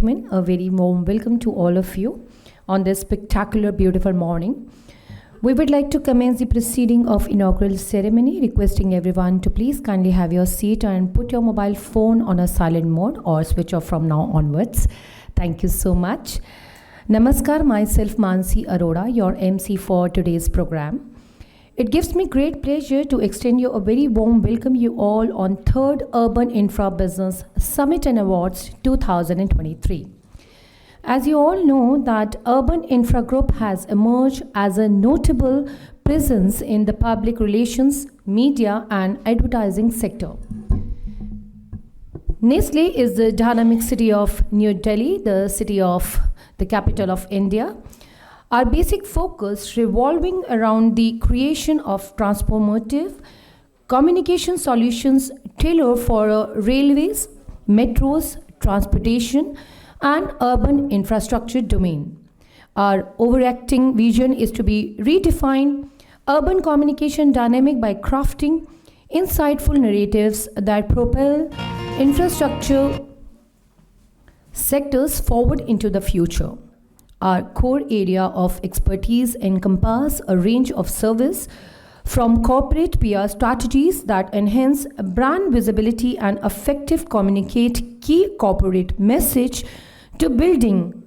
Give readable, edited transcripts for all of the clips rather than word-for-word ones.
gentlemen, a very warm welcome to all of you on this spectacular, beautiful morning. We would like to commence the proceeding of inaugural ceremony, requesting everyone to please kindly have your seat and put your mobile phone on a silent mode or switch off from now onwards. Thank you so much. Namaskar, myself Mansi Arora, your MC for today's program. It gives me great pleasure to extend you a very warm welcome you all on 3rd Urban Infra Business Summit and Awards 2023. As you all know that Urban Infra Group has emerged as a notable presence in the public relations, media and advertising sector. Nestle is the dynamic city of New Delhi, the capital of India. Our basic focus revolving around the creation of transformative communication solutions tailored for railways, metros, transportation, and urban infrastructure domain. Our overarching vision is to be redefine urban communication dynamic by crafting insightful narratives that propel infrastructure sectors forward into the future. Our core area of expertise encompass a range of service from corporate PR strategies that enhance brand visibility and effective communicate key corporate message to building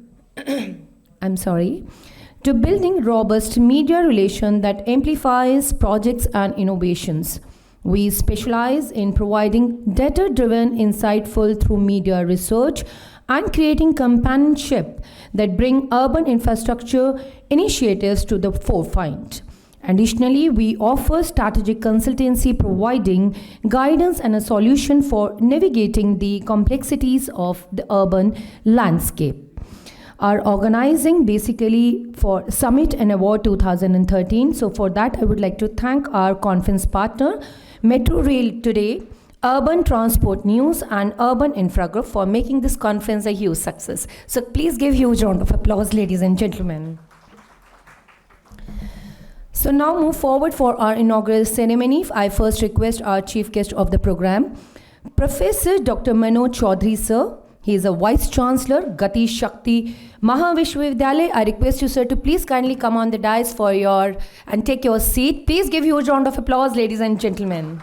robust media relation that amplifies projects and innovations. We specialize in providing data-driven, insightful through media research and creating companionship that bring urban infrastructure initiatives to the forefront. Additionally, we offer strategic consultancy providing guidance and a solution for navigating the complexities of the urban landscape. Our organizing basically for Summit and Award 2013. So for that, I would like to thank our conference partner, Metro Rail Today, Urban Transport News and Urban Infra Group for making this conference a huge success. So please give huge round of applause, ladies and gentlemen. So now move forward for our inaugural ceremony. I first request our chief guest of the program, Professor Dr. Manoj Chaudhary sir. He is a Vice Chancellor, Gati Shakti Mahavishwavidyalaya. I request you, sir, to please kindly come on the dais and take your seat. Please give huge round of applause, ladies and gentlemen.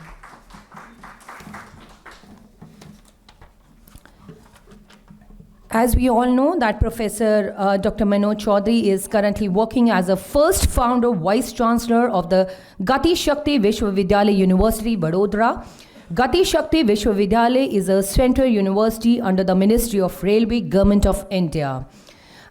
As we all know that Professor Dr. Manoj Chaudhary is currently working as a first founder, Vice Chancellor of the Gati Shakti Vishwavidyalaya University, Vadodara. Gati Shakti Vishwavidyalaya is a central university under the Ministry of Railway, Government of India,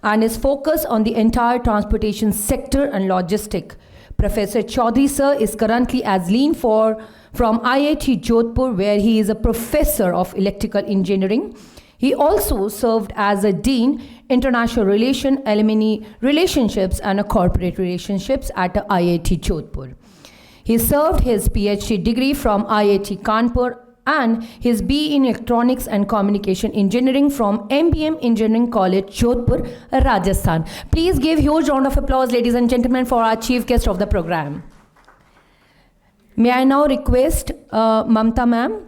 and is focused on the entire transportation sector and logistic. Professor Chaudhary sir is currently as lean from IIT Jodhpur, where he is a professor of electrical engineering. He also served as a Dean, International Alumni Relationships and Corporate Relationships at IIT Jodhpur. He served his PhD degree from IIT Kanpur and his BE in Electronics and Communication Engineering from MBM Engineering College, Jodhpur, Rajasthan. Please give huge round of applause, ladies and gentlemen, for our chief guest of the program. May I now request Mamta ma'am,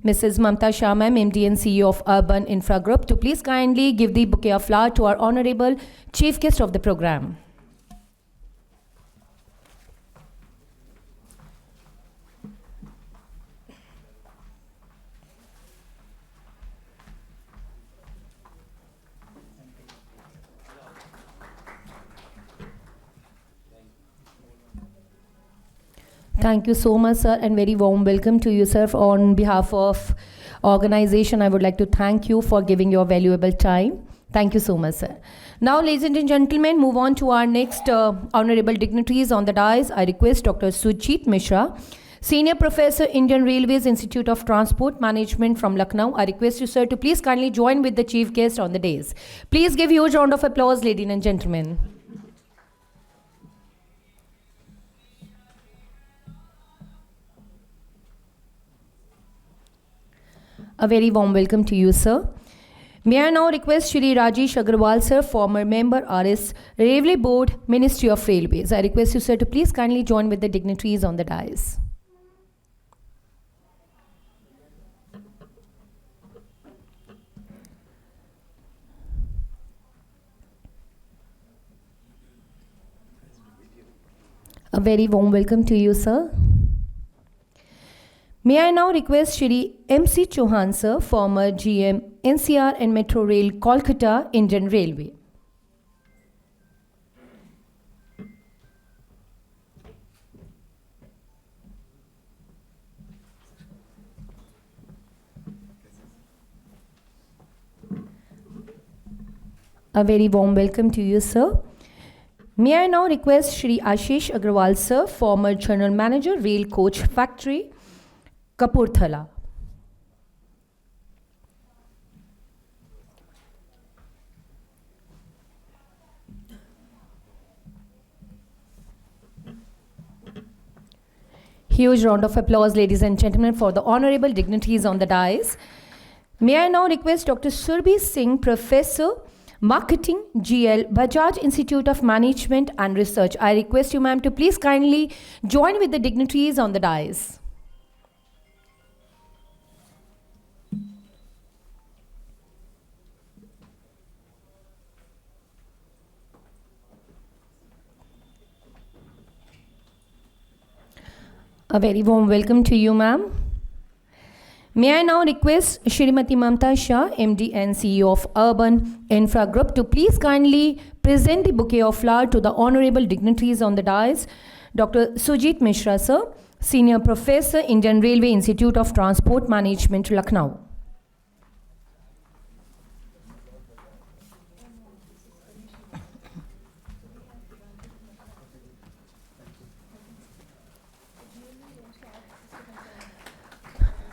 Mrs. Mamta Shah ma'am, MD and CEO of Urban Infra Group, to please kindly give the bouquet of flowers to our honorable chief guest of the program. Thank you so much, sir, and very warm welcome to you, sir. On behalf of organization, I would like to thank you for giving your valuable time. Thank you so much, sir. Now, ladies and gentlemen, move on to our next honorable dignitaries on the dais. I request Dr. Sujit Mishra, Senior Professor, Indian Railways Institute of Transport Management from Lucknow. I request you, sir, to please kindly join with the chief guest on the dais. Please give huge round of applause, ladies and gentlemen. A very warm welcome to you, sir. May I now request Shri Rajesh Agarwal, sir, former member, RS Railway Board, Ministry of Railways. I request you, sir, to please kindly join with the dignitaries on the dais. A very warm welcome to you, sir. May I now request Shri M.C. Chauhan, sir, former GM, NCR and Metro Rail, Kolkata, Indian Railway. A very warm welcome to you, sir. May I now request Shri Ashish Agrawal, sir, former General Manager, Rail Coach Factory, Kapurthala. Huge round of applause, ladies and gentlemen, for the honorable dignitaries on the dais. May I now request Dr. Surbhi Singh, Professor, Marketing, GL, Bajaj Institute of Management and Research. I request you, ma'am, to please kindly join with the dignitaries on the dais. A very warm welcome to you, ma'am. May I now request Shrimati Mamta Shah, MD and CEO of Urban Infra Group, to please kindly present the bouquet of flowers to the honorable dignitaries on the dais. Dr. Sujit Mishra, sir, Senior Professor, Indian Railway Institute of Transport Management, Lucknow.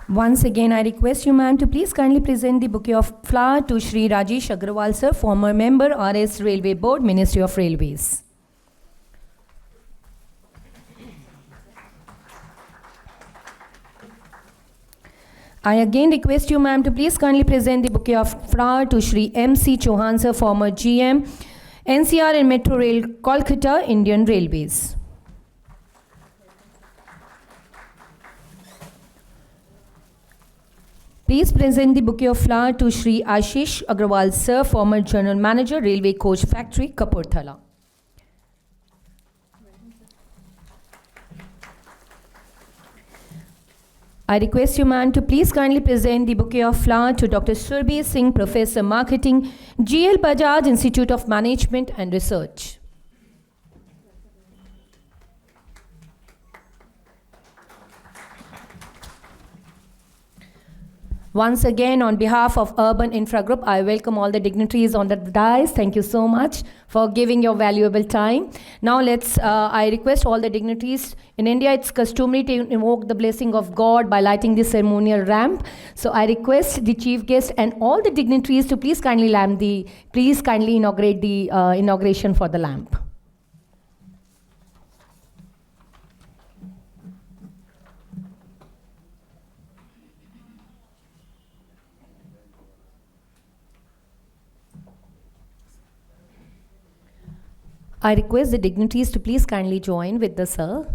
Once again, I request you, ma'am, to please kindly present the bouquet of flowers to Shri Rajesh Agrawal, sir, former member, RS Railway Board, Ministry of Railways. I again request you, ma'am, to please kindly present the bouquet of flowers to Shri M.C. Chauhan, sir, former GM, NCR and Metro Rail, Kolkata, Indian Railways. Please present the bouquet of flowers to Shri Ashish Agrawal, sir, former General Manager, Railway Coach Factory, Kapurthala. I request you, ma'am, to please kindly present the bouquet of flowers to Dr. Surbhi Singh, Professor, Marketing, GL, Bajaj Institute of Management and Research. Once again, on behalf of Urban Infra Group, I welcome all the dignitaries on the dais. Thank you so much for giving your valuable time. Now I request all the dignitaries. In India, it's customary to invoke the blessing of God by lighting the ceremonial lamp. So I request the chief guest and all the dignitaries to please kindly inaugurate the inauguration for the lamp. I request the dignitaries to please kindly join with the sir.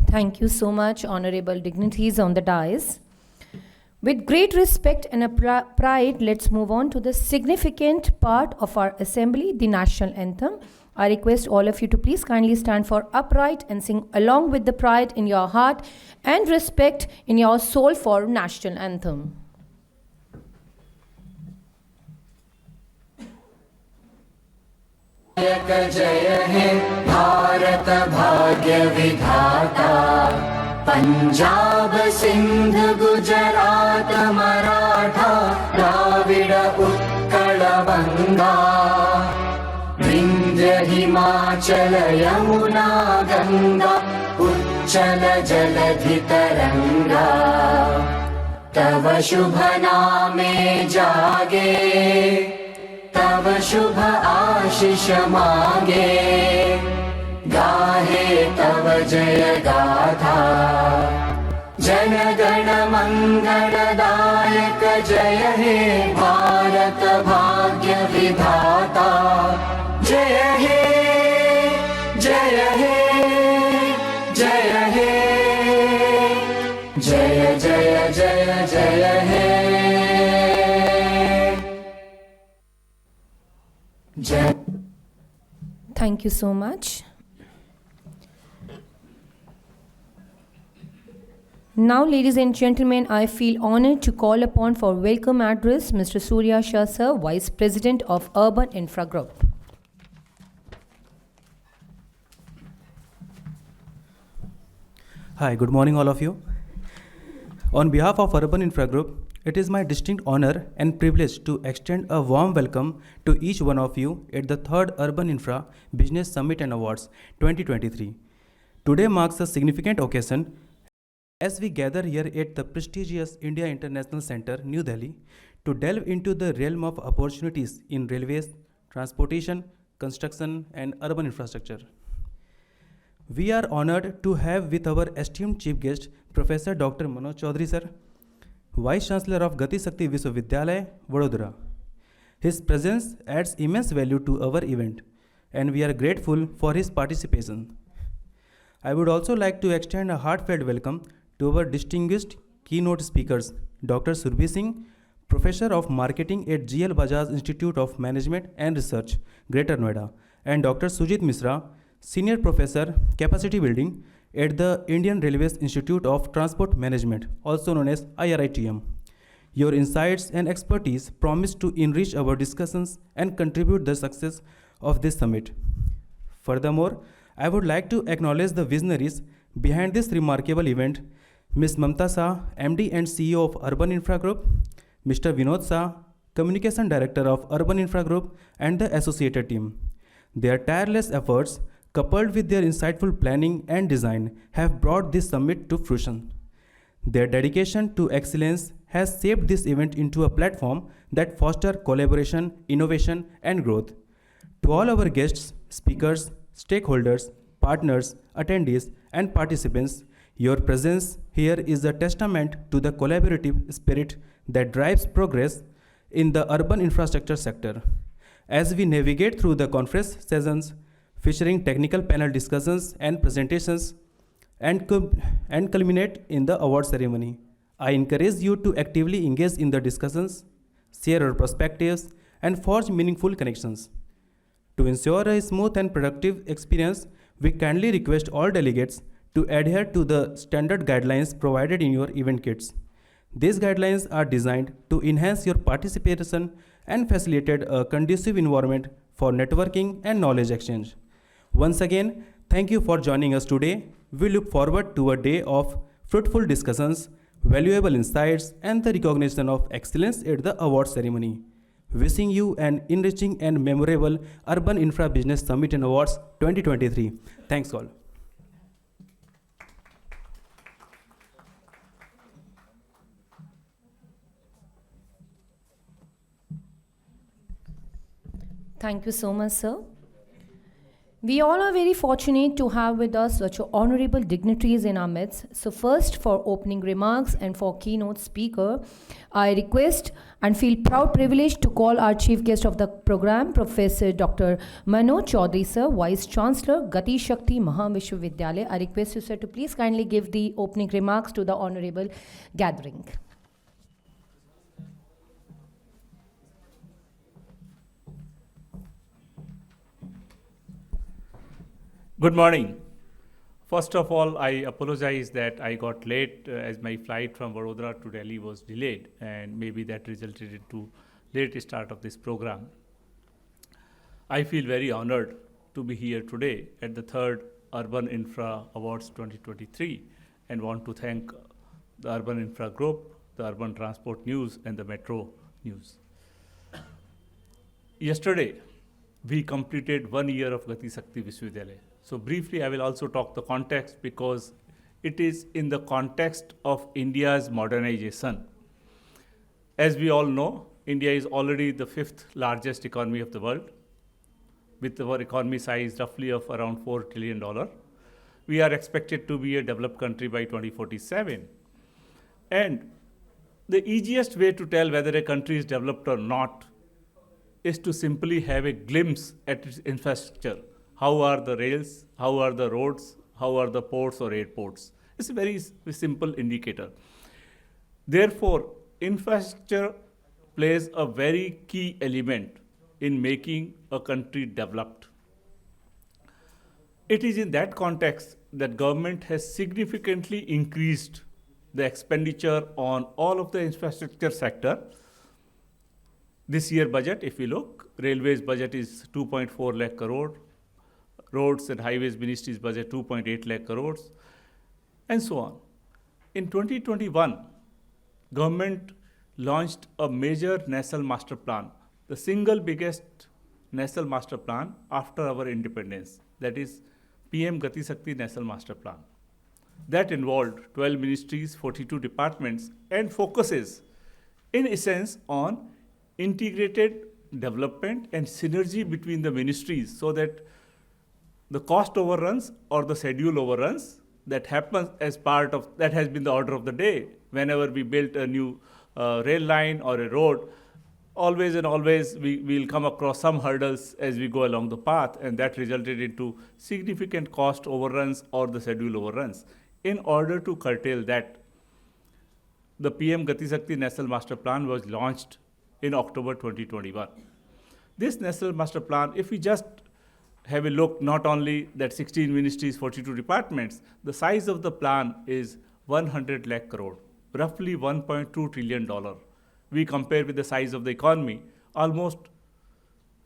Thank you so much, honorable dignitaries on the dais. With great respect and a pride, let's move on to the significant part of our assembly, the national anthem. I request all of you to please kindly stand for upright and sing along with the pride in your heart and respect in your soul for national anthem. जय हे भारत भाग्य विधाता पंजाब सिंध गुजरात मराठा द्राविड उत्कल बंगा विंध्य हिमाचल यमुना गंगा उच्चल जलधि तरंगा तव शुभ नामे जागे तव शुभ आशीष मांगे गाहे तव जय गाथा जन गण मंगलदायक जय हे भारत भाग्य विधाता जय हे जय हे जय हे जय जय जय जय हे Thank you so much. Now, ladies and gentlemen, I feel honored to call upon for welcome address Mr. Surya Shah Sir, Vice President of Urban Infra Group. Hi, good morning all of you. On behalf of Urban Infra Group, it is my distinct honor and privilege to extend a warm welcome to each one of you at the 3rd Urban Infra Business Summit and Awards 2023. Today marks a significant occasion as we gather here at the prestigious India International Center, New Delhi, to delve into the realm of opportunities in railways, transportation, construction, and urban infrastructure. We are honored to have with our esteemed chief guest, Professor Dr. Manoj Chaudhary sir, Vice Chancellor of Gati Shakti Vishwavidyalaya, Vadodara. His presence adds immense value to our event, and we are grateful for his participation. I would also like to extend a heartfelt welcome to our distinguished keynote speakers, Dr. Surbhi Singh, Professor of Marketing at GL Bajaj Institute of Management and Research, Greater Noida, and Dr. Sujit Misra, Senior Professor, Capacity Building at the Indian Railways Institute of Transport Management, also known as IRITM. Your insights and expertise promise to enrich our discussions and contribute the success of this summit. Furthermore, I would like to acknowledge the visionaries behind this remarkable event, Ms. Mamta Shah, MD and CEO of Urban Infra Group, Mr. Vinod Shah, Communication Director of Urban Infra Group, and the associated team. Their tireless efforts, coupled with their insightful planning and design, have brought this summit to fruition. Their dedication to excellence has shaped this event into a platform that fosters collaboration, innovation, and growth. To all our guests, speakers, stakeholders, partners, attendees, and participants, your presence here is a testament to the collaborative spirit that drives progress in the urban infrastructure sector. As we navigate through the conference sessions, featuring technical panel discussions and presentations, and culminate in the award ceremony, I encourage you to actively engage in the discussions, share your perspectives, and forge meaningful connections. To ensure a smooth and productive experience, we kindly request all delegates to adhere to the standard guidelines provided in your event kits. These guidelines are designed to enhance your participation and facilitate a conducive environment for networking and knowledge exchange. Once again, thank you for joining us today. We look forward to a day of fruitful discussions, valuable insights, and the recognition of excellence at the award ceremony. Wishing you an enriching and memorable Urban Infra Business Summit and Awards 2023. Thanks all. Thank you so much, sir. We all are very fortunate to have with us such honorable dignitaries in our midst. So first, for opening remarks and for keynote speaker, I request and feel proud privileged to call our chief guest of the program, Professor Dr. Manoj Chaudhary sir, Vice Chancellor, Gati Shakti Mahavishwavidyalaya. I request you sir to please kindly give the opening remarks to the honorable gathering. Good morning. First of all, I apologize that I got late as my flight from Vadodara to Delhi was delayed, and maybe that resulted into late start of this program. I feel very honored to be here today at the third Urban Infra Awards 2023 and want to thank the Urban Infra Group, the Urban Transport News and the Metro News. Yesterday, we completed 1 year of Gati Shakti Vishwavidyalaya. So briefly, I will also talk the context because it is in the context of India's modernization. As we all know, India is already the 5th largest economy of the world, with our economy size roughly of around $4 trillion. We are expected to be a developed country by 2047. And the easiest way to tell whether a country is developed or not is to simply have a glimpse at its infrastructure. How are the rails? How are the roads? How are the ports or airports? It's a very simple indicator. Therefore, infrastructure plays a very key element in making a country developed. It is in that context that government has significantly increased the expenditure on all of the infrastructure sector. This year budget, if we look, railways budget is 2.4 lakh crore, roads and highways ministries budget 2.8 lakh crores, and so on. In 2021, government launched a major national master plan, the single biggest national master plan after our independence, that is PM Gati Shakti National Master Plan. That involved 12 ministries, 42 departments, and focuses in essence on integrated development and synergy between the ministries so that the cost overruns or the schedule overruns that happens as part of, that has been the order of the day. Whenever we built a new rail line or a road, always and always we'll come across some hurdles as we go along the path, and that resulted into significant cost overruns or the schedule overruns. In order to curtail that, the PM Gati Shakti National Master Plan was launched in October 2021. This National Master Plan, if we just have a look, not only that 16 ministries, 42 departments, the size of the plan is 100 lakh crore, roughly $1.2 trillion. We compare with the size of the economy, almost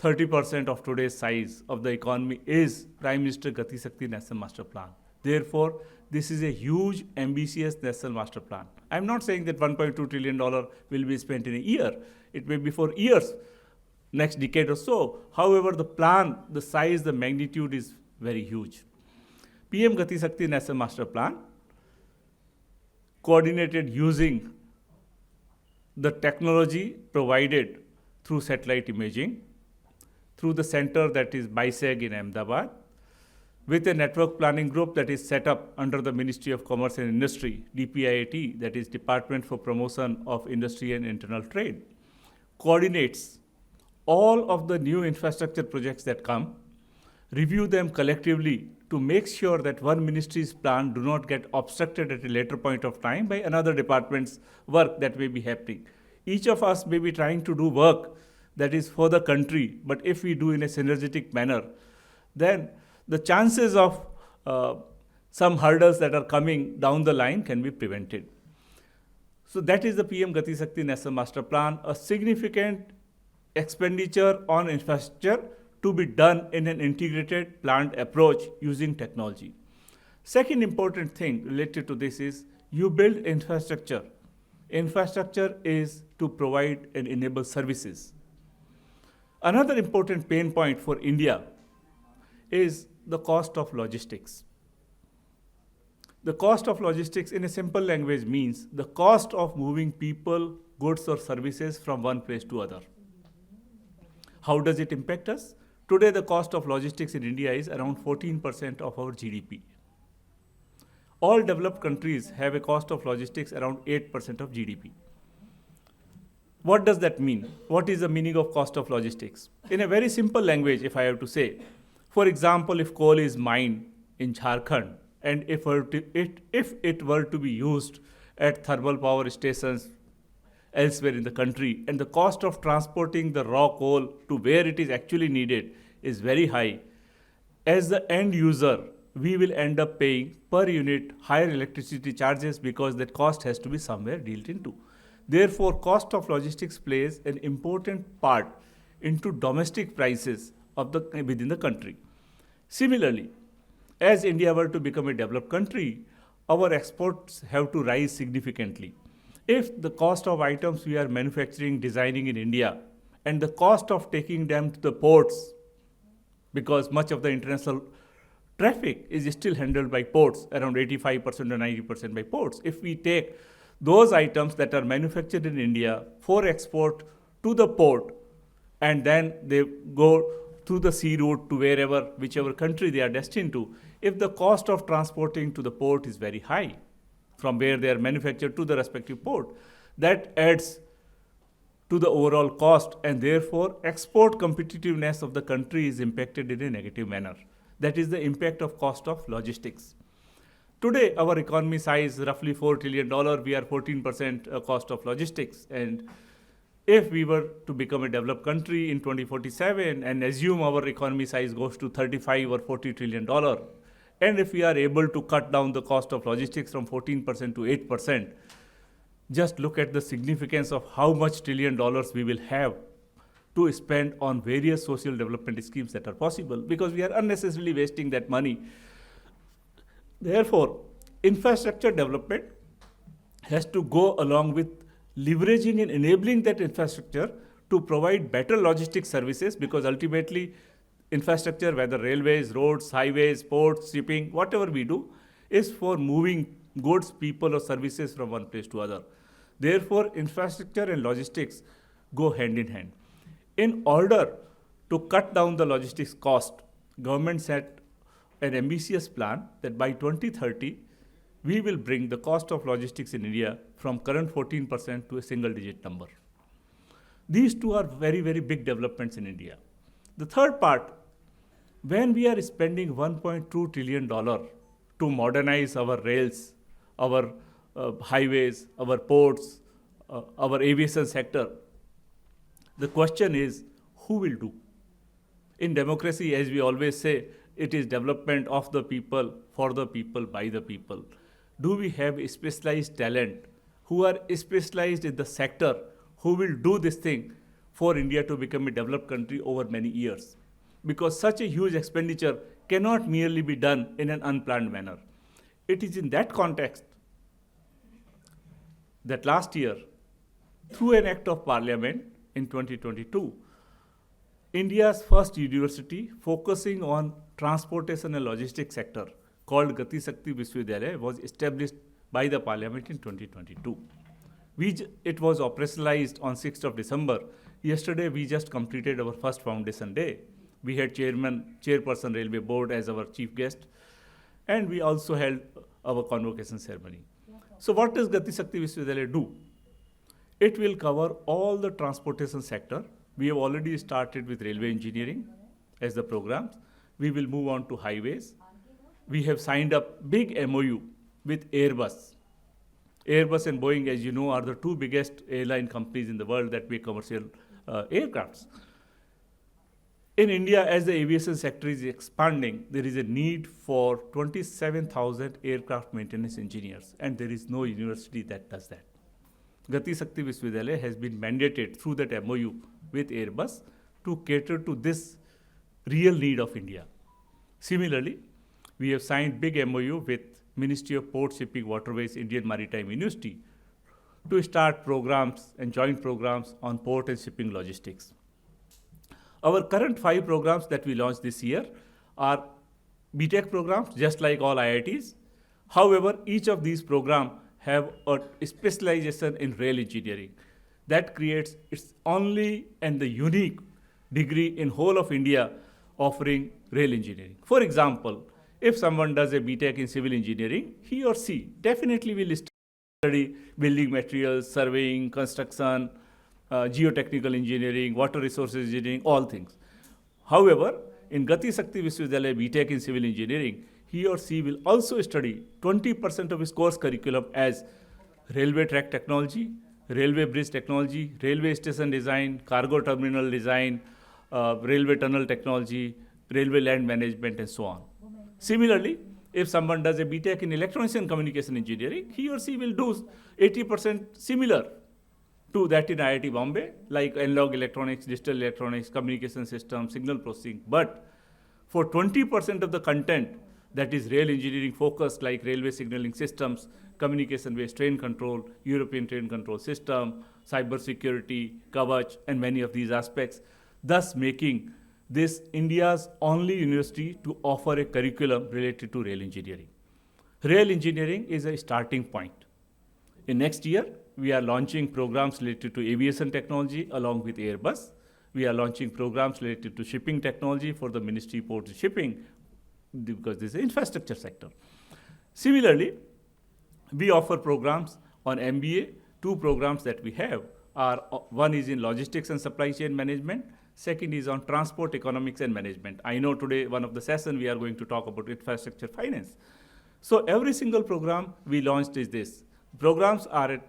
30% of today's size of the economy is Prime Minister Gati Shakti National Master Plan. Therefore, this is a huge, ambitious national master plan. I'm not saying that $1.2 trillion will be spent in a year. It may be for years, next decade or so. However, the plan, the size, the magnitude is very huge. PM Gati Shakti National Master Plan, coordinated using the technology provided through satellite imaging, through the center that is BISEG in Ahmedabad, with a network planning group that is set up under the Ministry of Commerce and Industry, DPIIT, that is Department for Promotion of Industry and Internal Trade, coordinates all of the new infrastructure projects that come, review them collectively to make sure that one ministry's plan do not get obstructed at a later point of time by another department's work that may be happening. Each of us may be trying to do work that is for the country, but if we do in a synergetic manner, then the chances of some hurdles that are coming down the line can be prevented. So that is the PM Gati Shakti National Master Plan, a significant expenditure on infrastructure to be done in an integrated planned approach using technology. Second important thing related to this is you build infrastructure. Infrastructure is to provide and enable services. Another important pain point for India is the cost of logistics. The cost of logistics in a simple language means the cost of moving people, goods or services from one place to other. How does it impact us? Today, the cost of logistics in India is around 14% of our GDP. All developed countries have a cost of logistics around 8% of GDP. What does that mean? What is the meaning of cost of logistics? In a very simple language, if I have to say, for example, if coal is mined in Jharkhand and if it were to be used at thermal power stations elsewhere in the country, and the cost of transporting the raw coal to where it is actually needed is very high, as the end user, we will end up paying per unit higher electricity charges because that cost has to be somewhere dealt into. Therefore, cost of logistics plays an important part into domestic prices of within the country. Similarly, as India were to become a developed country, our exports have to rise significantly. If the cost of items we are manufacturing, designing in India, and the cost of taking them to the ports, because much of the international traffic is still handled by ports, around 85% or 90% by ports. If we take those items that are manufactured in India for export to the port, and then they go through the sea route to whichever country they are destined to, if the cost of transporting to the port is very high, from where they are manufactured to the respective port, that adds to the overall cost, and therefore export competitiveness of the country is impacted in a negative manner. That is the impact of cost of logistics. Today, our economy size is roughly $4 trillion. We are 14% cost of logistics. And if we were to become a developed country in 2047 and assume our economy size goes to 35 or $40 trillion, and if we are able to cut down the cost of logistics from 14% to 8%, just look at the significance of how much $1 trillion we will have to spend on various social development schemes that are possible, because we are unnecessarily wasting that money. Therefore, infrastructure development has to go along with leveraging and enabling that infrastructure to provide better logistics services, because ultimately infrastructure, whether railways, roads, highways, ports, shipping, whatever we do, is for moving goods, people or services from one place to other. Therefore, infrastructure and logistics go hand in hand. In order to cut down the logistics cost, government set an ambitious plan that by 2030, we will bring the cost of logistics in India from current 14% to a single digit number. These two are very, very big developments in India. The third part, when we are spending $1.2 trillion to modernize our rails, our highways, our ports, our aviation sector, the question is, who will do? In democracy, as we always say, it is development of the people, for the people, by the people. Do we have specialized talent who are specialized in the sector, who will do this thing for India to become a developed country over many years? Because such a huge expenditure cannot merely be done in an unplanned manner. It is in that context that last year, through an act of parliament in 2022, India's first university focusing on transportation and logistics sector, called Gati Shakti Vishwavidyalaya, was established by the parliament in 2022. It was operationalized on 6th of December. Yesterday, we just completed our first foundation day. We had chairperson Railway Board as our chief guest, and we also held our convocation ceremony. So what does Gati Shakti Vishwavidyalaya do? It will cover all the transportation sector. We have already started with railway engineering as the programs. We will move on to highways. We have signed up big MOU with Airbus. Airbus and Boeing, as you know, are the two biggest airline companies in the world that make commercial aircrafts. In India, as the aviation sector is expanding, there is a need for 27,000 aircraft maintenance engineers, and there is no university that does that. Gati Shakti Vishwavidyalaya has been mandated through that MOU with Airbus to cater to this real need of India. Similarly, we have signed big MOU with Ministry of Port, Shipping, Waterways, Indian Maritime University to start programs and joint programs on port and shipping logistics. Our current 5 programs that we launched this year are BTech programs, just like all IITs. However, each of these programs have a specialization in rail engineering. That creates its only and the unique degree in whole of India offering rail engineering. For example, if someone does a BTech in civil engineering, he or she definitely will study building materials, surveying, construction, geotechnical engineering, water resources engineering, all things. However, in Gati Shakti Vishwavidyalaya BTech in civil engineering, he or she will also study 20% of his course curriculum as railway track technology, railway bridge technology, railway station design, cargo terminal design, railway tunnel technology, railway land management, and so on. Similarly, if someone does a BTech in electronics and communication engineering, he or she will do 80% similar to that in IIT Bombay, like analog electronics, digital electronics, communication systems, signal processing. But for 20% of the content that is rail engineering focused, like railway signaling systems, communication-based train control, European train control system, cyber security, Kavach, and many of these aspects, thus making this India's only university to offer a curriculum related to rail engineering. Rail engineering is a starting point. In next year, we are launching programs related to aviation technology along with Airbus. We are launching programs related to shipping technology for the Ministry of Ports and Shipping, because this is an infrastructure sector. Similarly, we offer programs on MBA. Two programs that we have are, one is in logistics and supply chain management, second is on transport economics and management. I know today one of the session we are going to talk about infrastructure finance. So every single program we launched is this. Programs are at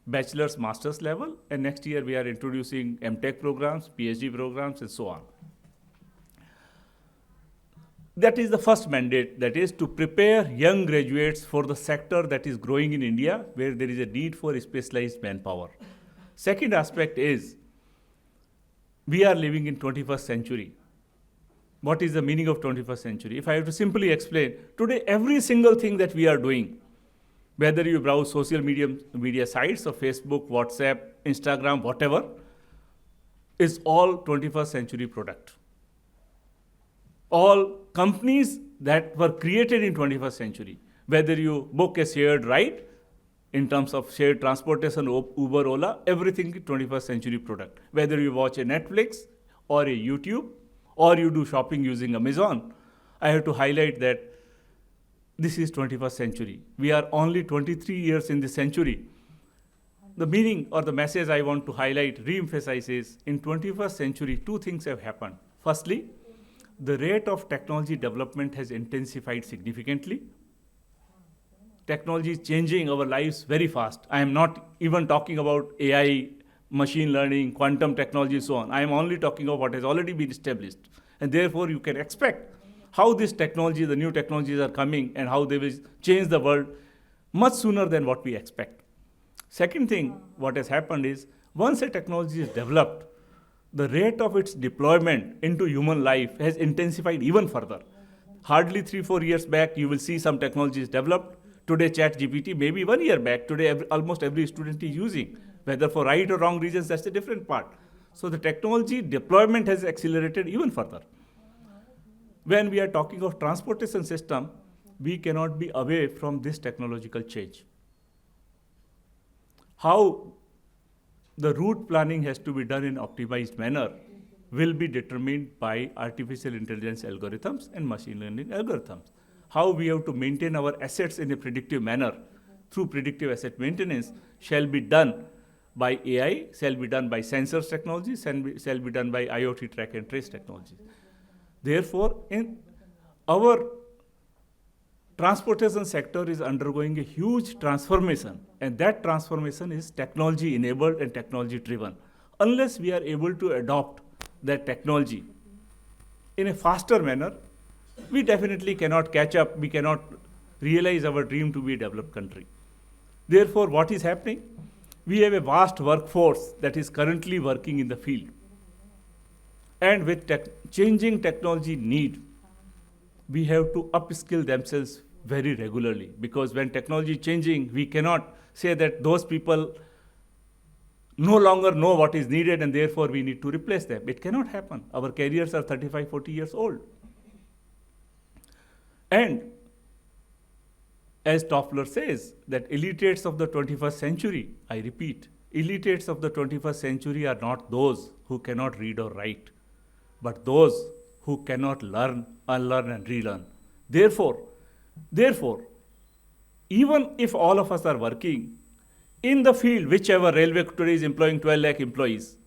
bachelor's, master's level, and next year we are introducing MTech programs, PhD programs, and so on. That is the first mandate, that is to prepare young graduates for the sector that is growing in India, where there is a need for specialized manpower. Second aspect is, we are living in 21st century. What is the meaning of 21st century? If I have to simply explain, today every single thing that we are doing, whether you browse social media sites of Facebook, WhatsApp, Instagram, whatever, is all 21st century product. All companies that were created in 21st century, whether you book a shared ride in terms of shared transportation, Uber, Ola, everything is 21st century product. Whether you watch a Netflix or a YouTube or you do shopping using Amazon, I have to highlight that this is 21st century. We are only 23 years in this century. The meaning or the message I want to highlight, re-emphasize is, in 21st century, two things have happened. Firstly, the rate of technology development has intensified significantly. Technology is changing our lives very fast. I am not even talking about AI, machine learning, quantum technology, so on. I am only talking about what has already been established. And therefore, you can expect how this technology, the new technologies are coming and how they will change the world much sooner than what we expect. Second thing, what has happened is, once a technology is developed, the rate of its deployment into human life has intensified even further. Hardly 3-4 years back, you will see some technologies developed. Today, ChatGPT, maybe 1 year back, today almost every student is using. Whether for right or wrong reasons, that's a different part. So the technology deployment has accelerated even further. When we are talking of transportation system, we cannot be away from this technological change. How the route planning has to be done in optimized manner will be determined by artificial intelligence algorithms and machine learning algorithms. How we have to maintain our assets in a predictive manner through predictive asset maintenance shall be done by AI, shall be done by sensors technology, shall be done by IoT track and trace technology. Therefore, in our transportation sector is undergoing a huge transformation, and that transformation is technology enabled and technology driven. Unless we are able to adopt that technology in a faster manner, we definitely cannot catch up, we cannot realize our dream to be a developed country. Therefore, what is happening? We have a vast workforce that is currently working in the field. And with changing technology need, we have to upskill themselves very regularly, because when technology is changing, we cannot say that those people no longer know what is needed and therefore we need to replace them. It cannot happen. Our careers are 35, 40 years old. And as Toffler says, that illiterates of the 21st century, I repeat, illiterates of the 21st century are not those who cannot read or write, but those who cannot learn, unlearn and relearn. Therefore, even if all of us are working in the field, whichever railway today is employing 12 lakh employees,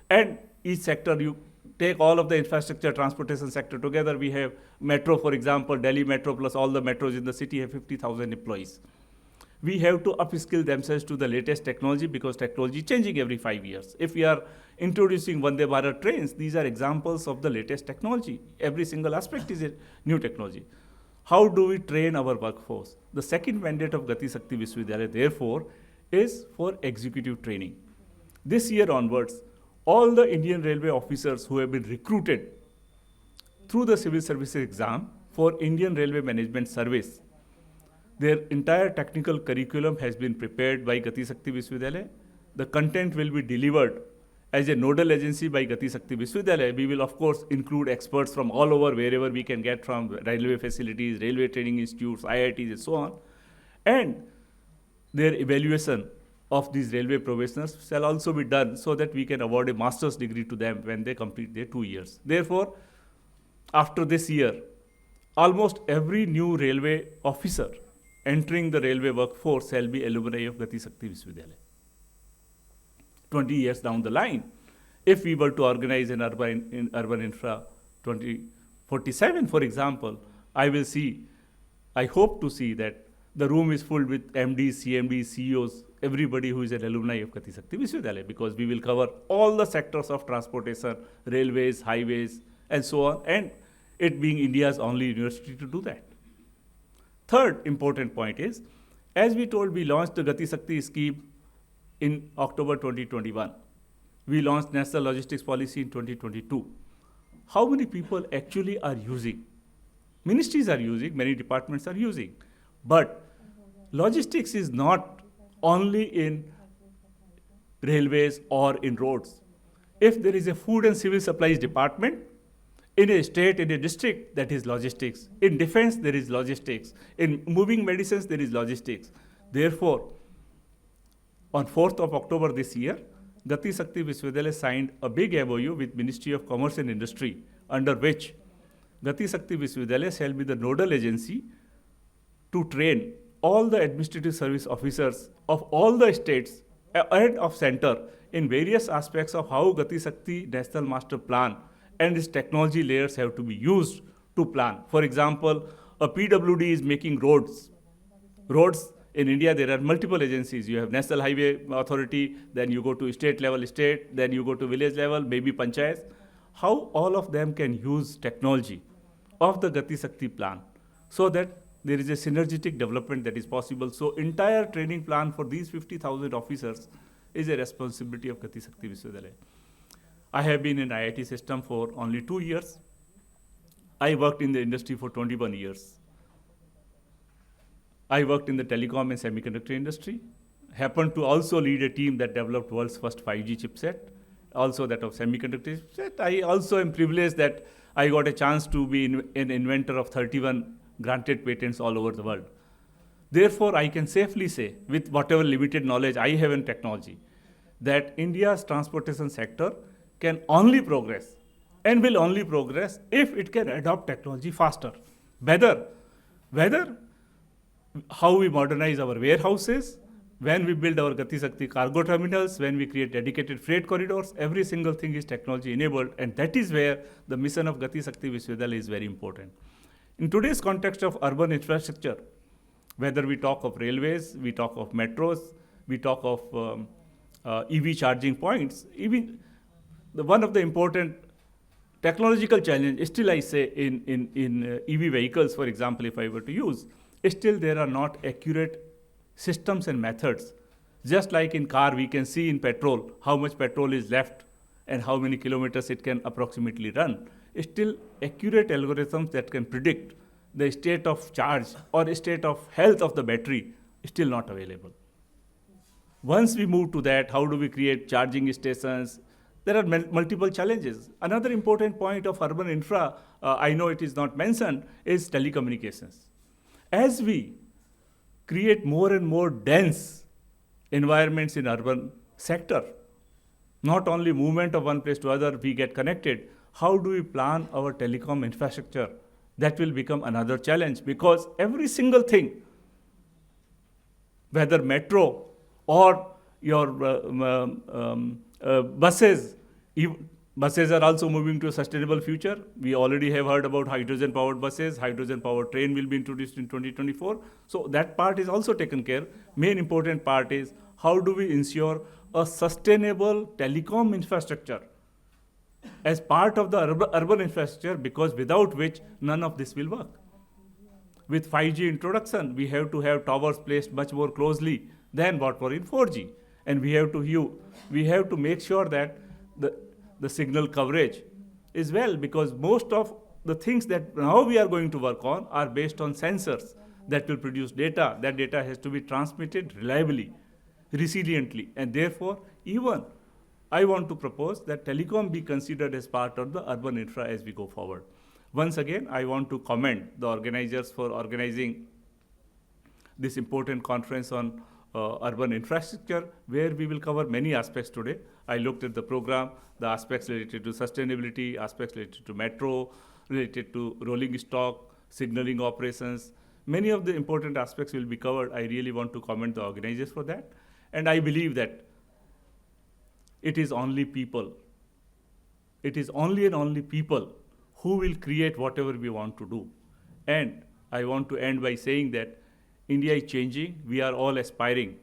and each sector, you take all of the infrastructure, transportation sector together, we have metro, for example, Delhi Metro plus all the metros in the city have 50,000 employees. We have to upskill themselves to the latest technology because technology is changing every 5 years. If we are introducing Vande Bharat trains, these are examples of the latest technology. Every single aspect is a new technology. How do we train our workforce? The second mandate of Gati Shakti Vishwavidyalaya, therefore, is for executive training. This year onwards, all the Indian Railway officers who have been recruited through the civil services exam for Indian Railway Management Service, their entire technical curriculum has been prepared by Gati Shakti Vishwavidyalaya. The content will be delivered as a nodal agency by Gati Shakti Vishwavidyalaya. We will of course include experts from all over, wherever we can get from railway facilities, railway training institutes, IITs and so on. And their evaluation of these railway professionals shall also be done so that we can award a master's degree to them when they complete their 2 years. Therefore, after this year, almost every new railway officer entering the railway workforce shall be alumni of Gati Shakti Vishwavidyalaya. 20 years down the line, if we were to organize an urban infra 2047, for example, I hope to see that the room is full with MDs, CMDs, CEOs, everybody who is an alumni of Gati Shakti Vishwavidyalaya, because we will cover all the sectors of transportation, railways, highways, and so on, and it being India's only university to do that. Third important point is, as we told, we launched the Gati Shakti scheme in October 2021. We launched National Logistics Policy in 2022. How many people actually are using? Ministries are using, many departments are using. But logistics is not only in railways or in roads. If there is a food and civil supplies department, in a state, in a district, that is logistics. In defense, there is logistics. In moving medicines, there is logistics. Therefore, on 4th of October this year, Gati Shakti Vishwavidyalaya signed a big MOU with Ministry of Commerce and Industry, under which Gati Shakti Vishwavidyalaya shall be the nodal agency to train all the administrative service officers of all the states and of center in various aspects of how Gati Shakti National Master Plan and its technology layers have to be used to plan. For example, a PWD is making roads. Roads in India, there are multiple agencies. You have National Highway Authority, then you go to state level state, then you go to village level, maybe panchayats. How all of them can use technology of the Gati Shakti plan so that there is a synergetic development that is possible. So entire training plan for these 50,000 officers is a responsibility of Gati Shakti Vishwavidyalaya. I have been in IIT system for only 2 years. I worked in the industry for 21 years. I worked in the telecom and semiconductor industry. Happened to also lead a team that developed world's first 5G chipset, also that of semiconductor chipset. I also am privileged that I got a chance to be an inventor of 31 granted patents all over the world. Therefore, I can safely say, with whatever limited knowledge I have in technology, that India's transportation sector can only progress and will only progress if it can adopt technology faster. Whether how we modernize our warehouses, when we build our Gati Shakti cargo terminals, when we create dedicated freight corridors, every single thing is technology enabled, and that is where the mission of Gati Shakti Vishwavidyalaya is very important. In today's context of urban infrastructure, whether we talk of railways, we talk of metros, we talk of EV charging points, even one of the important technological challenges, still I say in EV vehicles, for example, if I were to use, still there are not accurate systems and methods. Just like in car, we can see in petrol how much petrol is left and how many kilometers it can approximately run. Still, accurate algorithms that can predict the state of charge or state of health of the battery is still not available. Once we move to that, how do we create charging stations? There are multiple challenges. Another important point of urban infra, I know it is not mentioned, is telecommunications. As we create more and more dense environments in urban sector, not only movement of one place to other, we get connected. how do we plan our telecom infrastructure? That will become another challenge, because every single thing, whether metro or your buses, buses are also moving to a sustainable future. We already have heard about hydrogen-powered buses. Hydrogen-powered train will be introduced in 2024. So that part is also taken care. Main important part is how do we ensure a sustainable telecom infrastructure as part of the urban infrastructure, because without which none of this will work. With 5G introduction, we have to have towers placed much more closely than what were in 4G. And we have to make sure that the signal coverage is well, because most of the things that now we are going to work on are based on sensors that will produce data. That data has to be transmitted reliably, resiliently, and therefore even I want to propose that telecom be considered as part of the urban infra as we go forward. Once again, I want to commend the organizers for organizing this important conference on urban infrastructure, where we will cover many aspects today. I looked at the program, the aspects related to sustainability, aspects related to metro, related to rolling stock, signaling operations. Many of the important aspects will be covered. I really want to commend the organizers for that. And I believe that it is only people, it is only and only people who will create whatever we want to do. And I want to end by saying that India is changing. We are all aspiring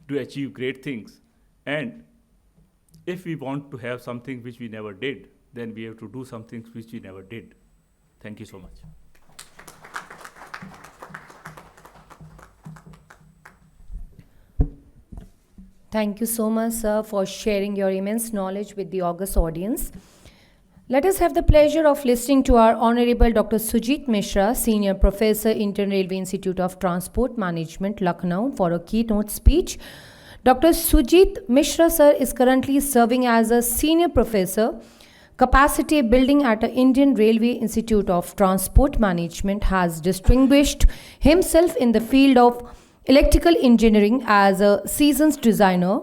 to achieve great things. And if we want to have something which we never did, then we have to do something which we never did. Thank you so much. Thank you so much, sir, for sharing your immense knowledge with the august audience. Let us have the pleasure of listening to our Honorable Dr. Sujit Mishra, Senior Professor, Indian Railway Institute of Transport Management, Lucknow, for a keynote speech. Dr. Sujit Mishra, sir, is currently serving as a Senior Professor, Capacity Building at the Indian Railway Institute of Transport Management, has distinguished himself in the field of electrical engineering as a seasoned designer,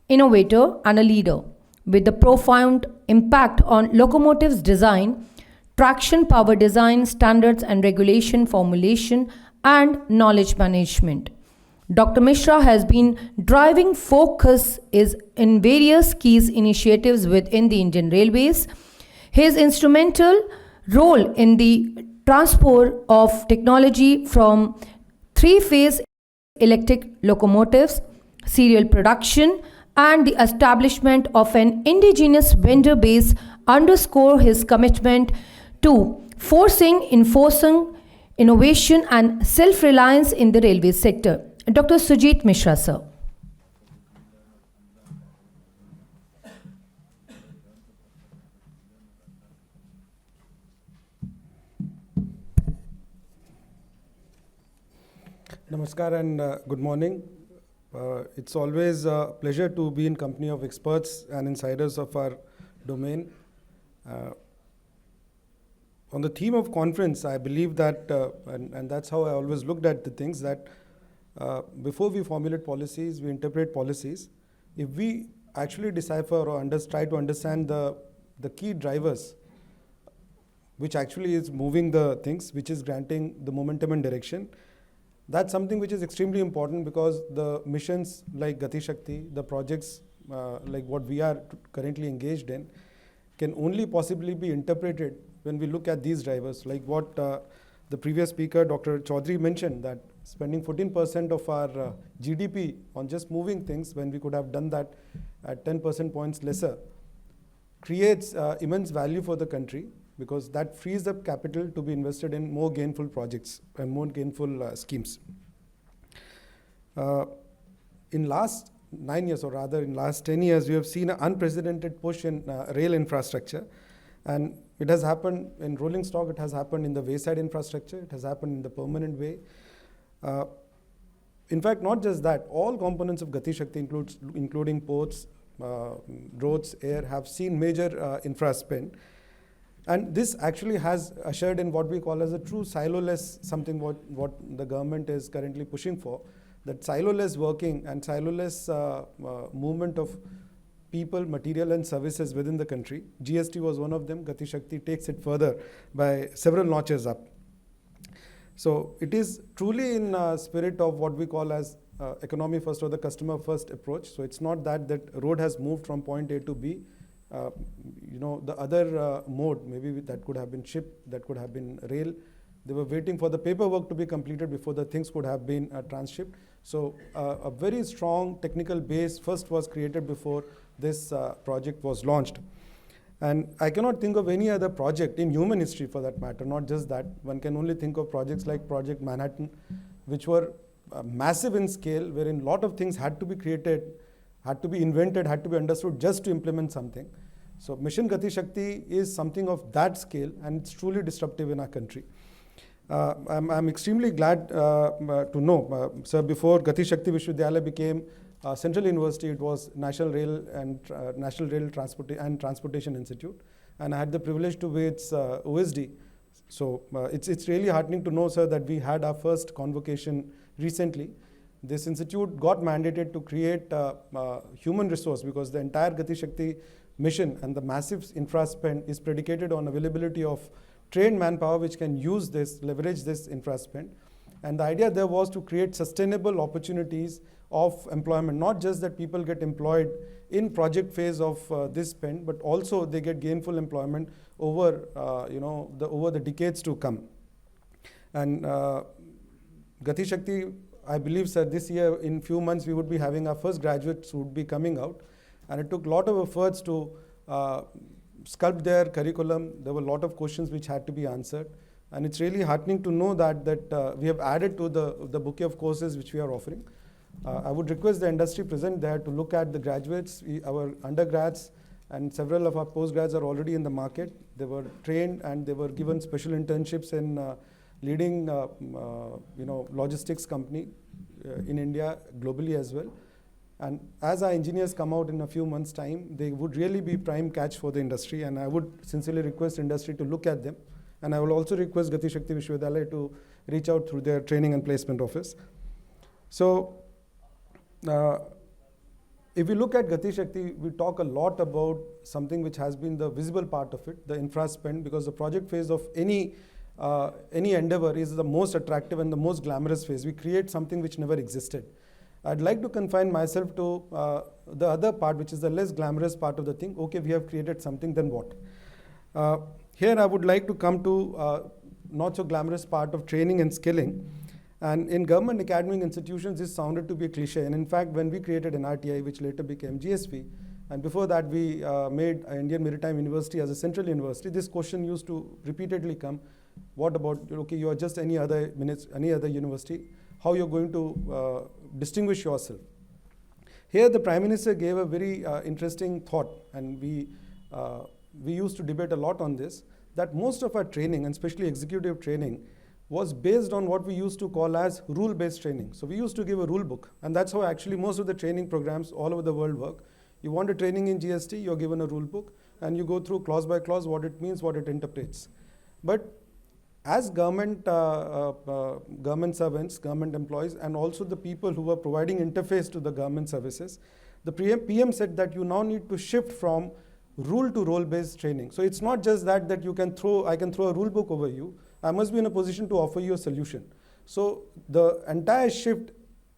innovator, and a leader, with a profound impact on locomotives design, traction power design, standards and regulation formulation, and knowledge management. Dr. Mishra has been driving focus in various key initiatives within the Indian Railways. His instrumental role in the transport of technology from three-phase electric locomotives, serial production, and the establishment of an indigenous vendor base underscore his commitment to enforcing innovation and self-reliance in the railway sector. Dr. Sujit Mishra, sir. Namaskar and good morning. It's always a pleasure to be in company of experts and insiders of our domain. On the theme of conference, I believe that, and that's how I always looked at the things, that before we formulate policies, we interpret policies. If we actually decipher or try to understand the key drivers, which actually is moving the things, which is granting the momentum and direction, that's something which is extremely important, because the missions like Gati Shakti, the projects like what we are currently engaged in, can only possibly be interpreted when we look at these drivers, like what the previous speaker, Dr. Chaudhary, mentioned, that spending 14% of our GDP on just moving things, when we could have done that at 10% points lesser, creates immense value for the country, because that frees up capital to be invested in more gainful projects and more gainful schemes. In last 9 years, or rather in last 10 years, we have seen an unprecedented push in rail infrastructure. And it has happened in rolling stock, it has happened in the wayside infrastructure, it has happened in the permanent way. In fact, not just that, all components of Gati Shakti, including ports, roads, air, have seen major infra spend. And this actually has ushered in what we call as a true siloless, something what the government is currently pushing for, that siloless working and siloless movement of people, material and services within the country. GST was one of them. Gati Shakti takes it further by several notches up. So it is truly in spirit of what we call as economy first or the customer first approach. So it's not that road has moved from point A to B. The other mode, maybe that could have been ship, that could have been rail. They were waiting for the paperwork to be completed before the things could have been transshipped. So a very strong technical base first was created before this project was launched. And I cannot think of any other project in human history for that matter, not just that. One can only think of projects like Project Manhattan, which were massive in scale, wherein a lot of things had to be created, had to be invented, had to be understood just to implement something. So Mission Gati Shakti is something of that scale, and it's truly disruptive in our country. I'm extremely glad to know, sir, before Gati Shakti Vishwavidyalaya became Central University, it was National Rail Transportation Institute, and I had the privilege to be its OSD. So it's really heartening to know, sir, that we had our first convocation recently. This institute got mandated to create human resource, because the entire Gati Shakti mission and the massive infra spend is predicated on availability of trained manpower which can use this, leverage this infra spend. And the idea there was to create sustainable opportunities of employment, not just that people get employed in project phase of this spend, but also they get gainful employment over over the decades to come. And Gati Shakti, I believe, sir, this year in few months we would be having our first graduates who would be coming out, and it took a lot of efforts to sculpt their curriculum. There were a lot of questions which had to be answered, and it's really heartening to know that we have added to the bouquet of courses which we are offering. I would request the industry present there to look at the graduates. Our undergrads and several of our postgrads are already in the market. They were trained and they were given special internships in leading logistics company in India, globally as well. And as our engineers come out in a few months' time, they would really be prime catch for the industry, and I would sincerely request industry to look at them. And I will also request Gati Shakti Vishwavidyalaya to reach out through their training and placement office. So if we look at Gati Shakti, we talk a lot about something which has been the visible part of it, the infra spend, because the project phase of any endeavor is the most attractive and the most glamorous phase. We create something which never existed. I'd like to confine myself to the other part, which is the less glamorous part of the thing. Okay, we have created something, then what? Here I would like to come to not so glamorous part of training and skilling. And in government academic institutions, this sounded to be a cliche. And in fact, when we created NRTI, which later became GSV, and before that we made Indian Maritime University as a central university, this question used to repeatedly come. What about, okay, you are just any other university, how you're going to distinguish yourself? Here the Prime Minister gave a very interesting thought, and we used to debate a lot on this, that most of our training, and especially executive training, was based on what we used to call as rule-based training. So we used to give a rule book, and that's how actually most of the training programs all over the world work. You want a training in GST, you're given a rule book, and you go through clause by clause what it means, what it interprets. But as government servants, government employees, and also the people who are providing interface to the government services, the PM said that you now need to shift from rule to role-based training. So it's not just that I can throw a rule book over you. I must be in a position to offer you a solution. So the entire shift,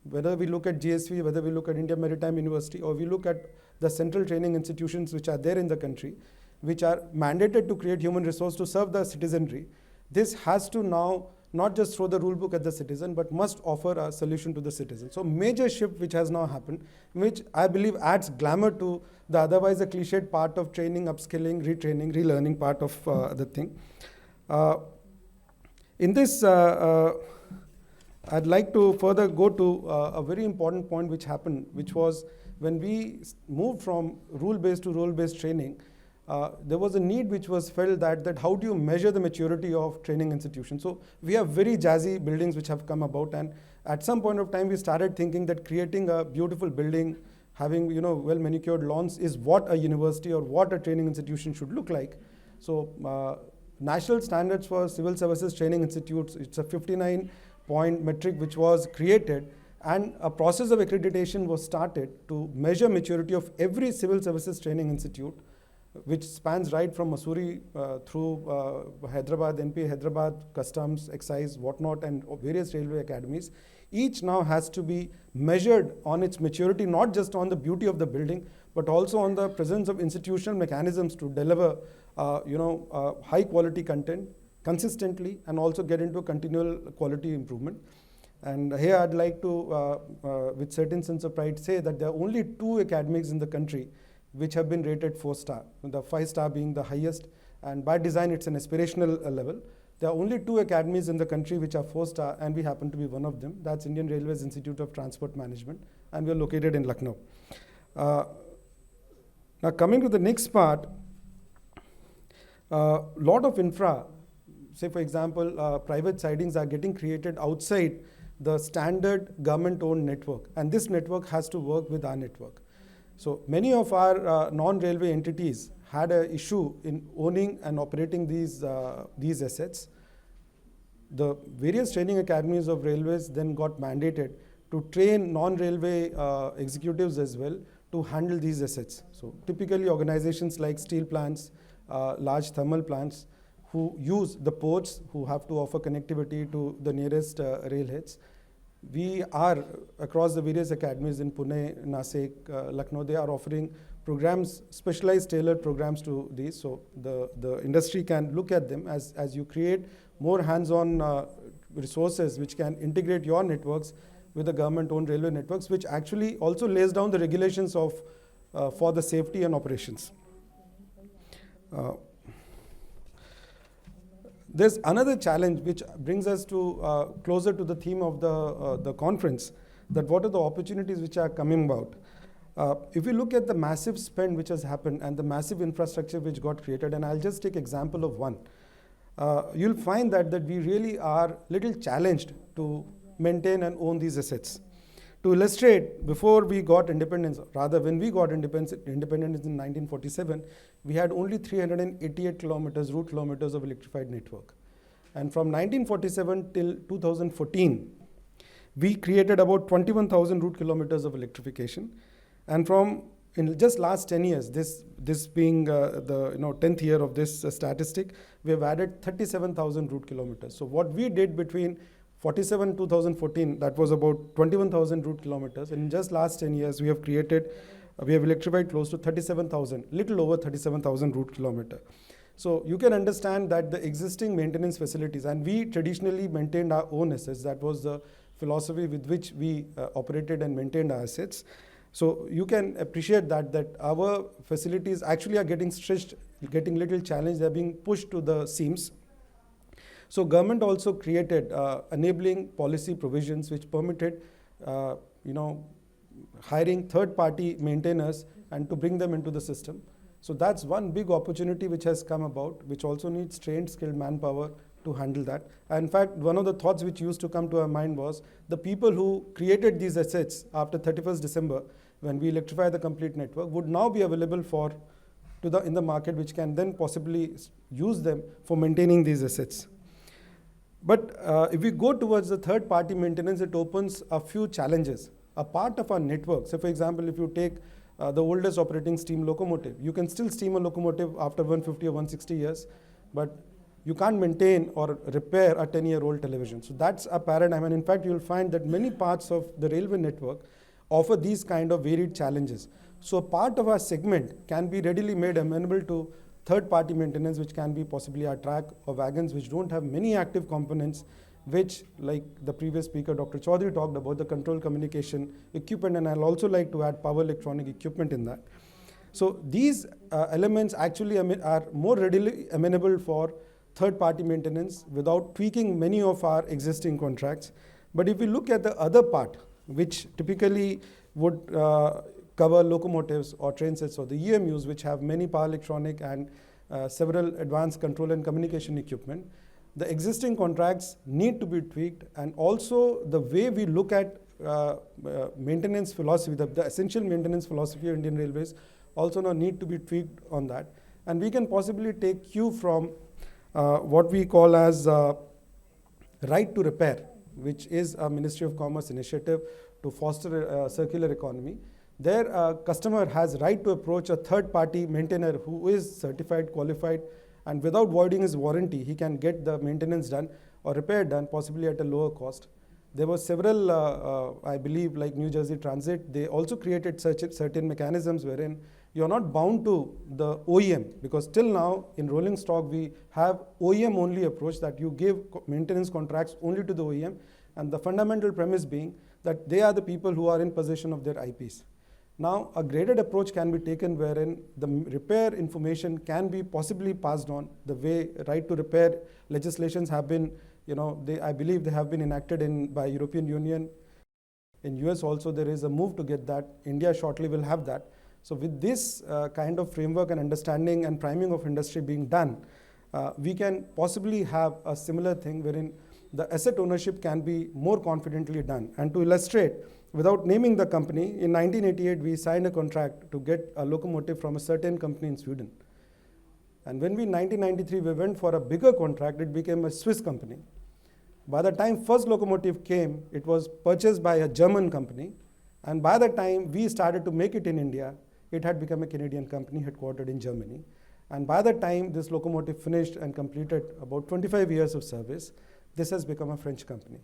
whether we look at GSV, whether we look at India Maritime University, or we look at the central training institutions which are there in the country, which are mandated to create human resource to serve the citizenry, this has to now not just throw the rule book at the citizen, but must offer a solution to the citizen. So major shift which has now happened, which I believe adds glamour to the otherwise a cliched part of training, upskilling, retraining, relearning part of the thing. In this, I'd like to further go to a very important point which happened, which was when we moved from rule-based to role-based training, there was a need which was felt that how do you measure the maturity of training institutions? So we have very jazzy buildings which have come about, and at some point of time we started thinking that creating a beautiful building, having well manicured lawns is what a university or what a training institution should look like. So National Standards for Civil Services Training Institutes, it's a 59-point metric which was created And a process of accreditation was started to measure maturity of every civil services training institute, which spans right from Mussoorie through Hyderabad, NP Hyderabad, Customs, Excise, whatnot, and various railway academies. Each now has to be measured on its maturity, not just on the beauty of the building, but also on the presence of institutional mechanisms to deliver high quality content consistently and also get into continual quality improvement. And here I'd like to, with certain sense of pride, say that there are only 2 academies in the country which have been rated 4-star, the 5-star being the highest, and by design it's an aspirational level. There are only 2 academies in the country which are 4-star, and we happen to be one of them. That's Indian Railways Institute of Transport Management, and we are located in Lucknow. Now coming to the next part, lot of infra, say for example, private sidings are getting created outside the standard government-owned network, and this network has to work with our network. So many of our non-railway entities had an issue in owning and operating these assets. The various training academies of railways then got mandated to train non-railway executives as well to handle these assets. So typically organizations like steel plants, large thermal plants, who use the ports, who have to offer connectivity to the nearest railheads. We are, across the various academies in Pune, Nasik, Lucknow, they are offering programs, specialized tailored programs to these. So the industry can look at them as you create more hands-on resources which can integrate your networks with the government-owned railway networks, which actually also lays down the regulations of for the safety and operations. There's another challenge which brings us to closer to the theme of the conference, that what are the opportunities which are coming about. If we look at the massive spend which has happened and the massive infrastructure which got created, and I'll just take example of one, you'll find that we really are little challenged to maintain and own these assets. To illustrate, before we got independence, rather when we got independence in 1947, we had only 388 route kilometers of electrified network. And from 1947 till 2014, we created about 21,000 route kilometers of electrification. And in just last 10 years, this being the 10th year of this statistic, we have added 37,000 route kilometers. So what we did between 47 2014, that was about 21,000 route kilometers. And in just last 10 years, we have electrified close to 37,000, little over 37,000 route kilometer. So you can understand that the existing maintenance facilities, and we traditionally maintained our own assets. That was the philosophy with which we operated and maintained our assets. So you can appreciate that our facilities actually are getting stretched, getting little challenged. They're being pushed to the seams. So government also created enabling policy provisions which permitted, hiring third-party maintainers and to bring them into the system. So that's one big opportunity which has come about, which also needs trained, skilled manpower to handle that. And in fact, one of the thoughts which used to come to our mind was the people who created these assets after 31st December, when we electrify the complete network, would now be available in the market, which can then possibly use them for maintaining these assets. But if we go towards the third-party maintenance, it opens a few challenges. A part of our network, so for example, if you take the oldest operating steam locomotive, you can still steam a locomotive after 150 or 160 years, but you can't maintain or repair a 10-year-old television. So that's a paradigm, and in fact, you'll find that many parts of the railway network offer these kind of varied challenges. So part of our segment can be readily made amenable to third-party maintenance, which can be possibly our track or wagons, which don't have many active components, which, like the previous speaker, Dr. Chaudhary, talked about the control communication equipment, and I'll also like to add power electronic equipment in that. So these elements actually are more readily amenable for third-party maintenance without tweaking many of our existing contracts. But if we look at the other part, which typically would cover locomotives or train sets or the EMUs, which have many power electronic and several advanced control and communication equipment, the existing contracts need to be tweaked, and also the way we look at maintenance philosophy, the essential maintenance philosophy of Indian Railways also now need to be tweaked on that. And we can possibly take cue from what we call as right to repair, which is a Ministry of Commerce initiative to foster a circular economy. Their customer has right to approach a third-party maintainer who is certified, qualified, and without voiding his warranty, he can get the maintenance done or repair done, possibly at a lower cost. There were several, I believe, like New Jersey Transit, they also created certain mechanisms wherein you're not bound to the OEM, because till now in rolling stock we have OEM only approach, that you give maintenance contracts only to the OEM, and the fundamental premise being that they are the people who are in possession of their IPs. Now, a graded approach can be taken wherein the repair information can be possibly passed on the way right to repair legislations have been, I believe they have been enacted by European Union. In US also there is a move to get that. India shortly will have that. So with this kind of framework and understanding and priming of industry being done, we can possibly have a similar thing wherein the asset ownership can be more confidently done. And to illustrate, without naming the company, in 1988 we signed a contract to get a locomotive from a certain company in Sweden. And when in 1993 we went for a bigger contract, it became a Swiss company. By the time first locomotive came, it was purchased by a German company. And by the time we started to make it in India, it had become a Canadian company headquartered in Germany. And by the time this locomotive finished and completed about 25 years of service, this has become a French company.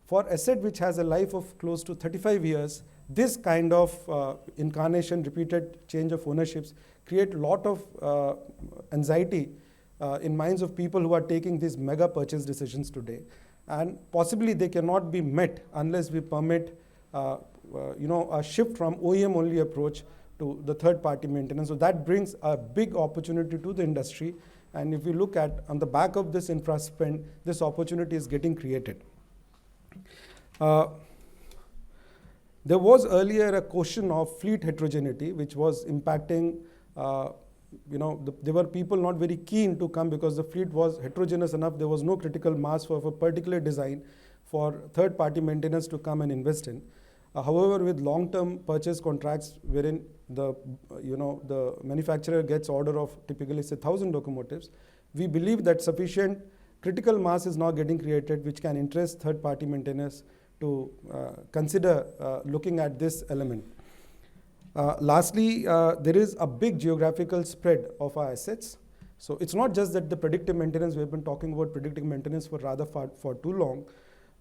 For asset which has a life of close to 35 years, this kind of incarnation, repeated change of ownerships create a lot of anxiety in minds of people who are taking these mega purchase decisions today. And possibly they cannot be met unless we permit a shift from OEM only approach to the third party maintenance. So that brings a big opportunity to the industry. And if we look at on the back of this infra spend, this opportunity is getting created. There was earlier a question of fleet heterogeneity, which was impacting, there were people not very keen to come because the fleet was heterogeneous enough. There was no critical mass for a particular design for third party maintenance to come and invest in. However, with long-term purchase contracts wherein the manufacturer gets order of typically say 1,000 locomotives, we believe that sufficient critical mass is now getting created which can interest third-party maintainers to consider looking at this element. Lastly, there is a big geographical spread of our assets. So it's not just that the predictive maintenance, we've been talking about predictive maintenance for too long.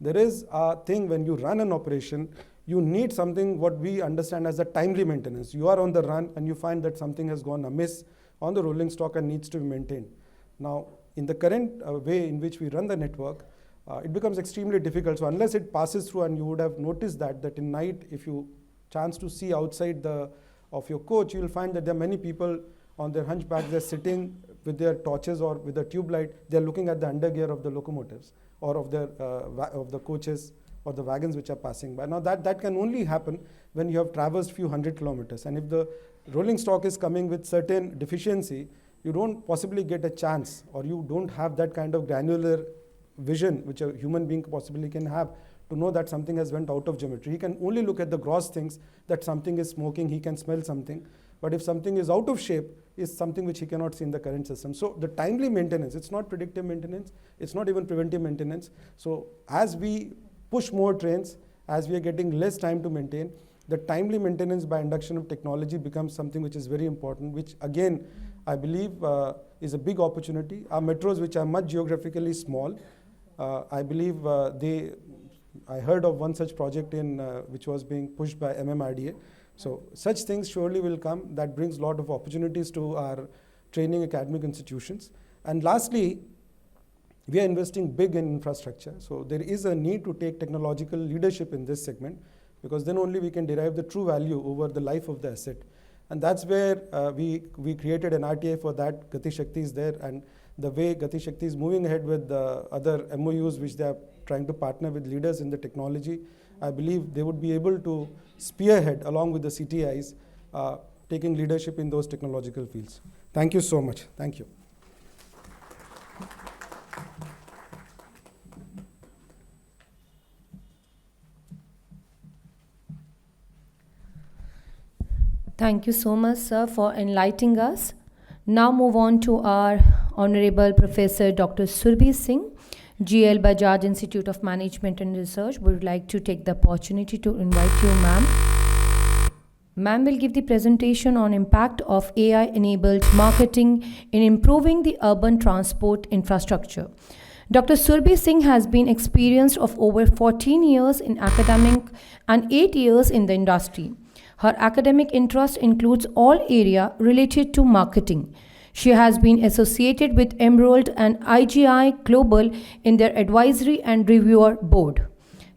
There is a thing when you run an operation, you need something what we understand as a timely maintenance. You are on the run and you find that something has gone amiss on the rolling stock and needs to be maintained. Now, in the current way in which we run the network, it becomes extremely difficult. So unless it passes through, and you would have noticed that in night, if you chance to see outside of your coach, you will find that there are many people on their hunchback, they're sitting with their torches or with a tube light, they're looking at the undergear of the locomotives or of the coaches or the wagons which are passing by. Now that can only happen when you have traversed few hundred kilometers. And if the rolling stock is coming with certain deficiency, you don't possibly get a chance, or you don't have that kind of granular vision which a human being possibly can have to know that something has went out of geometry. He can only look at the gross things, that something is smoking, he can smell something. But if something is out of shape, is something which he cannot see in the current system. So the timely maintenance, it's not predictive maintenance, it's not even preventive maintenance. So as we push more trains, as we are getting less time to maintain, the timely maintenance by induction of technology becomes something which is very important, which again, I believe is a big opportunity. Our metros, which are much geographically small, I believe I heard of one such project which was being pushed by MMRDA. So such things surely will come. That brings a lot of opportunities to our training academic institutions. And lastly, we are investing big in infrastructure. So there is a need to take technological leadership in this segment, because then only we can derive the true value over the life of the asset. And that's where we created an RTI for that. Gati Shakti is there, and the way Gati Shakti is moving ahead with the other MOUs which they are trying to partner with leaders in the technology, I believe they would be able to spearhead along with the CTIs, taking leadership in those technological fields. Thank you so much. Thank you. Thank you so much, sir, for enlightening us. Now move on to our Honorable Professor Dr. Surbhi Singh, GL Bajaj Institute of Management and Research would like to take the opportunity to invite you, ma'am. Ma'am will give the presentation on impact of AI-enabled marketing in improving the urban transport infrastructure. Dr. Surbhi Singh has been experienced of over 14 years in academic and 8 years in the industry. Her academic interest includes all area related to marketing. She has been associated with Emerald and IGI Global in their advisory and reviewer board.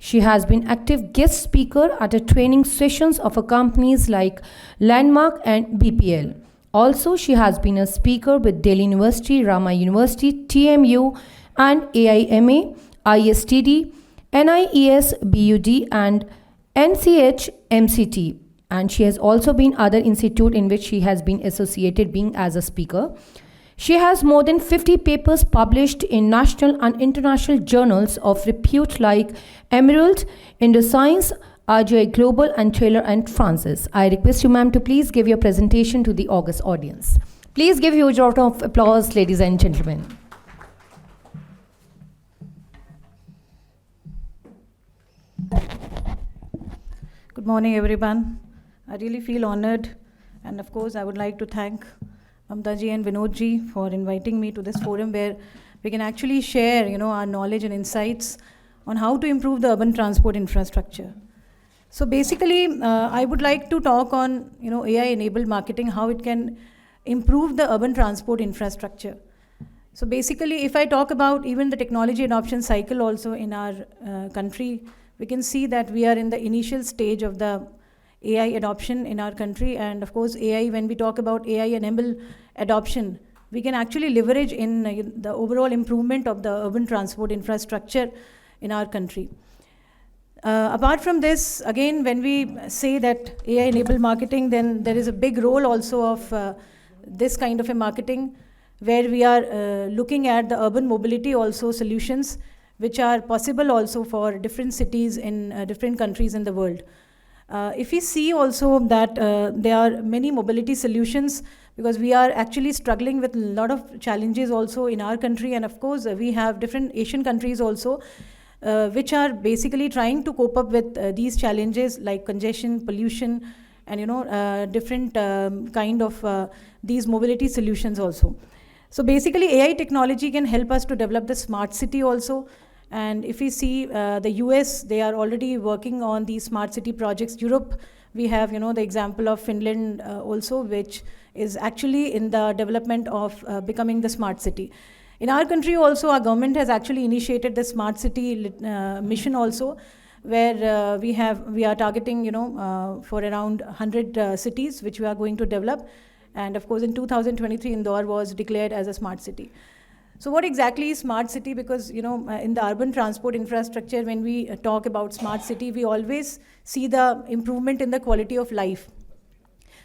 She has been active guest speaker at a training sessions of companies like Landmark and BPL. Also, she has been a speaker with Delhi University, Rama University, TMU, and AIMA, ISTD, NIES, BUD, and NCH, MCT. And she has also been other institute in which she has been associated being as a speaker. She has more than 50 papers published in national and international journals of repute like Emerald, IndoScience, RGI Global, and Taylor and Francis. I request you, ma'am, to please give your presentation to the august audience. Please give huge round of applause, ladies and gentlemen. Good morning, everyone. I really feel honored, and of course, I would like to thank Mamta ji and Vinod ji for inviting me to this forum where we can actually share, our knowledge and insights on how to improve the urban transport infrastructure. So basically, I would like to talk on, AI-enabled marketing, how it can improve the urban transport infrastructure. So basically, if I talk about even the technology adoption cycle also in our country, we can see that we are in the initial stage of the AI adoption in our country. And of course, AI, when we talk about AI-enabled adoption, we can actually leverage in the overall improvement of the urban transport infrastructure in our country. Apart from this, again, when we say that AI-enabled marketing, then there is a big role also of this kind of a marketing where we are looking at the urban mobility also solutions which are possible also for different cities in different countries in the world. If we see also that there are many mobility solutions, because we are actually struggling with a lot of challenges also in our country, and of course we have different Asian countries also which are basically trying to cope up with these challenges like congestion, pollution, and different kind of these mobility solutions also. So basically AI technology can help us to develop the smart city also. And if we see the US, they are already working on these smart city projects. Europe, we have the example of Finland also, which is actually in the development of becoming the smart city. In our country also, our government has actually initiated the smart city mission also, where we are targeting for around 100 cities which we are going to develop. And of course, in 2023, Indore was declared as a smart city. So what exactly is smart city? Because in the urban transport infrastructure, when we talk about smart city, we always see the improvement in the quality of life,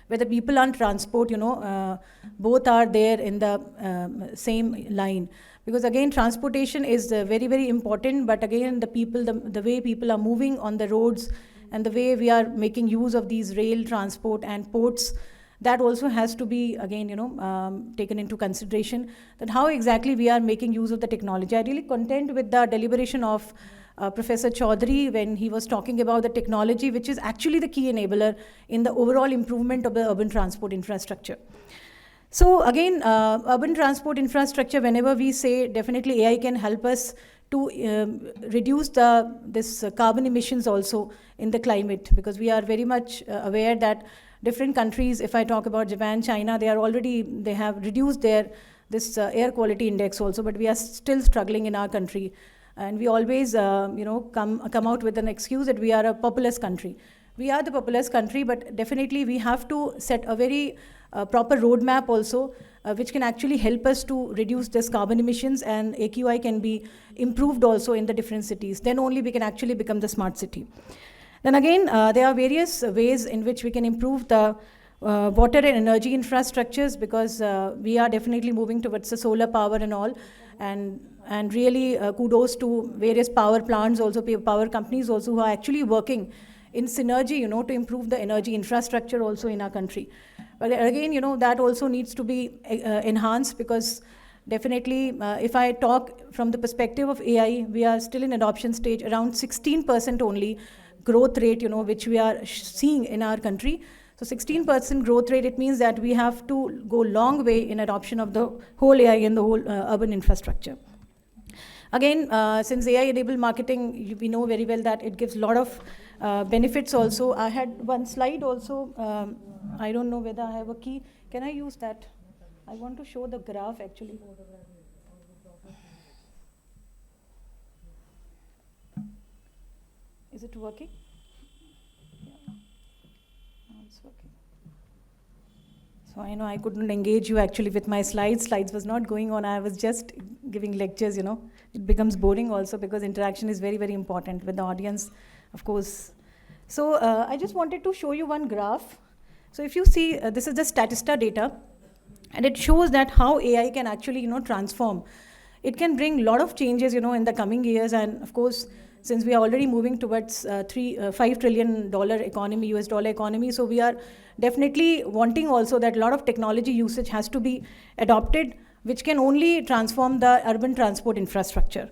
where the people and transport, both are there in the same line. Because again, transportation is very, very important. But again, the way people are moving on the roads and the way we are making use of these rail transport and ports, that also has to be, again, taken into consideration, that how exactly we are making use of the technology. I really content with the deliberation of Professor Chaudhary when he was talking about the technology, which is actually the key enabler in the overall improvement of the urban transport infrastructure. So again, urban transport infrastructure, whenever we say definitely AI can help us to reduce this carbon emissions also in the climate, because we are very much aware that different countries, if I talk about Japan, China, they have reduced this air quality index also, but we are still struggling in our country. And we always, come out with an excuse that we are a populous country. We are the populous country, but definitely we have to set a very proper roadmap also, which can actually help us to reduce this carbon emissions, and AQI can be improved also in the different cities. Then only we can actually become the smart city. Then again, there are various ways in which we can improve the water and energy infrastructures, because we are definitely moving towards the solar power and all. And really kudos to various power plants also, power companies also, who are actually working in synergy, to improve the energy infrastructure also in our country. But again, that also needs to be enhanced, because Definitely, if I talk from the perspective of AI, we are still in adoption stage, around 16% only growth rate, which we are seeing in our country. So 16% growth rate, it means that we have to go long way in adoption of the whole AI in the whole urban infrastructure. Again, since AI-enabled marketing, we know very well that it gives a lot of benefits also. I had one slide also. I don't know whether I have a key. Can I use that? I want to show the graph actually. Is it working? Yeah. No, it's working. So I know I couldn't engage you actually with my slides. Slides was not going on. I was just giving lectures, It becomes boring also because interaction is very, very important with the audience, of course. So I just wanted to show you one graph. So if you see, this is the Statista data, and it shows that how AI can actually, transform. It can bring a lot of changes, in the coming years, and of course, since we are already moving towards $5 trillion economy, US dollar economy, so we are definitely wanting also that a lot of technology usage has to be adopted, which can only transform the urban transport infrastructure.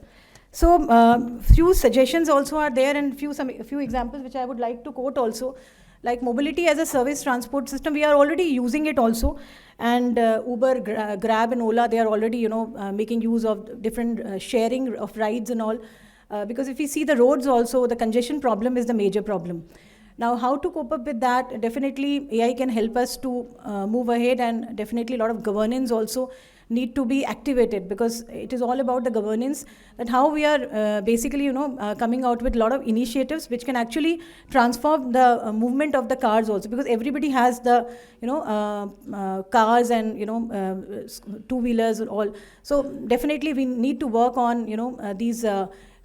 So few suggestions also are there, and few examples which I would like to quote also. Like mobility as a service transport system, we are already using it also. And Uber, Grab and Ola, they are already, making use of different sharing of rides and all. Because if we see the roads also, the congestion problem is the major problem. Now, how to cope up with that? Definitely, AI can help us to move ahead, and definitely a lot of governance also need to be activated, because it is all about the governance, that how we are basically, coming out with a lot of initiatives which can actually transform the movement of the cars also, because everybody has the, cars and, two-wheelers and all. So definitely we need to work on, these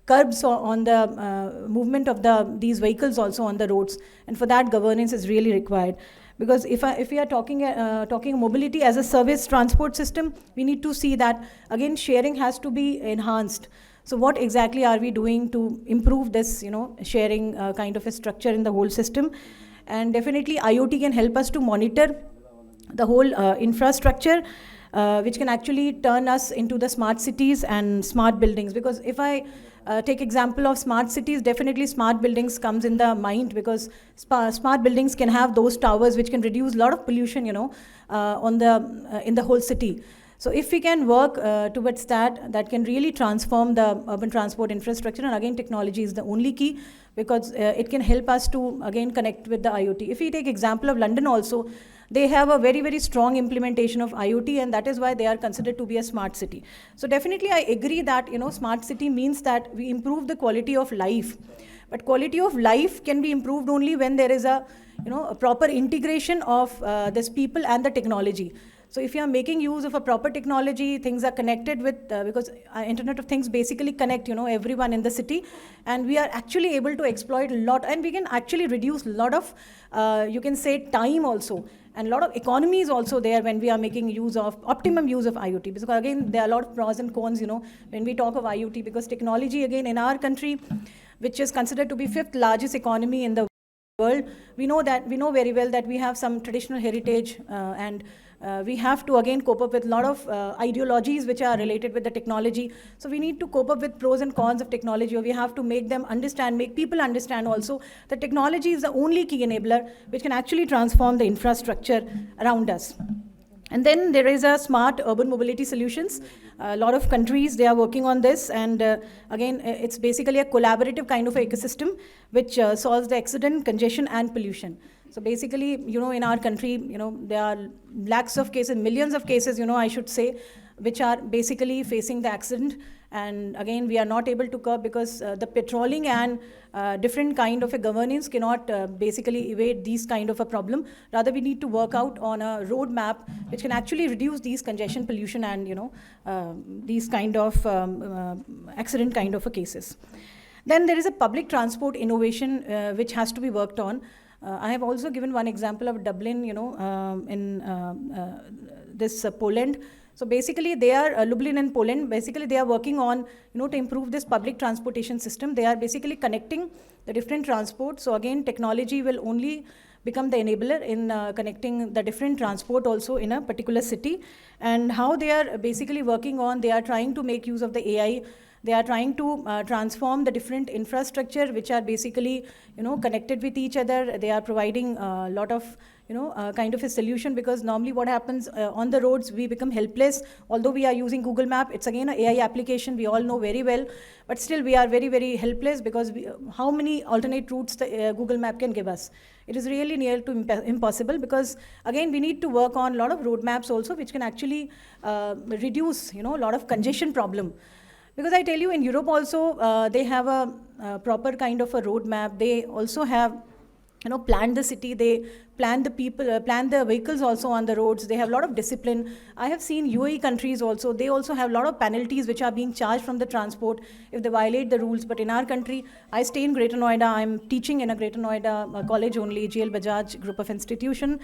curbs on the movement of these vehicles also on the roads, and for that governance is really required. Because if we are talking mobility as a service transport system, we need to see that again sharing has to be enhanced. So what exactly are we doing to improve this, sharing kind of a structure in the whole system? And definitely IoT can help us to monitor the whole infrastructure, which can actually turn us into the smart cities and smart buildings. Because if I take example of smart cities, definitely smart buildings comes in the mind, because smart buildings can have those towers which can reduce a lot of pollution, in the whole city. So if we can work towards that can really transform the urban transport infrastructure. And again, technology is the only key, because it can help us to again connect with the IoT. If we take example of London also, they have a very, very strong implementation of IoT, and that is why they are considered to be a smart city. So definitely I agree that, smart city means that we improve the quality of life. But quality of life can be improved only when there is a proper integration of this people and the technology. So if you are making use of a proper technology, things are connected with, because Internet of Things basically connect, everyone in the city, and we are actually able to exploit a lot, and we can actually reduce a lot of, you can say, time also, and a lot of economies also there when we are making use of, optimum use of IoT. Because again, there are a lot of pros and cons, when we talk of IoT, because technology, again, in our country, which is considered to be 5th largest economy in the world, we know very well that we have some traditional heritage, and we have to again cope up with a lot of ideologies which are related with the technology. So we need to cope up with pros and cons of technology, or we have to make them understand, make people understand also that technology is the only key enabler which can actually transform the infrastructure around us. And then there is a smart urban mobility solutions. A lot of countries, they are working on this, and again, it's basically a collaborative kind of ecosystem which solves the accident, congestion and pollution. So basically, in our country, there are lakhs of cases, millions of cases, I should say, which are basically facing the accident. And again, we are not able to curb, because the patrolling and different kind of a governance cannot basically evade these kind of a problem. Rather, we need to work out on a roadmap which can actually reduce these congestion, pollution, and these kind of accident kind of a cases. Then there is a public transport innovation which has to be worked on. I have also given one example of Dublin, in this Poland. So basically, they are Lublin in Poland. Basically, they are working on, to improve this public transportation system. They are basically connecting the different transport. So again, technology will only become the enabler in connecting the different transport also in a particular city, and how they are basically working on, they are trying to make use of the AI. They are trying to transform the different infrastructure which are basically, connected with each other. They are providing a lot of, kind of a solution, because normally what happens on the roads, we become helpless. Although we are using Google Map, it's again an AI application, we all know very well, but still we are very, very helpless, because how many alternate routes the Google Map can give us? It is really near to impossible, because again, we need to work on a lot of roadmaps also, which can actually reduce, a lot of congestion problem. Because I tell you, in Europe also, they have a proper kind of a roadmap. They also have, planned the city. They plan the people, plan the vehicles also on the roads. They have a lot of discipline. I have seen UAE countries also. They also have a lot of penalties which are being charged from the transport if they violate the rules. But in our country, I stay in Greater Noida. I'm teaching in a Greater Noida college only, GL Bajaj group of institution.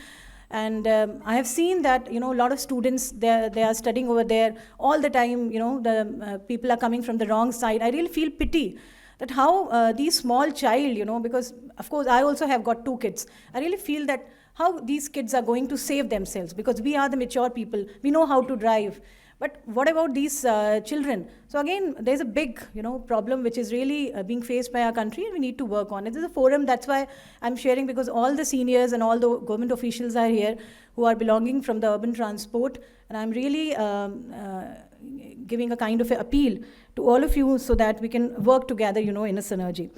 And I have seen that, a lot of students, they are studying over there all the time. The people are coming from the wrong side. I really feel pity that how these small child, because of course I also have got 2 kids. I really feel that how these kids are going to save themselves, because we are the mature people. We know how to drive. But what about these children? So again, there's a big, problem which is really being faced by our country, and we need to work on it. This is a forum, that's why I'm sharing, because all the seniors and all the government officials are here who are belonging from the urban transport, and I'm really giving a kind of appeal to all of you so that we can work together, in a synergy.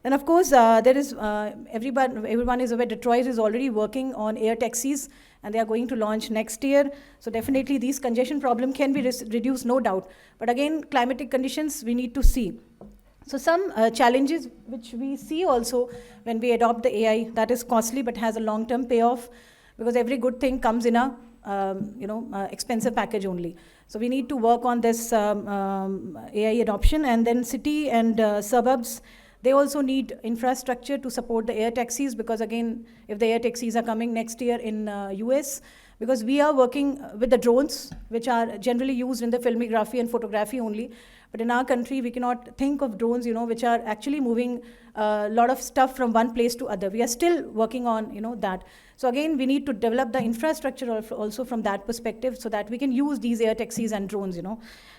And of course, there is, everyone is aware, Detroit is already working on air taxis, and they are going to launch next year. So definitely these congestion problem can be reduced, no doubt. But again, climatic conditions, we need to see. So some challenges which we see also when we adopt the AI, that is costly but has a long-term payoff, because every good thing comes in a expensive package only. So we need to work on this AI adoption. And then city and suburbs, they also need infrastructure to support the air taxis, because again, if the air taxis are coming next year in US, because we are working with the drones, which are generally used in the filmography and photography only. But in our country, we cannot think of drones, which are actually moving a lot of stuff from one place to other. We are still working on, that. So again, we need to develop the infrastructure also from that perspective, so that we can use these air taxis and drones,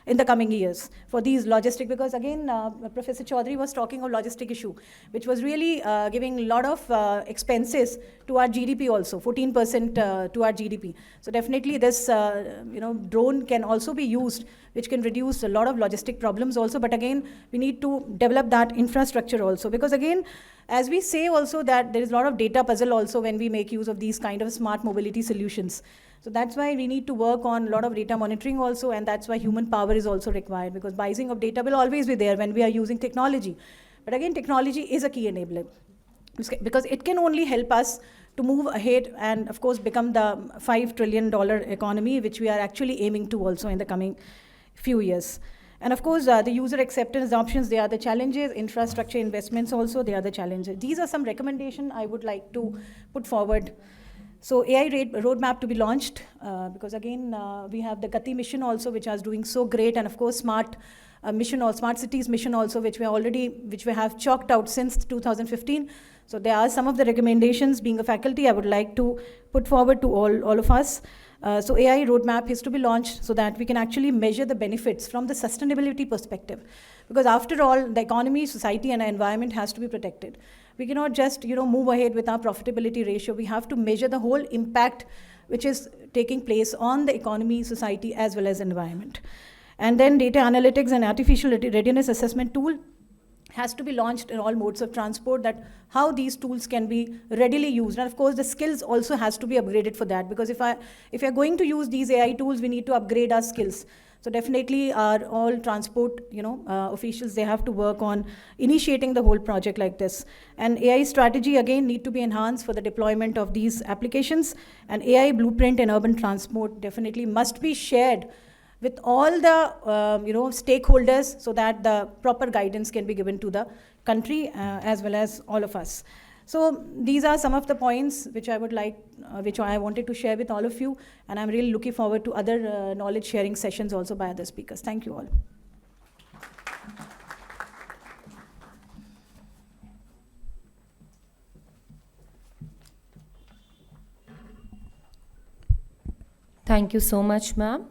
in the coming years for these logistic. Because again, Professor Chaudhary was talking of logistic issue, which was really giving a lot of expenses to our GDP also, 14% to our GDP. So definitely this, drone can also be used, which can reduce a lot of logistic problems also. But again, we need to develop that infrastructure also, because again, as we say also, that there is a lot of data puzzle also when we make use of these kind of smart mobility solutions. So that's why we need to work on a lot of data monitoring also, and that's why human power is also required, because biasing of data will always be there when we are using technology. But again, technology is a key enabler, because it can only help us to move ahead and of course become the $5 trillion economy, which we are actually aiming to also in the coming few years. And of course, the user acceptance options, they are the challenges. Infrastructure investments also, they are the challenges. These are some recommendations I would like to put forward. So AI roadmap to be launched, because again, we have the Gati mission also, which is doing so great, and of course, smart mission or smart cities mission also, which we have chalked out since 2015. So there are some of the recommendations. Being a faculty, I would like to put forward to all of us. So AI roadmap is to be launched so that we can actually measure the benefits from the sustainability perspective. Because after all, the economy, society, and our environment has to be protected. We cannot just, move ahead with our profitability ratio. We have to measure the whole impact which is taking place on the economy, society, as well as environment. And then data analytics and artificial readiness assessment tool has to be launched in all modes of transport, that how these tools can be readily used. And of course, the skills also has to be upgraded for that, because if you're going to use these AI tools, we need to upgrade our skills. So definitely all transport, officials, they have to work on initiating the whole project like this. And AI strategy, again, need to be enhanced for the deployment of these applications. And AI blueprint in urban transport definitely must be shared with all the stakeholders, so that the proper guidance can be given to the country as well as all of us. So these are some of the points which I would like, which I wanted to share with all of you, and I'm really looking forward to other knowledge sharing sessions also by other speakers. Thank you all. Thank you so much, ma'am.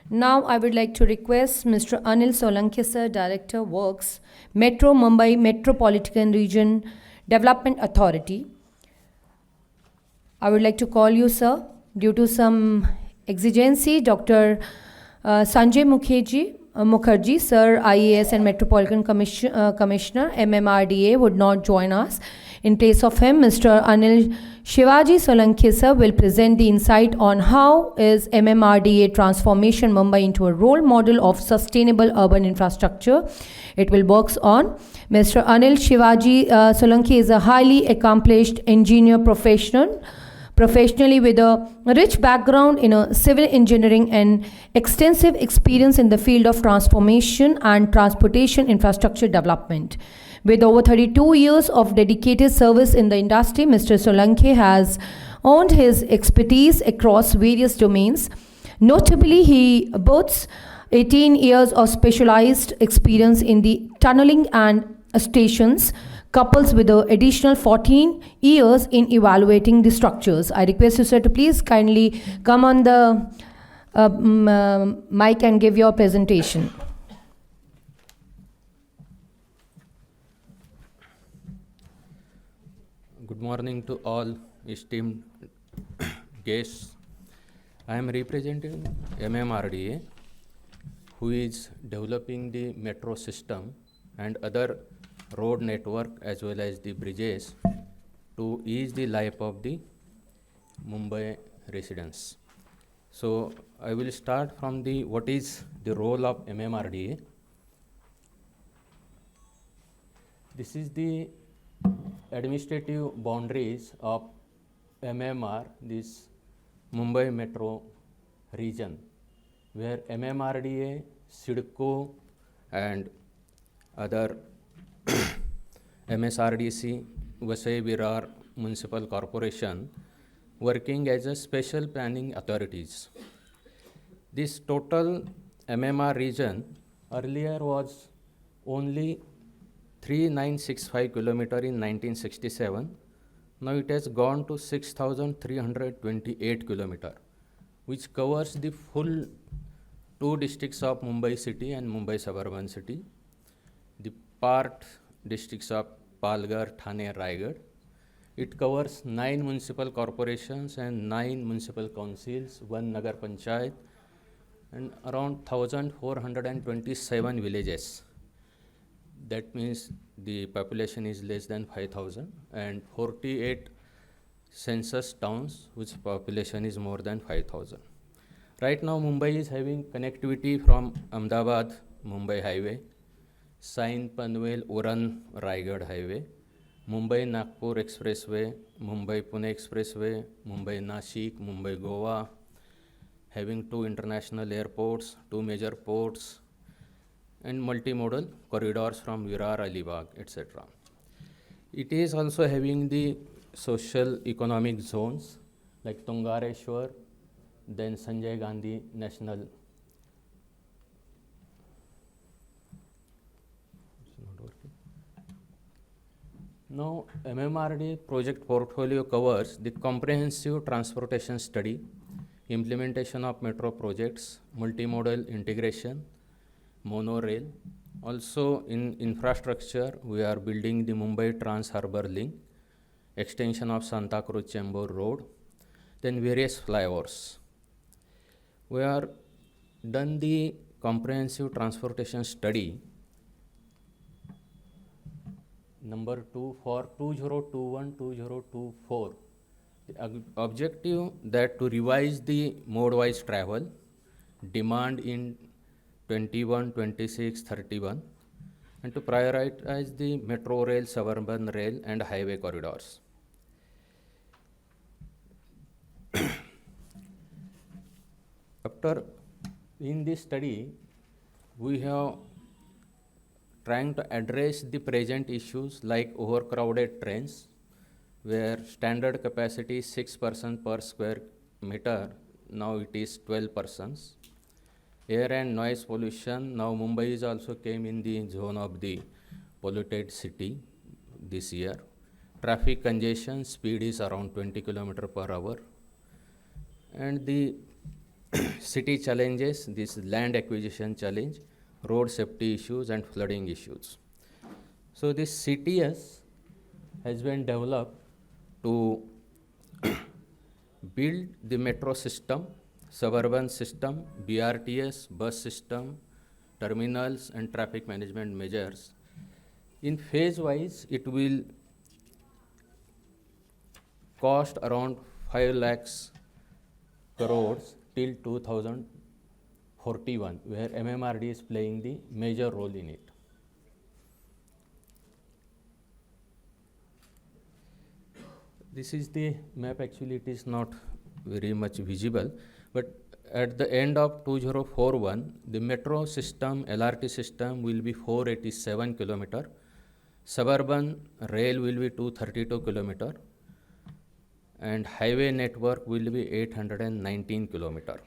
Now I would like to request Mr. Anil Solanki, sir, Director Works, Metro Mumbai Metropolitan Region Development Authority. I would like to call you, sir. Due to some exigency, Dr. Sanjay Mukherjee, sir, IAS and Metropolitan Commissioner, MMRDA, would not join us. In place of him, Mr. Anil Shivaji Solanki, sir, will present the insight on how is MMRDA transformation Mumbai into a role model of sustainable urban infrastructure. It will work on. Mr. Anil Shivaji Solanki is a highly accomplished engineer professionally with a rich background in civil engineering and extensive experience in the field of transformation and transportation infrastructure development. With over 32 years of dedicated service in the industry, Mr. Solanki has earned his expertise across various domains. Notably, he boasts 18 years of specialized experience in the tunneling and stations, coupled with the additional 14 years in evaluating the structures. I request you, sir, to please kindly come on the mic and give your presentation. Good morning to all esteemed guests. I am representing MMRDA, who is developing the metro system and other road network as well as the bridges to ease the life of the Mumbai residents. So I will start from the what is the role of MMRDA. This is the administrative boundaries of MMR, this Mumbai metro region, where MMRDA, SIDCO and other MSRDC, Vasai Virar Municipal Corporation working as a special planning authorities. This total MMR region earlier was only 3965 kilometer in 1967. Now it has gone to 6328 kilometer, which covers the full two districts of Mumbai city and Mumbai suburban city, the part districts of Palghar, Thane, and Raigad. It covers 9 municipal corporations and 9 municipal councils, 1 Nagar Panchayat, and around 1,427 villages. That means the population is less than 5,000, and 48 census towns whose population is more than 5,000. Right now Mumbai is having connectivity from Ahmedabad Mumbai highway, Sain Panvel Uran Raigad highway, Mumbai Nagpur expressway, Mumbai Pune expressway, Mumbai Nashik, Mumbai Goa, having 2 international airports, 2 major ports, and multimodal corridors from Virar, Alibag, etc. It is also having the social economic zones like Tungareshwar, then Sanjay Gandhi National. Now, MMRD project portfolio covers the comprehensive transportation study, implementation of metro projects, multimodal integration, monorail. Also in infrastructure, we are building the Mumbai Trans-Harbour Link, extension of Santa Cruz Chembur Road, then various flyovers. We are done the comprehensive transportation study number 2 for 2021-2024. The objective that to revise the mode-wise travel, demand in 21, 26, 31, and to prioritize the metro rail, suburban rail, and highway corridors. After in this study, we have trying to address the present issues like overcrowded trains, where standard capacity is 6 persons per square meter, now it is 12 persons. Air and noise pollution, now Mumbai is also came in the zone of the polluted city this year. Traffic congestion, speed is around 20 km per hour. And the city challenges, this land acquisition challenge, road safety issues, and flooding issues. So this CTS has been developed to build the metro system, suburban system, BRTS, bus system, terminals, and traffic management measures. In phase wise, it will cost around 5 lakhs crores till 2041, where MMRD is playing the major role in it. This is the map. Actually, it is not very much visible, but at the end of 2041, the metro system, LRT system will be 487 kilometer, suburban rail will be 232 kilometer, and highway network will be 819 kilometer.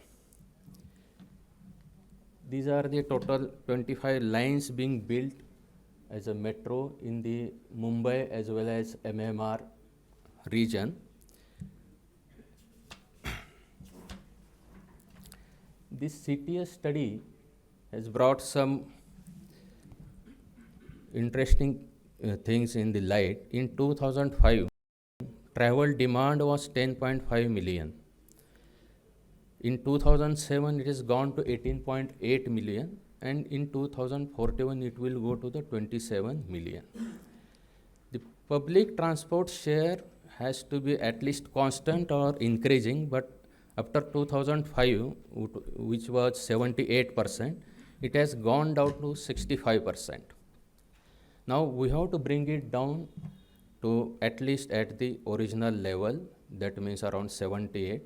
These are the total 25 lines being built as a metro in the Mumbai as well as MMR region. This CTS study has brought some interesting things in the light. In 2005, travel demand was 10.5 million. In 2007, it has gone to 18.8 million, and in 2041, it will go to the 27 million. The public transport share has to be at least constant or increasing, but after 2005, which was 78%, it has gone down to 65%. Now we have to bring it down to at least at the original level, that means around 78.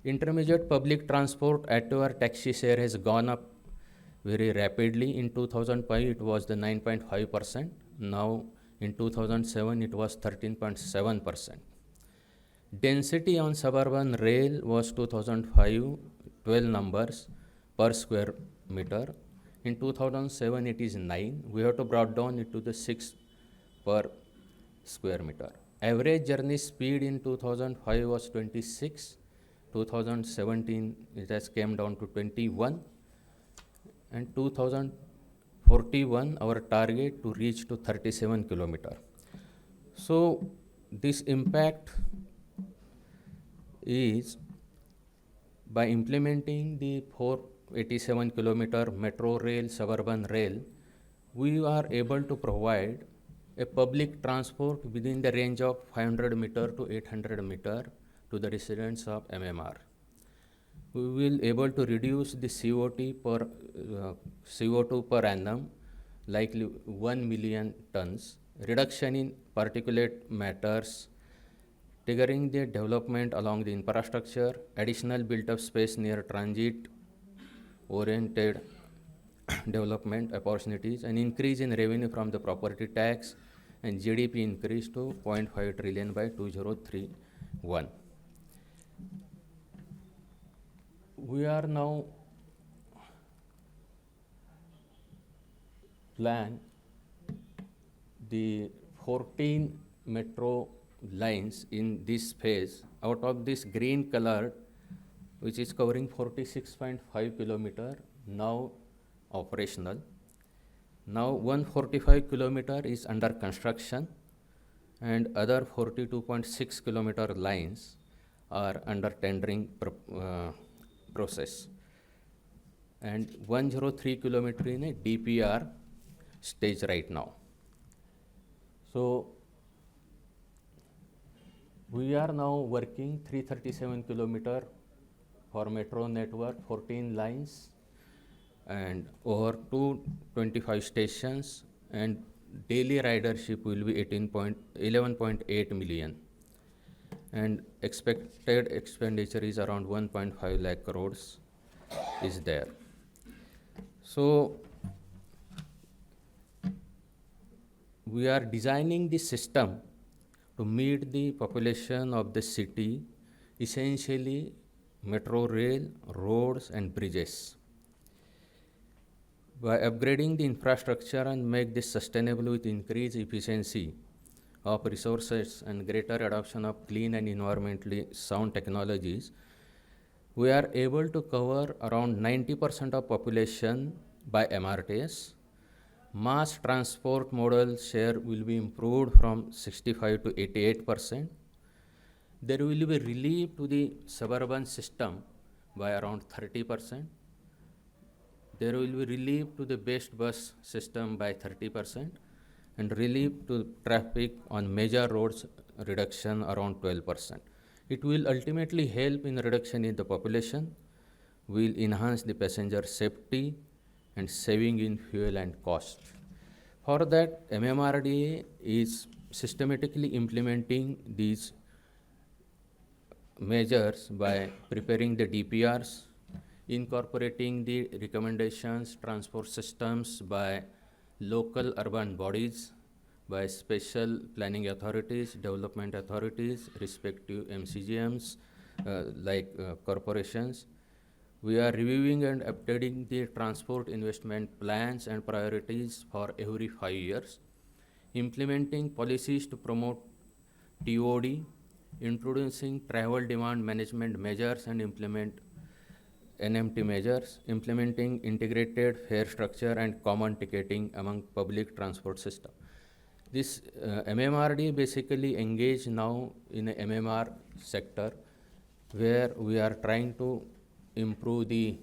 Intermediate public transport at-hour taxi share has gone up very rapidly. In 2005, it was the 9.5%. Now in 2007, it was 13.7%. Density on suburban rail was 2005, 12 numbers per square meter. In 2007, it is 9. We have to brought down it to the 6 per square meter. Average journey speed in 2005 was 26. 2017, it has came down to 21. And 2041, our target to reach to 37 kilometer. So this impact is by implementing the 487 kilometer metro rail, suburban rail, we are able to provide a public transport within the range of 500 meter to 800 meter to the residents of MMR. We will able to reduce the CO2 per annum, likely 1 million tons, reduction in particulate matters, triggering the development along the infrastructure, additional built-up space near transit-oriented development opportunities, and increase in revenue from the property tax, and GDP increase to 0.5 trillion by 2031. We are now plan the 14 metro lines in this phase. Out of this green color, which is covering 46.5 kilometer, now operational. Now 145 kilometer is under construction, and other 42.6 kilometer lines are under tendering process, and 103 kilometer in a DPR stage right now. So we are now working 337 kilometer for metro network, 14 lines, and over 225 stations, and daily ridership will be 11.8 million. And expected expenditure is around 1.5 lakh crores is there. So we are designing the system to meet the population of the city, essentially metro rail, roads, and bridges. By upgrading the infrastructure and make this sustainable with increased efficiency of resources and greater adoption of clean and environmentally sound technologies, we are able to cover around 90% of population by MRTS. Mass transport modal share will be improved from 65 to 88%. There will be relief to the suburban system by around 30%. There will be relief to the best bus system by 30% and relief to traffic on major roads reduction around 12%. It will ultimately help in reduction in the population, will enhance the passenger safety and saving in fuel and cost. For that, MMRDA is systematically implementing these measures by preparing the DPRs, incorporating the recommendations, transport systems by local urban bodies, by special planning authorities, development authorities, respective MCGMs, corporations. We are reviewing and updating the transport investment plans and priorities for every 5 years, implementing policies to promote TOD, introducing travel demand management measures and implement NMT measures, implementing integrated fare structure and common ticketing among public transport system. This MMRD basically engaged now in a MMR sector where we are trying to improve the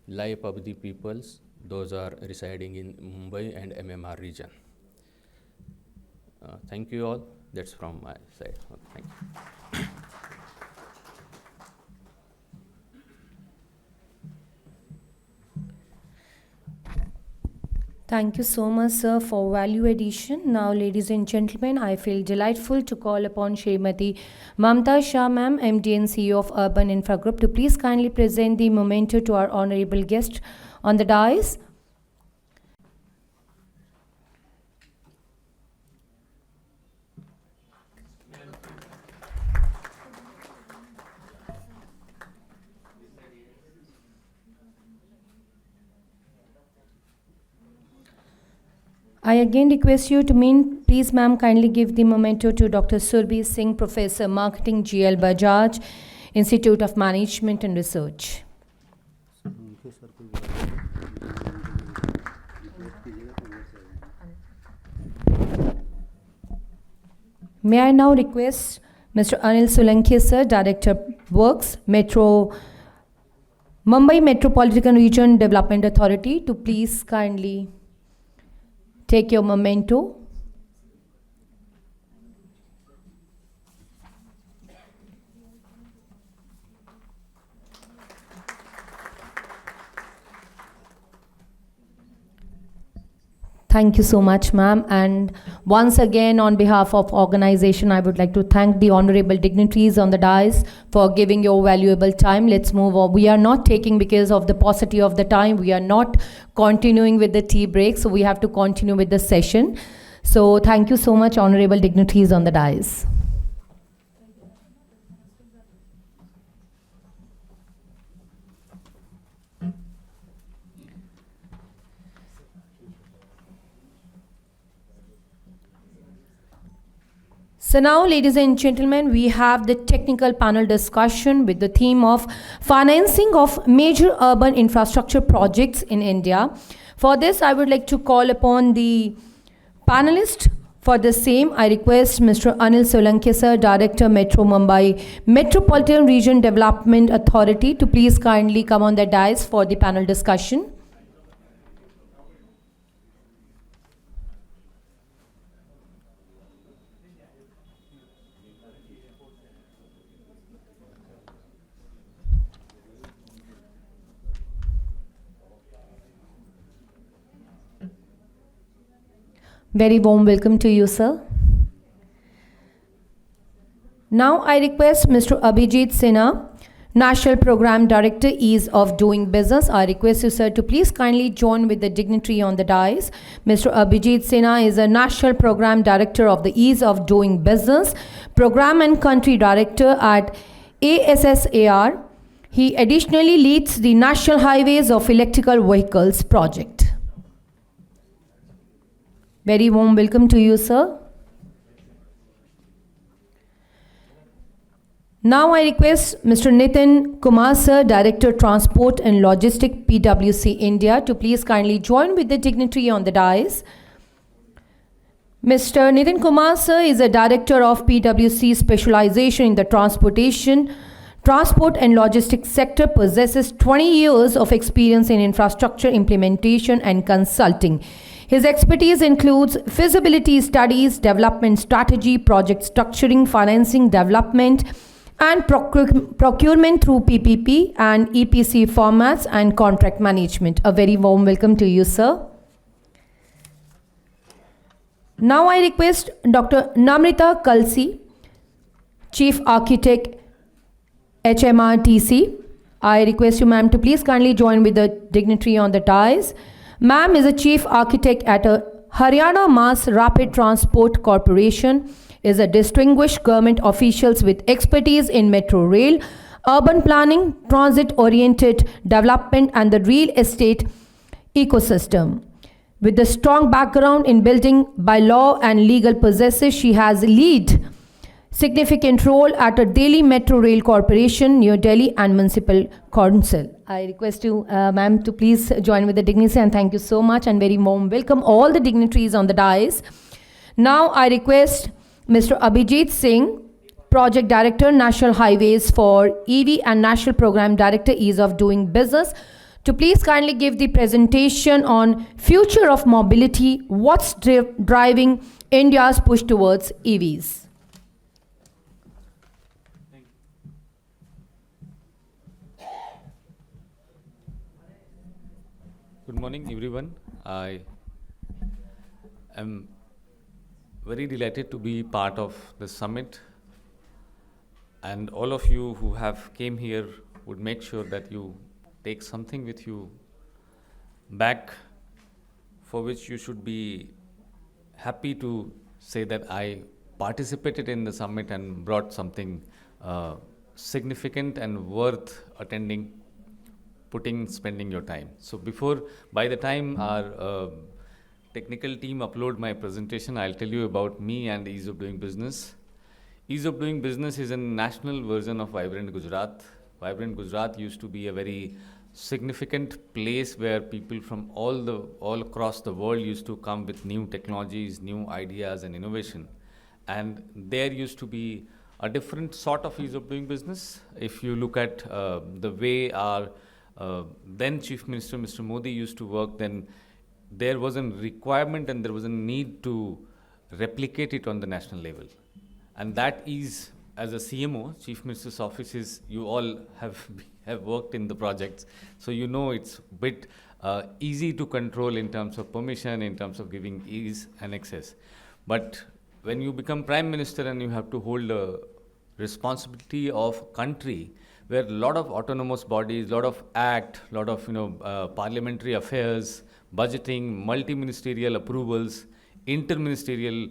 life of the peoples, those are residing in Mumbai and MMR region. Thank you all. That's from my side. Thank you. Thank you so much, sir, for value addition. Now, ladies and gentlemen, I feel delightful to call upon Srimati Mamta Shah, ma'am, MD and CEO of Urban Infra Group, to please kindly present the memento to our honorable guest on the dais. I again request you to please ma'am kindly give the memento to Dr. Surbhi Singh, Professor Marketing, GL Bajaj, Institute of Management and Research. May I now request Mr. Anil Solanki, sir, Director Works, Mumbai Metropolitan Region Development Authority, to please kindly take your memento. Thank you so much, ma'am. And once again, on behalf of organization, I would like to thank the honorable dignitaries on the dais for giving your valuable time. Let's move on. We are not taking, because of the paucity of the time, we are not continuing with the tea break. So we have to continue with the session. So thank you so much, honorable dignitaries on the dais. So now, ladies and gentlemen, we have the technical panel discussion with the theme of financing of major urban infrastructure projects in India. For this, I would like to call upon the panelist. For the same, I request Mr. Anil Solanki, sir, Director, Metro Mumbai Metropolitan Region Development Authority, to please kindly come on the dais for the panel discussion. Very warm welcome to you, sir. Now I request Mr. Abhijit Sinha, National Program Director, Ease of Doing Business. I request you, sir, to please kindly join with the dignitary on the dais. Mr. Abhijit Sinha is a National Program Director of the Ease of Doing Business, Program and Country Director at ASSAR. He additionally leads the National Highways of Electrical Vehicles project. Very warm welcome to you, sir. Now I request Mr. Nitin Kumar Sir, Director Transport and Logistics, PwC India, to please kindly join with the dignitary on the dais. Mr. Nitin Kumar Sir is a Director of PwC specialization in the transport and logistics sector, possesses 20 years of experience in infrastructure implementation and consulting. His expertise includes feasibility studies, development strategy, project structuring, financing, development, and procurement through PPP and EPC formats and contract management. A very warm welcome to you, sir. Now I request Dr. Namrita Kalsi, Chief Architect, HMRTC. I request you, ma'am, to please kindly join with the dignitary on the dais. Ma'am is a Chief Architect at a Haryana Mass Rapid Transport Corporation, is a distinguished government officials with expertise in metro rail, urban planning, transit-oriented development, and the real estate ecosystem. With a strong background in building by law and legal processes, she has lead significant role at a Delhi Metro Rail Corporation, New Delhi, and Municipal Council. I request you, ma'am, to please join with the dignitary, and thank you so much and very warm welcome all the dignitaries on the dais. Now I request Mr. Abhijit Singh, Project Director, National Highways for EV and National Program Director, Ease of Doing Business, to please kindly give the presentation on future of mobility, what's driving India's push towards EVs. Good morning, everyone. I am very delighted to be part of the summit, and all of you who have came here would make sure that you take something with you back, for which you should be happy to say that I participated in the summit and brought something significant and worth attending, spending your time. So by the time our technical team upload my presentation, I'll tell you about me and Ease of Doing Business. Ease of Doing Business is a national version of Vibrant Gujarat. Vibrant Gujarat used to be a very significant place where people from all across the world used to come with new technologies, new ideas and innovation. And there used to be a different sort of ease of doing business. If you look at the way our then Chief Minister, Mr. Modi, used to work, then there was a requirement and there was a need to replicate it on the national level. And that is, as a CMO, Chief Minister's office is, you all have worked in the projects, so you know it's a bit easy to control in terms of permission, in terms of giving ease and access. But when you become Prime Minister and you have to hold a responsibility of country where a lot of autonomous bodies, a lot of act, a lot of parliamentary affairs, budgeting, multi-ministerial approvals, inter-ministerial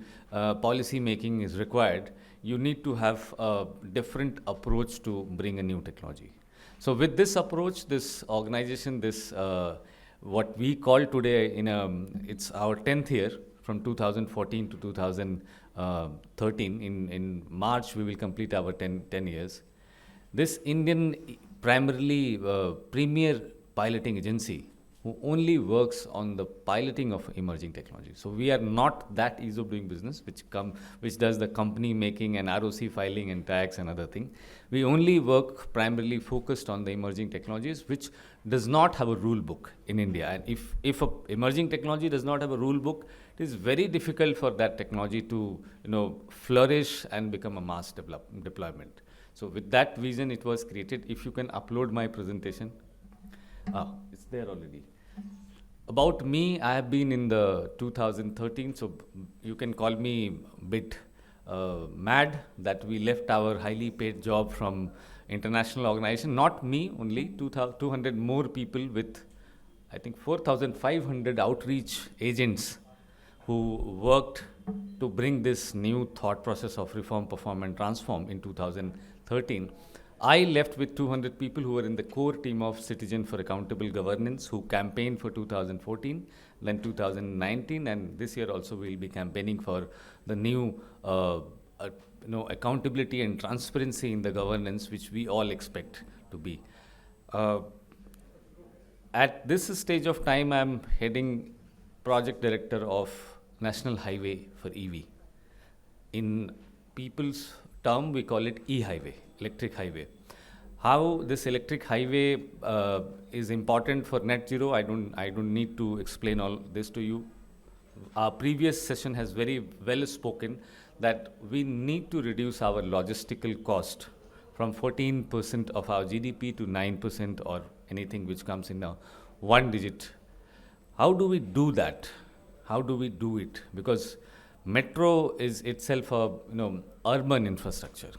policy making is required, you need to have a different approach to bring a new technology. So with this approach, this organization, this what we call today, it's our 10th year, from 2014 to 2013. In March, we will complete our 10 years. This Indian primarily premier piloting agency who only works on the piloting of emerging technology. So we are not that ease of doing business, which does the company making and ROC filing and tax and other thing. We only work primarily focused on the emerging technologies, which does not have a rule book in India. And if a emerging technology does not have a rule book, it is very difficult for that technology to flourish and become a mass deployment. So with that vision, it was created. If you can upload my presentation. It's there already. About me, I have been in the 2013, so you can call me a bit mad that we left our highly paid job from international organization. Not me only, 200 more people with, I think, 4,500 outreach agents who worked to bring this new thought process of reform, perform and transform in 2013. I left with 200 people who were in the core team of Citizen for Accountable Governance, who campaigned for 2014, then 2019, and this year also we'll be campaigning for the new accountability and transparency in the governance, which we all expect to be. At this stage of time, I'm heading project director of National Highway for EV. In people's term, we call it e-highway, electric highway. How this electric highway is important for net zero, I don't need to explain all this to you. Our previous session has very well spoken that we need to reduce our logistical cost from 14% of our GDP to 9% or anything which comes in a one digit. How do we do that? How do we do it? Because metro is itself a urban infrastructure.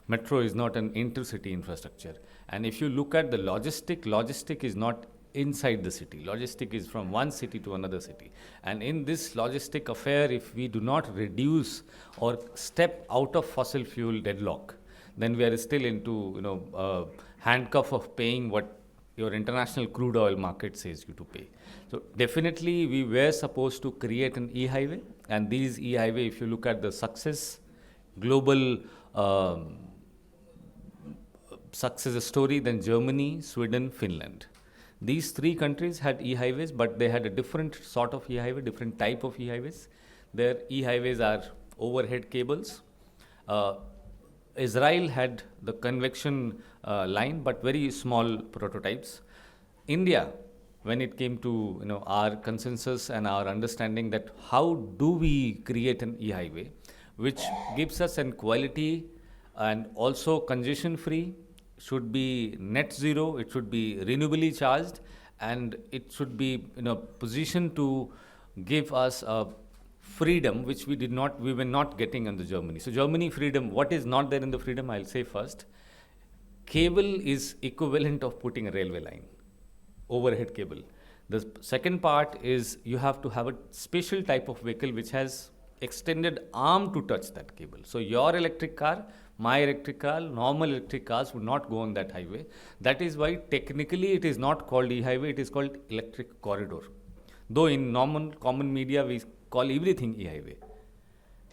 Metro is not an intercity infrastructure. And if you look at the logistic is not inside the city. Logistic is from one city to another city. And in this logistic affair, if we do not reduce or step out of fossil fuel deadlock, then we are still into handcuff of paying what your international crude oil market says you to pay. So definitely we were supposed to create an e-highway, and these e-highway, if you look at the success, global success story, then Germany, Sweden, Finland. These three countries had e-highways, but they had a different sort of e-highway, different type of e-highways. Their e-highways are overhead cables. Israel had the convection line, but very small prototypes. India, when it came to our consensus and our understanding that how do we create an e-highway, which gives us an quality and also congestion free, should be net zero, it should be renewably charged, and it should be in a position to give us a freedom which we were not getting under Germany. So Germany freedom, what is not there in the freedom, I'll say first. Cable is equivalent of putting a railway line, overhead cable. The second part is you have to have a special type of vehicle which has extended arm to touch that cable. So your electric car, my electric car, normal electric cars would not go on that highway. That is why technically it is not called e-highway, it is called electric corridor. Though in normal common media we call everything e-highway.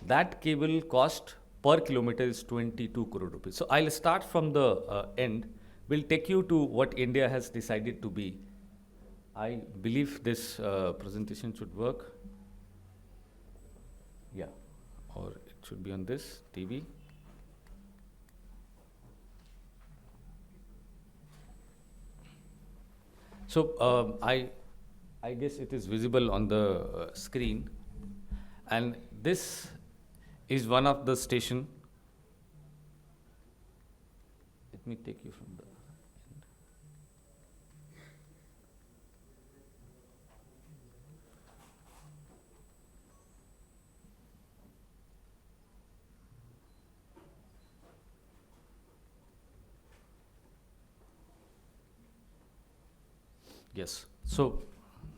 That cable cost per kilometer is 22 crore rupees. So I'll start from the end. We'll take you to what India has decided to be. I believe this presentation should work. Yeah, or it should be on this TV. So I guess it is visible on the screen, and this is one of the station. Let me take you from the end. Yes. So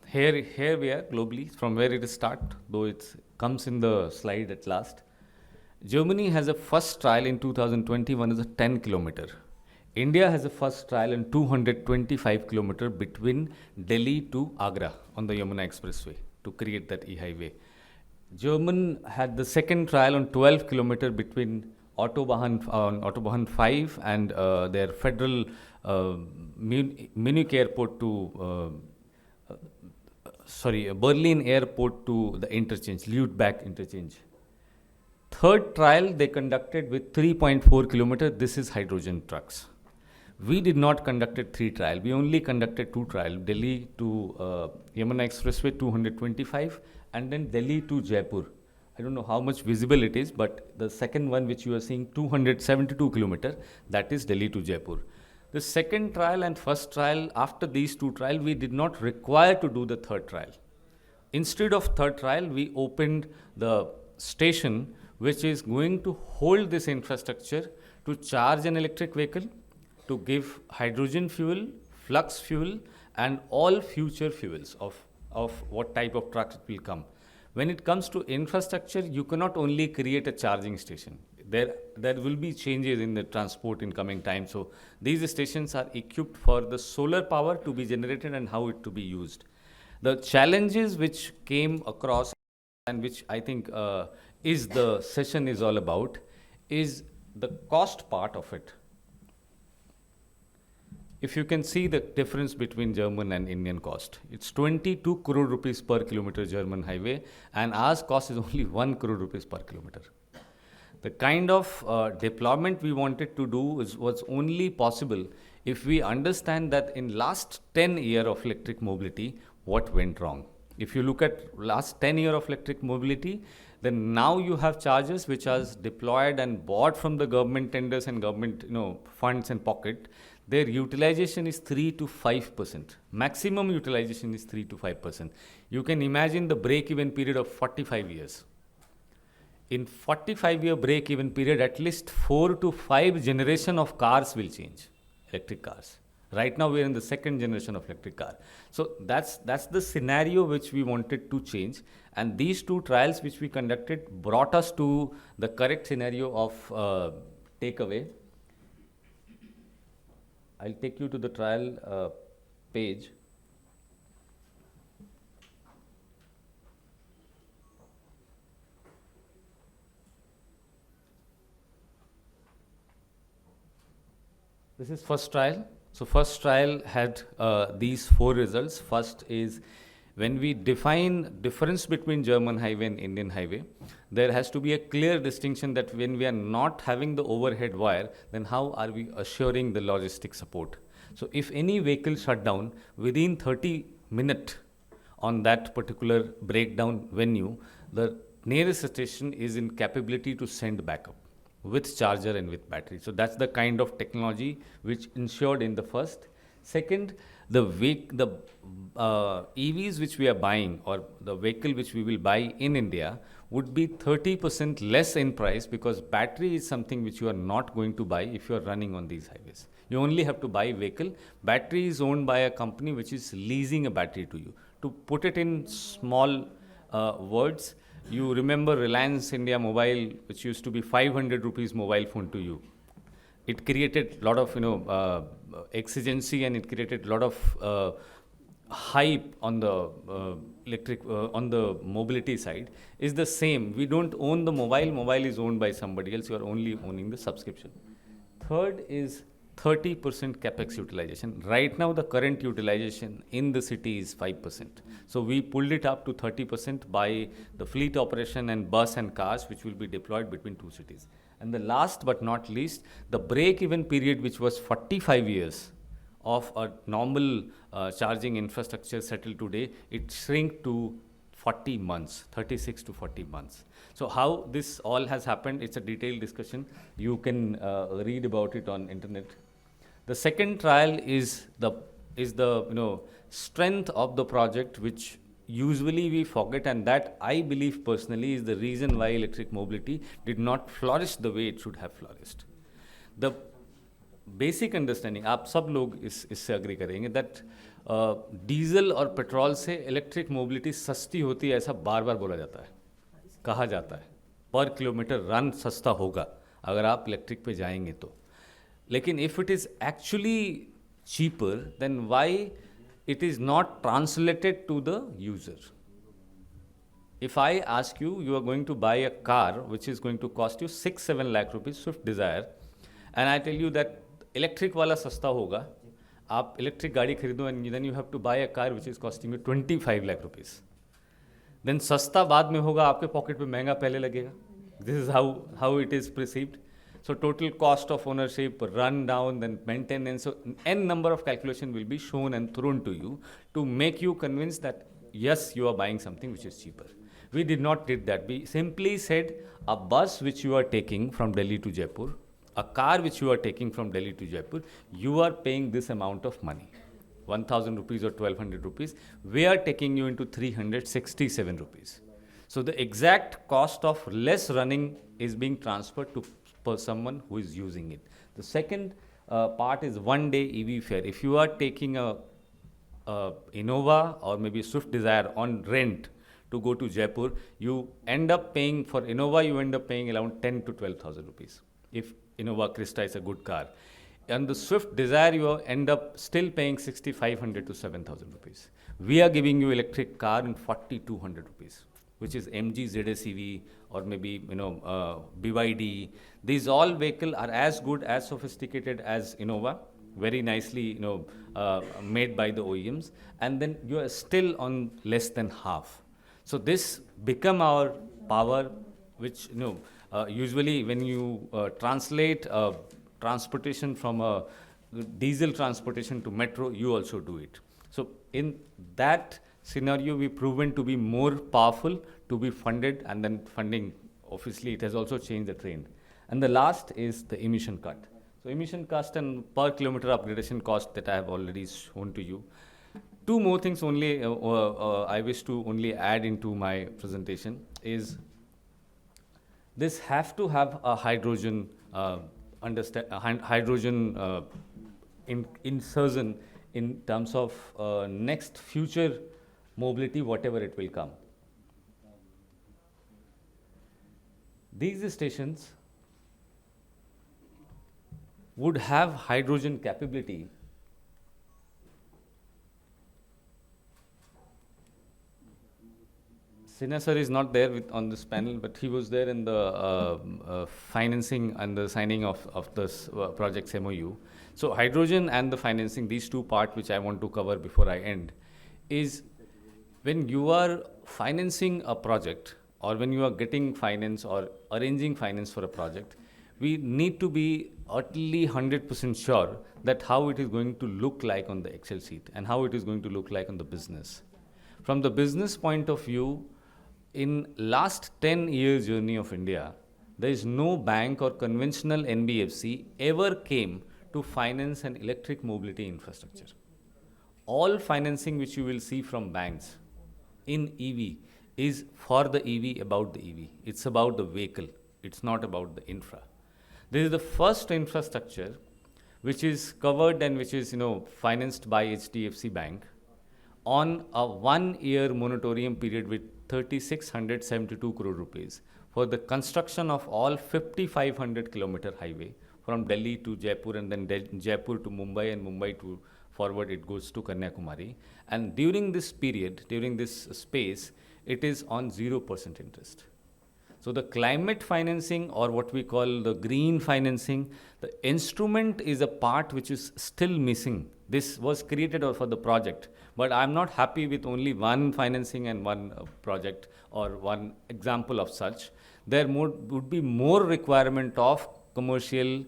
here we are globally from where it start, though it comes in the slide at last. Germany has a first trial in 2021 is a 10 kilometer. India has a first trial in 225 kilometer between Delhi to Agra on the Yamuna Expressway to create that e-highway. German had the second trial on 12 kilometer between Autobahn 5 and their federal Munich airport to Berlin airport to the interchange, Lübeck interchange. Third trial they conducted with 3.4 kilometer. This is hydrogen trucks. We did not conducted 3 trial. We only conducted 2 trial. Delhi to Yamuna Expressway 225 and then Delhi to Jaipur. I don't know how much visible it is, but the second one which you are seeing 272 kilometer, that is Delhi to Jaipur. The second trial and first trial, after these 2 trials, we did not require to do the third trial. Instead of third trial, we opened the station which is going to hold this infrastructure to charge an electric vehicle, to give hydrogen fuel, flux fuel, and all future fuels of what type of trucks will come. When it comes to infrastructure, you cannot only create a charging station. There will be changes in the transport in coming time. So these stations are equipped for the solar power to be generated and how it to be used. The challenges which came across and which I think is the session is all about is the cost part of it. If you can see the difference between German and Indian cost, it's 22 crore rupees per kilometer German highway, and ours cost is only 1 crore rupees per kilometer. The kind of deployment we wanted to do was only possible if we understand that in last 10 years of electric mobility, what went wrong. If you look at last 10 years of electric mobility, then now you have charges which are deployed and bought from the government tenders and government funds and pocket. Their utilization is 3 to 5%. Maximum utilization is 3 to 5%. You can imagine the break-even period of 45 years. In 45-year break-even period, at least 4 to 5 generation of cars will change, electric cars. Right now, we are in the second generation of electric car. So that's the scenario which we wanted to change. And these two trials which we conducted brought us to the correct scenario of takeaway. I'll take you to the trial page. This is first trial. So first trial had these 4 results. First is when we define difference between German highway and Indian highway, there has to be a clear distinction that when we are not having the overhead wire, then how are we assuring the logistic support? So if any vehicle shut down within 30 minutes on that particular breakdown venue, the nearest station is in capability to send backup with charger and with battery. So that's the kind of technology which ensured in the first. Second, the EVs which we are buying, or the vehicle which we will buy in India, would be 30% less in price, because battery is something which you are not going to buy if you are running on these highways. You only have to buy vehicle. Battery is owned by a company which is leasing a battery to you. To put it in small words, you remember Reliance India Mobile, which used to be 500 rupees mobile phone to you. It created a lot of exigency, and it created a lot of hype on the on the mobility side. Is the same. We don't own the mobile. Mobile is owned by somebody else. You are only owning the subscription. Third is 30% capex utilization. Right now, the current utilization in the city is 5%. So we pulled it up to 30% by the fleet operation and bus and cars, which will be deployed between 2 cities. And the last but not least, the break-even period, which was 45 years of a normal charging infrastructure settled today, it shrink to 40 months, 36 to 40 months. So how this all has happened, it's a detailed discussion. You can read about it on internet. The second trial is the strength of the project, which usually we forget, and that I believe personally is the reason why electric mobility did not flourish the way it should have flourished. The basic understanding, आप सब लोग इससे agree करेंगे, that diesel और petrol से electric mobility सस्ती होती है, ऐसा बार बार बोला जाता है, कहा जाता है. पर किलोमीटर रन सस्ता होगा अगर आप इलेक्ट्रिक पे जाएंगे तो. लेकिन if it is actually cheaper, then why it is not translated to the user? If I ask you, you are going to buy a car which is going to cost you 6-7 lakh rupees, Swift Desire, and I tell you that electric वाला सस्ता होगा, आप electric गाड़ी खरीदो, and then you have to buy a car which is costing you 25 lakh rupees. Then सस्ता बाद में होगा, आपके पॉकेट पे महंगा पहले लगेगा. This is how it is perceived. So total cost of ownership, run down, then maintenance, so n number of calculation will be shown and thrown to you to make you convinced that yes, you are buying something which is cheaper. We did not did that. We simply said a bus which you are taking from Delhi to Jaipur, a car which you are taking from Delhi to Jaipur, you are paying this amount of money, 1,000 rupees or 1,200 rupees. We are taking you into 367 rupees. So the exact cost of less running is being transferred to per someone who is using it. The second part is one-day EV fare. If you are taking a Innova or maybe Swift Desire on rent to go to Jaipur, you end up paying for Innova, you end up paying around 10 to 12,000 rupees. If Innova Krista is a good car. And the Swift Desire, you end up still paying 6,500 to 7,000 rupees. We are giving you electric car in 4,200 rupees, which is MG ZS EV or maybe BYD. These all vehicles are as good, as sophisticated as Innova, very nicely made by the OEMs, and then you are still on less than half. So this become our power, which usually when you translate transportation from a diesel transportation to metro, you also do it. So in that scenario, we proven to be more powerful to be funded, and then funding, obviously, it has also changed the trend. And the last is the emission cut. So emission cost and per kilometer upgradation cost that I have already shown to you. Two more things only I wish to only add into my presentation is this have to have a hydrogen insertion in terms of next future mobility, whatever it will come. These stations would have hydrogen capability. Sinha sir is not there on this panel, but he was there in the financing and the signing of this project's MOU. So hydrogen and the financing, these two parts which I want to cover before I end, is when you are financing a project or when you are getting finance or arranging finance for a project, we need to be utterly 100% sure that how it is going to look like on the Excel sheet and how it is going to look like on the business. From the business point of view, in last 10 years journey of India, there is no bank or conventional NBFC ever came to finance an electric mobility infrastructure. All financing which you will see from banks in EV is for the EV, about the EV. It's about the vehicle. It's not about the infra. This is the first infrastructure which is covered and which is financed by HDFC Bank on a 1-year moratorium period with 3,672 crore rupees for the construction of all 5,500 kilometer highway from Delhi to Jaipur, and then Jaipur to Mumbai, and Mumbai to forward it goes to Kanyakumari. And during this period, during this space, it is on 0% interest. So the climate financing, or what we call the green financing, the instrument is a part which is still missing. This was created for the project, but I'm not happy with only one financing and one project or one example of such. There would be more requirement of commercial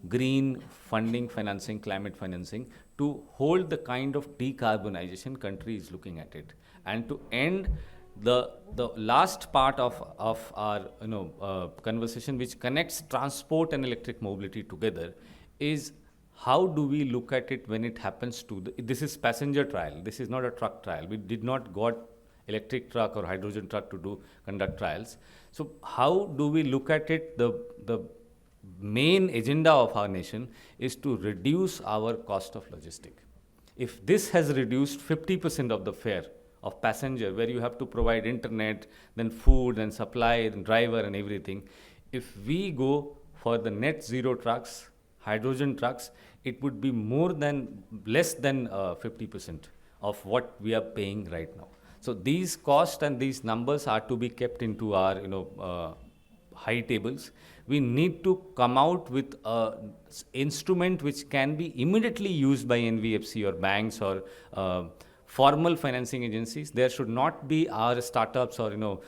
green funding, financing, climate financing to hold the kind of decarbonization country is looking at it. And to end the last part of our conversation, which connects transport and electric mobility together, is how do we look at it when it happens to this is passenger trial. This is not a truck trial. We did not got electric truck or hydrogen truck to conduct trials. So how do we look at it? The main agenda of our nation is to reduce our cost of logistics. If this has reduced 50% of the fare of passenger, where you have to provide internet, then food, and supply, and driver, and everything, if we go for the net zero trucks, hydrogen trucks, it would be less than 50% of what we are paying right now. So these costs and these numbers are to be kept into our high tables. We need to come out with an instrument which can be immediately used by NBFC or banks or formal financing agencies. There should not be our startups or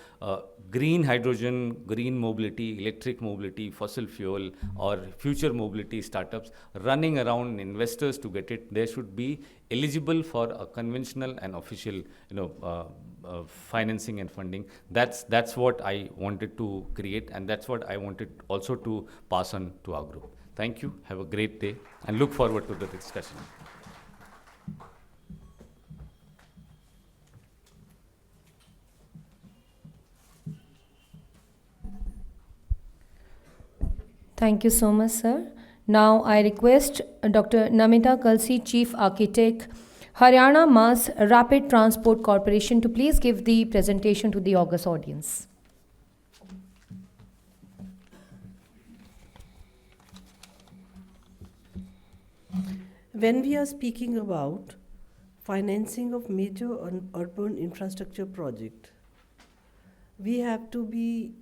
green hydrogen, green mobility, electric mobility, fossil fuel, or future mobility startups running around investors to get it. They should be eligible for a conventional and official financing and funding. That's what I wanted to create, and that's what I wanted also to pass on to our group. Thank you. Have a great day, and look forward to the discussion. Thank you so much, sir. Now I request Dr. Namita Kalsi, Chief Architect, Haryana Mass Rapid Transport Corporation, to please give the presentation to the august audience. When we are speaking about financing of major urban infrastructure project, we have to be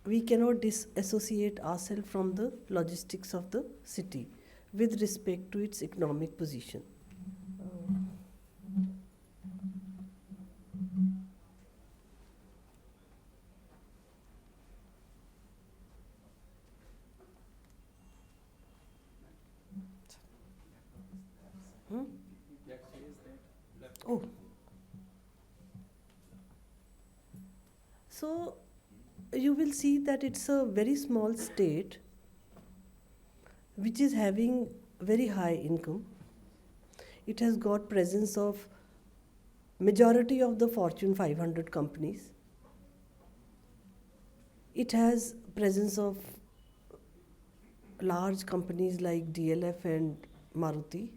we cannot disassociate ourselves from the logistics of the city with respect to its economic position. Oh. So you will see that it's a very small state which is having very high income. It has got presence of majority of the Fortune 500 companies. It has presence of large companies like DLF and Maruti.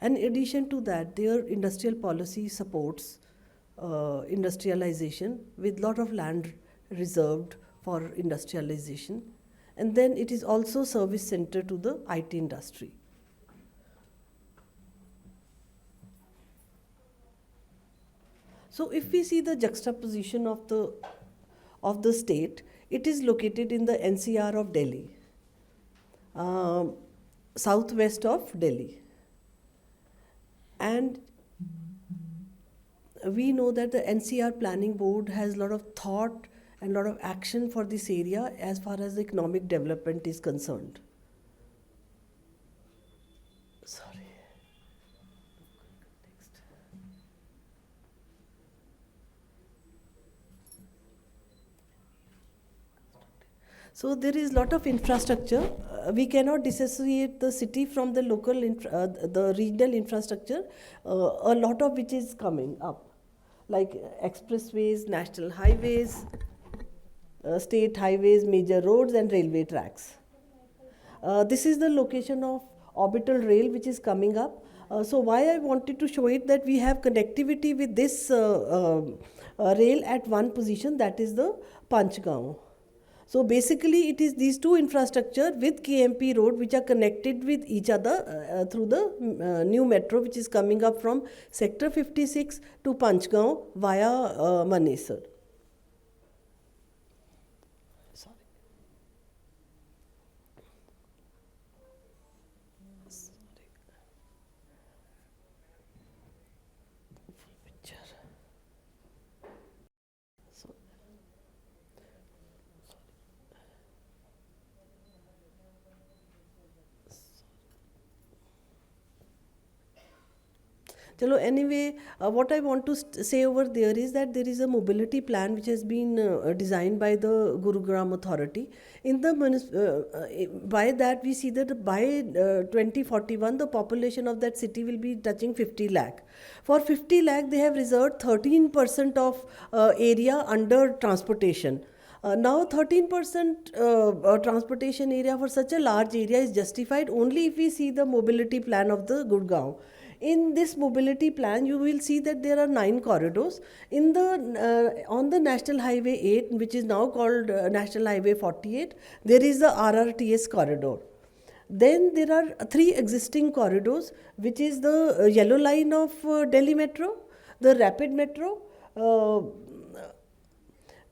And in addition to that, their industrial policy supports industrialization with lot of land reserved for industrialization. And then it is also service center to the IT industry. So if we see the juxtaposition of the state, it is located in the NCR of Delhi, southwest of Delhi. And we know that the NCR Planning Board has a lot of thought and a lot of action for this area as far as economic development is concerned. Sorry. Next. So there is a lot of infrastructure. We cannot disassociate the city from the local, the regional infrastructure, a lot of which is coming up, like expressways, national highways, state highways, major roads and railway tracks. This is the location of orbital rail which is coming up. So why I wanted to show it, that we have connectivity with this rail at one position, that is the Panchgaon. So basically it is these two infrastructure with KMP road which are connected with each other through the new metro which is coming up from Sector 56 to Panchgaon via Manesar. Sorry. Picture. Chalo, anyway, what I want to say over there is that there is a mobility plan which has been designed by the Gurugram authority. In the by that we see that by 2041 the population of that city will be touching 50 lakh. For 50 lakh they have reserved 13% of area under transportation. Now 13% transportation area for such a large area is justified only if we see the mobility plan of the Gurgaon. In this mobility plan, you will see that there are 9 corridors. In the on the National Highway 8, which is now called National Highway 48, there is the RRTS corridor. Then there are 3 existing corridors, which is the yellow line of Delhi Metro, the Rapid Metro.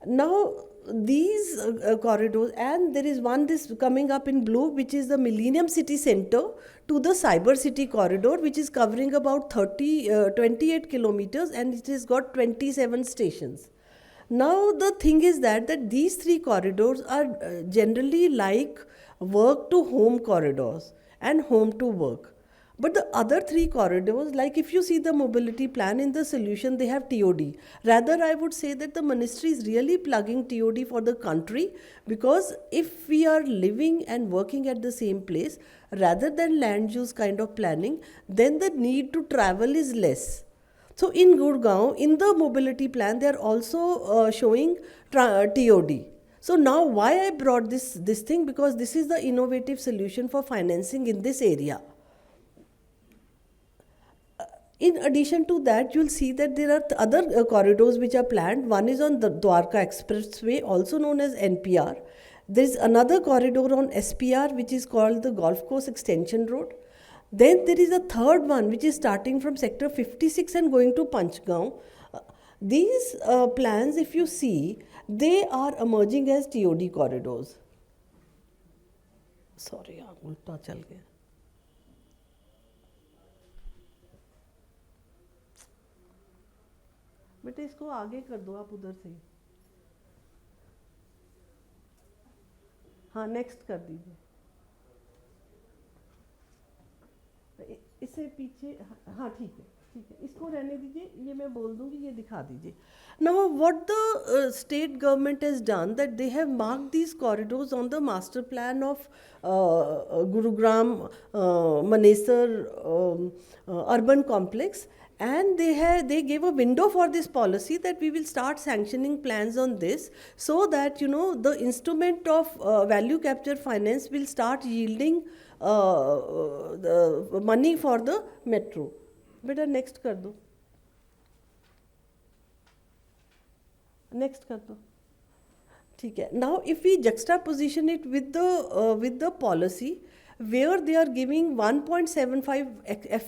Now these corridors, and there is one this coming up in blue, which is the Millennium City Center to the Cyber City corridor, which is covering about 28 kilometers, and it has got 27 stations. Now the thing is that these 3 corridors are generally like work to home corridors and home to work. But the other 3 corridors, like if you see the mobility plan in the solution, they have TOD. Rather, I would say that the ministry is really plugging TOD for the country, because if we are living and working at the same place, rather than land use kind of planning, then the need to travel is less. So in Gurgaon, in the mobility plan, they are also showing TOD. So now why I brought this thing, because this is the innovative solution for financing in this area. In addition to that, you will see that there are other corridors which are planned. One is on the Dwarka Expressway, also known as NPR. There is another corridor on SPR, which is called the Golf Course Extension Road. Then there is a third one, which is starting from Sector 56 and going to Panchgaon. These plans, if you see, they are emerging as TOD corridors. Sorry, उल्टा चल गया. बेटे इसको आगे कर दो आप उधर से. हाँ, नेक्स्ट कर दीजिए. इससे पीछे, हाँ ठीक है, इसको रहने दीजिए, ये मैं बोल दूंगी, ये दिखा दीजिए. Now what the state government has done, that they have marked these corridors on the master plan of Gurugram Manesar urban complex, and they gave a window for this policy that we will start sanctioning plans on this, so that the instrument of value capture finance will start yielding the money for the metro. बेटा next कर दो, next कर दो. ठीक है. Now if we juxtaposition it with the policy where they are giving 1.75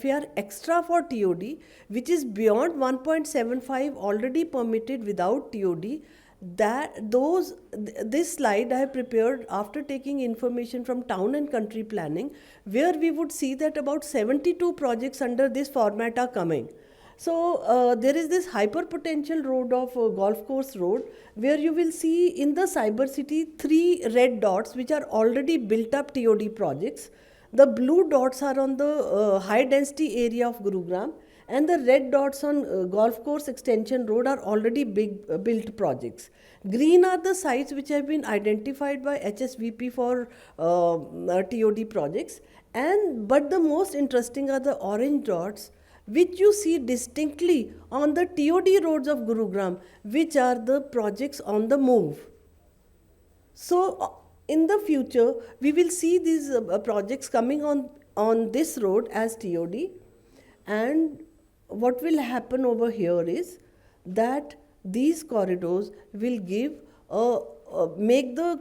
FAR extra for TOD, which is beyond 1.75 already permitted without TOD, this slide I have prepared after taking information from town and country planning, where we would see that about 72 projects under this format are coming. So there is this hyper potential road of golf course road, where you will see in the cyber city 3 red dots which are already built up TOD projects. The blue dots are on the high density area of Gurugram, and the red dots on golf course extension road are already built projects. Green are the sites which have been identified by HSVP for TOD projects, but the most interesting are the orange dots, which you see distinctly on the TOD roads of Gurugram, which are the projects on the move. So in the future, we will see these projects coming on this road as TOD, and what will happen over here is that these corridors will give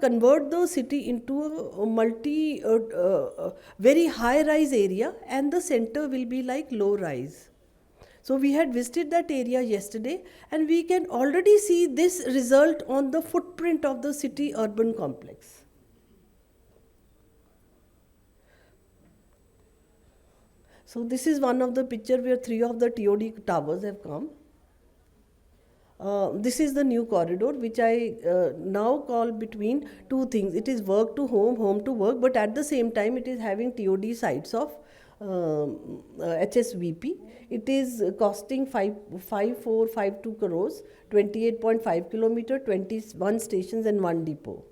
convert the city into a very high rise area, and the center will be like low rise. So we had visited that area yesterday, and we can already see this result on the footprint of the city urban complex. So this is one of the picture where 3 of the TOD towers have come. This is the new corridor, which I now call between 2 things. It is work to home, home to work, but at the same time it is having TOD sites of HSVP. It is costing 5452 crores, 28.5 kilometer, 21 stations and 1 depot.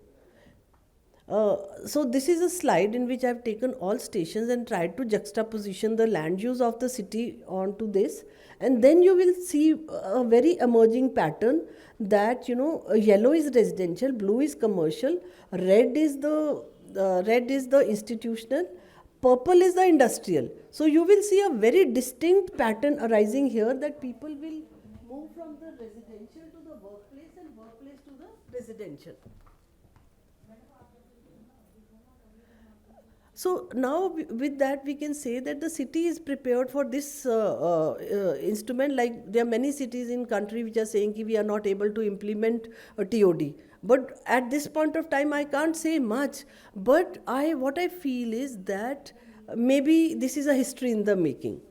So this is a slide in which I have taken all stations and tried to juxtaposition the land use of the city onto this, and then you will see a very emerging pattern that yellow is residential, blue is commercial, red is the institutional, purple is the industrial. So you will see a very distinct pattern arising here, that people will move from the residential to the workplace and workplace to the residential. So now with that we can say that the city is prepared for this instrument. Like there are many cities in country which are saying we are not able to implement a TOD. But at this point of time I can't say much. But what I feel is that maybe this is a history in the making.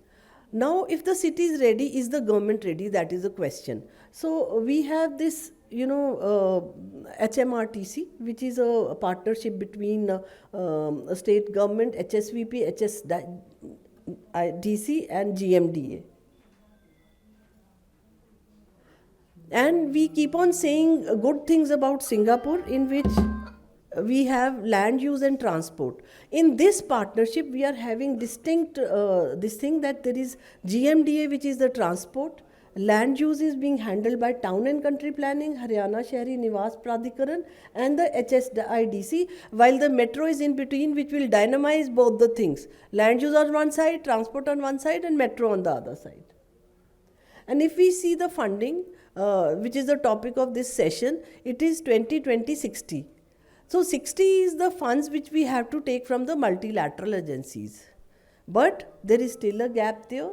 Now if the city is ready, is the government ready? That is a question. So we have this HMRTC, which is a partnership between state government, HSVP, DC and GMDA. And we keep on saying good things about Singapore, in which we have land use and transport. In this partnership, we are having distinct this thing, that there is GMDA, which is the transport. Land use is being handled by Town and Country Planning, Haryana Shahri Niwas Pradhikaran, and the HSIDC, while the metro is in between, which will dynamize both the things. Land use on one side, transport on one side, and metro on the other side. And if we see the funding, which is the topic of this session, it is 2020-60. So 60 is the funds which we have to take from the multilateral agencies. But there is still a gap there.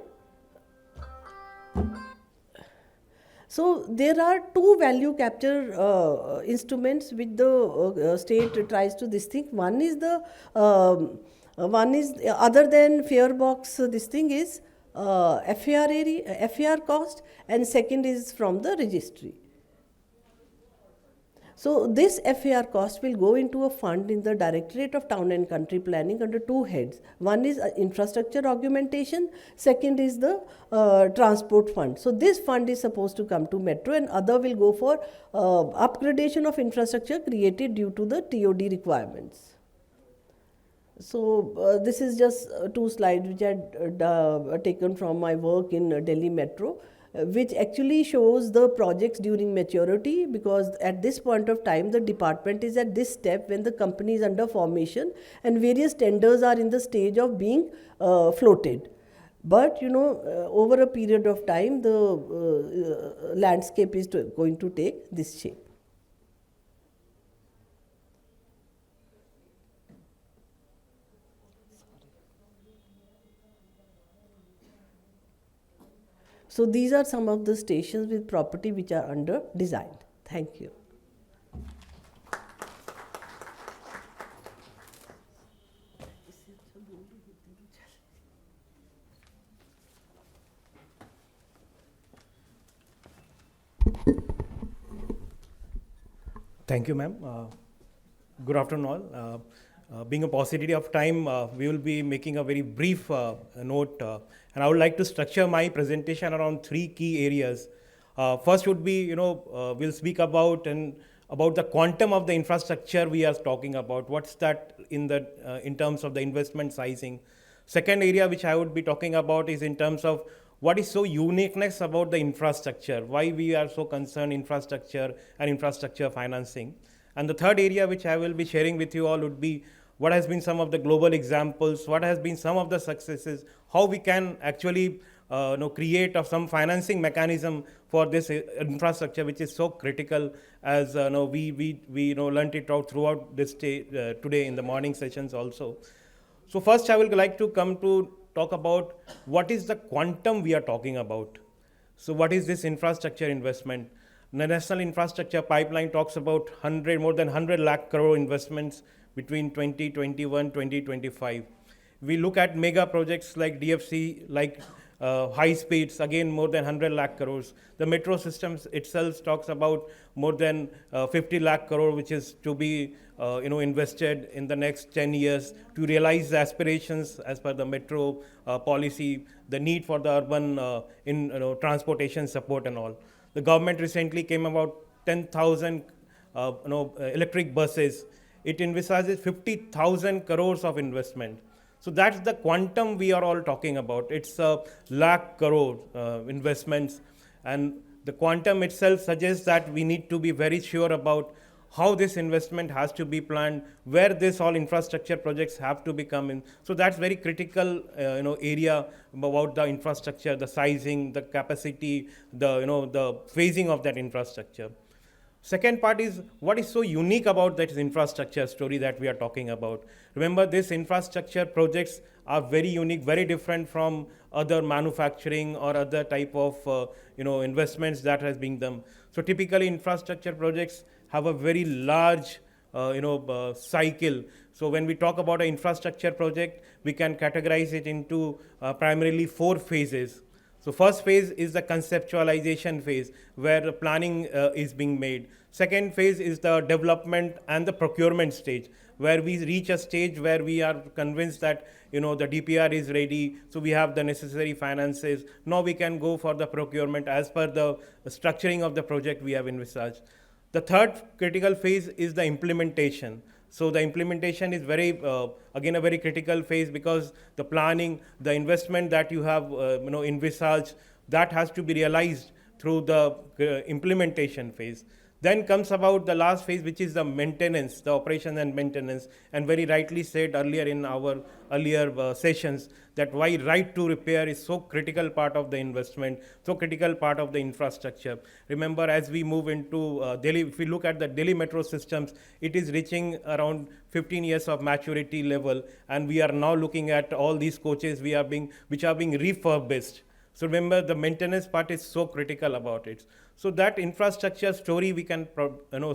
So there are two value capture instruments which the state tries to this thing. One is other than fare box. This thing is FAR cost, and second is from the registry. So this FAR cost will go into a fund in the Directorate of Town and Country Planning under two heads. One is infrastructure augmentation, second is the transport fund. So this fund is supposed to come to metro, and other will go for upgradation of infrastructure created due to the TOD requirements. So this is just two slides which I had taken from my work in Delhi Metro, which actually shows the projects during maturity, because at this point of time the department is at this step when the company is under formation and various tenders are in the stage of being floated. But over a period of time the landscape is going to take this shape. So these are some of the stations with property which are under design. Thank you. Thank you, ma'am. Good afternoon, all. Being a paucity of time, we will be making a very brief note, and I would like to structure my presentation around three key areas. First would be, we'll speak about the quantum of the infrastructure we are talking about. What's that in terms of the investment sizing? Second area which I would be talking about is in terms of what is so uniqueness about the infrastructure, why we are so concerned infrastructure and infrastructure financing. And the third area which I will be sharing with you all would be what has been some of the global examples, what has been some of the successes, how we can actually create some financing mechanism for this infrastructure which is so critical, as we learnt it out throughout this day, today in the morning sessions also. So first I would like to come to talk about what is the quantum we are talking about. So what is this infrastructure investment? The National Infrastructure Pipeline talks about more than 100 lakh crore investments between 2021-2025. We look at mega projects like DFC, like high speeds, again more than 100 lakh crores. The metro systems itself talks about more than 50 lakh crore, which is to be invested in the next 10 years to realize the aspirations as per the metro policy, the need for the urban transportation support and all. The government recently came about 10,000 electric buses. It envisages 50,000 crores of investment. So that's the quantum we are all talking about. It's a lakh crore investments, and the quantum itself suggests that we need to be very sure about how this investment has to be planned, where this all infrastructure projects have to be coming. So that's very critical area about the infrastructure, the sizing, the capacity, the phasing of that infrastructure. Second part is what is so unique about that infrastructure story that we are talking about. Remember, these infrastructure projects are very unique, very different from other manufacturing or other type of investments that has been done. So typically infrastructure projects have a very large cycle. So when we talk about an infrastructure project, we can categorize it into primarily 4 phases. So first phase is the conceptualization phase, where the planning is being made. Second phase is the development and the procurement stage, where we reach a stage where we are convinced that the DPR is ready, so we have the necessary finances. Now we can go for the procurement as per the structuring of the project we have envisaged. The third critical phase is the implementation. So the implementation is again a very critical phase, because the planning, the investment that you have envisaged, that has to be realized through the implementation phase. Then comes about the last phase, which is the maintenance, the operation and maintenance, and very rightly said earlier in our earlier sessions that why right to repair is so critical part of the investment, so critical part of the infrastructure. Remember, as we move into Delhi, if we look at the Delhi metro systems, it is reaching around 15 years of maturity level, and we are now looking at all these coaches which are being refurbished. So remember, the maintenance part is so critical about it. So that infrastructure story we can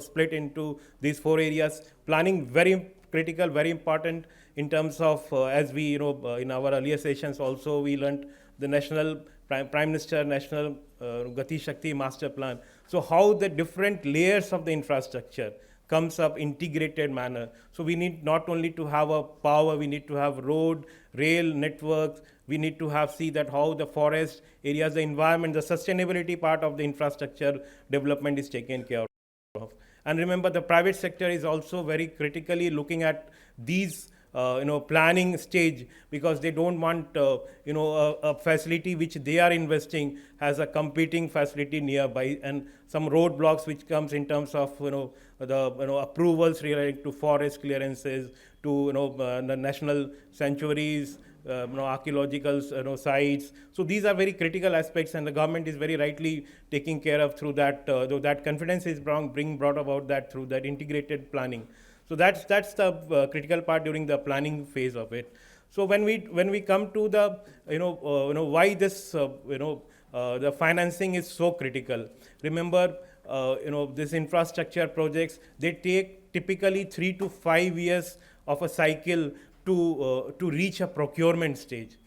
split into these 4 areas. Planning very critical, very important in terms of as we in our earlier sessions also we learnt the national Prime Minister National Gati Shakti Master Plan. So how the different layers of the infrastructure comes up integrated manner. So we need not only to have a power, we need to have road, rail networks, we need to have see that how the forest areas, the environment, the sustainability part of the infrastructure development is taken care of. And remember, the private sector is also very critically looking at these planning stage, because they don't want a facility which they are investing has a competing facility nearby, and some roadblocks which comes in terms of the approvals related to forest clearances, to the national sanctuaries, archaeological sites. So these are very critical aspects, and the government is very rightly taking care of through that. Though that confidence is brought about that through that integrated planning. So that's the critical part during the planning phase of it. So when we come to the why this the financing is so critical. Remember, this infrastructure projects, they take typically 3 to 5 years of a cycle to reach a procurement stage.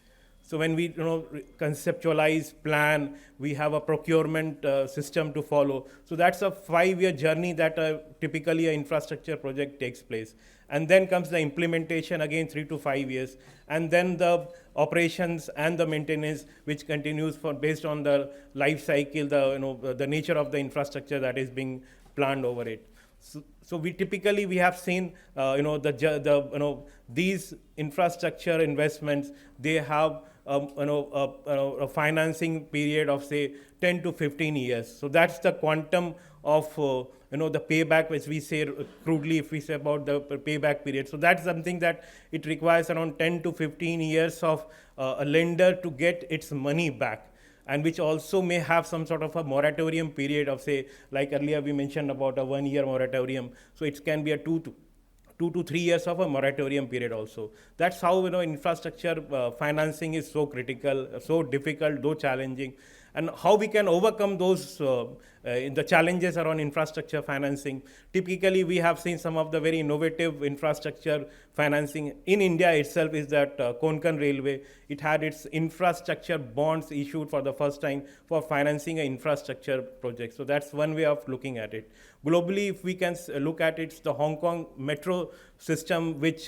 So when we conceptualize, plan, we have a procurement system to follow. So that's a 5-year journey that typically an infrastructure project takes place. And then comes the implementation, again 3 to 5 years. And then the operations and the maintenance, which continues for based on the life cycle, the nature of the infrastructure that is being planned over it. So we typically have seen these infrastructure investments, they have a financing period of say 10 to 15 years. So that's the quantum of the payback, which we say crudely, if we say about the payback period. So that's something that it requires around 10 to 15 years of a lender to get its money back, and which also may have some sort of a moratorium period of say, like earlier we mentioned about a 1-year moratorium. So it can be a 2 to 3 years of a moratorium period also. That's how infrastructure financing is so critical, so difficult, though challenging, and how we can overcome those the challenges around infrastructure financing. Typically, we have seen some of the very innovative infrastructure financing in India itself is that Konkan Railway. It had its infrastructure bonds issued for the first time for financing an infrastructure project. So that's one way of looking at it. Globally, if we can look at it, it's the Hong Kong metro system, which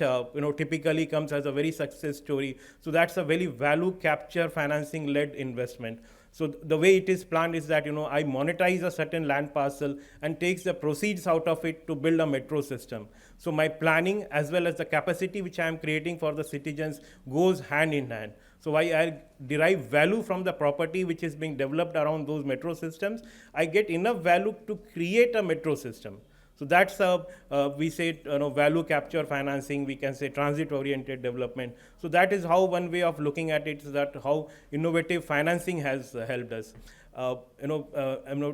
typically comes as a very success story. So that's a very value capture financing led investment. So the way it is planned is that I monetize a certain land parcel and takes the proceeds out of it to build a metro system. So my planning as well as the capacity which I am creating for the citizens goes hand in hand. So I derive value from the property which is being developed around those metro systems. I get enough value to create a metro system. So that's we say value capture financing, we can say transit oriented development. So that is how one way of looking at it is that how innovative financing has helped us.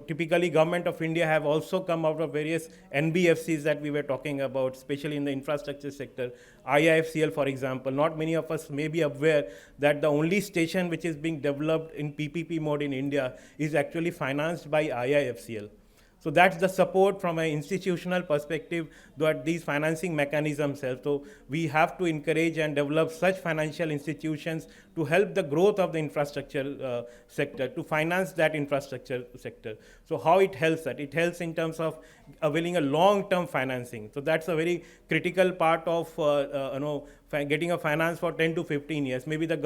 Typically Government of India have also come out of various NBFCs that we were talking about, especially in the infrastructure sector. IIFCL, for example, not many of us may be aware that the only station which is being developed in PPP mode in India is actually financed by IIFCL. So that's the support from an institutional perspective that these financing mechanisms help. So we have to encourage and develop such financial institutions to help the growth of the infrastructure sector, to finance that infrastructure sector. So how it helps that? It helps in terms of availing a long-term financing. So that's a very critical part of getting a finance for 10 to 15 years. Maybe the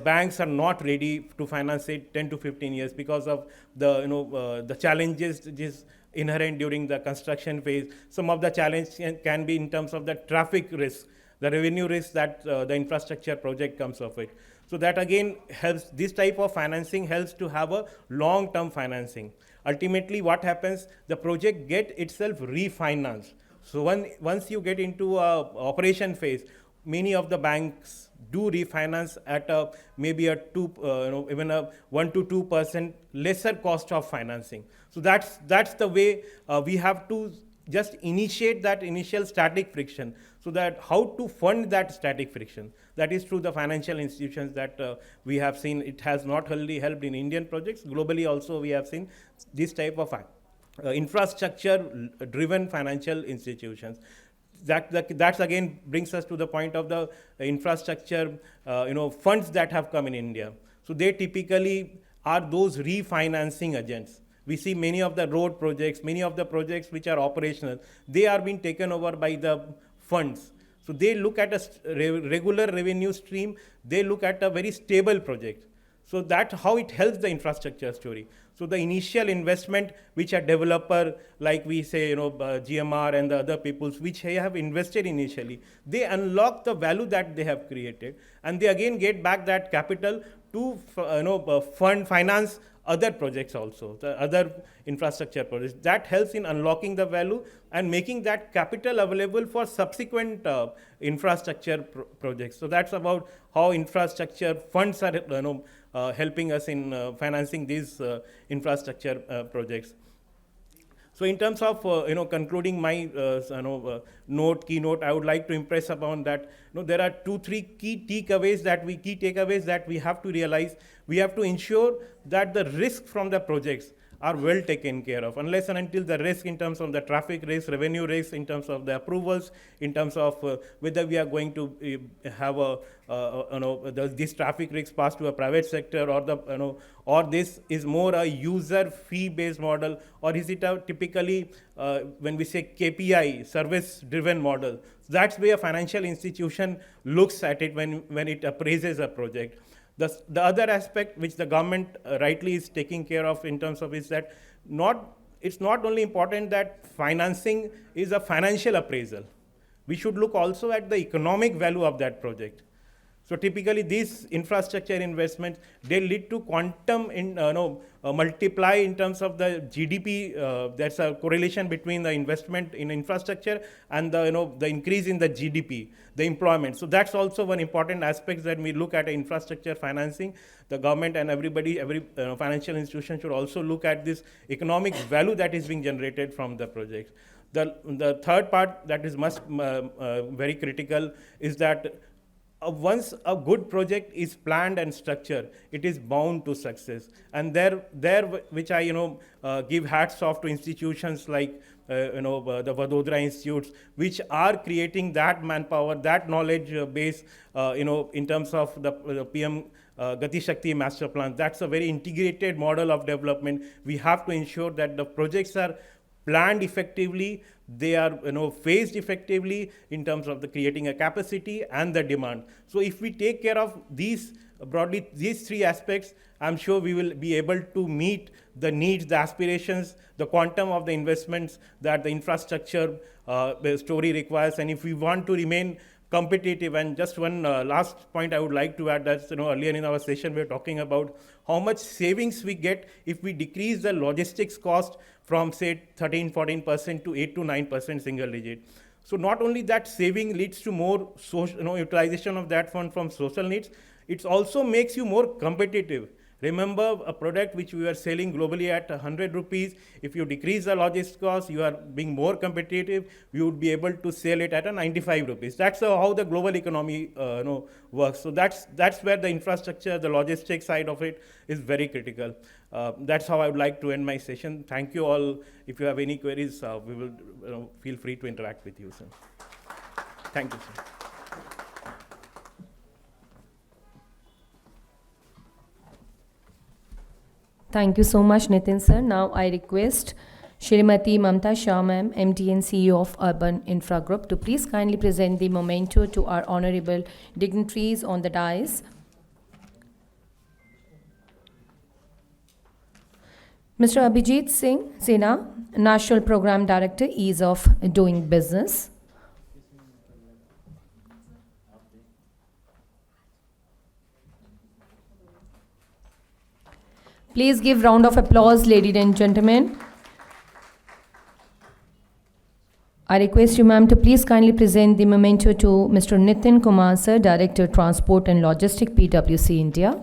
banks are not ready to finance it 10 to 15 years because of the challenges which is inherent during the construction phase. Some of the challenge can be in terms of the traffic risk, the revenue risk that the infrastructure project comes of it. So that again helps, this type of financing helps to have a long-term financing. Ultimately what happens, the project get itself refinanced. So once you get into a operation phase, many of the banks do refinance at maybe even a 1 to 2% lesser cost of financing. So that's the way we have to just initiate that initial static friction, so that how to fund that static friction. That is through the financial institutions that we have seen. It has not only helped in Indian projects, globally also we have seen this type of infrastructure-driven financial institutions. That again brings us to the point of the infrastructure funds that have come in India. So they typically are those refinancing agents. We see many of the road projects, many of the projects which are operational, they are being taken over by the funds. So they look at a regular revenue stream, they look at a very stable project. So that's how it helps the infrastructure story. So the initial investment which a developer, like we say, GMR and the other peoples, which have invested initially, they unlock the value that they have created, and they again get back that capital to finance other projects also, the other infrastructure projects. That helps in unlocking the value and making that capital available for subsequent infrastructure projects. So that's about how infrastructure funds are helping us in financing these infrastructure projects. So in terms of concluding my keynote, I would like to impress upon that there are 2-3 key takeaways that we have to realize. We have to ensure that the risk from the projects are well taken care of. Unless and until the risk in terms of the traffic risk, revenue risk, in terms of the approvals, in terms of whether we are going to have this traffic risk passed to a private sector, or or this is more a user fee based model, or is it a typically when we say KPI, service driven model. That's where a financial institution looks at it when it appraises a project. The other aspect which the government rightly is taking care of in terms of is that it's not only important that financing is a financial appraisal. We should look also at the economic value of that project. So typically these infrastructure investments, they lead to quantum multiply in terms of the GDP. There's a correlation between the investment in infrastructure and the increase in the GDP, the employment. So that's also one important aspect that we look at infrastructure financing. The government and every financial institution should also look at this economic value that is being generated from the project. The third part that is very critical is that once a good project is planned and structured, it is bound to success. And there which I give hats off to institutions like the Vadodara institutes, which are creating that manpower, that knowledge base, in terms of the PM Gati Shakti master plan. That's a very integrated model of development. We have to ensure that the projects are planned effectively, they are phased effectively in terms of the creating a capacity and the demand. So if we take care of these broadly, these three aspects, I'm sure we will be able to meet the needs, the aspirations, the quantum of the investments that the infrastructure story requires. And if we want to remain competitive, and just one last point I would like to add, that's earlier in our session we were talking about how much savings we get if we decrease the logistics cost from say 13-14% to 8-9% single digit. So not only that saving leads to more utilization of that fund from social needs, it also makes you more competitive. Remember, a product which we are selling globally at 100 rupees, if you decrease the logistics cost, you are being more competitive, you would be able to sell it at a 95 rupees. That's how the global economy works. So that's where the infrastructure, the logistics side of it is very critical. That's how I would like to end my session. Thank you all. If you have any queries, we will feel free to interact with you, sir. Thank you, sir. Thank you so much, Nitin sir. Now I request Shrimati Mamta Shah ma'am, MD and CEO of Urban Infra Group, to please kindly present the memento to our honorable dignitaries on the dais. Mr. Abhijit Singh Sinha, National Program Director, Ease of Doing Business. Please give round of applause, ladies and gentlemen. I request you, ma'am, to please kindly present the memento to Mr. Nitin Kumar sir, Director, Transport and Logistics, PwC India.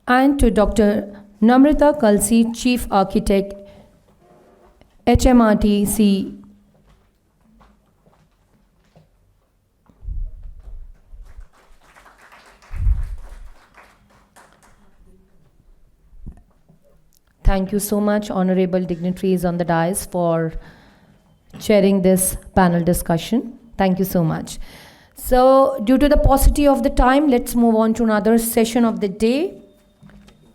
and to Dr. Namrata Kalsi, Chief Architect, HMRTC. Thank you so much, honorable dignitaries on the dais, for chairing this panel discussion. Thank you so much. So, due to the paucity of the time, let's move on to another session of the day.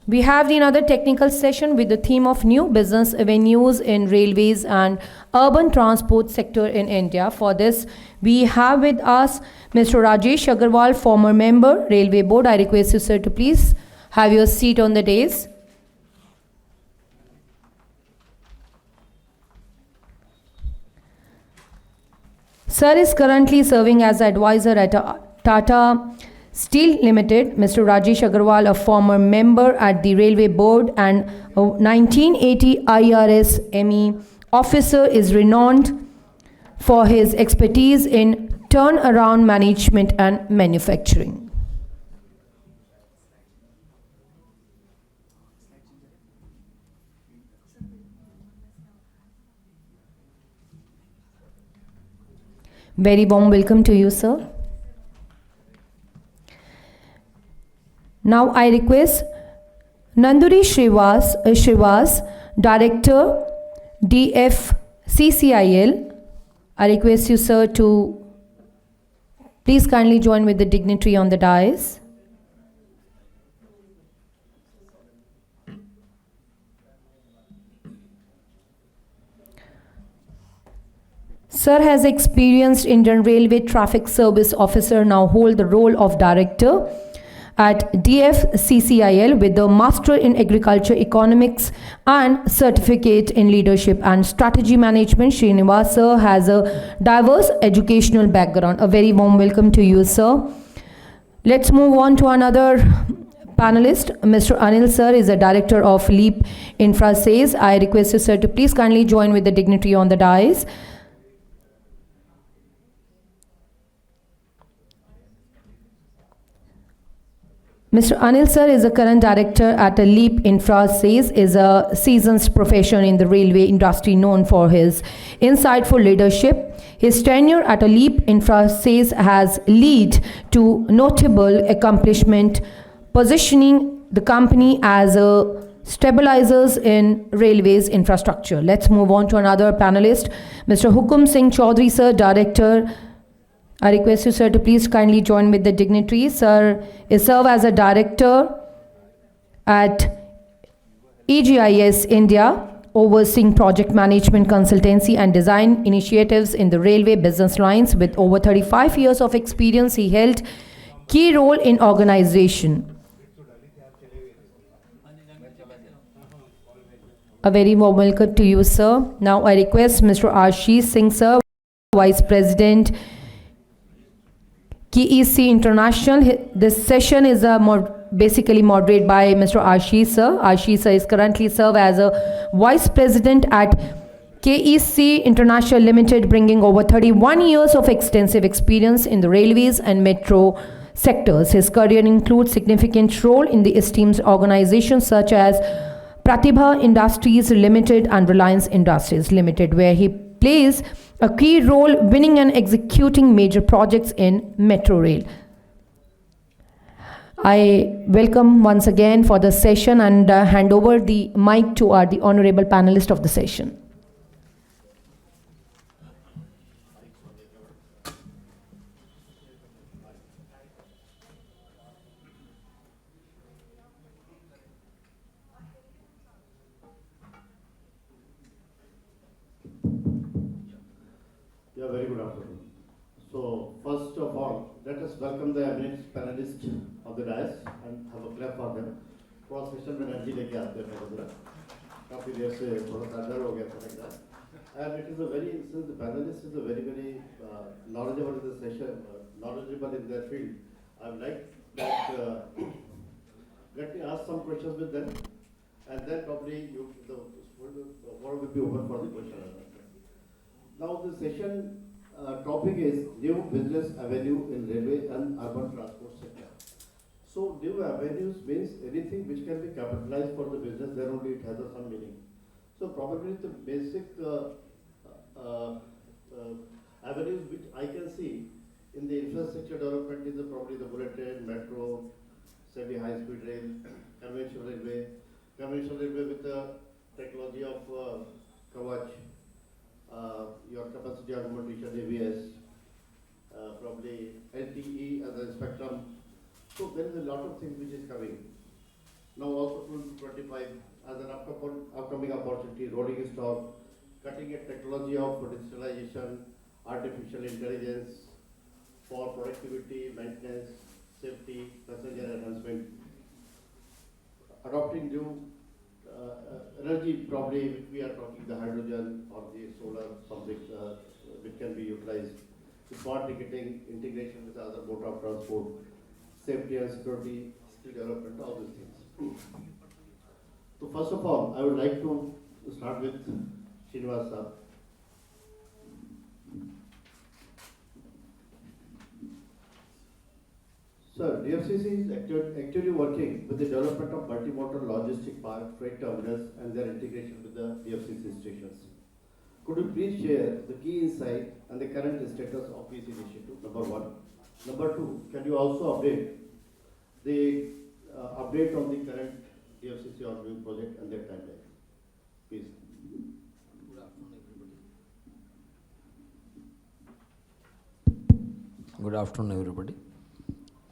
We have another technical session with the theme of new business avenues in railways and urban transport sector in India. For this, we have with us Mr. Rajesh Agarwal, former member, Railway Board. I request you, sir, to please have your seat on the dais. Sir is currently serving as advisor at Tata Steel Limited. Mr. Rajesh Agarwal, a former member at the Railway Board and a 1980 IRS ME officer, is renowned for his expertise in turnaround management and manufacturing. Very warm welcome to you, sir. Now I request Nanduri Shrivas, Director, DFCCIL. I request you, sir, to please kindly join with the dignitary on the dais. Sir has experienced Indian Railway Traffic Service Officer, now hold the role of Director at DFCCIL with the Master in Agriculture Economics and Certificate in Leadership and Strategy Management. Srinivas sir has a diverse educational background. A very warm welcome to you, sir. Let's move on to another panelist. Mr. Anil sir is a Director of LEAP Infra Sales. I request you, sir, to please kindly join with the dignitary on the dais. Mr. Anil sir is a current director at a LEAP Infra Sales, is a seasoned professional in the railway industry known for his insightful leadership. His tenure at a LEAP Infra Sales has led to notable accomplishment, positioning the company as a stabilizers in railways infrastructure. Let's move on to another panelist, Mr. Hukum Singh Chaudhary sir, Director. I request you, sir, to please kindly join with the dignitaries. Sir is serve as a director at EGIS India, overseeing project management, consultancy and design initiatives in the railway business lines. With over 35 years of experience, he held key role in organization. A very warm welcome to you, sir. Now I request Mr. Ashish Singh, sir, Vice President, KEC International. This session is basically moderated by Mr. Ashish sir. Ashish sir is currently serve as a Vice President at KEC International Limited, bringing over 31 years of extensive experience in the railways and metro sectors. His career includes significant role in the esteemed organizations such as Pratibha Industries Limited and Reliance Industries Limited, where he plays a key role winning and executing major projects in metro rail. I welcome once again for the session and hand over the mic to the honorable panelist of the session. Yeah, very good afternoon. So, first of all, let us welcome the eminent panelists of the dais and have a clap for them. थोड़ा session में energy लेके आते हैं मेरे तरफ, काफी देर से थोड़ा सा डर हो गया था like that. And it is a very, since the panelists is a very knowledgeable in the session, knowledgeable in their field, I would like that let me ask some questions with them, and then probably the forum will be open for the question and answer. Now the session topic is new business avenue in railway and urban transport sector. So new avenues means anything which can be capitalized for the business, then only it has some meaning. So probably the basic avenues which I can see in the infrastructure development is probably the bullet train, metro, semi-high speed rail, conventional railway with the technology of Kavach, your capacity augmentation ABS, probably LTE as a spectrum. So there is a lot of things which is coming. Now also 2025 as an upcoming opportunity, rolling stock, cutting edge technology of digitalization, artificial intelligence for productivity, maintenance, safety, passenger enhancement, adopting new energy, probably which we are talking the hydrogen or the solar, something which can be utilized, smart ticketing, integration with other mode of transport, safety and security, skill development, all these things. So first of all, I would like to start with Srinivas sir. Sir, DFCC is actively working with the development of multimodal logistic park, freight terminals, and their integration with the DFCC stations. Could you please share the key insight and the current status of this initiative? Number one. Number two, can you also update on the current DFCC ongoing project and their timeline? Please. Good afternoon, everybody.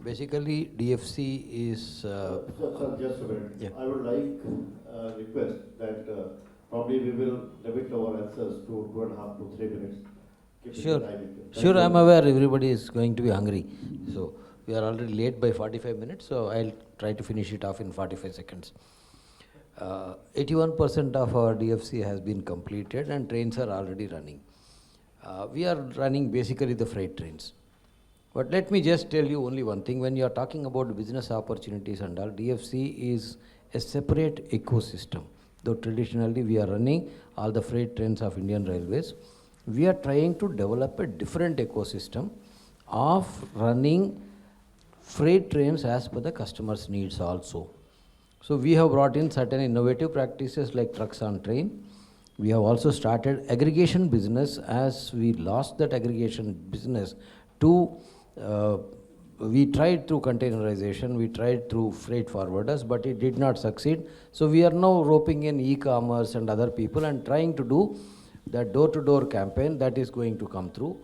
Basically, DFC is. Sir, just a minute. Yeah. I would like request that probably we will limit our answers to 2.5 to 3 minutes. Keep Sure, it in time. sure. I'm aware everybody is going to be hungry, so we are already late by 45 minutes. So I'll try to finish it off in 45 seconds. 81% of our DFC has been completed, and trains are already running. We are running basically the freight trains. But let me just tell you only one thing. When you are talking about business opportunities and all, DFC is a separate ecosystem. Though traditionally we are running all the freight trains of Indian Railways, we are trying to develop a different ecosystem of running freight trains as per the customer's needs also. So we have brought in certain innovative practices like trucks on train. We have also started aggregation business, as we lost that aggregation business to we tried through containerization, we tried through freight forwarders, but it did not succeed. So we are now roping in e-commerce and other people and trying to do that door-to-door campaign that is going to come through.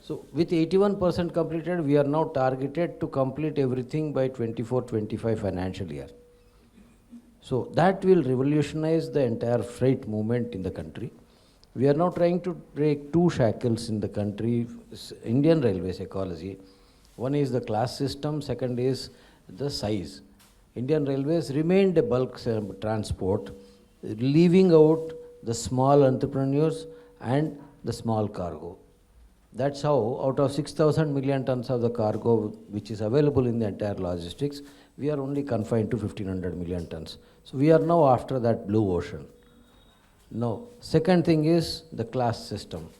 So with 81% completed, we are now targeted to complete everything by 24-25 financial year. So that will revolutionize the entire freight movement in the country. We are now trying to break two shackles in the country, Indian Railways ecology. One is the class system, second is the size. Indian Railways remained a bulk transport, leaving out the small entrepreneurs and the small cargo. That's how out of 6,000 million tons of the cargo which is available in the entire logistics, we are only confined to 1,500 million tons. So we are now after that blue ocean. Now, second thing is the class system.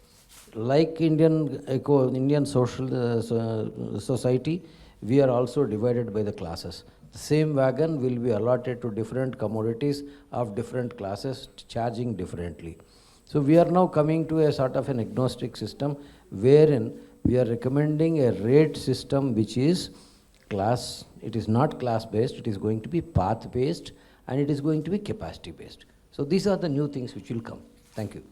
Like Indian social society, we are also divided by the classes. The same wagon will be allotted to different commodities of different classes, charging differently. So we are now coming to a sort of an agnostic system wherein we are recommending a rate system which is class. It is not class based, it is going to be path based, and it is going to be capacity based. So these are the new things which will come. Thank you.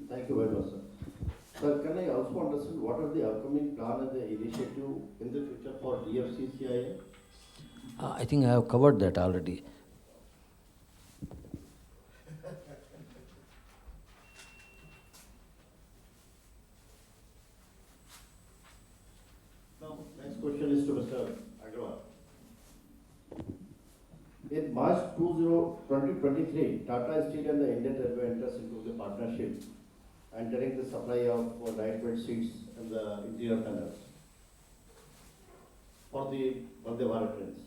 Thank you very much, sir. Sir, can I also understand what are the upcoming plan and the initiative in the future for DFCCIA? I think I have covered that already. Now, next question is to Mr. Agrawal. In March 2023, Tata Steel and the Indian Railway enters into the partnership, entering the supply of lightweight seats and the interior panels for the Vande Bharat trains.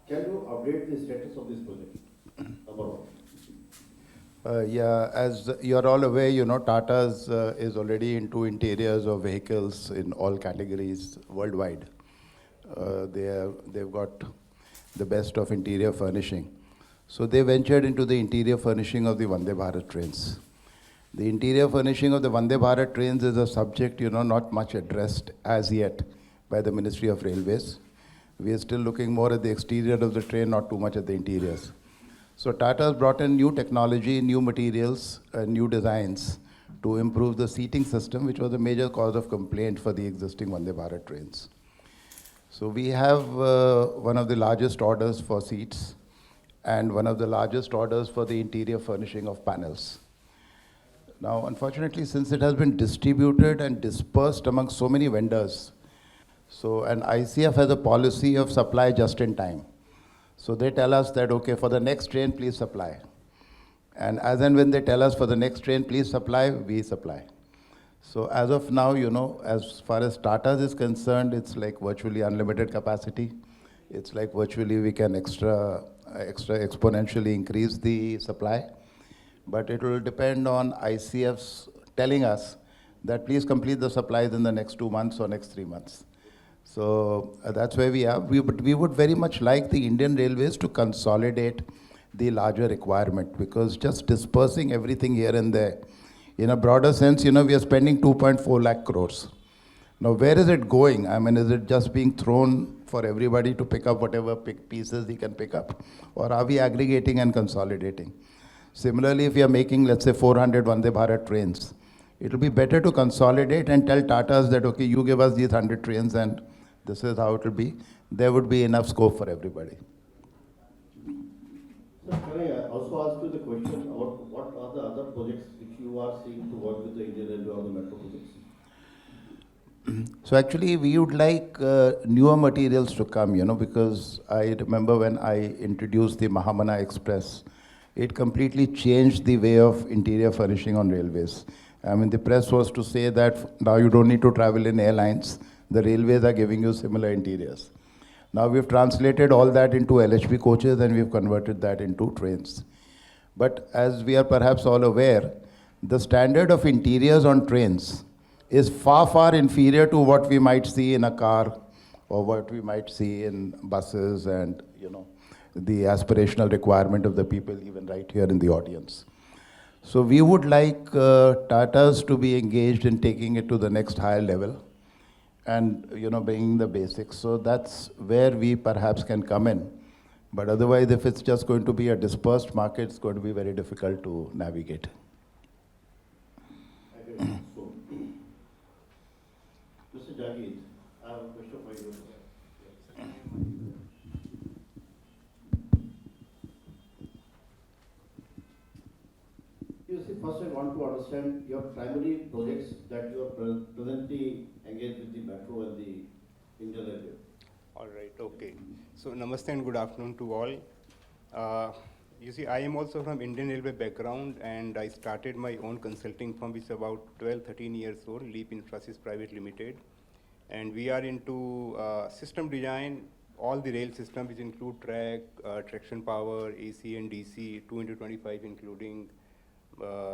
Can you update the status of this project? Number one. Yeah, as you're all aware, you know, Tata's is already into interiors of vehicles in all categories worldwide. They've got the best of interior furnishing. So they ventured into the interior furnishing of the Vande Bharat trains. The interior furnishing of the Vande Bharat trains is a subject, not much addressed as yet by the Ministry of Railways. We are still looking more at the exterior of the train, not too much at the interiors. So Tata has brought in new technology, new materials, new designs to improve the seating system, which was a major cause of complaint for the existing Vande Bharat trains. So we have one of the largest orders for seats and one of the largest orders for the interior furnishing of panels. Now, unfortunately, since it has been distributed and dispersed among so many vendors, and ICF has a policy of supply just in time. So they tell us that, okay, for the next train, please supply. And as and when they tell us for the next train, please supply, we supply. So as of now, as far as Tata's is concerned, it's like virtually unlimited capacity. It's like virtually we can exponentially increase the supply. But it will depend on ICF's telling us that please complete the supplies in the next 2 months or next 3 months. So that's where we are. We would very much like the Indian Railways to consolidate the larger requirement, because just dispersing everything here and there, in a broader sense, we are spending 2.4 lakh crores. Now, where is it going? I mean, is it just being thrown for everybody to pick up whatever pieces they can pick up? Or are we aggregating and consolidating? Similarly, if we are making, let's say, 400 Vande Bharat trains, it will be better to consolidate and tell Tatas that, okay, you give us these 100 trains and this is how it will be. There would be enough scope for everybody. Sir, can I also ask you the question about what are the other projects which you are seeing to work with the Indian Railway or the metro projects? So actually, we would like newer materials to come, because I remember when I introduced the Mahamana Express, it completely changed the way of interior furnishing on railways. I mean, the press was to say that now you don't need to travel in airlines. The railways are giving you similar interiors. Now we've translated all that into LHB coaches and we've converted that into trains. But as we are perhaps all aware, the standard of interiors on trains is far, far inferior to what we might see in a car or what we might see in buses and, the aspirational requirement of the people even right here in the audience. So we would like Tatas to be engaged in taking it to the next higher level and, bringing the basics. So that's where we perhaps can come in. But otherwise, if it's just going to be a dispersed market, it's going to be very difficult to navigate. So, Mr. Jagid, I have a question for you. You see, first I want to understand your primary projects that you are presently engaged with the metro and the Indian Railway. All right, okay. So namaste and good afternoon to all. You see, I am also from Indian Railway background and I started my own consulting firm which is about 12-13 years old, Leap Infrasys Private Limited. And we are into system design, all the rail systems which include track, traction power, AC and DC, 2x25 including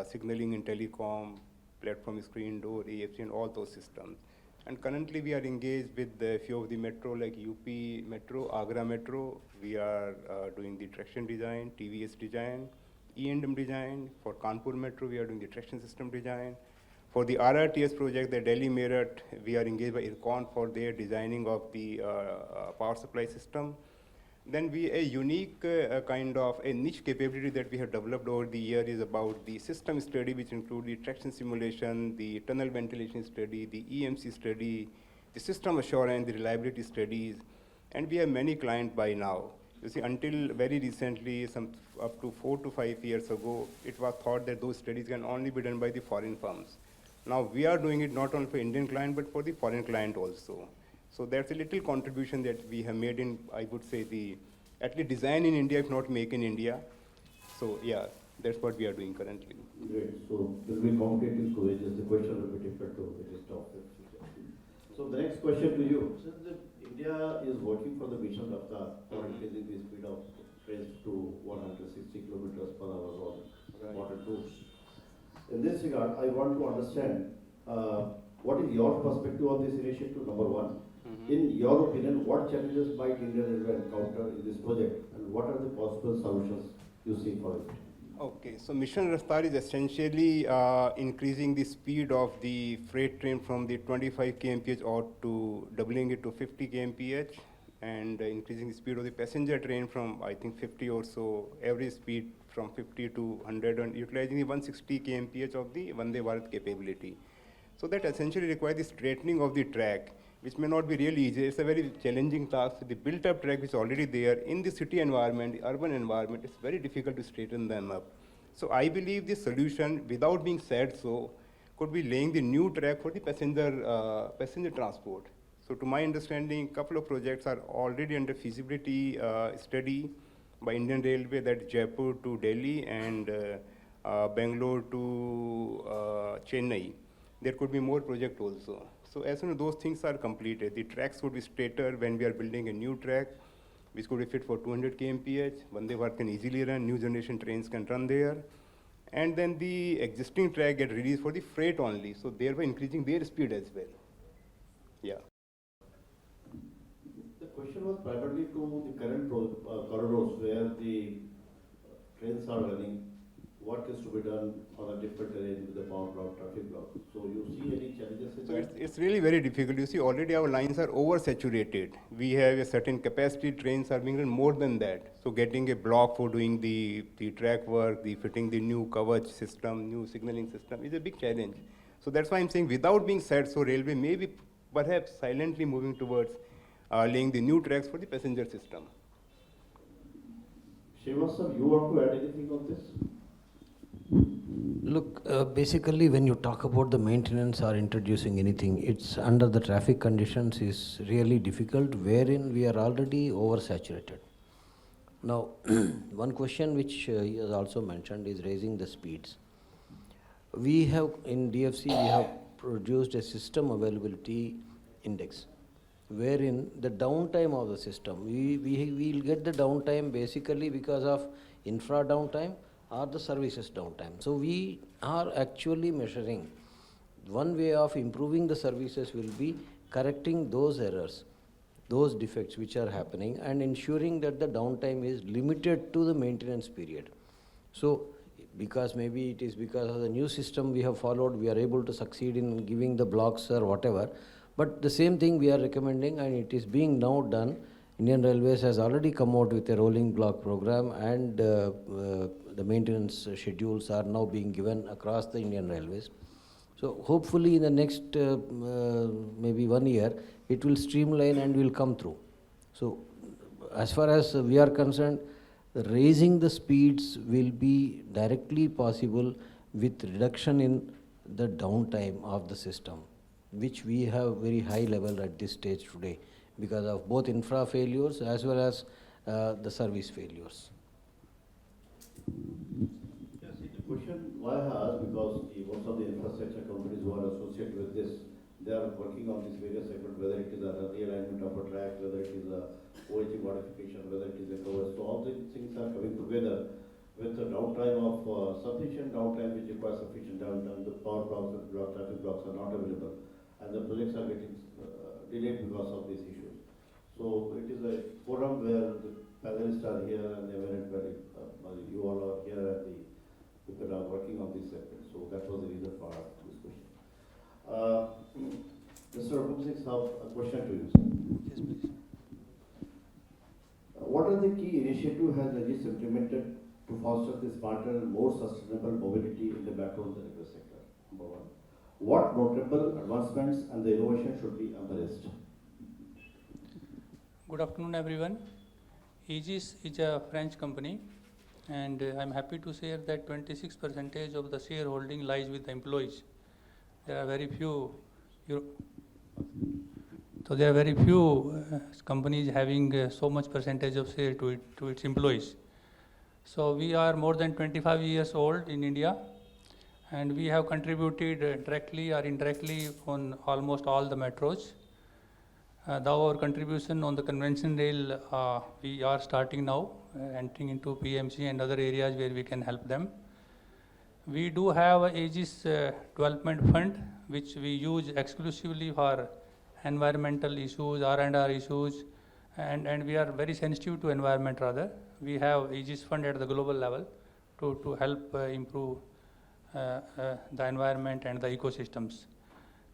signaling and telecom, platform screen door, AFC and all those systems. And currently we are engaged with a few of the metro like UP Metro, Agra Metro. We are doing the traction design, TVS design, E&M design. For Kanpur Metro, we are doing the traction system design. For the RRTS project, the Delhi Meerut, we are engaged by IRCON for their designing of the power supply system. Then a unique kind of a niche capability that we have developed over the year is about the system study, which include the traction simulation, the tunnel ventilation study, the EMC study, the system assurance, the reliability studies, and we have many clients by now. You see, until very recently, up to 4 to 5 years ago, it was thought that those studies can only be done by the foreign firms. Now we are doing it not only for Indian client, but for the foreign client also. So that's a little contribution that we have made in, I would say, at least design in India, if not make in India. So yeah, that's what we are doing currently. Great. So there will be competitive courageous. The question will be different to it is top. So the next question to you. Since India is working for the mission of for increasing the speed of trains to 160 kilometers per hour on water routes. In this regard, I want to understand what is your perspective on this initiative, number one. In your opinion, what challenges might Indian Railway encounter in this project, and what are the possible solutions you see for it? Okay, so Mission Rastar is essentially increasing the speed of the freight train from the 25 kmph out to doubling it to 50 kmph, and increasing the speed of the passenger train from, I think, 50 or so, average speed from 50 to 100, and utilizing the 160 kmph of the Vande Bharat capability. So that essentially requires the straightening of the track, which may not be really easy. It's a very challenging task. The built-up track which is already there in the city environment, the urban environment, it's very difficult to straighten them up. So I believe the solution, without being said so, could be laying the new track for the passenger transport. So to my understanding, a couple of projects are already under feasibility study by Indian Railway, that Jaipur to Delhi and Bangalore to Chennai. There could be more projects also. So as soon as those things are completed, the tracks would be straighter when we are building a new track, which could be fit for 200 kmph. Vande Bharat can easily run, new generation trains can run there. And then the existing track get released for the freight only, so thereby increasing their speed as well. Yeah. The question was primarily to the current corridors where the trains are running. What is to be done on a different terrain with the power block, traffic block? So you see any challenges in So that? it's really very difficult. You see, already our lines are oversaturated. We have a certain capacity, trains are being run more than that. So getting a block for doing the track work, the fitting the new coverage system, new signaling system is a big challenge. So that's why I'm saying, without being said, so railway may be perhaps silently moving towards laying the new tracks for the passenger system. Srivastava, you want to add anything on this? Look, basically when you talk about the maintenance or introducing anything, it's under the traffic conditions is really difficult, wherein we are already oversaturated. Now, one question which he has also mentioned is raising the speeds. We have, in DFC, we have produced a system availability index, wherein the downtime of the system, we will get the downtime basically because of infra downtime or the services downtime. So we are actually measuring. One way of improving the services will be correcting those errors, those defects which are happening, and ensuring that the downtime is limited to the maintenance period. So because maybe it is because of the new system we have followed, we are able to succeed in giving the blocks or whatever. But the same thing we are recommending, and it is being now done. Indian Railways has already come out with a rolling block program, and the maintenance schedules are now being given across the Indian Railways. So hopefully in the next maybe 1 year, it will streamline and will come through. So as far as we are concerned, raising the speeds will be directly possible with reduction in the downtime of the system, which we have very high level at this stage today because of both infra failures as well as the service failures. Yes, the question why I asked, because most of the infrastructure companies who are associated with this, they are working on these various segments, whether it is a realignment of a track, whether it is a OHG modification, whether it is a cover. So all these things are coming together with the downtime of sufficient downtime, which requires sufficient downtime. The power blocks and traffic blocks are not available, and the projects are getting delayed because of these issues. So it is a forum where the panelists are here and they were very, you all are here and the people are working on this segment. So that was the reason for this question. Mr. Urban, I have a question to you, sir. Yes, please. What are the key initiatives has Regis implemented to foster the smarter and more sustainable mobility in the metro and the railway sector? Number one. What notable advancements and the innovation should be embraced? Good afternoon, everyone. Aegis is a French company, and I'm happy to share that 26% of the shareholding lies with the employees. There are very few. So there are very few companies having so much percentage of share to its employees. So we are more than 25 years old in India, and we have contributed directly or indirectly on almost all the metros. Though our contribution on the convention rail, we are starting now, entering into PMC and other areas where we can help them. We do have a Aegis Development Fund, which we use exclusively for environmental issues, R&R issues, and we are very sensitive to environment rather. We have Aegis Fund at the global level to help improve the environment and the ecosystems.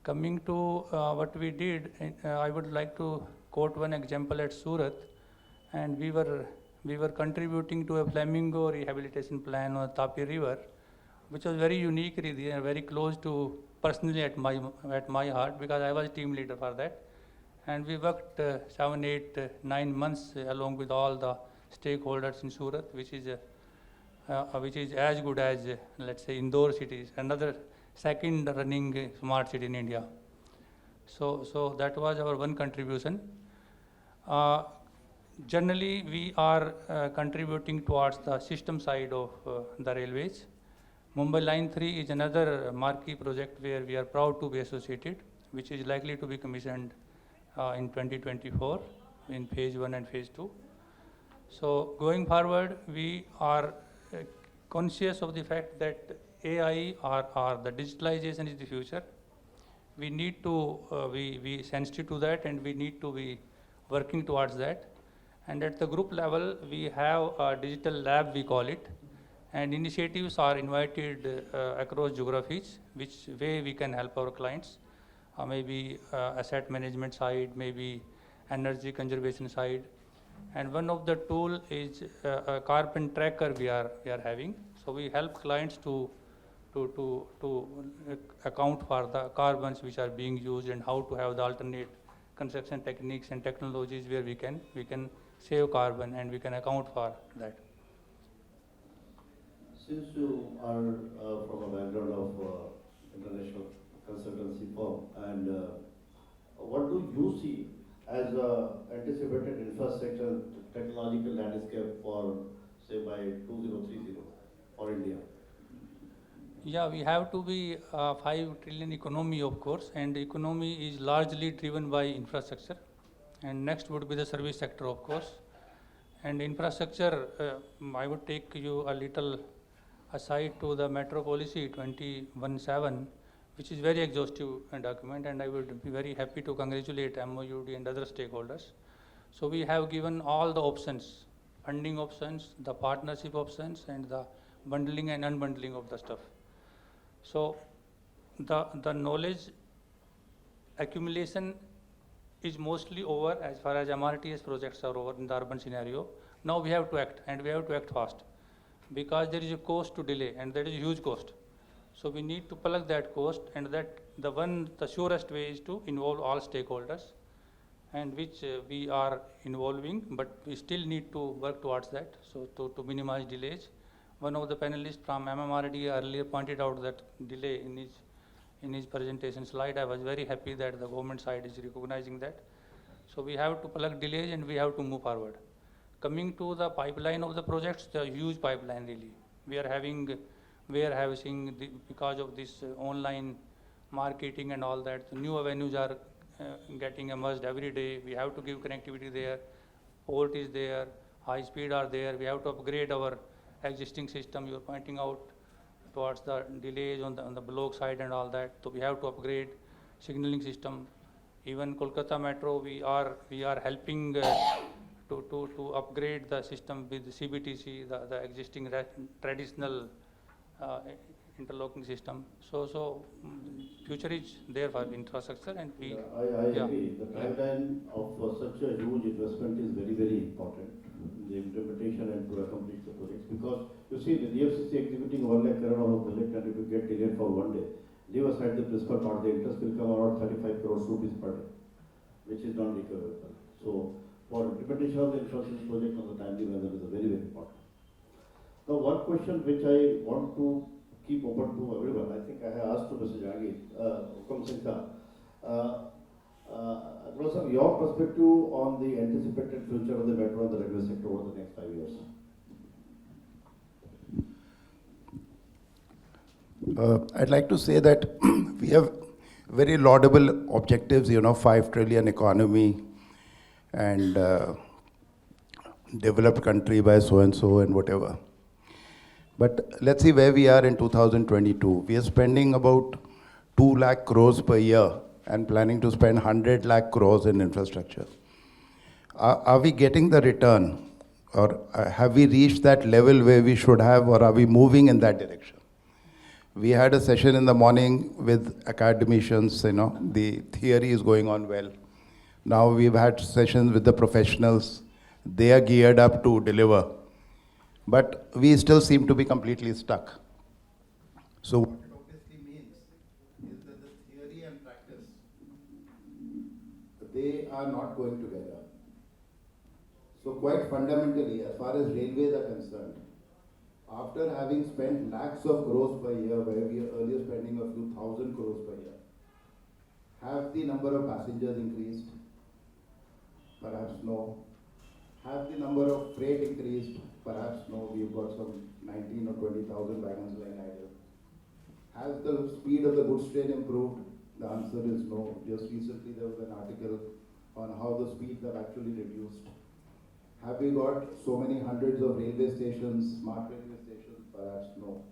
Coming to what we did, I would like to quote one example at Surat, and we were contributing to a flamingo rehabilitation plan on Tapi River, which was very unique, really, and very close to personally at my heart, because I was team leader for that. And we worked 7, 8, 9 months along with all the stakeholders in Surat, which is as good as, let's say, Indore city, another second running smart city in India. So that was our one contribution. Generally, we are contributing towards the system side of the railways. Mumbai Line 3 is another marquee project where we are proud to be associated, which is likely to be commissioned in 2024 in phase 1 and phase 2. So going forward, we are conscious of the fact that AI or the digitalization is the future. We need to be sensitive to that, and we need to be working towards that. And at the group level, we have a digital lab, we call it, and initiatives are invited across geographies, which way we can help our clients, maybe asset management side, maybe energy conservation side. And one of the tool is a carbon tracker we are having. So we help clients to account for the carbons which are being used and how to have the alternate construction techniques and technologies where we can save carbon and we can account for that. Since you are from a background of international consultancy firm, and what do you see as anticipated infrastructure technological landscape for, say, by 2030 for India? Yeah, we have to be a 5 trillion economy, of course, and the economy is largely driven by infrastructure. And next would be the service sector, of course. And infrastructure, I would take you a little aside to the Metro Policy 21/7, which is very exhaustive document, and I would be very happy to congratulate MOUD and other stakeholders. So we have given all the options, funding options, the partnership options, and the bundling and unbundling of the stuff. So the knowledge accumulation is mostly over as far as MRTS projects are over in the urban scenario. Now we have to act, and we have to act fast, because there is a cost to delay, and that is a huge cost. So we need to plug that cost, and that the surest way is to involve all stakeholders, and which we are involving, but we still need to work towards that, so to minimize delays. One of the panelists from MMRD earlier pointed out that delay in his presentation slide. I was very happy that the government side is recognizing that. So we have to plug delays, and we have to move forward. Coming to the pipeline of the projects, the huge pipeline really. We are having because of this online marketing and all that, the new avenues are getting emerged every day. We have to give connectivity there, port is there, high speed are there. We have to upgrade our existing system. You are pointing out towards the delays on the block side and all that. So we have to upgrade signaling system. Even Kolkata Metro, we are helping to upgrade the system with the CBTC, the existing traditional interlocking system. So future is there for infrastructure, and we. I agree. The timeline of such a huge investment is very, very important. The implementation and to accomplish the projects, because you see the DFCC executing 1 lakh crore of a project, and if you get delayed for 1 day, leave aside the principal part, the interest will come around 35 crore rupees per day, which is not recoverable. So for implementation of the infrastructure project on the timely manner is very, very important. Now, one question which I want to keep open to everyone, I think I have asked to Mr. Jagir, Hukum Singh, your perspective on the anticipated future of the metro and the railway sector over the next 5 years. I'd like to say that we have very laudable objectives, 5 trillion economy and developed country by so-and-so and whatever. But let's see where we are in 2022. We are spending about 2 lakh crores per year and planning to spend 100 lakh crores in infrastructure. Are we getting the return? Or have we reached that level where we should have, or are we moving in that direction? We had a session in the morning with academicians, the theory is going on well. Now we've had sessions with the professionals. They are geared up to deliver. But we still seem to be completely stuck. So what it obviously means is that the theory and practice, they are not going together. So quite fundamentally, as far as railways are concerned, after having spent lakhs of crores per year, where we are earlier spending a few thousand crores per year, have the number of passengers increased? Perhaps no. Have the number of freight increased? Perhaps no. We've got some 19 or 20,000 wagons lying idle. Has the speed of the goods train improved? The answer is no. Just recently there was an article on how the speeds have actually reduced. Have we got so many hundreds of railway stations, smart railway stations? Perhaps no.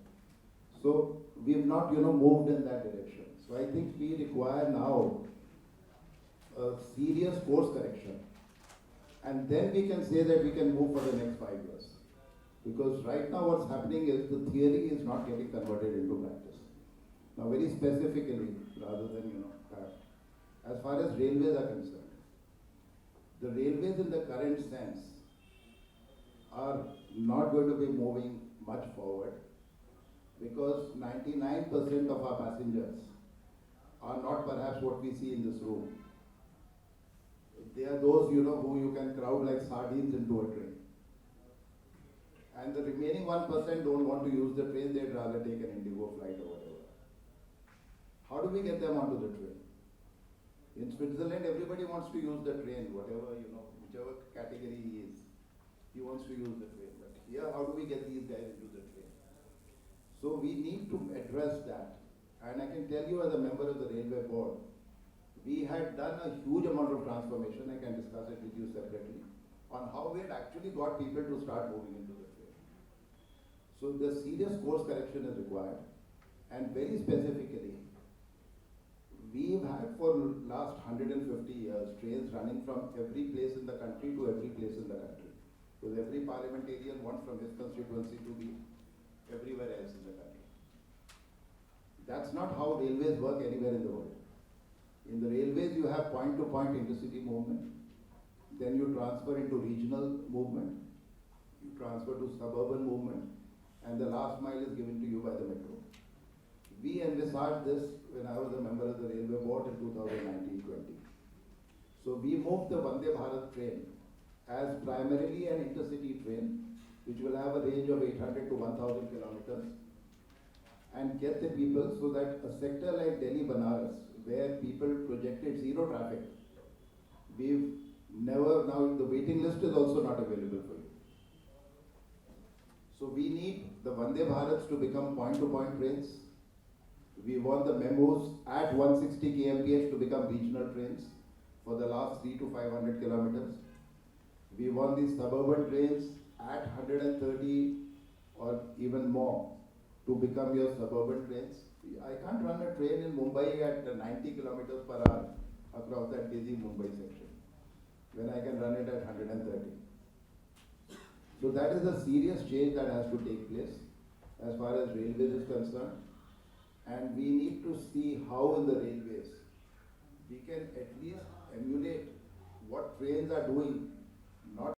So we've not, moved in that direction. So I think we require now a serious course correction. And then we can say that we can move for the next 5 years. Because right now what's happening is the theory is not getting converted into practice. Now very specifically, rather than, as far as railways are concerned, the railways in the current sense are not going to be moving much forward because 99% of our passengers are not perhaps what we see in this room. They are those, who you can crowd like sardines into a train. And the remaining 1% don't want to use the train, they'd rather take an Indigo flight or whatever. How do we get them onto the train? In Switzerland, everybody wants to use the train, whatever, whichever category he is. He wants to use the train. But here, how do we get these guys into the train? So we need to address that. And I can tell you as a member of the railway board, we had done a huge amount of transformation, I can discuss it with you separately, on how we had actually got people to start moving into the train. So the serious course correction is required. And very specifically, we've had for the last 150 years trains running from every place in the country to every place in the country. Because every parliamentarian wants from his constituency to be everywhere else in the country. That's not how railways work anywhere in the world. In the railways, you have point-to-point intercity movement. Then you transfer into regional movement. You transfer to suburban movement. And the last mile is given to you by the metro. We envisaged this when I was a member of the railway board in 2019-20. So we moved the Vande Bharat train as primarily an intercity train, which will have a range of 800 to 1,000 kilometers, and get the people so that a sector like Delhi-Banaras, where people projected zero traffic, we've never, now the waiting list is also not available for you. So we need the Vande Bharats to become point-to-point trains. We want the memos at 160 kmph to become regional trains for the last 300 to 500 kilometers. We want these suburban trains at 130 or even more to become your suburban trains. I can't run a train in Mumbai at 90 kilometers per hour across that busy Mumbai section when I can run it at 130. So that is a serious change that has to take place as far as railways is concerned. And we need to see how in the railways we can at least emulate what trains are doing, not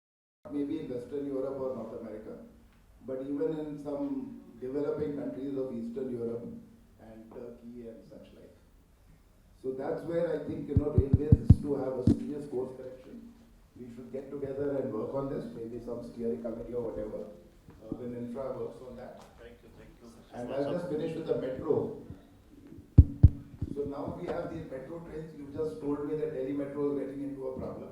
maybe in Western Europe or North America, but even in some developing countries of Eastern Europe and Turkey and such like. So that's where I think, railways is to have a serious course correction. We should get together and work on this, maybe some steering committee or whatever. Urban Infra works on that. Thank you. And I'll just finish with the metro. So now we have these metro trains. You just told me that Delhi Metro is getting into a problem.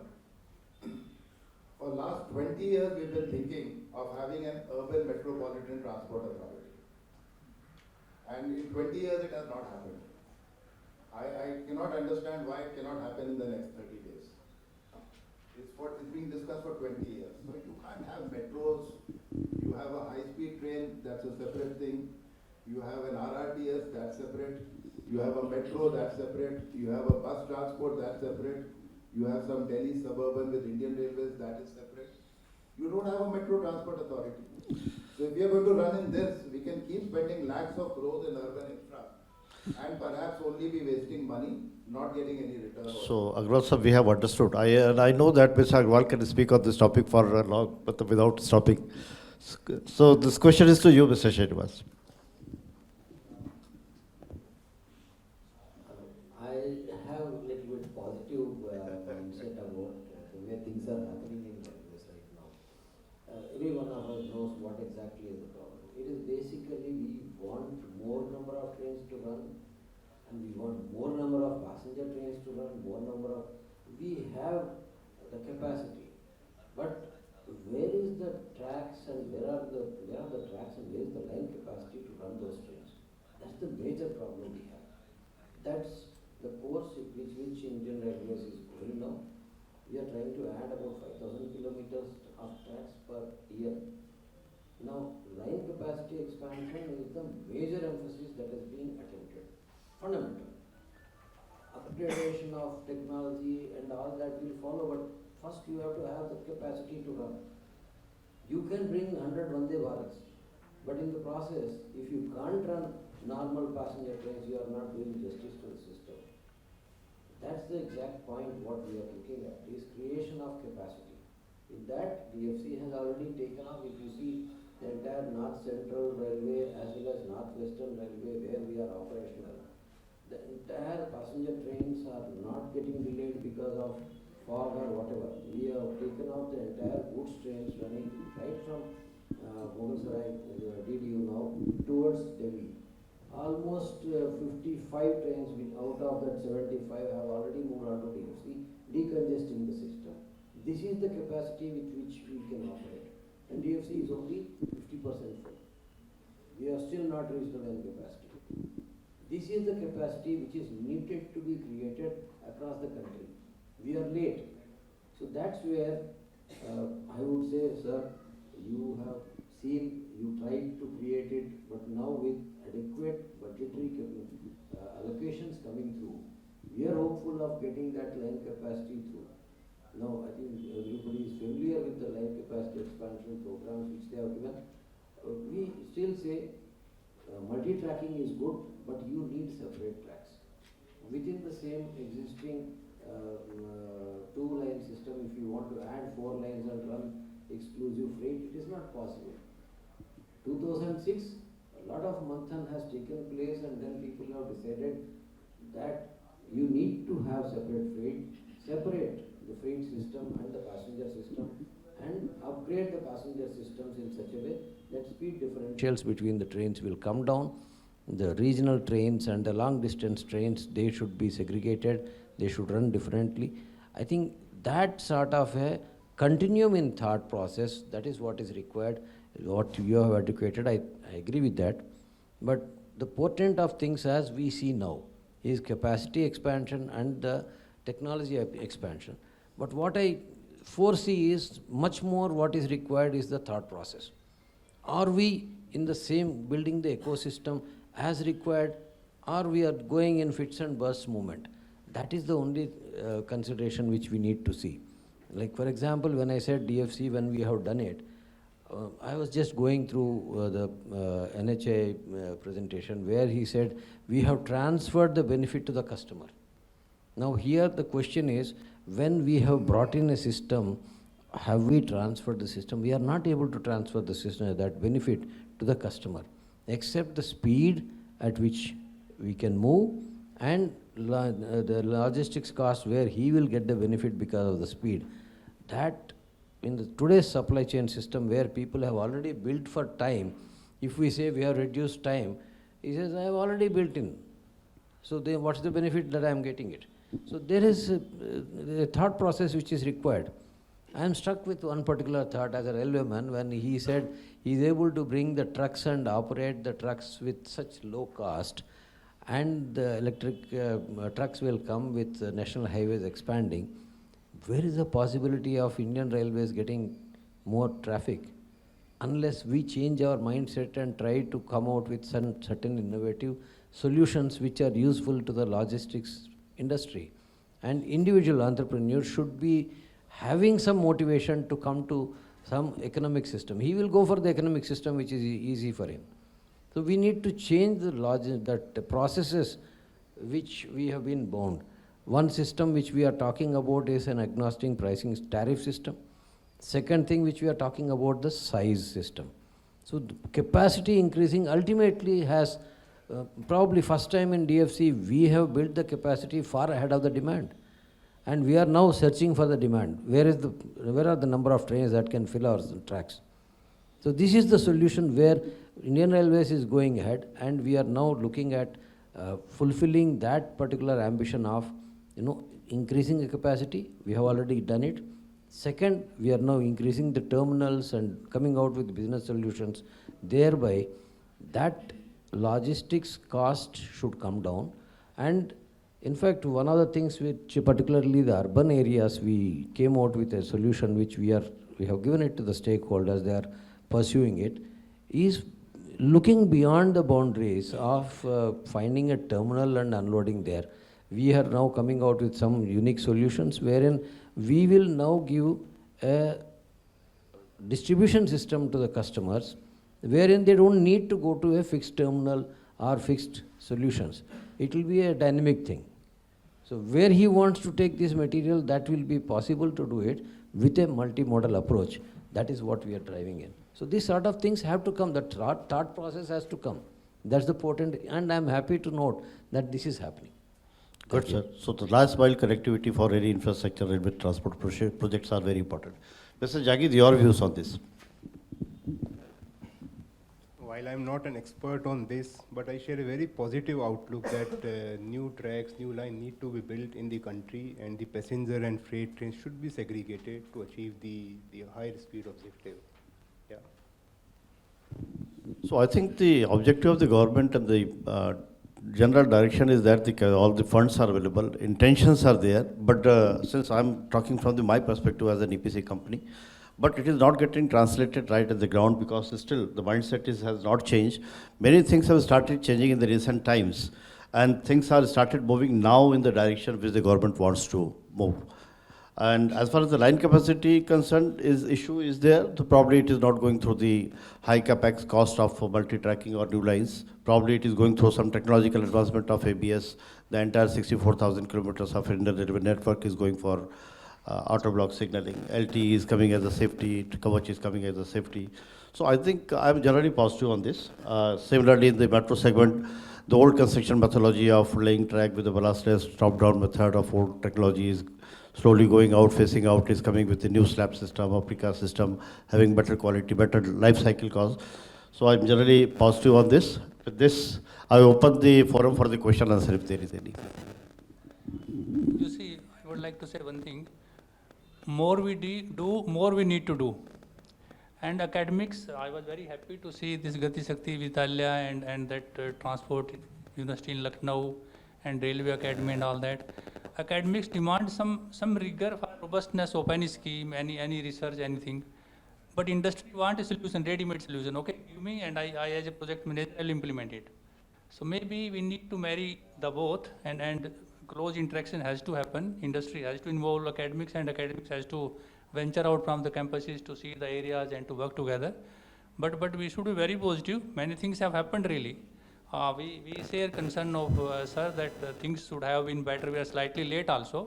For the last 20 years, we've been thinking of having an urban metropolitan transport authority. And in 20 years, it has not happened. I cannot understand why it cannot happen in the next 30 days. It's being discussed for 20 years. So you can't have metros. You have a high-speed train, that's a separate thing. You have an RRTS, that's separate. You have a metro, that's separate. You have a bus transport, that's separate. You have some Delhi suburban with Indian Railways, that is separate. You don't have a metro transport authority. So if we are going to run in this, we can keep spending lakhs of crores in urban infra and perhaps only be wasting money, not getting any return. So, Agrawal sir, we have understood. I know that Mr. Agrawal can speak on this topic for long, but without stopping. So, this question is to you, Mr. Srinivas. I have a little bit positive mindset about the way things are happening in railways right now. Every one of us knows what exactly is the problem. It is basically we want more number of trains to run, and we want more number of passenger trains to run, more number of. We have the capacity, but where is the tracks and where are the tracks and where is the line capacity to run those trains? That's the major problem we have. That's the course which Indian Railways is going now. We are trying to add about 5,000 kilometers of tracks per year. Now, line capacity expansion is the major emphasis that has been attempted. Fundamental. Upgradation of technology and all that will follow, but first you have to have the capacity to run. You can bring 100 Vande Bharats, but in the process, if you can't run normal passenger trains, you are not doing justice to the system. That's the exact point what we are looking at, is creation of capacity. In that, DFC has already taken off. If you see the entire North Central Railway as well as North Western Railway where we are operational, the entire passenger trains are not getting delayed because of fog or whatever. We have taken out the entire goods trains running right from Mughalsarai, DDU now, towards Delhi. Almost 55 trains out of that 75 have already moved on to DFC, decongesting the system. This is the capacity with which we can operate. And DFC is only 50% full. We are still not reached the line capacity. This is the capacity which is needed to be created across the country. We are late. So that's where I would say, sir, you have seen, you tried to create it, but now with adequate budgetary allocations coming through, we are hopeful of getting that line capacity through. Now, I think everybody is familiar with the line capacity expansion programs which they have given. We still say multi-tracking is good, but you need separate tracks. Within the same existing two-line system, if you want to add 4 lines and run exclusive freight, it is not possible. 2006, a lot of manthan has taken place, and then people have decided that you need to have separate freight, separate the freight system and the passenger system, and upgrade the passenger systems in such a way that speed differentials between the trains will come down. The regional trains and the long distance trains, they should be segregated, they should run differently. I think that sort of a continuum in thought process, that is what is required, what you have advocated. I agree with that. But the portent of things as we see now is capacity expansion and the technology expansion. But what I foresee is much more what is required is the thought process. Are we in the same building the ecosystem as required, or we are going in fits and bursts movement? That is the only consideration which we need to see. Like for example, when I said DFC, when we have done it, I was just going through the NHA presentation where he said we have transferred the benefit to the customer. Now here the question is, when we have brought in a system, have we transferred the system? We are not able to transfer the system, that benefit to the customer, except the speed at which we can move and the logistics cost where he will get the benefit because of the speed. That in the today's supply chain system where people have already built for time, if we say we have reduced time, he says, I have already built in. So then what's the benefit that I am getting it? So there is a thought process which is required. I am struck with one particular thought as a railwayman when he said he is able to bring the trucks and operate the trucks with such low cost, and the electric trucks will come with national highways expanding. Where is the possibility of Indian Railways getting more traffic? unless we change our mindset and try to come out with some certain innovative solutions which are useful to the logistics industry. And individual entrepreneurs should be having some motivation to come to some economic system. He will go for the economic system which is easy for him. So we need to change the logic, that processes which we have been bound. One system which we are talking about is an agnostic pricing tariff system. Second thing which we are talking about, the size system. So the capacity increasing ultimately has, probably first time in DFC, we have built the capacity far ahead of the demand. And we are now searching for the demand. Where are the number of trains that can fill our tracks? So this is the solution where Indian Railways is going ahead, and we are now looking at fulfilling that particular ambition of, increasing the capacity. We have already done it. Second, we are now increasing the terminals and coming out with business solutions. Thereby, that logistics cost should come down. And in fact, one of the things which particularly the urban areas, we came out with a solution which we have given it to the stakeholders, they are pursuing it, is looking beyond the boundaries of finding a terminal and unloading there. We are now coming out with some unique solutions wherein we will now give a distribution system to the customers wherein they don't need to go to a fixed terminal or fixed solutions. It will be a dynamic thing. So where he wants to take this material, that will be possible to do it with a multimodal approach. That is what we are driving in. So these sort of things have to come. The thought process has to come. That's the potent, and I'm happy to note that this is happening. Good, sir. So the last mile connectivity for any infrastructure railway transport projects are very important. Mr. Jagid, your views on this? While I'm not an expert on this, but I share a very positive outlook that new tracks, new line need to be built in the country, and the passenger and freight trains should be segregated to achieve the higher speed objective. Yeah. So I think the objective of the government and the general direction is that all the funds are available, intentions are there, but since I'm talking from my perspective as an EPC company, but it is not getting translated right at the ground because still the mindset has not changed. Many things have started changing in the recent times, and things are started moving now in the direction which the government wants to move. And as far as the line capacity concerned, issue is there. So probably it is not going through the high capex cost of multi-tracking or new lines. Probably it is going through some technological advancement of ABS. The entire 64,000 kilometers of Indian Railway network is going for auto block signaling. LTE is coming as a safety. Kavach is coming as a safety. So I think I'm generally positive on this. Similarly, in the metro segment, the old construction methodology of laying track with the ballastless top-down method of old technology is slowly going out, phasing out, is coming with the new slab system or precast system, having better quality, better life cycle cost. So I'm generally positive on this. With this, I open the forum for the question answer if there is any. You see, I would like to say one thing. More we do, more we need to do. And academics, I was very happy to see this Gati Shakti Vidyalaya and that transport university in Lucknow and Railway Academy and all that. Academics demand some rigor for robustness of any scheme, any research, anything. But industry want a solution, ready-made solution. Okay, give me, and I as a project manager, I'll implement it. So maybe we need to marry the both, and close interaction has to happen. Industry has to involve academics, and academics has to venture out from the campuses to see the areas and to work together. But we should be very positive. Many things have happened really. We share concern of sir that things should have been better. We are slightly late also,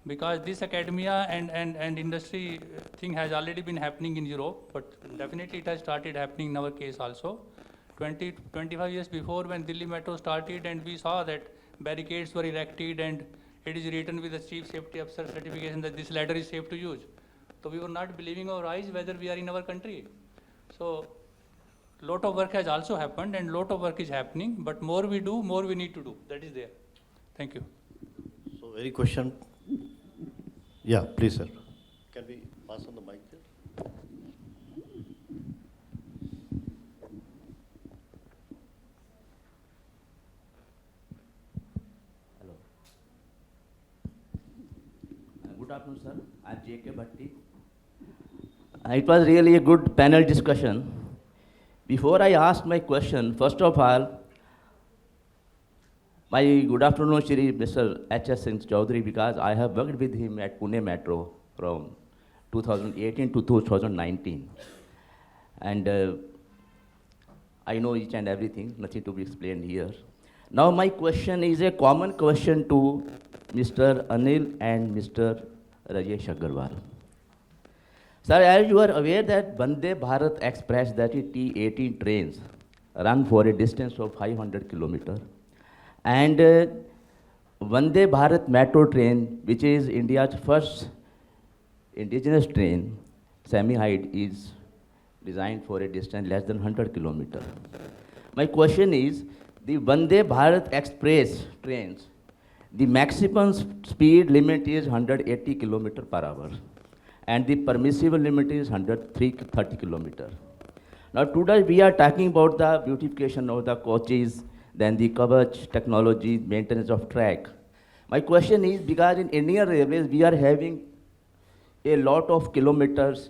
because this academia and industry thing has already been happening in Europe, but definitely it has started happening in our case also. 25 years before, when Delhi Metro started, and we saw that barricades were erected and it is written with the chief safety officer certification that this ladder is safe to use. So we were not believing our eyes whether we are in our country. So lot of work has also happened, and lot of work is happening, but more we do, more we need to do. That is there. Thank you. So any question? Yeah, please, sir. Can we pass on the mic there? Hello. Good afternoon, sir. I'm J.K. Bhatti. It was really a good panel discussion. Before I ask my question, first of all, my good afternoon, Shri Mr. H.S. Singh Chaudhary, because I have worked with him at Pune Metro from 2018 to 2019. And I know each and everything, nothing to be explained here. Now my question is a common question to Mr. Anil and Mr. Rajesh Agarwal. Sir, as you are aware that Vande Bharat Express, that is T18 trains, run for a distance of 500 kilometers. And Vande Bharat Metro train, which is India's first indigenous train, semi-height, is designed for a distance less than 100 kilometers. My question is, the Vande Bharat Express trains, the maximum speed limit is 180 kilometers per hour, and the permissible limit is 130 kilometers. Now today we are talking about the beautification of the coaches, then the coverage technology, maintenance of track. My question is, because in Indian Railways we are having a lot of kilometers,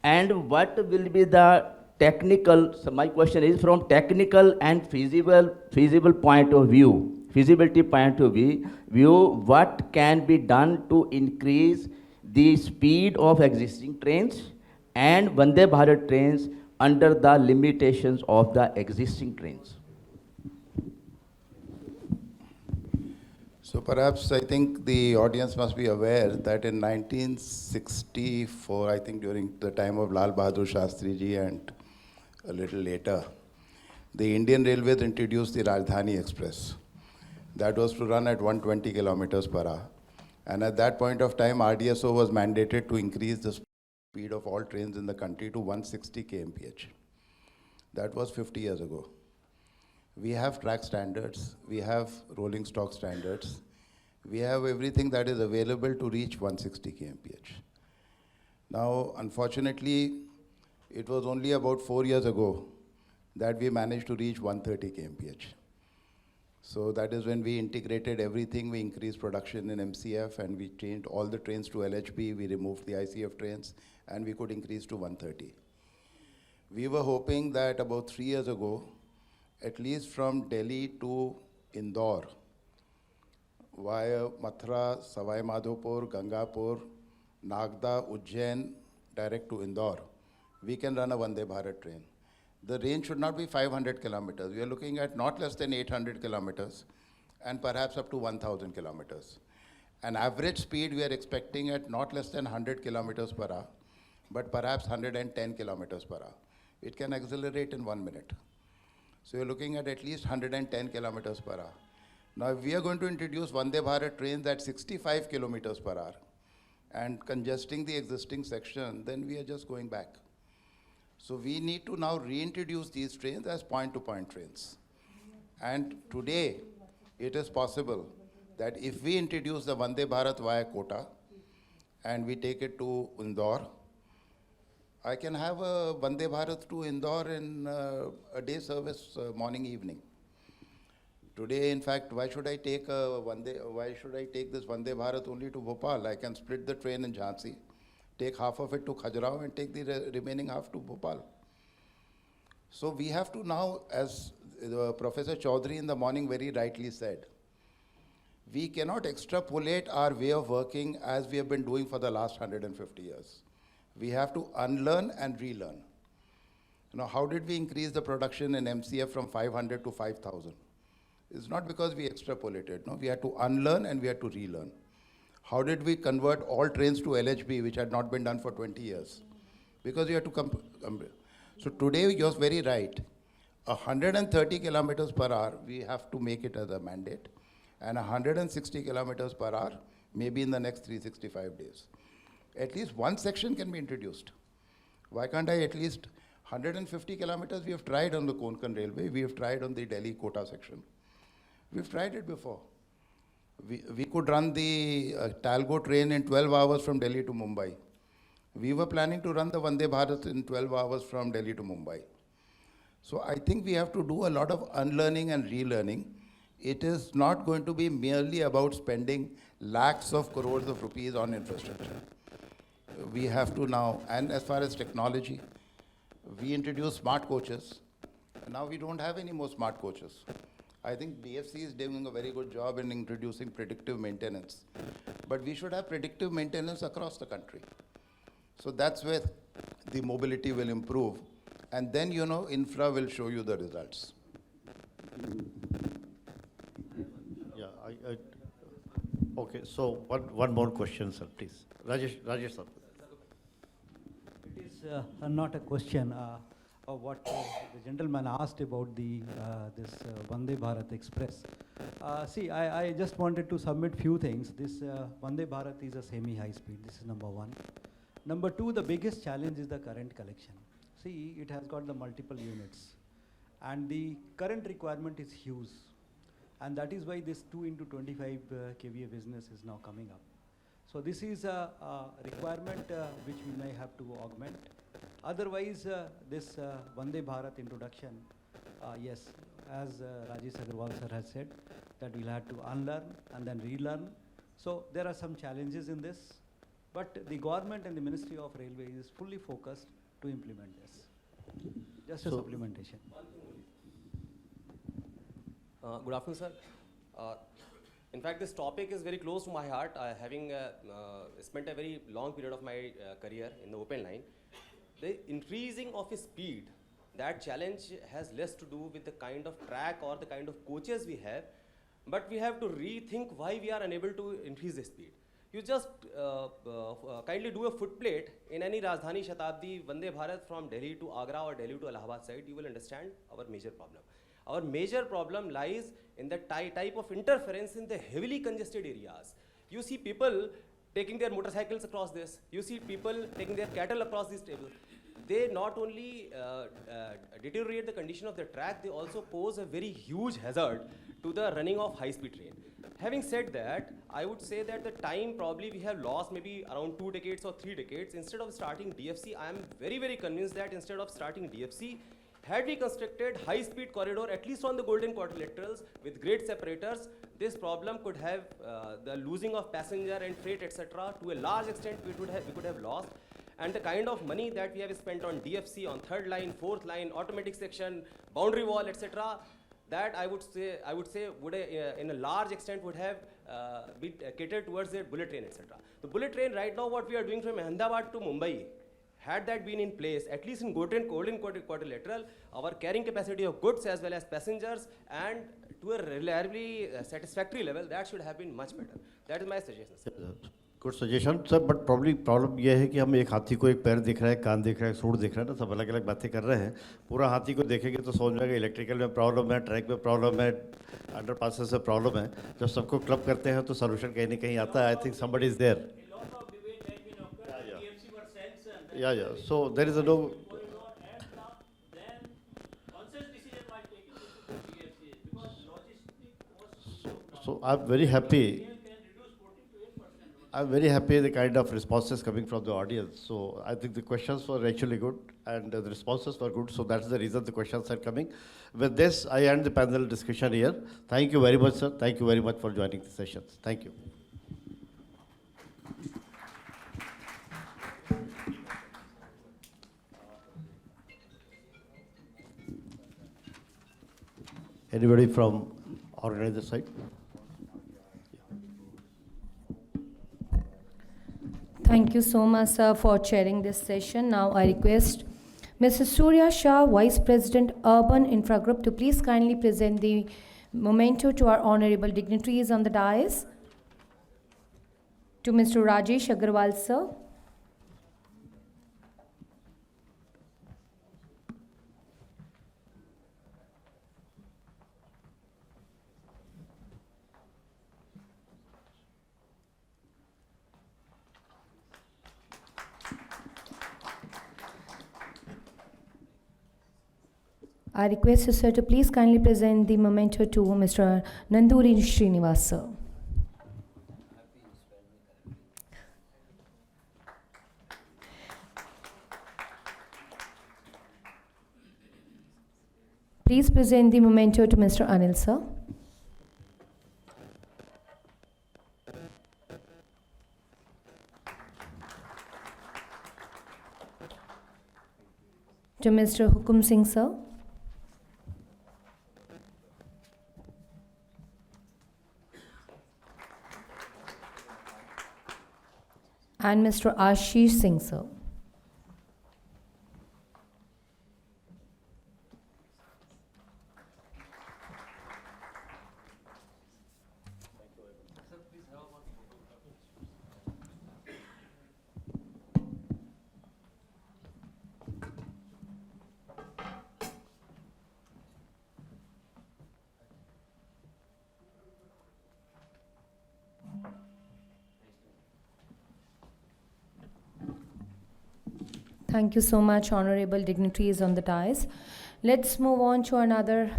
and what will be the technical, so my question is from technical and feasible point of view, feasibility point of view, what can be done to increase the speed of existing trains and Vande Bharat trains under the limitations of the existing trains? So perhaps I think the audience must be aware that in 1964, I think during the time of Lal Bahadur Shastri ji and a little later, the Indian Railways introduced the Rajdhani Express. That was to run at 120 kilometers per hour. And at that point of time, RDSO was mandated to increase the speed of all trains in the country to 160 kmph. That was 50 years ago. We have track standards, we have rolling stock standards, we have everything that is available to reach 160 kmph. Now, unfortunately, it was only about 4 years ago that we managed to reach 130 kmph. So that is when we integrated everything, we increased production in MCF, and we changed all the trains to LHB, we removed the ICF trains, and we could increase to 130. We were hoping that about 3 years ago, at least from Delhi to Indore, via Mathura, Savai Madhopur, Gangapur, Nagda, Ujjain, direct to Indore, we can run a Vande Bharat train. The range should not be 500 kilometers. We are looking at not less than 800 kilometers and perhaps up to 1,000 kilometers. An average speed we are expecting at not less than 100 kilometers per hour, but perhaps 110 kilometers per hour. It can accelerate in 1 minute. So you're looking at least 110 kilometers per hour. Now, if we are going to introduce Vande Bharat trains at 65 kilometers per hour and congesting the existing section, then we are just going back. So we need to now reintroduce these trains as point-to-point trains. And today, it is possible that if we introduce the Vande Bharat via Kota and we take it to Indore, I can have a Vande Bharat to Indore in a day service, morning, evening. Today, in fact, why should I take this Vande Bharat only to Bhopal? I can split the train in Jhansi, take half of it to Khajuraho and take the remaining half to Bhopal. So we have to now, as Professor Chaudhary in the morning very rightly said, we cannot extrapolate our way of working as we have been doing for the last 150 years. We have to unlearn and relearn. Now, how did we increase the production in MCF from 500 to 5,000? It's not because we extrapolated. No, we had to unlearn and we had to relearn. How did we convert all trains to LHB, which had not been done for 20 years? Because you had to So today, you're very right. 130 kilometers per hour, we have to make it as a mandate. And 160 kilometers per hour, maybe in the next 365 days. At least one section can be introduced. Why can't I at least 150 kilometers we have tried on the Konkan Railway, we have tried on the Delhi-Kota section. We've tried it before. We could run the Talgo train in 12 hours from Delhi to Mumbai. We were planning to run the Vande Bharat in 12 hours from Delhi to Mumbai. So I think we have to do a lot of unlearning and relearning. It is not going to be merely about spending lakhs of crores of rupees on infrastructure. we have to now, and as far as technology, we introduced smart coaches. Now we don't have any more smart coaches. I think DFC is doing a very good job in introducing predictive maintenance. But we should have predictive maintenance across the country. So that's where the mobility will improve. And then, you know, infra will show you the results. Yeah, okay, so one more question, sir, please. Rajesh sir. It is not a question of what the gentleman asked about the this Vande Bharat Express. See, I just wanted to submit few things. This Vande Bharat is a semi-high speed. This is number one. Number two, the biggest challenge is the current collection. See, it has got the multiple units, and the current requirement is huge, and that is why this 2 into 25 kVA business is now coming up. So this is a requirement which we may have to augment. Otherwise, this Vande Bharat introduction, yes, as Rajesh Agarwal sir has said, that we'll have to unlearn and then relearn. So there are some challenges in this, but the government and the Ministry of Railway is fully focused to implement this. Just a supplementation. Good afternoon, sir. In fact, this topic is very close to my heart, having spent a very long period of my career in the open line. The increasing of speed, that challenge has less to do with the kind of track or the kind of coaches we have, but we have to rethink why we are unable to increase the speed. You just kindly do a footplate in any Rajdhani Shatabdi Vande Bharat from Delhi to Agra or Delhi to Allahabad side, you will understand our major problem. Our major problem lies in the type of interference in the heavily congested areas. You see people taking their motorcycles across this. You see people taking their cattle across this table. They not only deteriorate the condition of the track, they also pose a very huge hazard to the running of high-speed train. Having said that, I would say that the time probably we have lost maybe around 2 decades or 3 decades. Instead of starting DFC, I am very, very convinced that instead of starting DFC, had we constructed high-speed corridor, at least on the golden quadrilaterals with great separators, this problem could have, the losing of passenger and freight, etc., to a large extent we could have lost. And the kind of money that we have spent on DFC, on third line, fourth line, automatic section, boundary wall, etc., that I would say would in a large extent would have been catered towards the bullet train, etc. The bullet train right now, what we are doing from Ahmedabad to Mumbai, had that been in place, at least in golden quadrilateral, our carrying capacity of goods as well as passengers and to a reliably satisfactory level, that should have been much better. That is my suggestion, sir. Good suggestion, sir. But probably problem ये है कि हम एक हाथी को एक पैर दिख रहा है, कान दिख रहा है, सूंड दिख रहा है ना, सब अलग अलग बातें कर रहे हैं. पूरा हाथी को देखेंगे तो समझ में आएगा इलेक्ट्रिकल में प्रॉब्लम है, ट्रैक में प्रॉब्लम है, अंडरपासेस में प्रॉब्लम है. जब सबको क्लब करते हैं तो सोल्यूशन कहीं ना कहीं आता है. I think somebody is there. Yeah. So there is a no. So I'm very happy. I'm very happy the kind of responses coming from the audience. So I think the questions were actually good and the responses were good. So that's the reason the questions are coming. With this, I end the panel discussion here. Thank you very much, sir. Thank you very much for joining the sessions. Thank you. Anybody from organizer side? Thank you so much, sir, for chairing this session. Now I request Mr. Surya Shah, Vice President, Urban Infra Group, to please kindly present the memento to our honorable dignitaries on the dais. To Mr. Rajesh Agarwal, sir. I request you, sir, to please kindly present the memento to Mr. Nanduri Srinivas, sir. Please present the memento to Mr. Anil, sir. to Mr. Hukum Singh, sir. And Mr. Ashish Singh, sir. Thank you so much, honorable dignitaries on the dais. Let's move on to another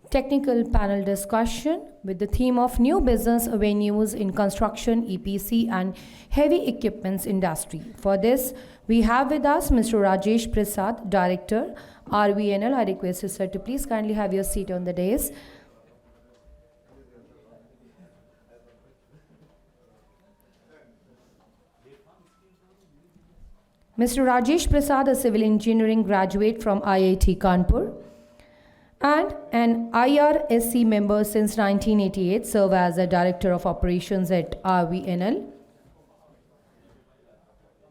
technical panel discussion with the theme of new business avenues in construction, EPC and heavy equipments industry. For this, we have with us Mr. Rajesh Prasad, Director, RVNL. I request you, sir, to please kindly have your seat on the dais. Mr. Rajesh Prasad, a civil engineering graduate from IIT Kanpur and an IRSC member since 1988, served as a Director of Operations at RVNL.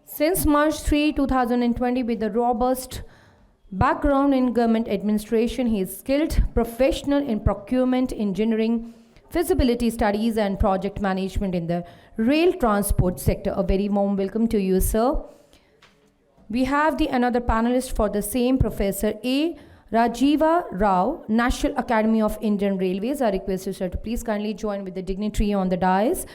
Since March 3, 2020, with a robust background in government administration, he is skilled professional in procurement, engineering, feasibility studies and project management in the rail transport sector. A very warm welcome to you, sir. We have the another panelist for the same, Professor A. Rajiva Rao, National Academy of Indian Railways. I request you, sir, to please kindly join with the dignitary on the dais.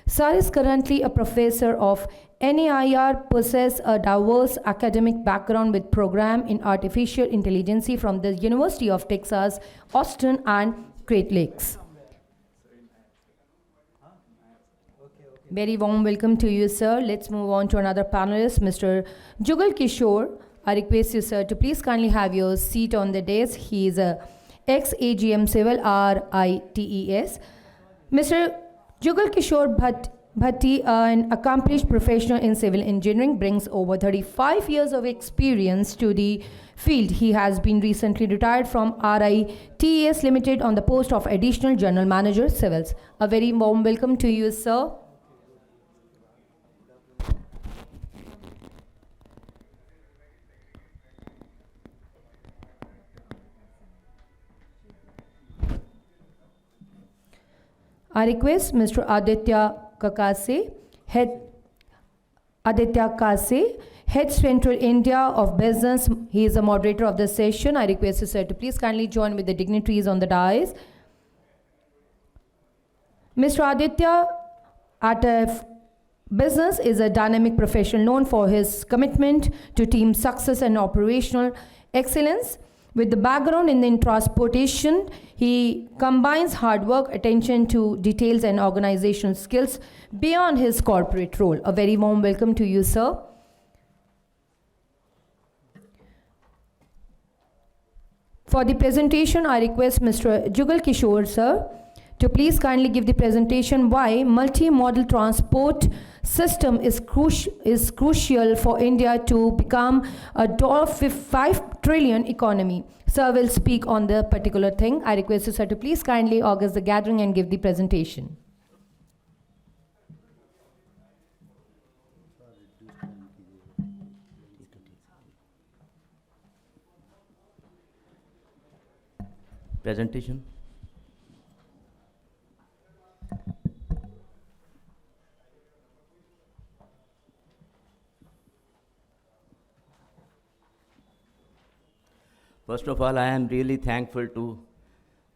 Sir is currently a professor of NAIR, possesses a diverse academic background with program in artificial intelligence from the University of Texas, Austin and Great Lakes. Very warm welcome to you, sir. Let's move on to another panelist, Mr. Jugal Kishore. I request you, sir, to please kindly have your seat on the dais. He is a ex-AGM Civil, RITES. Mr. Jugal Kishore Bhatti, an accomplished professional in civil engineering, brings over 35 years of experience to the field. He has been recently retired from RITES Limited on the post of Additional General Manager, Civils. A very warm welcome to you, sir. I request Mr. Aditya Kase, Head Central India of Business. He is a moderator of the session. I request you, sir, to please kindly join with the dignitaries on the dais. Mr. Aditya at Business is a dynamic professional known for his commitment to team success and operational excellence. With the background in transportation, he combines hard work, attention to details and organizational skills beyond his corporate role. A very warm welcome to you, sir. For the presentation, I request Mr. Jugal Kishore, sir, to please kindly give the presentation why multi-modal transport system is crucial for India to become a $5 trillion economy. Sir will speak on the particular thing. I request you, sir, to please kindly organize the gathering and give the presentation. Presentation. First of all, I am really thankful to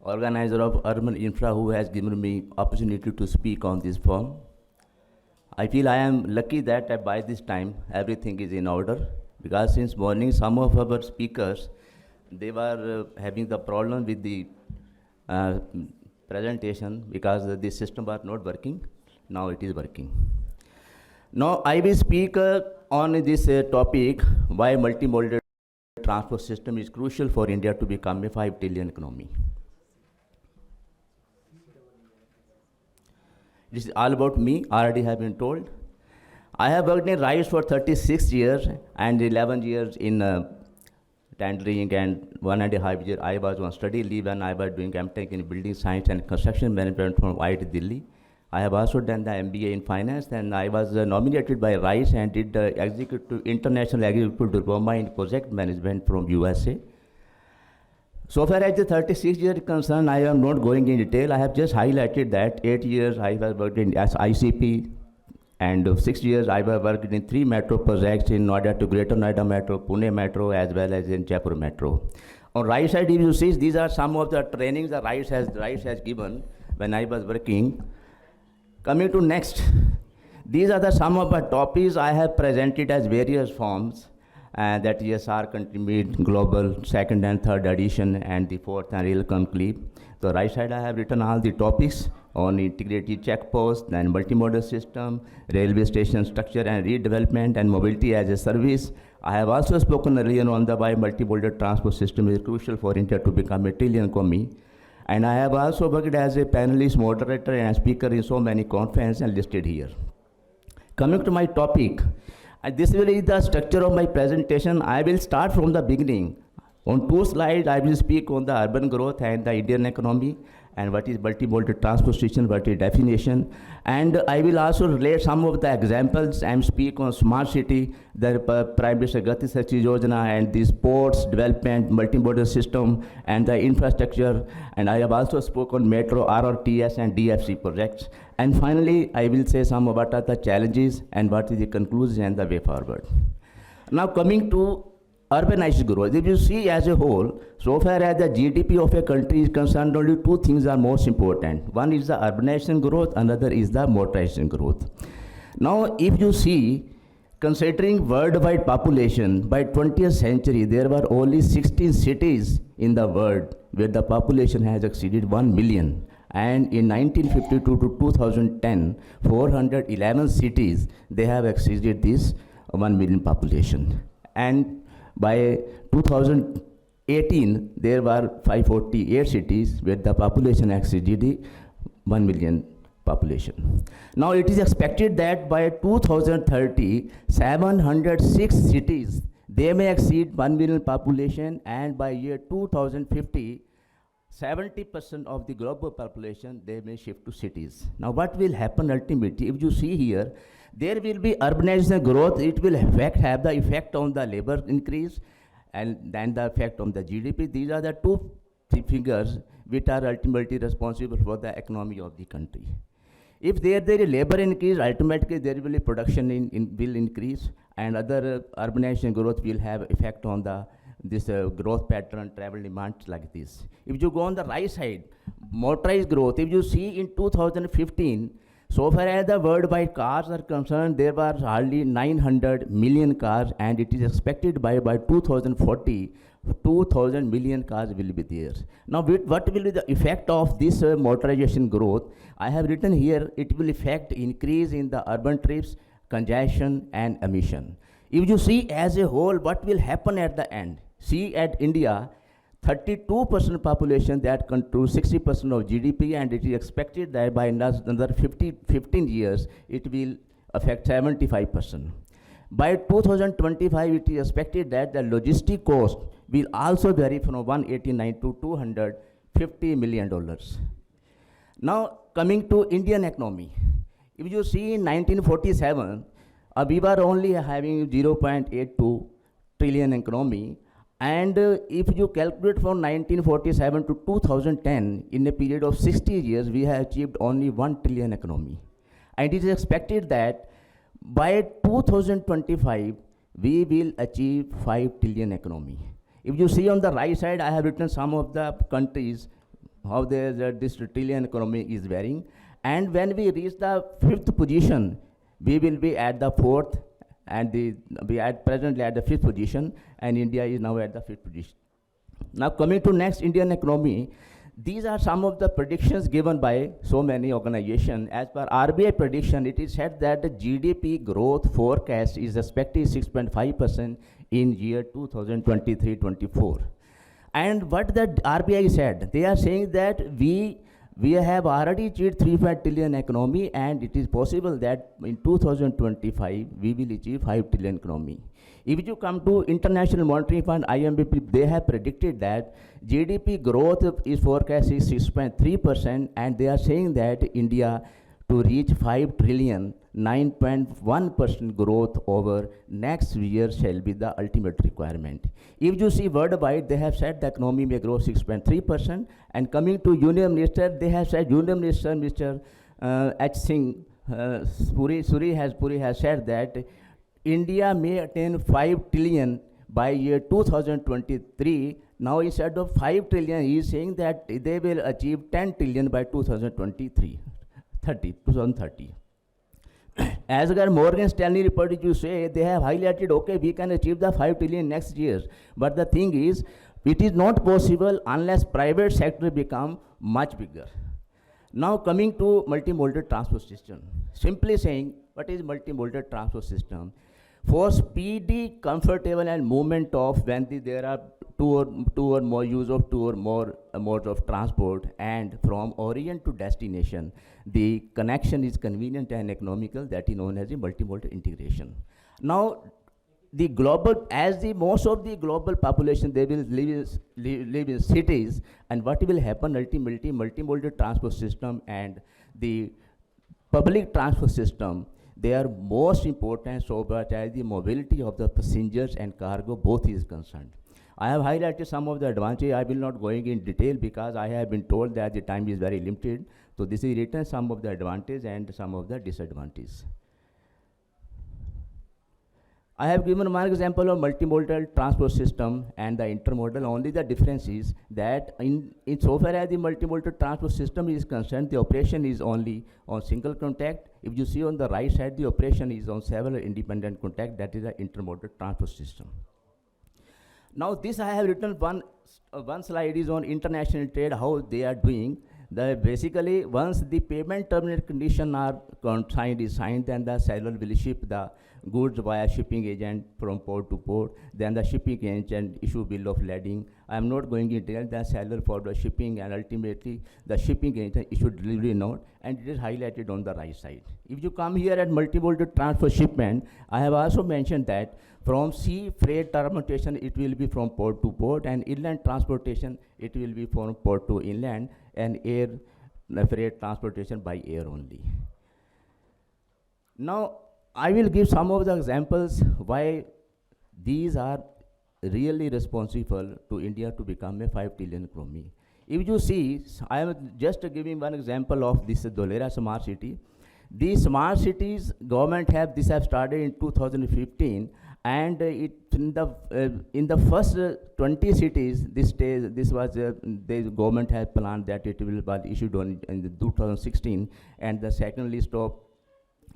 organizer of Urban Infra who has given me opportunity to speak on this forum. I feel I am lucky that by this time everything is in order, because since morning some of our speakers, they were having the problem with the presentation because the system was not working. Now it is working. Now I will speak on this topic, why multimodal transport system is crucial for India to become a $5 trillion economy. This is all about me, already have been told. I have worked in rails for 36 years and 11 years in tendering, and 1.5 years I was on study leave and I was doing MTech in building science and construction management from IIT Delhi. I have also done the MBA in finance, and I was nominated by RICE and did the international executive diploma in project management from USA. So far as the 36 years concerned, I am not going in detail. I have just highlighted that 8 years I have worked in as ICP, and 6 years I have worked in 3 metro projects in Noida to Greater Noida Metro, Pune Metro, as well as in Jaipur Metro. On right side, if you see, these are some of the trainings that RICE has given when I was working. Coming to next, these are some of the topics I have presented as various forms, that ESR contribute global 2nd and 3rd edition and the 4th and real conclave. The right side I have written all the topics on integrated checkpost and multimodal system, railway station structure and redevelopment, and mobility as a service. I have also spoken earlier on the why multimodal transport system is crucial for India to become a trillion economy. And I have also worked as a panelist, moderator, and speaker in so many conferences and listed here. Coming to my topic, this will be the structure of my presentation. I will start from the beginning. On 2 slides, I will speak on the urban growth and the Indian economy, and what is multimodal transportation, what is definition. And I will also relate some of the examples and speak on smart city, the Prime Minister Gati Shakti Yojana, and the sports development, multimodal system, and the infrastructure. And I have also spoken on metro, RRTS, and DFC projects. And finally, I will say some about the challenges and what is the conclusion and the way forward. Now coming to urbanized growth. If you see as a whole, so far as the GDP of a country is concerned, only 2 things are most important. One is the urbanization growth, another is the motorization growth. Now, if you see, considering worldwide population, by 20th century, there were only 16 cities in the world where the population has exceeded 1 million. And in 1952 to 2010, 411 cities, they have exceeded this 1 million population. And by 2018, there were 548 cities where the population exceeded 1 million population. Now it is expected that by 2030, 706 cities, they may exceed 1 million population, and by year 2050, 70% of the global population, they may shift to cities. Now what will happen ultimately? If you see here, there will be urbanization growth. It will have the effect on the labor increase and then the effect on the GDP. These are the 2 figures which are ultimately responsible for the economy of the country. If there is labor increase, ultimately there will be production will increase, and other urbanization growth will have effect on this growth pattern, travel demands like this. If you go on the right side, motorized growth, if you see in 2015, so far as the worldwide cars are concerned, there were hardly 900 million cars, and it is expected by 2040, 2,000 million cars will be there. Now, what will be the effect of this motorization growth? I have written here, it will affect increase in the urban trips, congestion, and emission. If you see as a whole, what will happen at the end? See at India, 32% population that control 60% of GDP, and it is expected that by another 15 years, it will affect 75%. By 2025, it is expected that the logistic cost will also vary from $189 to $250 million. Now, coming to Indian economy. If you see in 1947, we were only having 0.82 trillion economy. And if you calculate from 1947 to 2010, in a period of 60 years, we have achieved only 1 trillion economy. And it is expected that by 2025, we will achieve 5 trillion economy. If you see on the right side, I have written some of the countries, how this trillion economy is varying. And when we reach the 5th position, we will be at the 4th, and we are presently at the 5th position, and India is now at the 5th position. Now coming to next, Indian economy, these are some of the predictions given by so many organizations. As per RBI prediction, it is said that the GDP growth forecast is expected 6.5% in year 2023-24. And what the RBI said, they are saying that we We have already achieved 3.5 trillion economy, and it is possible that in 2025 we will achieve 5 trillion economy. If you come to International Monetary Fund, IMF, they have predicted that GDP growth is forecast is 6.3%, and they are saying that India to reach 5 trillion, 9.1% growth over next year shall be the ultimate requirement. If you see worldwide, they have said the economy may grow 6.3%, and coming to Union Minister, they have said, Union Minister, Mr. H. Singh, Puri has said that India may attain 5 trillion by year 2023. Now instead of 5 trillion, he is saying that they will achieve 10 trillion by 2030. As agar Morgan Stanley report you say, they have highlighted, okay, we can achieve the 5 trillion next year. But the thing is, it is not possible unless private sector become much bigger. Now coming to multimodal transport system. Simply saying, what is multimodal transport system? For speedy, comfortable and movement of when there are two or more use of two or more modes of transport, and from origin to destination, the connection is convenient and economical, that is known as a multimodal integration. Now, the global, as the most of the global population, they will live in cities, and what will happen ultimately, multimodal transport system and the public transport system, they are most important so that as the mobility of the passengers and cargo both is concerned. I have highlighted some of the advantages. I will not going in detail because I have been told that the time is very limited. So this is written some of the advantages and some of the disadvantages. I have given one example of multimodal transport system and the intermodal. Only the difference is that in so far as the multimodal transport system is concerned, the operation is only on single contact. If you see on the right side, the operation is on several independent contact. That is the intermodal transport system. Now this I have written one slide is on international trade, how they are doing. Basically, once the payment terminal condition are signed, then the seller will ship the goods via shipping agent from port to port. Then the shipping agent issue bill of lading. I am not going into detail. The seller for the shipping, and ultimately the shipping agent issue delivery note, and it is highlighted on the right side. If you come here at multimodal transport shipment, I have also mentioned that from sea freight transportation, it will be from port to port, and inland transportation, it will be from port to inland, and air freight transportation by air only. Now, I will give some of the examples why these are really responsible to India to become a 5 trillion economy. If you see, I am just giving one example of this Dholera smart city. These smart cities, government have started in 2015, and in the first 20 cities, the government has planned that it will be issued in 2016, and the second list of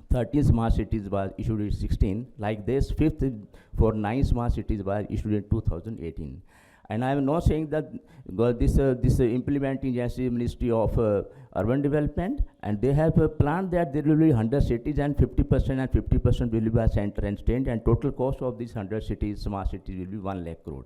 13 smart cities was issued in 16. Like this, fifth for 9 smart cities was issued in 2018. And I am not saying that this implementing agency Ministry of Urban Development, and they have a plan that there will be 100 cities and 50% will be by center and state, and total cost of these 100 cities, smart cities, will be 1 lakh crore.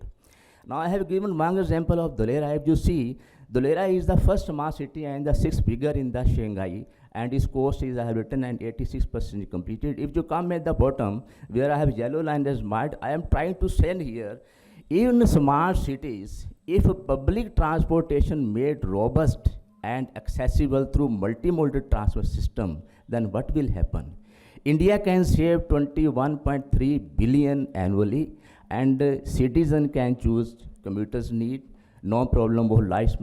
Now I have given one example of Dholera. If you see, Dholera is the first smart city and the 6th bigger in the Shanghai, and its cost is, I have written, and 86% completed. If you come at the bottom, where I have yellow line as marked, I am trying to send here, in smart cities, if public transportation made robust and accessible through multimodal transport system, then what will happen? India can save 21.3 billion annually, and citizen can choose commuters need, no problem of last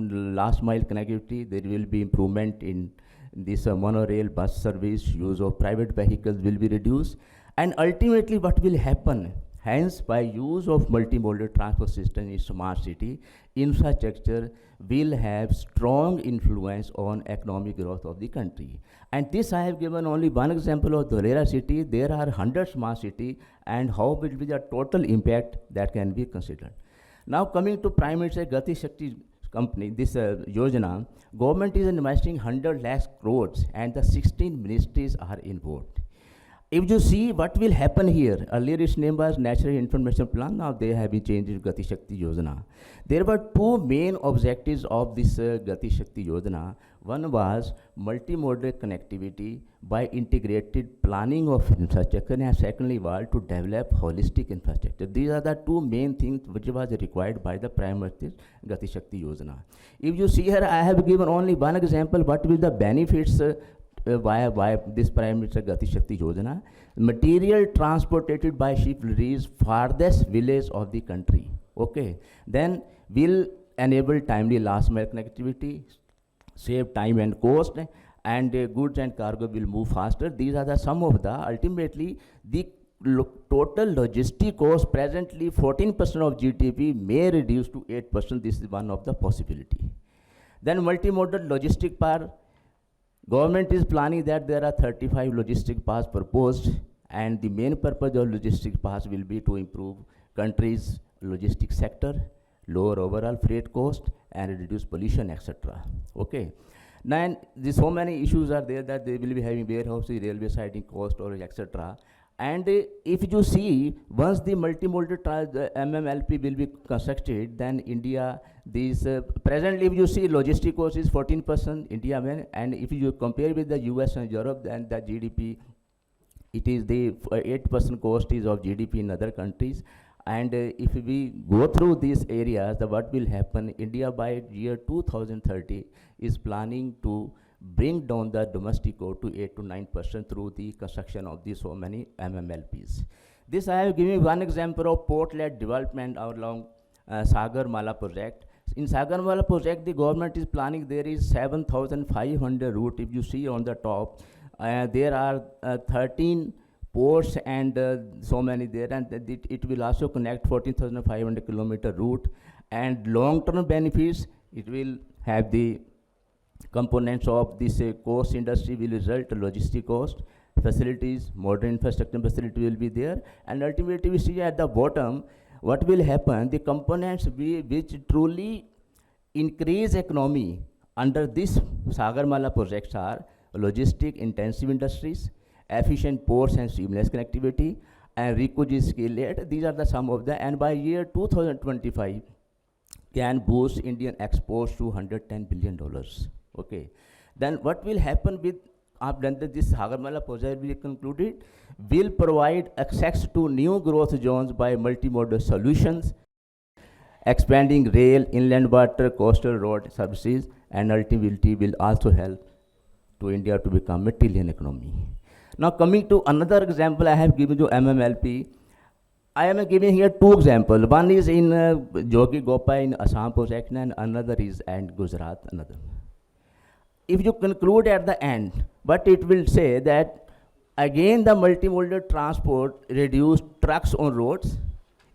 mile connectivity. There will be improvement in this monorail bus service, use of private vehicles will be reduced, and ultimately what will happen? Hence, by use of multimodal transport system in smart city, infrastructure will have strong influence on economic growth of the country. And this I have given only one example of Dholera city. There are 100 smart cities, and how will be the total impact that can be considered. Now coming to Prime Minister Gati Shakti company, this Yojana, government is investing 100 lakh crores, and the 16 ministries are involved. If you see what will happen here, earlier its name was National Information Plan, now they have been changed to Gati Shakti Yojana. There were two main objectives of this Gati Shakti Yojana. One was multimodal connectivity by integrated planning of infrastructure, and secondly was to develop holistic infrastructure. These are the two main things which was required by the Prime Minister's Gati Shakti Yojana. If you see here, I have given only one example, what will the benefits why this Prime Minister Gati Shakti Yojana. Material transported by ship will reach farthest village of the country. Okay, then will enable timely last mile connectivity, save time and cost, and goods and cargo will move faster. These are the some of the ultimately the total logistic cost presently 14% of GDP may reduce to 8%. This is one of the possibility. Then multimodal logistic park. Government is planning that there are 35 logistic parks proposed, and the main purpose of logistic parks will be to improve country's logistic sector, lower overall freight cost, and reduce pollution, etc. Okay. Now, so many issues are there that they will be having warehousing, railway siding cost, or etc. And if you see, once the multimodal MMLP will be constructed, then India, presently if you see logistic cost is 14%, India, and if you compare with the US and Europe, then the GDP, it is the 8% cost is of GDP in other countries. And if we go through these areas, what will happen, India by year 2030 is planning to bring down the domestic cost to 8 to 9% through the construction of these so many MMLPs. This I have given one example of port-led development along Sagar Mala project. In Sagar Mala project, the government is planning there is 7,500 route. If you see on the top, there are 13 ports and so many there, and it will also connect 14,500 kilometer route. And long-term benefits, it will have the components of this coast industry will result logistic cost, facilities, modern infrastructure facility will be there, and ultimately we see at the bottom what will happen, the components which truly increase economy under this Sagarmala projects are logistic intensive industries, efficient ports and seamless connectivity, and Rikuji skill led. These are the some of the, and by year 2025 can boost Indian exports to $110 billion. Okay, then what will happen with after this Sagarmala project will be concluded, will provide access to new growth zones by multimodal solutions, expanding rail, inland water, coastal road services, and ultimately will also help to India to become a trillion economy. Now coming to another example, I have given you MMLP. I am giving here two examples. One is in Jogi Gopa in Assam project, and another is in Gujarat, another. If you conclude at the end, but it will say that again the multimodal transport reduce trucks on roads,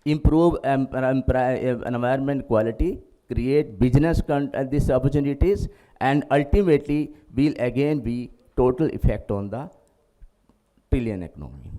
improve environment quality, create business these opportunities, and ultimately will again be total effect on the trillion economy.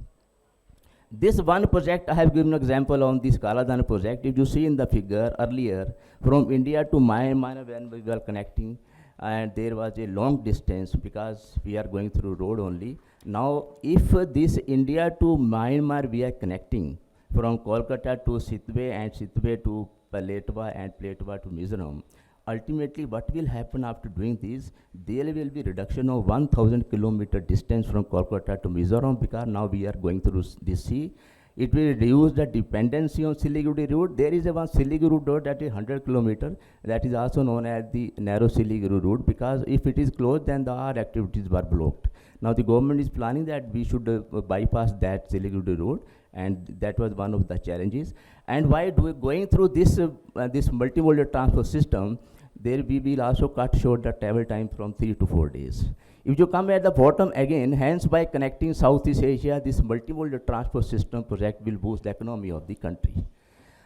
This one project, I have given an example on this Kaladan project. If you see in the figure earlier, from India to Myanmar when we were connecting, and there was a long distance because we are going through road only. Now, if this India to Myanmar we are connecting from Kolkata to Sitwe and Sitwe to Paletwa and Paletwa to Mizoram, ultimately what will happen after doing this, there will be reduction of 1,000 kilometer distance from Kolkata to Mizoram because now we are going through this sea. It will reduce the dependency on Siliguri route. There is a one Siliguri road that is 100 kilometer. That is also known as the narrow Siliguri route because if it is closed, then our activities were blocked. Now the government is planning that we should bypass that Siliguri route, and that was one of the challenges. And while going through this this multimodal transport system, there we will also cut short the travel time from 3 to 4 days. If you come at the bottom again, hence by connecting Southeast Asia, this multimodal transport system project will boost the economy of the country.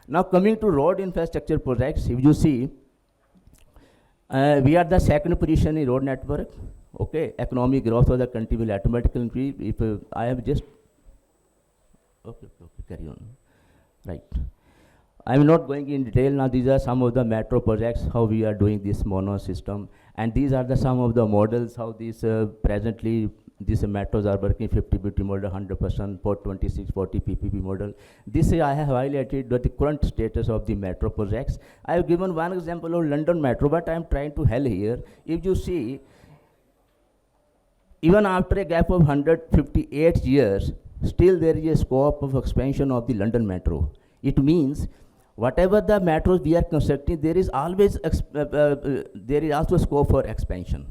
Now coming to road infrastructure projects, if you see, we are the second position in road network. Okay, economic growth of the country will automatically increase. If I have just, okay, carry on, right. I am not going in detail now. These are some of the metro projects, how we are doing this mono system. And these are the some of the models, how these presently these metros are working 50-50 model, 100%, 426-40 PPP model. This I have highlighted the current status of the metro projects. I have given one example of London Metro, but I am trying to hell here. If you see, even after a gap of 158 years, still there is a scope of expansion of the London Metro. It means whatever the metros we are constructing, there is always there is also scope for expansion.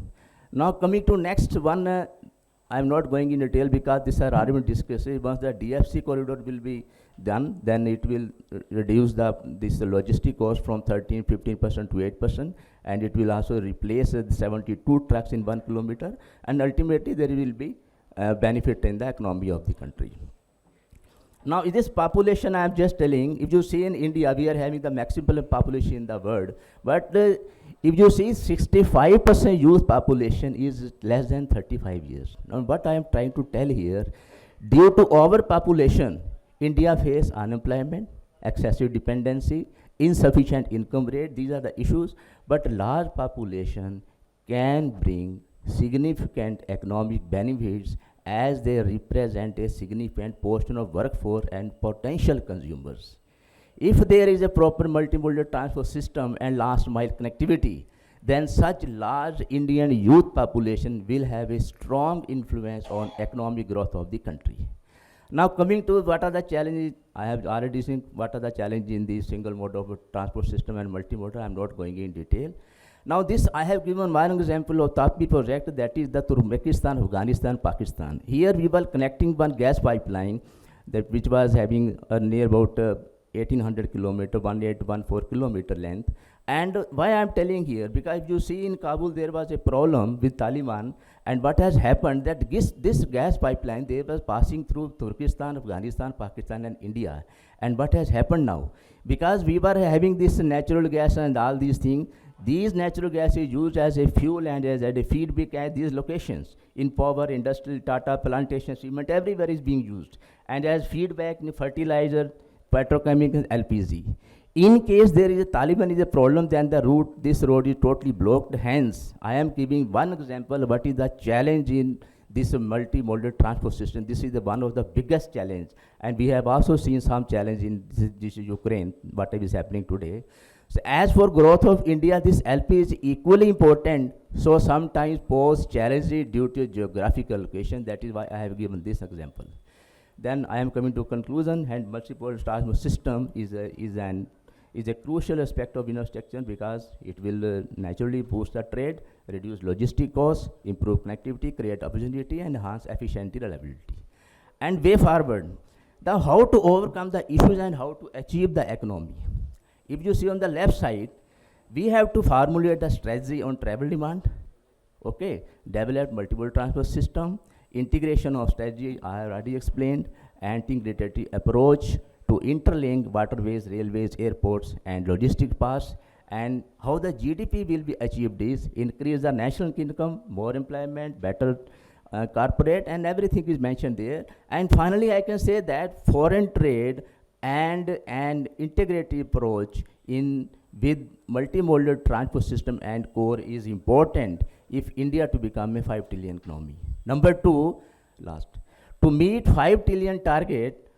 Now coming to next one, I am not going in detail because these are already discussed. Once the DFC corridor will be done, then it will reduce this logistic cost from 15% to 8%, and it will also replace 72 trucks in 1 kilometer, and ultimately there will be benefit in the economy of the country. Now, this population I am just telling, if you see in India, we are having the maximum population in the world, but if you see 65% youth population is less than 35 years. Now, what I am trying to tell here, due to overpopulation, India faces unemployment, excessive dependency, insufficient income rate. These are the issues, but large population can bring significant economic benefits as they represent a significant portion of workforce and potential consumers. If there is a proper multimodal transport system and last mile connectivity, then such large Indian youth population will have a strong influence on economic growth of the country. Now coming to what are the challenges, I have already seen what are the challenges in the single mode of transport system and multimodal. I am not going in detail. Now this I have given one example of TAPI project, that is the Turkmenistan, Afghanistan, Pakistan. Here we were connecting one gas pipeline that which was having near about 1800 kilometer, 1814 kilometer length. And why I am telling here, because if you see in Kabul there was a problem with Taliban, and what has happened that this gas pipeline, they was passing through Turkestan, Afghanistan, Pakistan and India. And what has happened now? Because we were having this natural gas and all these things, these natural gas is used as a fuel and as a feedback at these locations. In power, industrial, Tata, plantation, cement, everywhere is being used. And as feedback in fertilizer, petrochemicals, LPG. In case there is a Taliban is a problem, then this road is totally blocked. Hence, I am giving one example what is the challenge in this multimodal transport system. This is one of the biggest challenge. And we have also seen some challenge in this Ukraine, what is happening today. So as for growth of India, this LP is equally important. So sometimes pose challenges due to geographical location. That is why I have given this example. Then I am coming to conclusion, and multiple transport system is a crucial aspect of infrastructure because it will naturally boost the trade, reduce logistic costs, improve connectivity, create opportunity, and enhance efficiency, reliability. And way forward, the how to overcome the issues and how to achieve the economy. If you see on the left side, we have to formulate the strategy on travel demand, okay, develop multiple transport system, integration of strategy, I have already explained, anti-integrated approach to interlink waterways, railways, airports, and logistic paths, and how the GDP will be achieved is increase the national income, more employment, better corporate, and everything is mentioned there. And finally, I can say that foreign trade and an integrated approach with multimodal transport system and core is important if India to become a 5 trillion economy. Number two, last, to meet 5 trillion target,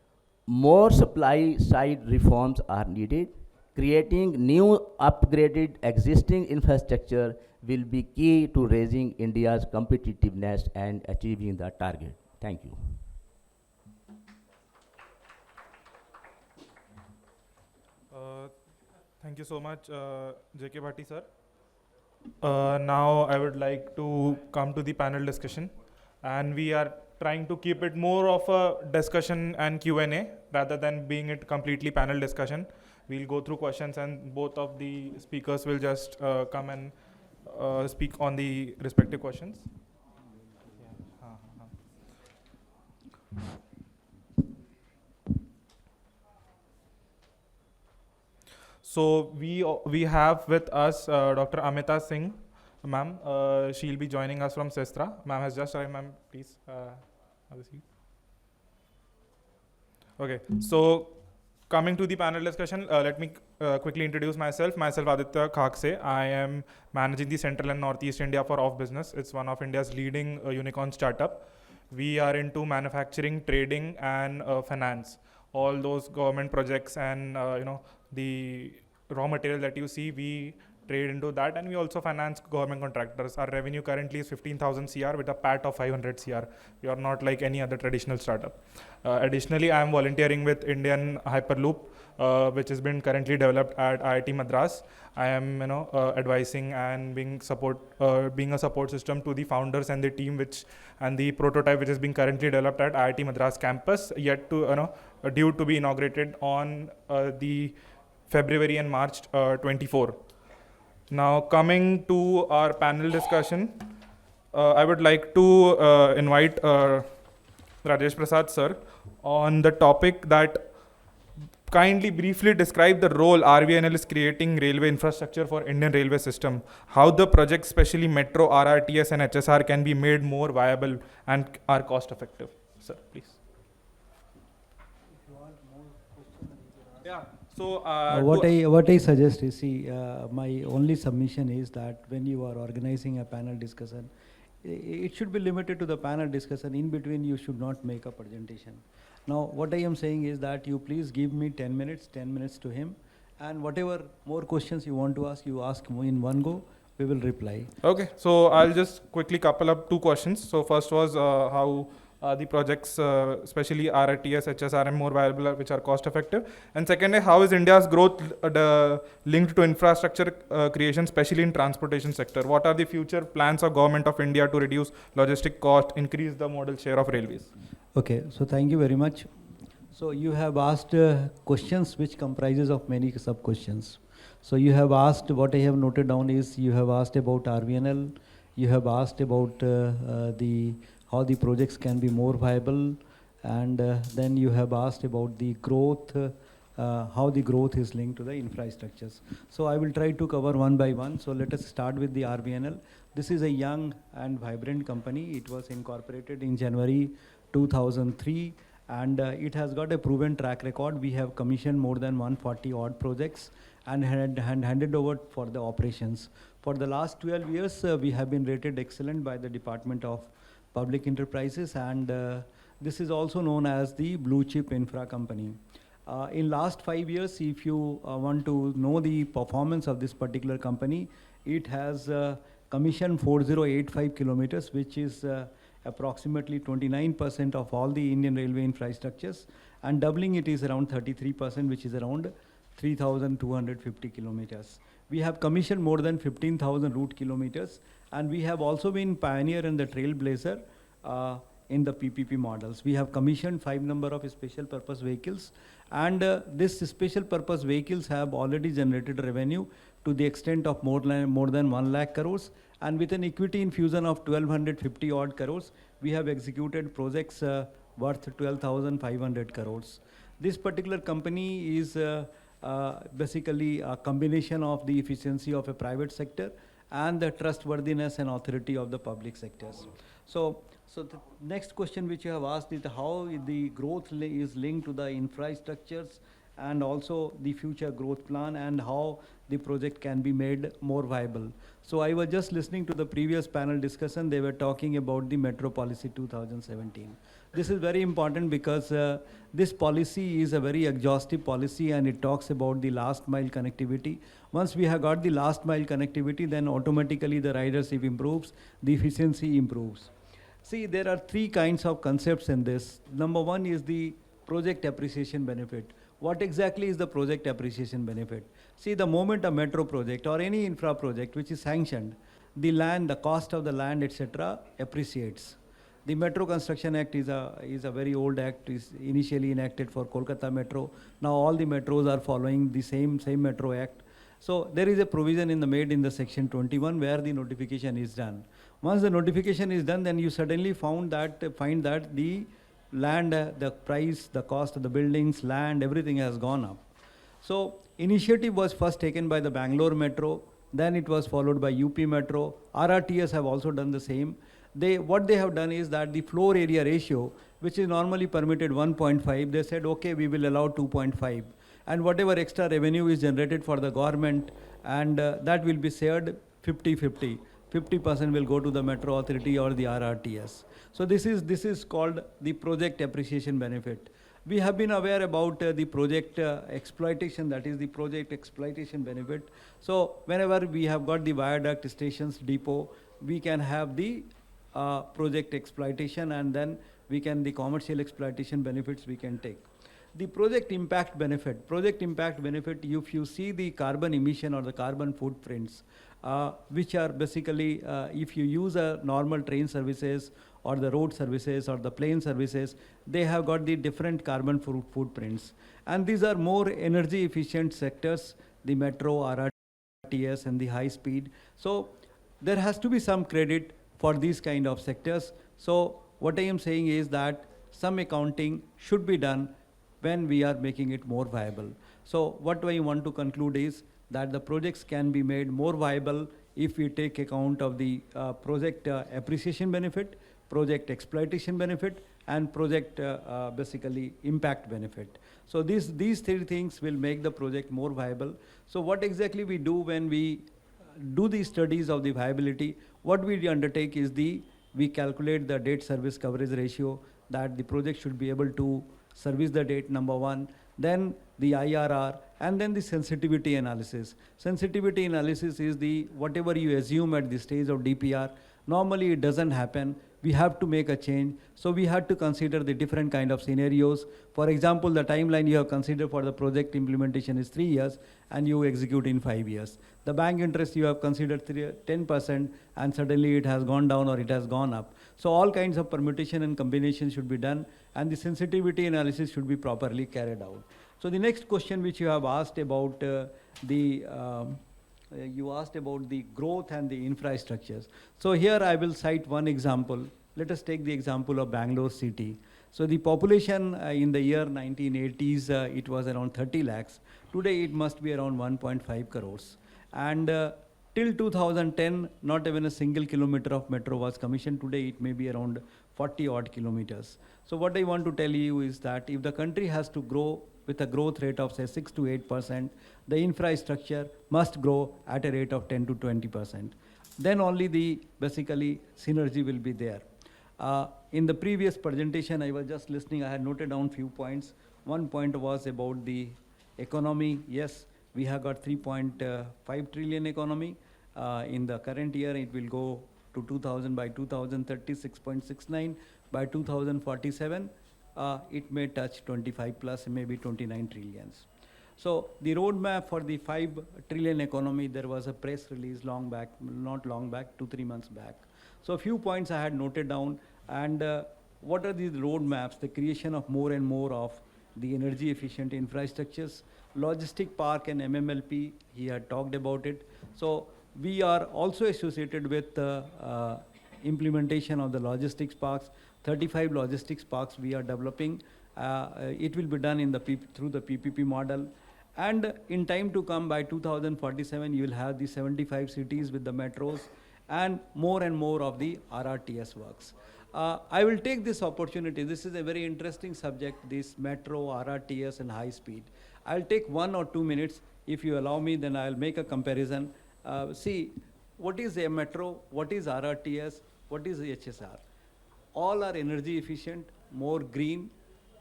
more supply side reforms are needed. Creating new upgraded existing infrastructure will be key to raising India's competitiveness and achieving the target. Thank you. Thank you so much, J.K. Bhatti sir. Now I would like to come to the panel discussion, and we are trying to keep it more of a discussion and Q&A rather than being it completely panel discussion. We'll go through questions and both of the speakers will just come and speak on the respective questions. So we have with us Dr. Amita Singh, ma'am. She'll be joining us from Sestra. Ma'am has just arrived. Ma'am, please have a seat. Okay, so coming to the panel discussion, let me quickly introduce myself. Myself, Aditya Khakse. I am managing the Central and Northeast India for Off Business. It's one of India's leading unicorn startup. We are into manufacturing, trading, and finance. All those government projects and the raw material that you see, we trade into that, and we also finance government contractors. Our revenue currently is 15,000 CR with a PAT of 500 CR. We are not like any other traditional startup. Additionally, I am volunteering with Indian Hyperloop, which has been currently developed at IIT Madras. I am advising and being a support system to the founders and the team and the prototype which is being currently developed at IIT Madras campus, yet to due to be inaugurated on the February and March 24. Now coming to our panel discussion, I would like to invite Rajesh Prasad sir on the topic that kindly briefly describe the role RVNL is creating railway infrastructure for Indian railway system, how the projects, especially Metro, RRTS and HSR, can be made more viable and are cost effective. Sir, please. Yeah. So what I suggest is, my only submission is that when you are organizing a panel discussion, it should be limited to the panel discussion. In between, you should not make a presentation. Now, what I am saying is that you please give me 10 minutes to him, and whatever more questions you want to ask, you ask in one go, we will reply. Okay, so I'll just quickly couple up two questions. So first was how the projects, especially RRTS, HSR, are more viable, which are cost effective. And secondly, how is India's growth linked to infrastructure creation, especially in transportation sector? What are the future plans of Government of India to reduce logistic cost, increase the modal share of railways? Okay, so thank you very much. So you have asked questions which comprises of many sub-questions. So you have asked, what I have noted down is, you have asked about RVNL, you have asked about how the projects can be more viable, and then you have asked about the growth, how the growth is linked to the infrastructures. So I will try to cover one by one. So let us start with the RVNL. This is a young and vibrant company. It was incorporated in January 2003, and it has got a proven track record. We have commissioned more than 140 odd projects and handed over for the operations. For the last 12 years, we have been rated excellent by the Department of Public Enterprises, and this is also known as the blue chip infra company. In last 5 years, if you want to know the performance of this particular company, it has commissioned 4085 kilometers, which is approximately 29% of all the Indian railway infrastructures, and doubling it is around 33%, which is around 3,250 kilometers. We have commissioned more than 15,000 route kilometers, and we have also been pioneer and the trailblazer in the PPP models. We have commissioned 5 number of special purpose vehicles, and these special purpose vehicles have already generated revenue to the extent of more than 1 lakh crores, and with an equity infusion of 1250 odd crores, we have executed projects worth 12,500 crores. This particular company is basically a combination of the efficiency of a private sector and the trustworthiness and authority of the public sectors. So the next question which you have asked is how the growth is linked to the infrastructures and also the future growth plan and how the project can be made more viable. So I was just listening to the previous panel discussion. They were talking about the Metro Policy 2017. This is very important because this policy is a very exhaustive policy, and it talks about the last mile connectivity. Once we have got the last mile connectivity, then automatically the ridership improves, the efficiency improves. See, there are 3 kinds of concepts in this. Number 1 is the project appreciation benefit. What exactly is the project appreciation benefit? See, the moment a metro project or any infra project which is sanctioned, the land, the cost of the land, etc., appreciates. The Metro Construction Act is a very old act. Is initially enacted for Kolkata Metro. Now all the metros are following the same Metro Act. So there is a provision made in the section 21 where the notification is done. Once the notification is done, then you suddenly find that the land, the price, the cost of the buildings, land, everything has gone up. So initiative was first taken by the Bangalore Metro, then it was followed by UP Metro. RRTS have also done the same. What they have done is that the floor area ratio, which is normally permitted 1.5, they said, okay, we will allow 2.5. And whatever extra revenue is generated for the government, and that will be shared 50-50. 50% will go to the Metro Authority or the RRTS. So this is called the project appreciation benefit. We have been aware about the project exploitation, that is the project exploitation benefit. So whenever we have got the viaduct, stations, depot, we can have the project exploitation, and then we can, the commercial exploitation benefits we can take. The project impact benefit, if you see the carbon emission or the carbon footprints, which are basically, if you use a normal train services or the road services or the plane services, they have got the different carbon footprints. And these are more energy efficient sectors, the metro, RRTS and the high speed. So there has to be some credit for these kind of sectors. So what I am saying is that some accounting should be done when we are making it more viable. So what I want to conclude is that the projects can be made more viable if we take account of the project appreciation benefit, project exploitation benefit, and project basically impact benefit. So these three things will make the project more viable. So what exactly we do when we do the studies of the viability, what we undertake is we calculate the debt service coverage ratio, that the project should be able to service the debt, number one, then the IRR, and then the sensitivity analysis. Sensitivity analysis is the whatever you assume at the stage of DPR. Normally it doesn't happen. We have to make a change. So we had to consider the different kind of scenarios. For example, the timeline you have considered for the project implementation is 3 years and you execute in 5 years. The bank interest you have considered 10% and suddenly it has gone down or it has gone up. So all kinds of permutation and combination should be done, and the sensitivity analysis should be properly carried out. So the next question which you have asked about you asked about the growth and the infrastructures. So here I will cite one example. Let us take the example of Bangalore city. So the population in the year 1980s, it was around 30 lakhs. Today it must be around 1.5 crores. And till 2010, not even a single kilometer of metro was commissioned. Today it may be around 40 odd kilometers. So what I want to tell you is that if the country has to grow with a growth rate of say 6 to 8%, the infrastructure must grow at a rate of 10 to 20%. Then only the basically synergy will be there. In the previous presentation, I was just listening, I had noted down few points. One point was about the economy. Yes, we have got 3.5 trillion economy. In the current year, it will go to 2000 by 2030, 6.69. By 2047, it may touch 25 plus, maybe 29 trillions. So the roadmap for the 5 trillion economy, there was a press release long back, not long back, 2-3 months back. So a few points I had noted down, and what are these roadmaps? The creation of more and more of the energy efficient infrastructures, logistic park and MMLP, he had talked about it. So we are also associated with implementation of the logistics parks. 35 logistics parks we are developing. It will be done in through the PPP model. And in time to come, by 2047, you will have the 75 cities with the metros and more of the RRTS works. I will take this opportunity. This is a very interesting subject, this metro, RRTS and high speed. I'll take 1 or 2 minutes. If you allow me, then I'll make a comparison. See, what is a metro, what is RRTS, what is HSR? All are energy efficient, more green,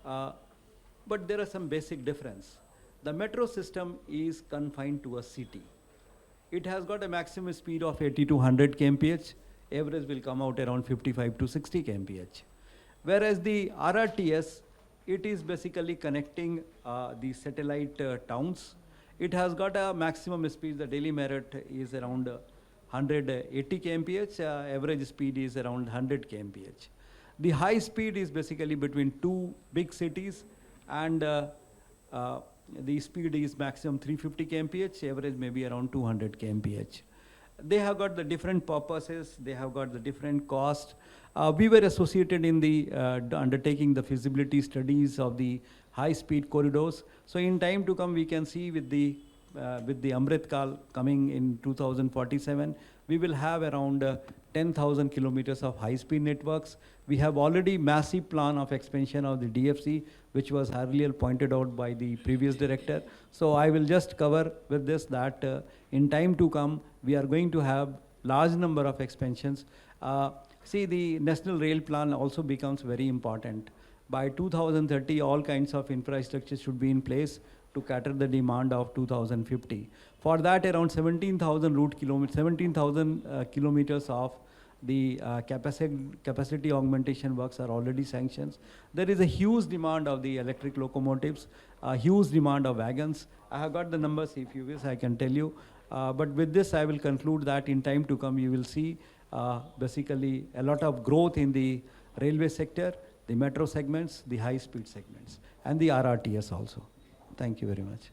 but there are some basic difference. The metro system is confined to a city. It has got a maximum speed of 80 to 100 kmph. Average will come out around 55 to 60 kmph. Whereas the RRTS, it is basically connecting the satellite towns. It has got a maximum speed, the daily merit is around 180 kmph, average speed is around 100 kmph. The high speed is basically between 2 big cities, and the speed is maximum 350 kmph, average may be around 200 kmph. They have got the different purposes, they have got the different cost. We were associated in the undertaking the feasibility studies of the high-speed corridors. So in time to come, we can see with the Amrit Kal coming in 2047, we will have around 10,000 kilometers of high-speed networks. We have already massive plan of expansion of the DFC, which was earlier pointed out by the previous director. So I will just cover with this that in time to come, we are going to have large number of expansions. See, the National Rail Plan also becomes very important. By 2030, all kinds of infrastructure should be in place to cater the demand of 2050. For that, around 17,000 kilometers of the capacity augmentation works are already sanctioned. There is a huge demand of the electric locomotives, a huge demand of wagons. I have got the numbers, if you wish I can tell you. But with this I will conclude that in time to come you will see basically a lot of growth in the railway sector, the metro segments, the high speed segments, and the RRTS also. Thank you very much.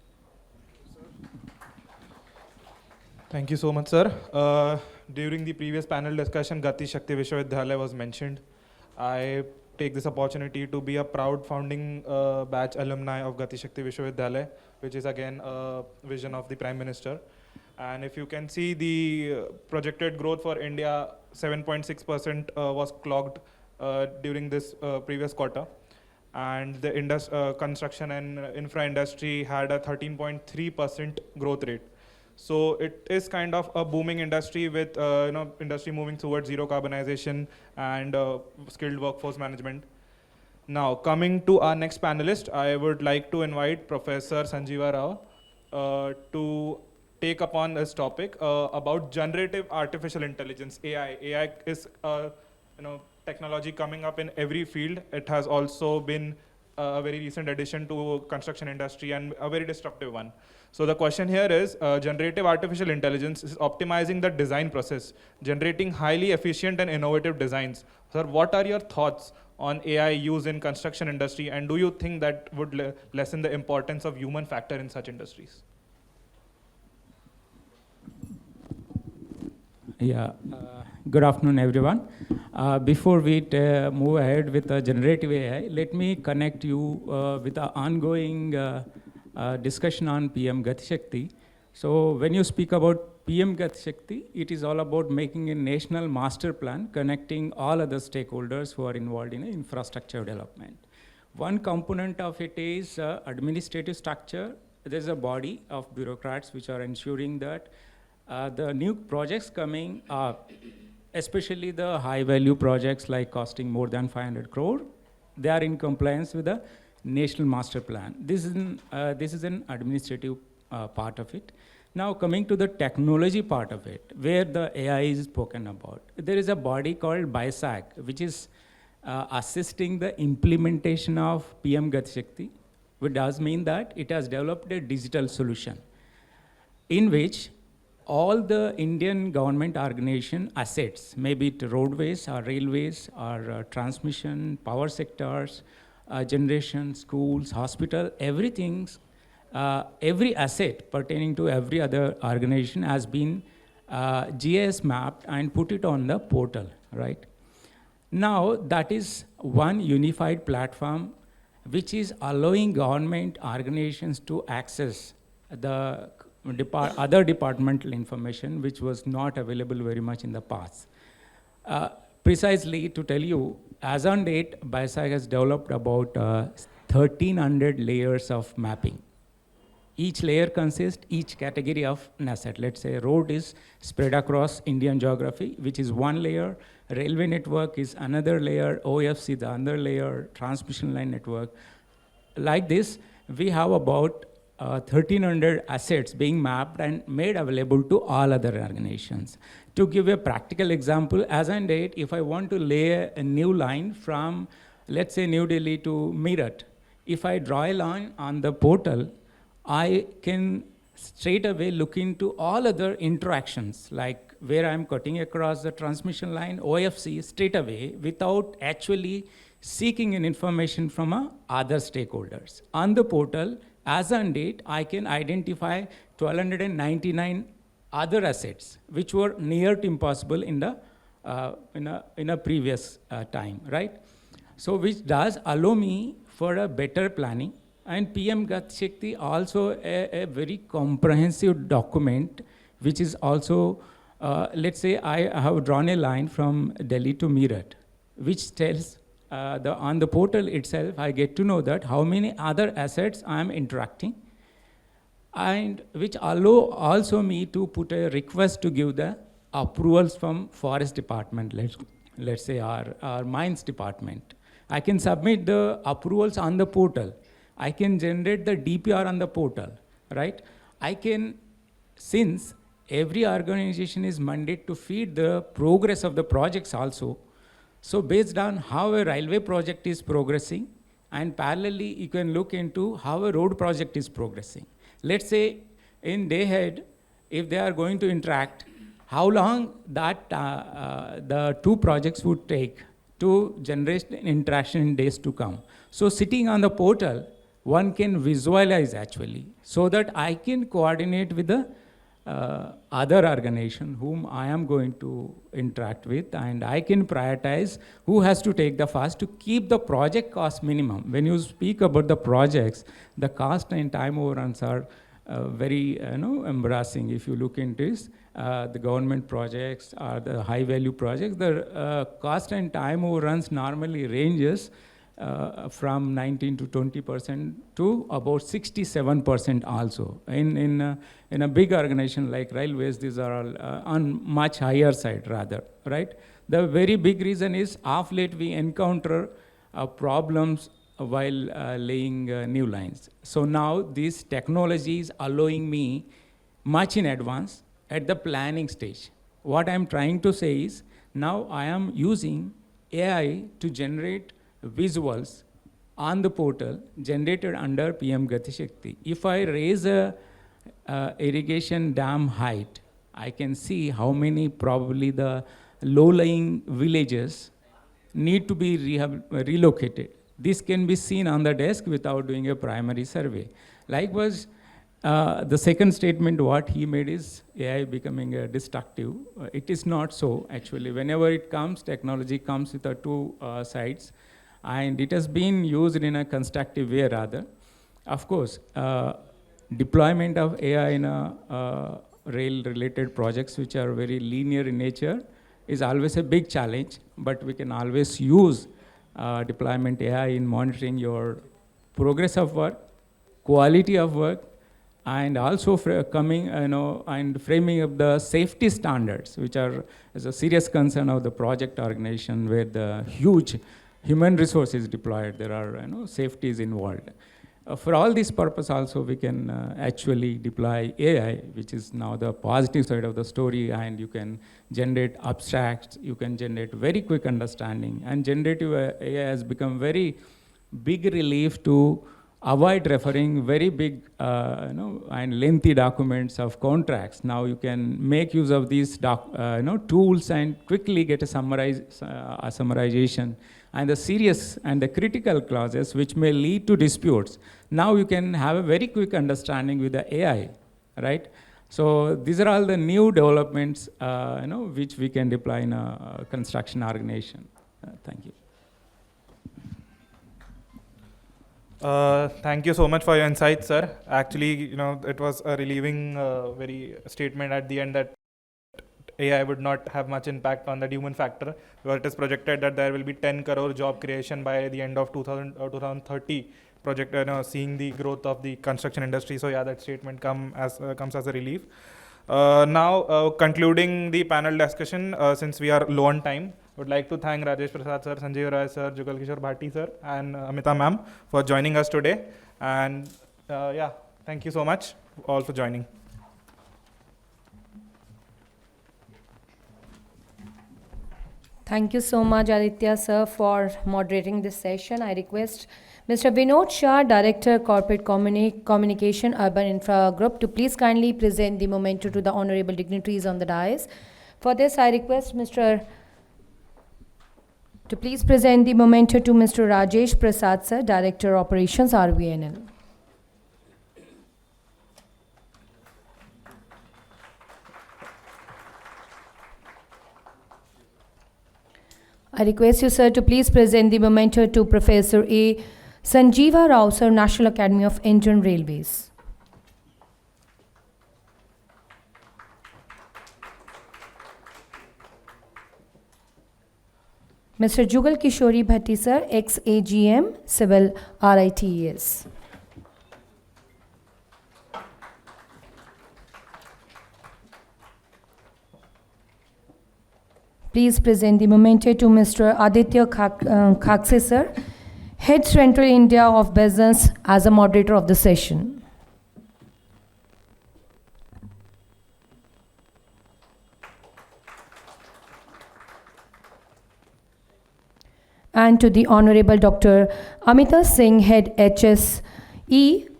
Thank you so much, sir. During the previous panel discussion, Gati Shakti Vishwavidyalaya was mentioned. I take this opportunity to be a proud founding batch alumni of Gati Shakti Vishwavidyalaya, which is again a vision of the Prime Minister. And if you can see the projected growth for India, 7.6% was clocked during this previous quarter. And the construction and infra industry had a 13.3% growth rate. So it is kind of a booming industry with industry moving towards zero carbonization and skilled workforce management. Now coming to our next panelist, I would like to invite Professor Sanjeeva Rao to take upon this topic about generative artificial intelligence, AI. AI is technology coming up in every field. It has also been a very recent addition to construction industry and a very disruptive one. So the question here is, generative artificial intelligence is optimizing the design process, generating highly efficient and innovative designs. Sir, what are your thoughts on AI use in construction industry, and do you think that would lessen the importance of human factor in such industries? Yeah, good afternoon, everyone. Before we move ahead with the generative AI, let me connect you with the ongoing discussion on PM Gati Shakti. So when you speak about PM Gati Shakti, it is all about making a national master plan connecting all other stakeholders who are involved in infrastructure development. One component of it is administrative structure. There's a body of bureaucrats which are ensuring that the new projects coming up, especially the high value projects like costing more than 500 crore, they are in compliance with the national master plan. This is an administrative part of it. Now coming to the technology part of it, where the AI is spoken about, there is a body called BISAC, which is assisting the implementation of PM Gati Shakti, which does mean that it has developed a digital solution in which all the Indian government organization assets, maybe it roadways or railways or transmission, power sectors, generation, schools, hospital, everything, every asset pertaining to every other organization has been GIS mapped and put it on the portal, right? Now that is one unified platform which is allowing government organizations to access the other departmental information which was not available very much in the past. Precisely to tell you, as on date, BISAC has developed about 1,300 layers of mapping. Each layer consists each category of an asset. Let's say road is spread across Indian geography, which is one layer. Railway network is another layer. OFC, the other layer. Transmission line network. Like this, we have about 1,300 assets being mapped and made available to all other organizations. To give a practical example, as on date, if I want to lay a new line from, let's say, New Delhi to Meerut, if I draw a line on the portal, I can straight away look into all other interactions, like where I'm cutting across the transmission line, OFC, straight away, without actually seeking an information from other stakeholders. On the portal, as on date, I can identify 1,299 other assets which were near to impossible in a previous time, right? So which does allow me for a better planning. And PM Gati Shakti also a very comprehensive document which is also, let's say I have drawn a line from Delhi to Meerut, which tells on the portal itself, I get to know that how many other assets I am interacting, and which allow also me to put a request to give the approvals from forest department, let's say our mines department. I can submit the approvals on the portal. I can generate the DPR on the portal, right? I can, since every organization is mandated to feed the progress of the projects also, so based on how a railway project is progressing, and parallelly you can look into how a road project is progressing. Let's say in day ahead, if they are going to interact, how long that the two projects would take to generate an interaction in days to come. So sitting on the portal, one can visualize actually, so that I can coordinate with the other organization whom I am going to interact with, and I can prioritize who has to take the fast to keep the project cost minimum. When you speak about the projects, the cost and time overruns are very embarrassing. If you look into this, the government projects or the high value projects, the cost and time overruns normally ranges from 19 to 20% to about 67% also. In a big organization like railways, these are all on much higher side rather, right? The very big reason is of late we encounter problems while laying new lines. So now this technology is allowing me much in advance at the planning stage. What I'm trying to say is, now I am using AI to generate visuals on the portal generated under PM Gati Shakti. If I raise a irrigation dam height, I can see how many probably the low-lying villages need to be relocated. This can be seen on the desk without doing a primary survey. Likewise, the second statement what he made is AI becoming destructive. It is not so actually. Whenever it comes, technology comes with two sides, and it has been used in a constructive way rather. Of course, deployment of AI in rail-related projects which are very linear in nature is always a big challenge, but we can always use deployment AI in monitoring your progress of work, quality of work, and also coming, and framing up the safety standards, which is a serious concern of the project organization where the huge human resources deployed, there are safeties involved. For all this purpose also we can actually deploy AI, which is now the positive side of the story, and you can generate abstracts, you can generate very quick understanding, and generative AI has become very big relief to avoid referring very big and lengthy documents of contracts. Now you can make use of these tools and quickly get a summarization, and the serious and the critical clauses which may lead to disputes. Now you can have a very quick understanding with the AI, right? So these are all the new developments which we can deploy in a construction organization. Thank you. Thank you so much for your insights, sir. Actually, it was a relieving very statement at the end that AI would not have much impact on the human factor, where it is projected that there will be 10 crore job creation by the end of 2030, seeing the growth of the construction industry. So yeah, that statement comes as a relief. Now, concluding the panel discussion, since we are low on time, I would like to thank Rajesh Prasad sir, Sanjay Roy sir, Jugal Kishore Bhati sir, and Amita ma'am for joining us today. And yeah, thank you so much all for joining. Thank you so much, Aditya sir, for moderating this session. I request Mr. Vinod Shah, Director, Corporate Communication, Urban Infra Group, to please kindly present the memento to the honorable dignitaries on the dais. For this, I request to please present the memento to Mr. Rajesh Prasad sir, Director, Operations, RVNL. I request you, sir, to please present the memento to Professor A. Sanjeeva Rao, sir, National Academy of Indian Railways. Mr. Jugal Kishori Bhatti, sir, ex-AGM, Civil RITES. Please present the memento to Mr. Aditya Khakse, sir, Head Central India of Business, as a moderator of the session. And to the Honorable Dr. Amita Singh, Head HSE.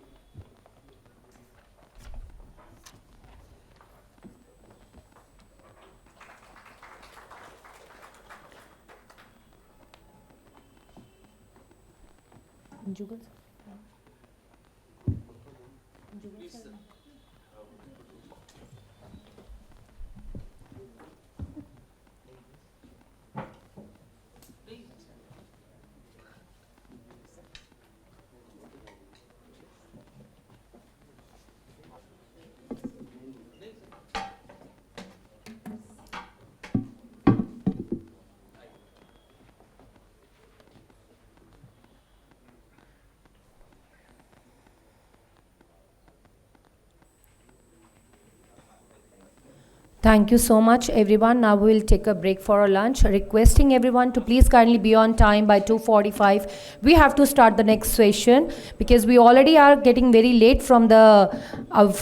Thank you so much, everyone. Now we will take a break for our lunch. Requesting everyone to please kindly be on time by 2:45. We have to start the next session because we already are getting very late from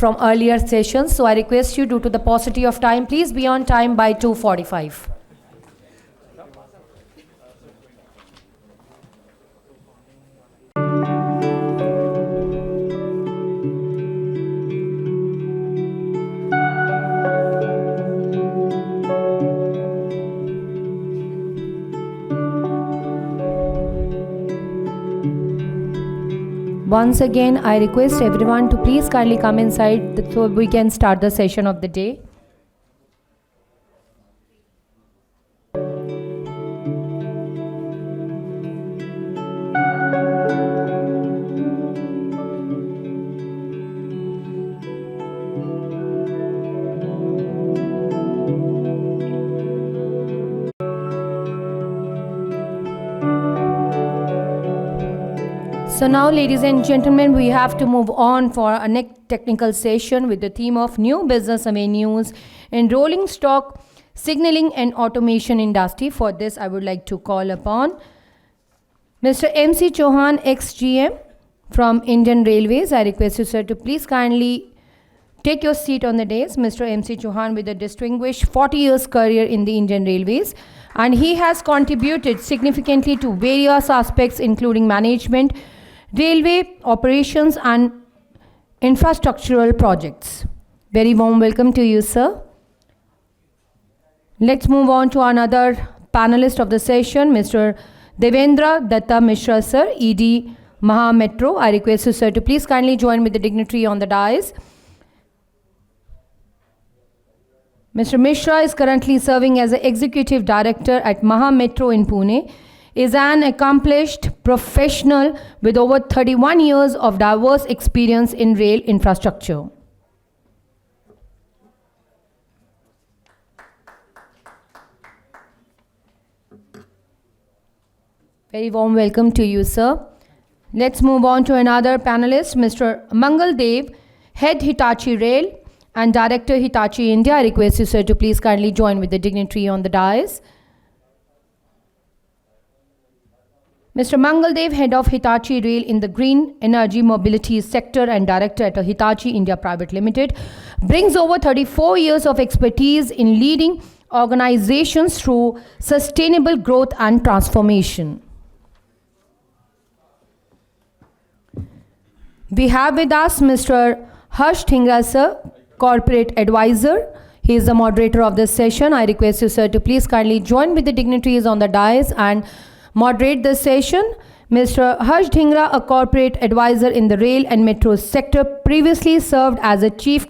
from earlier sessions. So I request you, due to the paucity of time, please be on time by 2:45. Once again, I request everyone to please kindly come inside so we can start the session of the day. So now, ladies and gentlemen, we have to move on for our next technical session with the theme of new business avenues in rolling stock, signaling and automation industry. For this, I would like to call upon Mr. MC Chauhan, ex-GM from Indian Railways. I request you, sir, to please kindly take your seat on the dais. Mr. MC Chauhan, with a distinguished 40 years career in the Indian Railways, and he has contributed significantly to various aspects including management, railway operations and infrastructural projects. Very warm welcome to you, sir. Let's move on to another panelist of the session, Mr. Devendra Datta Mishra, sir, ED Maha Metro. I request you, sir, to please kindly join with the dignitary on the dais. Mr. Mishra is currently serving as the Executive Director at Maha Metro in Pune, is an accomplished professional with over 31 years of diverse experience in rail infrastructure. Very warm welcome to you, sir. Let's move on to another panelist, Mr. Mangal Dev, Head Hitachi Rail and Director Hitachi India. I request you, sir, to please kindly join with the dignitary on the dais. Mr. Mangal Dev, Head of Hitachi Rail in the Green Energy Mobility Sector and Director at Hitachi India Private Limited, brings over 34 years of expertise in leading organizations through sustainable growth and transformation. We have with us Mr. Harsh Dhingra, sir, Corporate Advisor. He is the moderator of this session. I request you, sir, to please kindly join with the dignitaries on the dais and moderate the session. Mr. Harsh Dhingra, a corporate advisor in the rail and metro sector, previously served as a chief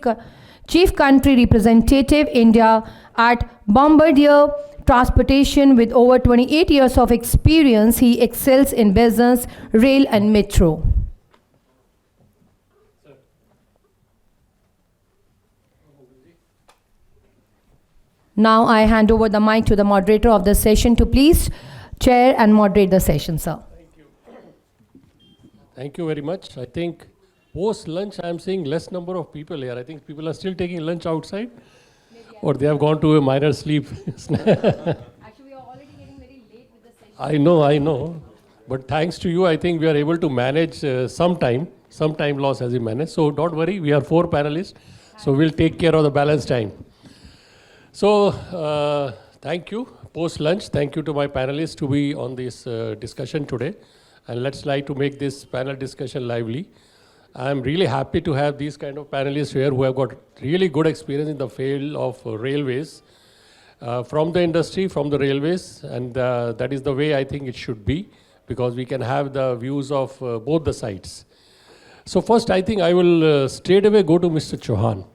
country representative India at Bombardier Transportation. With over 28 years of experience, he excels in business, rail and metro. Now I hand over the mic to the moderator of the session to please chair and moderate the session, sir. Thank you very much. I think post lunch I am seeing less number of people here. I think people are still taking lunch outside. or they have gone to a minor sleep. Actually, we are already getting very late with the session. I know. But thanks to you, I think we are able to manage some time loss as we manage. So don't worry, we are 4 panelists, so we'll take care of the balance time. So thank you. Post lunch, thank you to my panelists to be on this discussion today. And let's try to make this panel discussion lively. I'm really happy to have these kind of panelists here who have got really good experience in the field of railways, from the industry, from the railways, and that is the way I think it should be, because we can have the views of both the sides. So first, I think I will straight away go to Mr. Chauhan.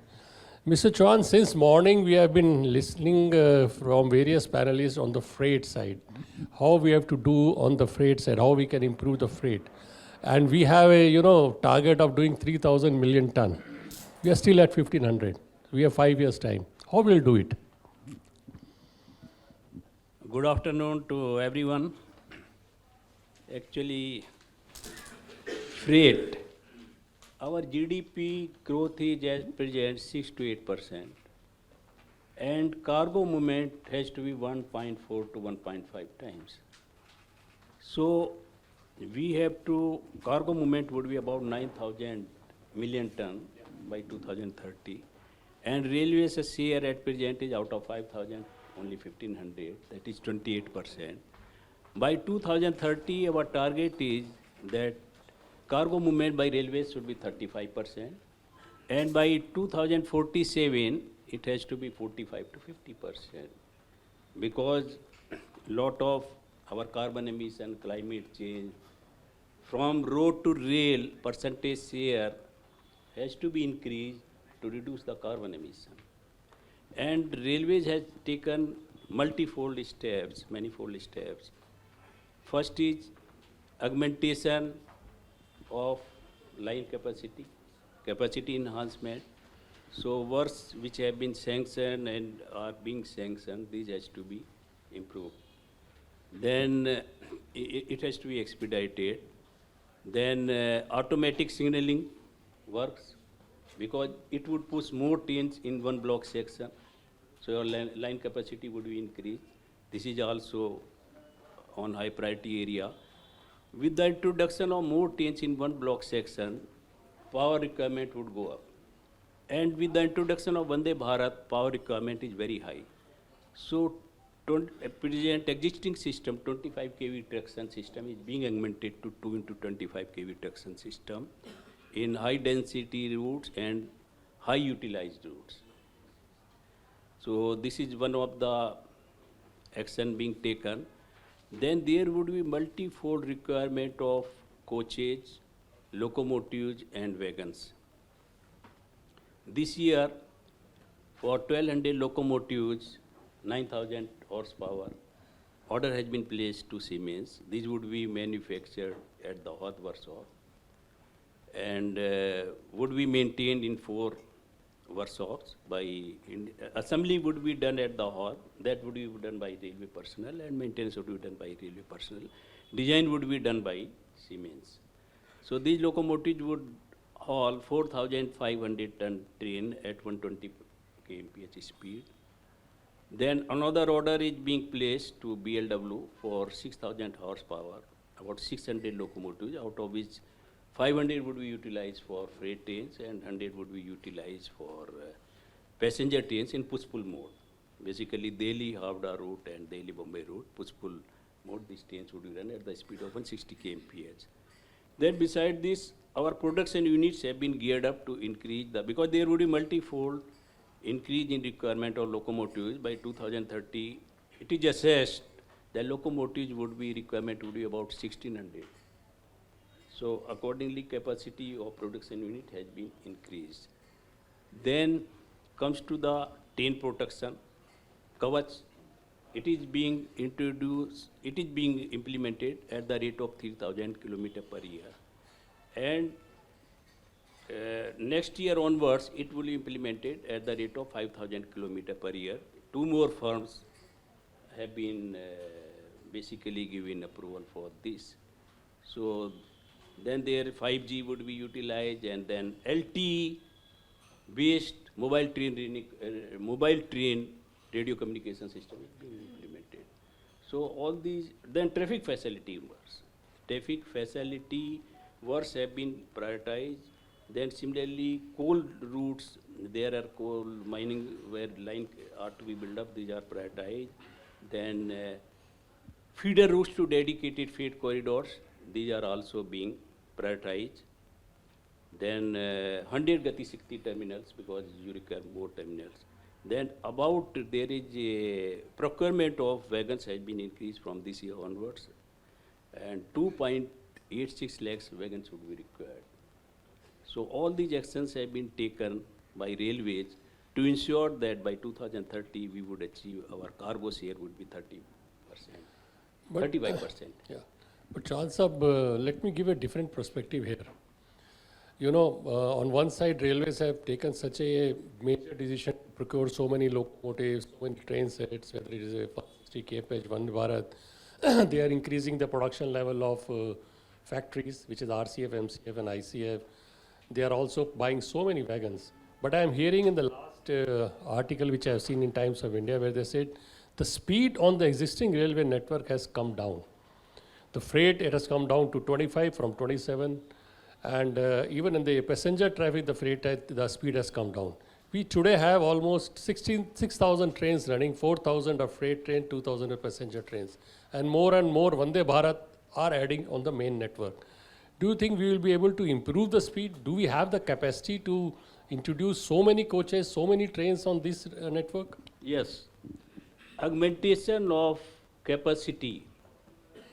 Mr. Chauhan, since morning we have been listening from various panelists on the freight side, how we have to do on the freight side, how we can improve the freight. And we have a target of doing 3,000 million ton. We are still at 1,500. We have 5 years time. How will we do it? Good afternoon to everyone. Actually, freight, our GDP growth is at present 6 to 8%, and cargo movement has to be 1.4 to 1.5 times. So we have to, cargo movement would be about 9,000 million ton by 2030, and railways share at present is out of 5,000, only 1,500, that is 28%. By 2030, our target is that cargo movement by railways should be 35%, and by 2047, it has to be 45 to 50%, because lot of our carbon emission, climate change, from road to rail percentage share has to be increased to reduce the carbon emission. And railways has taken multifold steps, manifold steps. First is augmentation of line capacity enhancement. So works which have been sanctioned and are being sanctioned, these has to be improved. Then it has to be expedited. Then automatic signaling works, because it would push more trains in one block section. So your line capacity would be increased. This is also on high priority area. With the introduction of more trains in one block section, power requirement would go up. And with the introduction of Vande Bharat, power requirement is very high. So present existing system, 25 kV traction system, is being augmented to 2 into 25 kV traction system in high density routes and high utilized routes. So this is one of the action being taken. Then there would be multi-fold requirement of coaches, locomotives and wagons. This year, for 1,200 locomotives, 9,000 horsepower, order has been placed to Siemens. These would be manufactured at the Hot Warsaw and would be maintained in 4 workshops. Assembly would be done at the hall, that would be done by railway personnel, and maintenance would be done by railway personnel. Design would be done by Siemens. So these locomotives would haul 4,500 ton train at 120 kmph speed. Then another order is being placed to BLW for 6,000 horsepower, about 600 locomotives, out of which 500 would be utilized for freight trains and 100 would be utilized for passenger trains in push-pull mode. Basically, Delhi Havda route and Delhi Bombay route, push-pull mode, these trains would be run at the speed of 160 kmph. Then beside this, our production units have been geared up to increase because there would be multifold increase in requirement of locomotives by 2030. It is assessed that locomotives would be requirement would be about 1,600. So accordingly, capacity of production unit has been increased. Then comes to the train protection. Kavach, it is being introduced, it is being implemented at the rate of 3,000 km per year. And next year onwards, it will be implemented at the rate of 5,000 km per year. 2 more firms have been basically given approval for this. So then there 5G would be utilized, and then LTE based mobile train radio communication system is being implemented. So all these, then traffic facility works. Traffic facility works have been prioritized. Then similarly, coal routes, there are coal mining where line are to be built up, these are prioritized. Then feeder routes to dedicated freight corridors, these are also being prioritized. Then 100 Gati Shakti terminals, because you require more terminals. Then about there is a procurement of wagons has been increased from this year onwards, and 2.86 lakhs wagons would be required. So all these actions have been taken by railways to ensure that by 2030 we would achieve our cargo share would be 30%, 35%. Yeah, but Chand Sahab, let me give a different perspective here. You know, on one side, railways have taken such a major decision to procure so many locomotives, so many train sets, whether it is a 60 kph, Vande Bharat. They are increasing the production level of factories, which is RCF, MCF, and ICF. They are also buying so many wagons. But I am hearing in the last article, which I have seen in Times of India, where they said the speed on the existing railway network has come down. The freight, it has come down to 25 from 27. And even in the passenger traffic, the freight, the speed has come down. We today have almost 6,000 trains running, 4,000 are freight trains, 2,000 are passenger trains. And more Vande Bharat are adding on the main network. Do you think we will be able to improve the speed? Do we have the capacity to introduce so many coaches, so many trains on this network? Yes. Augmentation of capacity.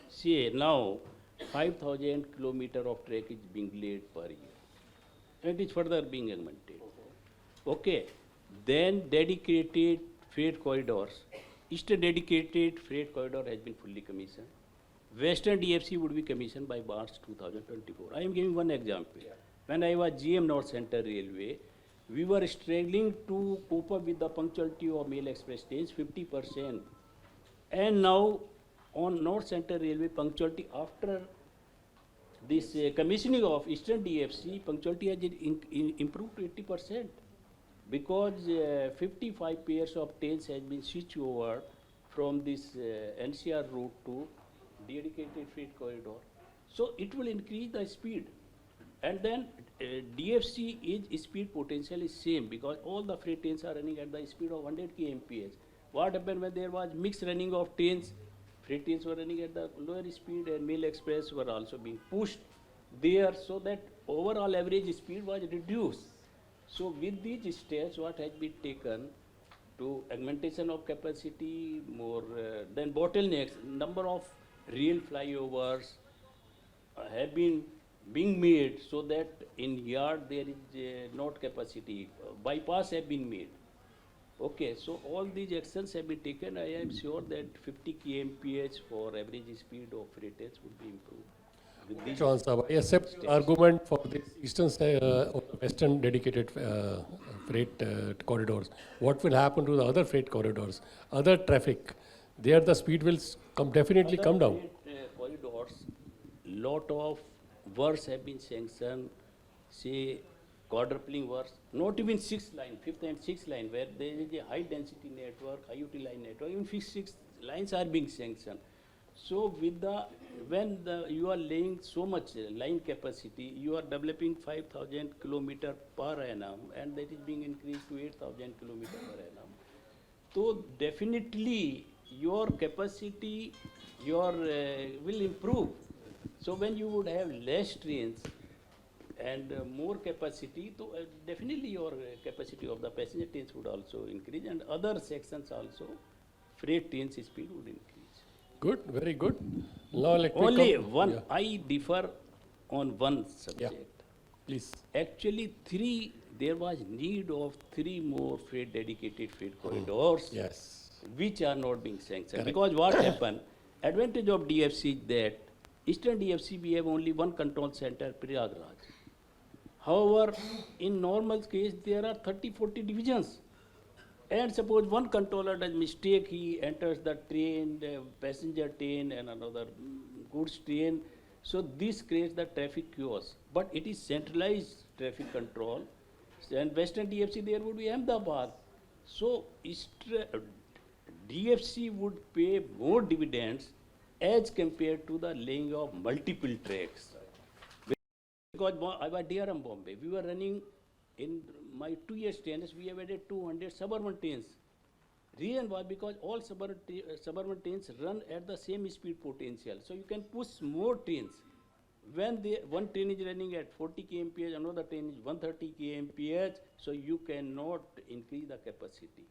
See, now 5,000 kilometers of track is being laid per year. And it is further being augmented. Okay. Then dedicated freight corridors. Eastern dedicated freight corridor has been fully commissioned. Western DFC would be commissioned by March 2024. I am giving one example. When I was GM North Central Railway, we were struggling to cope up with the punctuality of mail express trains, 50%. And now on North Central Railway, punctuality after this commissioning of Eastern DFC, punctuality has improved to 80%, because 55 pairs of trains has been switched over from this NCR route to dedicated freight corridor. So it will increase the speed. And then DFC is speed potential is same, because all the freight trains are running at the speed of 100 kmph. What happened when there was mixed running of trains? Freight trains were running at the lower speed, and mail express were also being pushed there, so that overall average speed was reduced. So with these steps, what has been taken to augmentation of capacity, more than bottlenecks, number of rail flyovers have been being made, so that in yard there is not capacity. Bypass have been made. Okay, so all these actions have been taken. I am sure that 50 kmph for average speed of freight trains would be improved. Chand Sahab, I accept the argument for the eastern or western dedicated freight corridors. What will happen to the other freight corridors, other traffic? There the speed will definitely come down. Corridors, lot of works have been sanctioned, say quadrupling works, not even 6 line, 5th and 6th line, where there is a high density network, high utility line network, even 6 lines are being sanctioned. So with when you are laying so much line capacity, you are developing 5,000 kilometer per annum, and that is being increased to 8,000 kilometer per annum. So definitely your capacity will improve. So when you would have less trains and more capacity, so definitely your capacity of the passenger trains would also increase, and other sections also, freight trains speed would increase. Good, very good. Now let me Only come. one, Yeah. I differ on one subject. Yeah. Please. Actually, there was need of 3 more dedicated freight corridors. Yes. Which are not being sanctioned. Correct. Because what happened, advantage of DFC is that Eastern DFC we have only one control center, Prayagraj. However, in normal case, there are 30-40 divisions. And suppose one controller does mistake, he enters the train, the passenger train and another goods train. So this creates the traffic chaos. But it is centralized traffic control. and Western DFC there would be Ahmedabad. So DFC would pay more dividends as compared to the laying of multiple tracks. Because I was there in Bombay, we were running in my 2 years tenure, we have added 200 suburban trains. Reason was because all suburban trains run at the same speed potential, so you can push more trains. When one train is running at 40 kmph, another train is 130 kmph, so you cannot increase the capacity.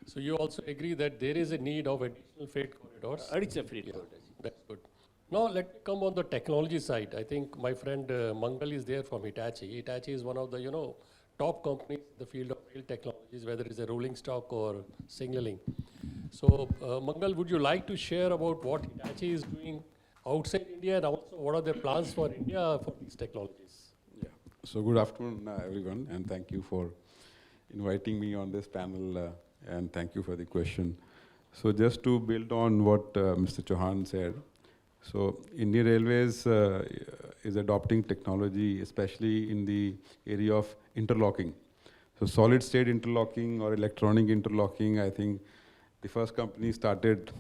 So you also agree that there is a need of additional freight corridors? Additional freight corridors. That's good. Now let me come on the technology side. I think my friend Mangal is there from Hitachi. Hitachi is one of the top companies in the field of rail technologies, whether it's a rolling stock or signaling. So Mangal, would you like to share about what Hitachi is doing outside India and also what are their plans for India for these technologies? Yeah. So good afternoon, everyone, and thank you for inviting me on this panel, and thank you for the question. So just to build on what Mr. Chauhan said, so Indian Railways is adopting technology, especially in the area of interlocking. So solid state interlocking or electronic interlocking, I think the first company started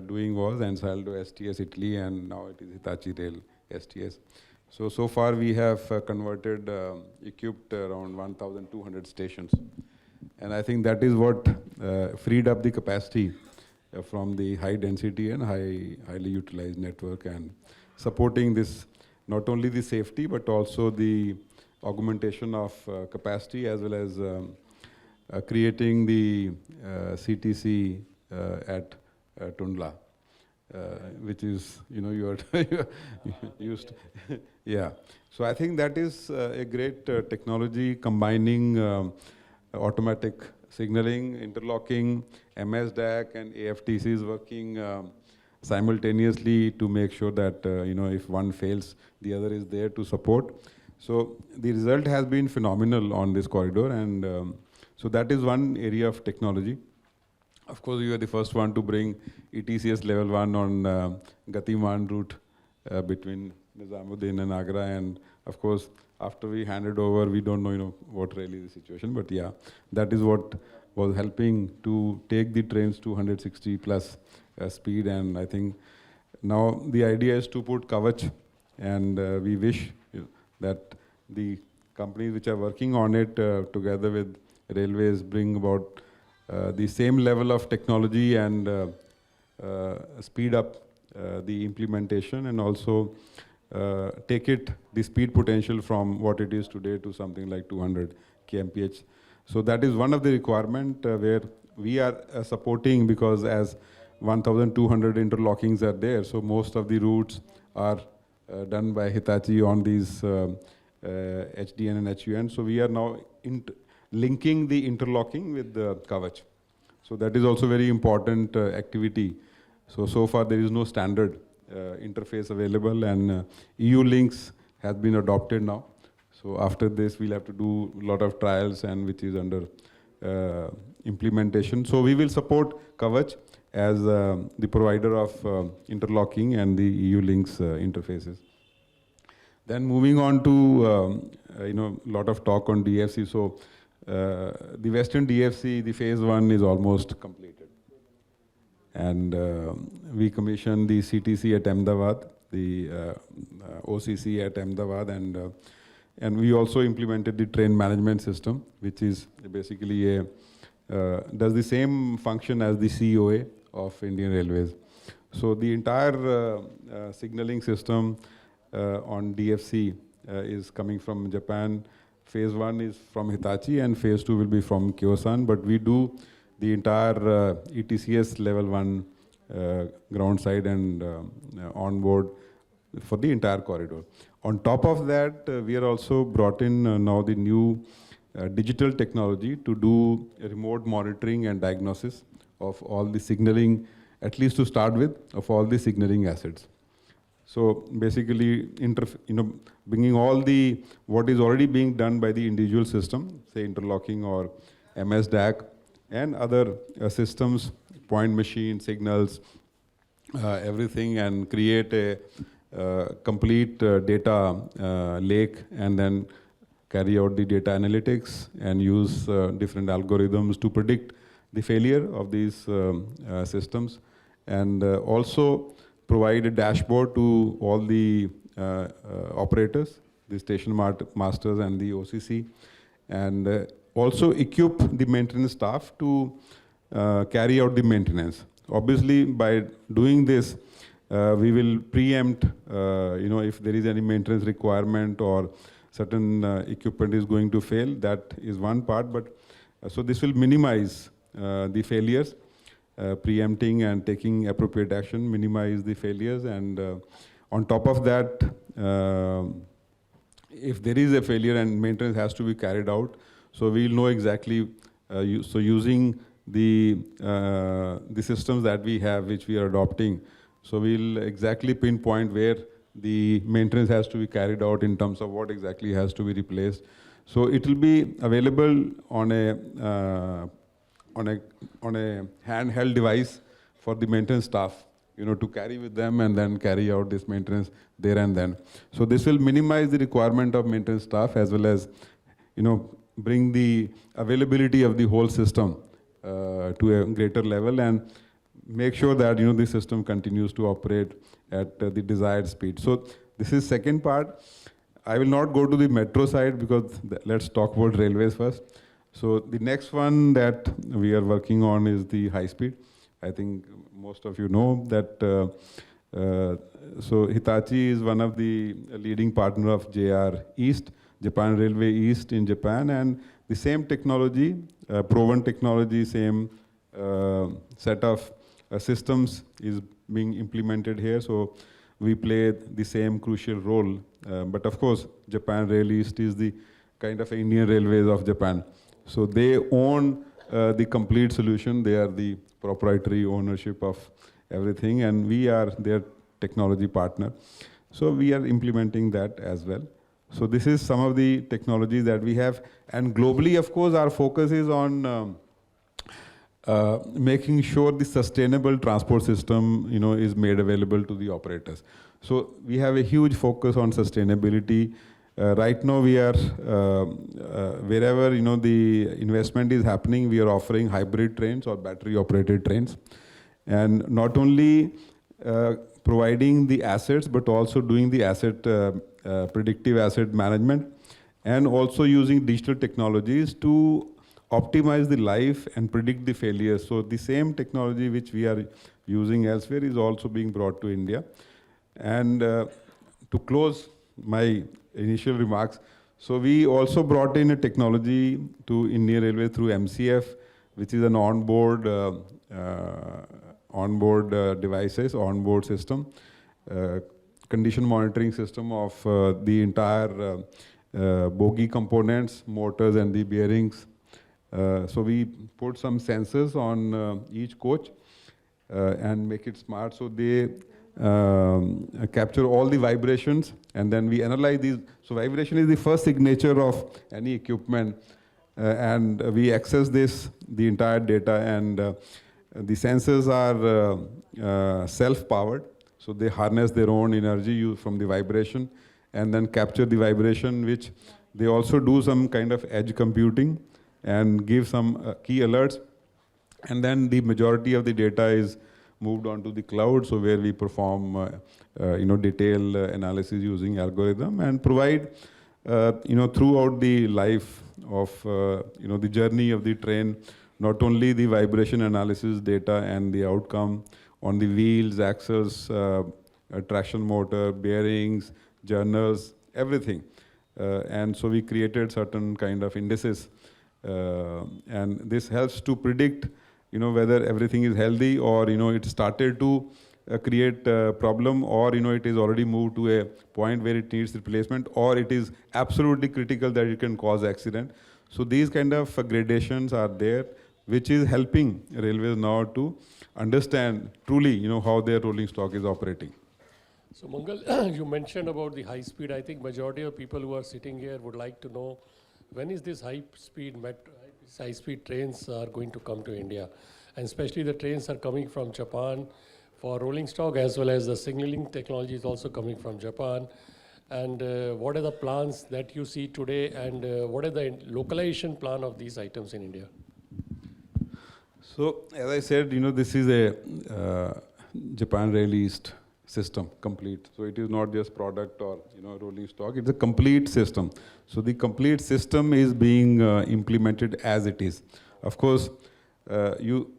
doing was Ansaldo STS Italy, and now it is Hitachi Rail STS. So far we have converted, equipped around 1,200 stations. And I think that is what freed up the capacity from the high density and highly utilized network, and supporting this, not only the safety, but also the augmentation of capacity, as well as creating the CTC at Tundla, which is, you are used. Yeah. So I think that is a great technology combining automatic signaling, interlocking, MS DAC and AFTCs working simultaneously to make sure that if one fails, the other is there to support. So the result has been phenomenal on this corridor, and so that is one area of technology. Of course, we were the first one to bring ETCS level 1 on Gatiman route between Nizamuddin and Agra, and of course, after we handed over, we don't know, what really is the situation, but yeah, that is what was helping to take the trains to 160 plus speed, and I think now the idea is to put Kavach, and we wish that the companies which are working on it together with railways bring about the same level of technology and speed up the implementation, and also take the speed potential from what it is today to something like 200 kmph. So that is one of the requirement where we are supporting, because as 1,200 interlockings are there, so most of the routes are done by Hitachi on these HDN and HUN. So we are now linking the interlocking with the Kavach. So that is also very important activity. So far there is no standard interface available, and EU links has been adopted now. So after this, we'll have to do a lot of trials, and which is under implementation. So we will support Kavach as the provider of interlocking and the EU links interfaces. Then moving on to lot of talk on DFC. So the Western DFC, the phase 1 is almost completed. And we commissioned the CTC at Ahmedabad, the OCC at Ahmedabad, and we also implemented the train management system, which is basically does the same function as the COA of Indian Railways. So the entire signaling system on DFC is coming from Japan. Phase 1 is from Hitachi, and phase 2 will be from Kyosan, but we do the entire ETCS level 1 ground side and onboard for the entire corridor. On top of that, we are also brought in now the new digital technology to do remote monitoring and diagnosis of all the signaling, at least to start with, of all the signaling assets. So basically, bringing all what is already being done by the individual system, say interlocking or MS DAC, and other systems, point machine, signals, everything, and create a complete data lake, and then carry out the data analytics and use different algorithms to predict the failure of these systems, and also provide a dashboard to all the operators, the station masters and the OCC, and also equip the maintenance staff to carry out the maintenance. Obviously, by doing this, we will preempt, if there is any maintenance requirement or certain equipment is going to fail. That is one part, but so this will minimize the failures, preempting and taking appropriate action, minimize the failures, and on top of that, if there is a failure and maintenance has to be carried out, so we'll know exactly, so using the systems that we have, which we are adopting, so we'll exactly pinpoint where the maintenance has to be carried out in terms of what exactly has to be replaced. So it will be available on a handheld device for the maintenance staff, to carry with them and then carry out this maintenance there and then. So this will minimize the requirement of maintenance staff, as well as, bring the availability of the whole system to a greater level, and make sure that, the system continues to operate at the desired speed. So this is second part. I will not go to the metro side, because let's talk about railways first. So the next one that we are working on is the high speed. I think most of you know that, so Hitachi is one of the leading partner of JR East, Japan Railway East in Japan, and the same technology, proven technology, same set of systems is being implemented here. So we play the same crucial role. But of course, Japan Rail East is the kind of Indian Railways of Japan. So they own the complete solution. They are the proprietary ownership of everything, and we are their technology partner. So we are implementing that as well. So this is some of the technologies that we have. And globally, of course, our focus is on making sure the sustainable transport system, is made available to the operators. So we have a huge focus on sustainability. Right now, we are, wherever, the investment is happening, we are offering hybrid trains or battery-operated trains. And not only providing the assets, but also doing the predictive asset management, and also using digital technologies to optimize the life and predict the failures. So the same technology which we are using elsewhere is also being brought to India. And to close my initial remarks, so we also brought in a technology to Indian Railway through MCF, which is an onboard devices, onboard system, condition monitoring system of the entire bogie components, motors and the bearings. So we put some sensors on each coach and make it smart. So they capture all the vibrations, and then we analyze these. So vibration is the first signature of any equipment, and we access the entire data, and the sensors are self-powered. So they harness their own energy from the vibration and then capture the vibration, which they also do some kind of edge computing and give some key alerts. And then the majority of the data is moved onto the cloud, so where we perform detailed analysis using algorithm and provide throughout the life of the journey of the train, not only the vibration analysis data and the outcome on the wheels, axles, traction motor, bearings, journals, everything. And so we created certain kind of indices, and this helps to predict whether everything is healthy, or it started to create a problem, or it is already moved to a point where it needs replacement, or it is absolutely critical that it can cause accident. So these kind of gradations are there, which is helping railways now to understand truly how their rolling stock is operating. So Mangal, you mentioned about the high speed. I think majority of people who are sitting here would like to know, when is this high speed trains are going to come to India? And especially the trains are coming from Japan for rolling stock, as well as the signaling technology is also coming from Japan. And what are the plans that you see today, and what is the localization plan of these items in India? So, as I said, this is a Japan Rail East system, complete. So it is not just product or rolling stock, it's a complete system. So the complete system is being implemented as it is. Of course, you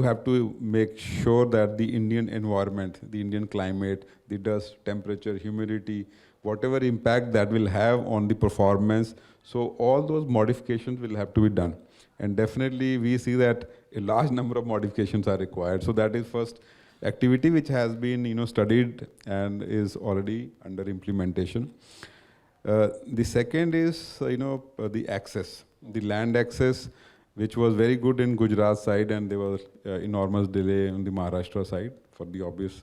have to make sure that the Indian environment, the Indian climate, the dust, temperature, humidity, whatever impact that will have on the performance, so all those modifications will have to be done. And definitely we see that a large number of modifications are required. So that is first activity which has been studied and is already under implementation. The second is the access, the land access, which was very good in Gujarat side, and there was enormous delay on the Maharashtra side for the obvious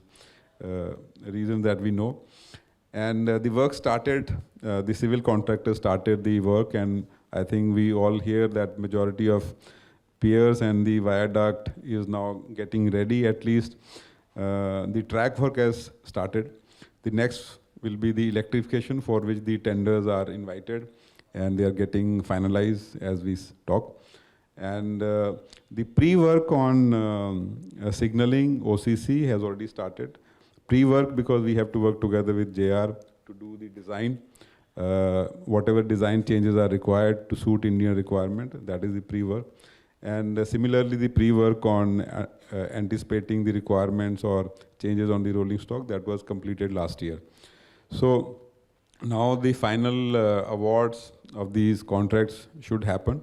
reasons that we know. And the work started, the civil contractor started the work, and I think we all hear that majority of piers and the viaduct is now getting ready at least. The track work has started. The next will be the electrification, for which the tenders are invited and they are getting finalized as we talk. And the pre-work on signaling, OCC, has already started. Pre-work because we have to work together with JR to do the design. Whatever design changes are required to suit Indian requirement, that is the pre-work. And similarly, the pre-work on anticipating the requirements or changes on the rolling stock, that was completed last year. So now the final awards of these contracts should happen.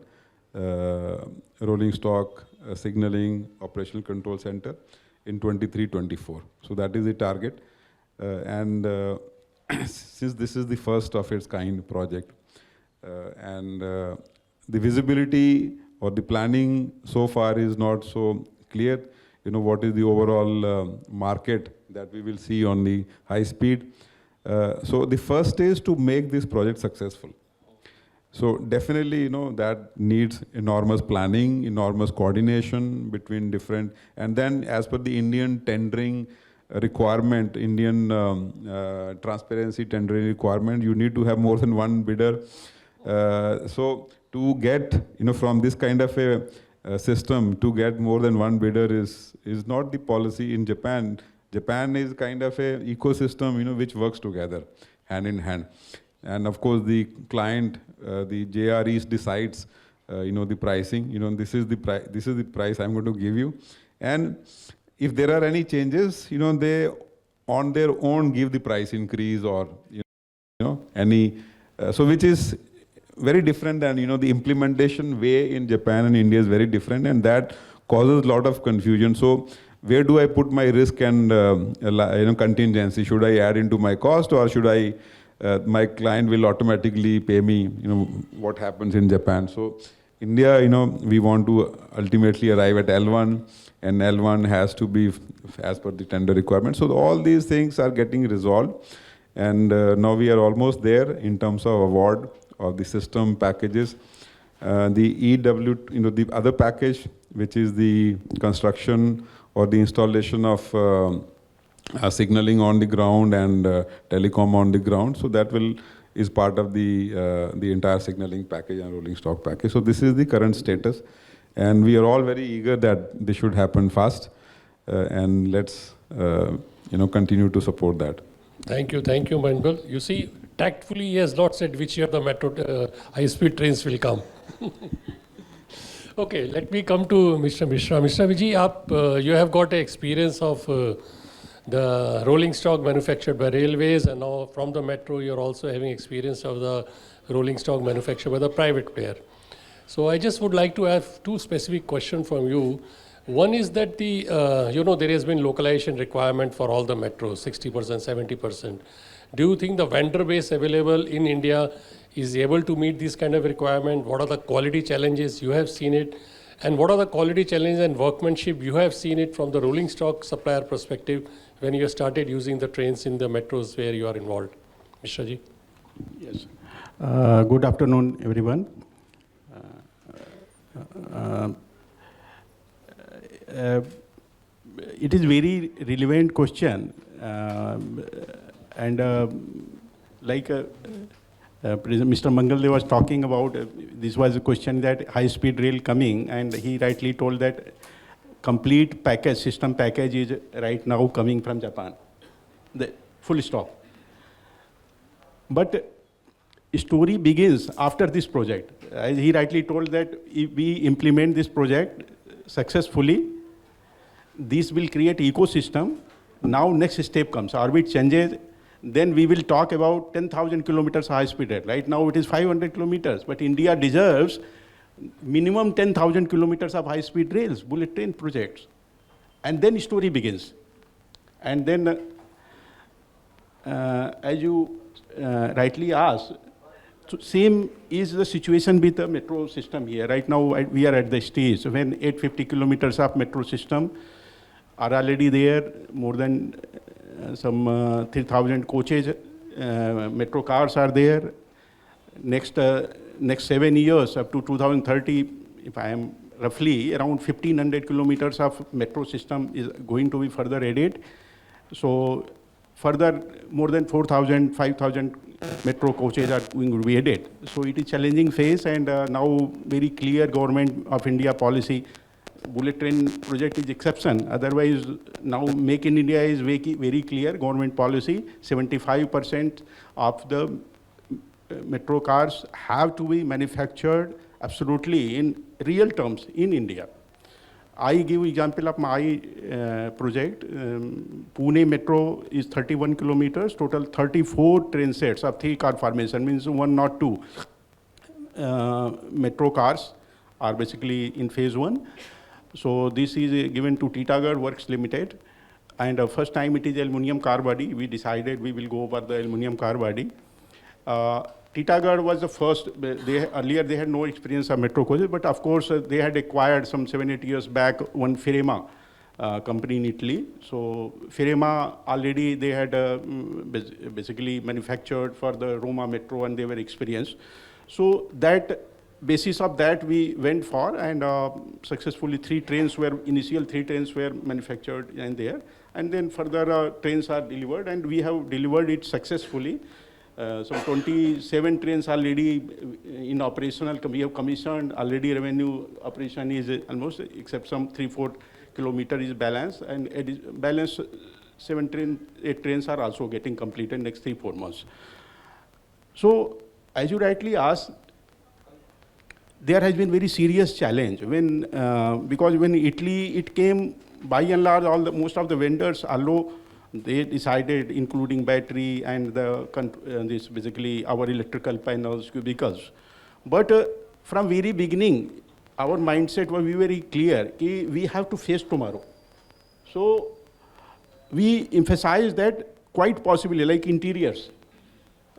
Rolling stock, signaling, operational control center in 23-24. So that is the target. And since this is the first of its kind project, and the visibility or the planning so far is not so clear, what is the overall market that we will see on the high speed. So the first is to make this project successful. So definitely, that needs enormous planning, enormous coordination between different, and then as per the Indian tendering requirement, Indian transparency tendering requirement, you need to have more than one bidder. So to get, from this kind of a system, to get more than one bidder is not the policy in Japan. Japan is kind of a ecosystem, which works together, hand in hand. And of course, the client, the JR East decides, the pricing. This is the price I'm going to give you. And if there are any changes, they on their own give the price increase or any. So which is very different than the implementation way in Japan and India is very different, and that causes a lot of confusion. So where do I put my risk and contingency? Should I add into my cost, or should I? My client will automatically pay me, what happens in Japan. So India, we want to ultimately arrive at L1, and L1 has to be as per the tender requirement. So all these things are getting resolved, and now we are almost there in terms of award of the system packages. The EW, the other package, which is the construction or the installation of signaling on the ground and telecom on the ground. So that is part of the entire signaling package and rolling stock package. So this is the current status, and we are all very eager that this should happen fast, and let's continue to support that. Thank you, Mangal. You see, tactfully he has not said which year the metro high-speed trains will come. Okay, let me come to Mr. Mishra. Mr. Vijay, you have got experience of the rolling stock manufactured by railways, and now from the metro you're also having experience of the rolling stock manufactured by the private player. So I just would like to have two specific questions from you. One is that there has been localization requirement for all the metros, 60%, 70%. Do you think the vendor base available in India is able to meet this kind of requirement? What are the quality challenges? You have seen it. And what are the quality challenges and workmanship? You have seen it from the rolling stock supplier perspective when you started using the trains in the metros where you are involved. Mishra ji. Yes. Good afternoon, everyone. It is very relevant question, and like Mr. Mangaldev was talking about, this was a question that high-speed rail coming, and he rightly told that complete package, system package is right now coming from Japan. The full stop. But story begins after this project. As he rightly told that if we implement this project successfully, this will create ecosystem. Now next step comes, orbit changes, then we will talk about 10,000 kilometers high-speed rail. Right now it is 500 kilometers, but India deserves minimum 10,000 kilometers of high-speed rails, bullet train projects. And then story begins. And then, as you rightly asked, so same is the situation with the metro system here. Right now we are at the stage when 850 kilometers of metro system are already there, more than some 3,000 coaches, metro cars are there. Next 7 years, up to 2030, if I am roughly around 1,500 kilometers of metro system is going to be further added. So further, more than 4,000, 5,000 metro coaches are going to be added. So it is challenging phase, and now very clear Government of India policy. Bullet train project is exception. Otherwise, now Make in India is very clear government policy. 75% of the metro cars have to be manufactured absolutely in real terms in India. I give example of my project. Pune Metro is 31 kilometers, total 34 train sets of 3 car formation, means 1 not 2 metro cars are basically in phase 1. So this is given to Titagarh Works Limited. And first time it is aluminum car body. We decided we will go over the aluminum car body. Titagarh was the first. Earlier they had no experience of metro coaches, but of course they had acquired some 7-8 years back one Firema company in Italy. So Firema already they had basically manufactured for the Roma metro, and they were experienced. So that basis of that we went for, and successfully initial three trains were manufactured and there, and then further trains are delivered, and we have delivered it successfully. Some 27 trains are already in operational. We have commissioned already. Revenue operation is almost, except some 3-4 kilometer is balanced, and it is balanced 8 trains are also getting completed next 3-4 months. So as you rightly asked, there has been very serious challenge when because when Italy it came, by and large most of the vendors, although they decided, including battery and this basically our electrical panels, cubicles, but from very beginning our mindset was very clear: we have to face tomorrow. So we emphasized that quite possibly, like interiors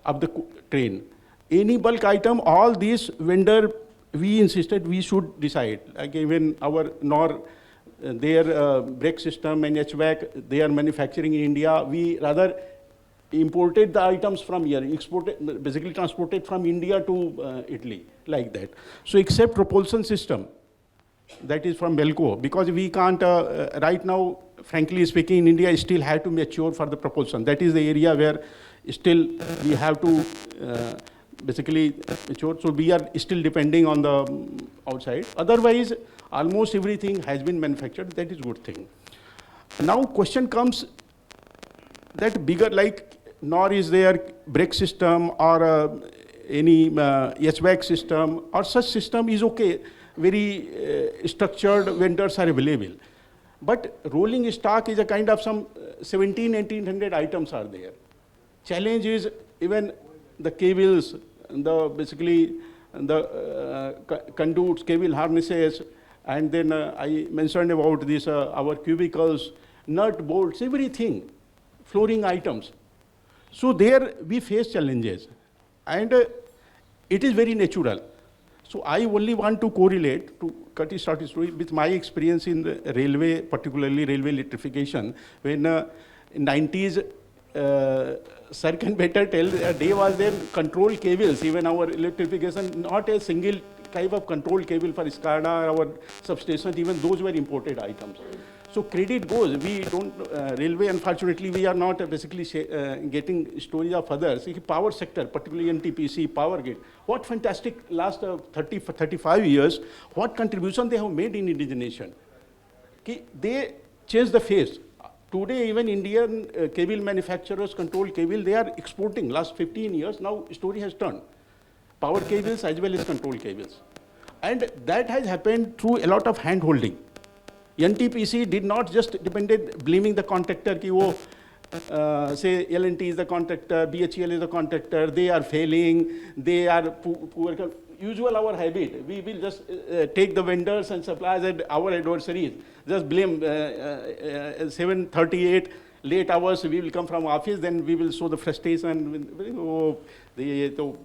of the train, any bulk item, all these vendor, we insisted we should decide. Like even our their brake system and HVAC, they are manufacturing in India. We rather imported the items from here, basically transported from India to Italy, like that. So except propulsion system, that is from Belco, because we can't, right now, frankly speaking, in India still have to mature for the propulsion. That is the area where still we have to basically mature. So we are still depending on the outside. Otherwise, almost everything has been manufactured. That is good thing. Now question comes that bigger, like nor is there brake system or any HVAC system or such system is okay. Very structured vendors are available. But rolling stock is a kind of some 1,700-1,800 items are there. Challenge is even the cables, basically the conduits, cable harnesses, and then I mentioned about this, our cubicles, nut, bolts, everything, flooring items. So there we face challenges, and it is very natural. So I only want to correlate, to cut it short story, with my experience in the railway, particularly railway electrification. When in 90s, sir can better tell, day was there control cables, even our electrification, not a single type of control cable for SCADA, our substation, even those were imported items. So credit goes. We don't, railway, unfortunately, we are not basically getting stories of others. Power sector, particularly NTPC, Power Grid, what fantastic last 35 years, what contribution they have made in indigenation. They changed the face. Today, even Indian cable manufacturers, control cable, they are exporting last 15 years. Now, story has turned. Power cables as well as control cables. And that has happened through a lot of hand-holding. NTPC did not just depended blaming the contractor, ki wo, say L&T is the contractor, BHEL is the contractor, they are failing, they are poor. Usual our habit, we will just take the vendors and suppliers and our adversaries, just blame 7:38, late hours, we will come from office, then we will show the frustration, oh, ये तो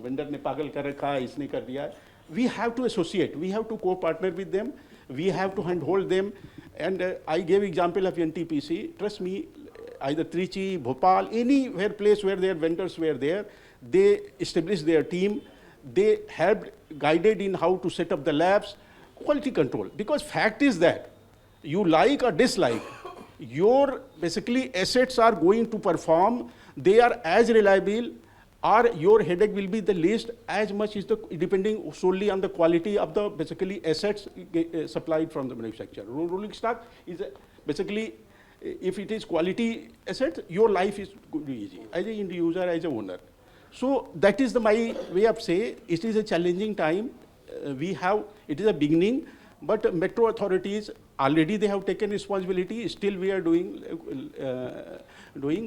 vendor ने पागल कर रखा, इसने कर दिया. We have to associate, we have to co-partner with them, we have to handhold them, and I gave example of NTPC. Trust me, either Trichy, Bhopal, anywhere place where their vendors were there, they established their team, they helped, guided in how to set up the labs, quality control. Because fact is that you like or dislike, your basically assets are going to perform, they are as reliable, or your headache will be the least, as much is the depending solely on the quality of the basically assets supplied from the manufacturer. Rolling stock is basically, if it is quality assets, your life is going to be easy as an end user, as a owner. So that is my way of saying it is a challenging time. It is a beginning, but metro authorities already they have taken responsibility. Still we are doing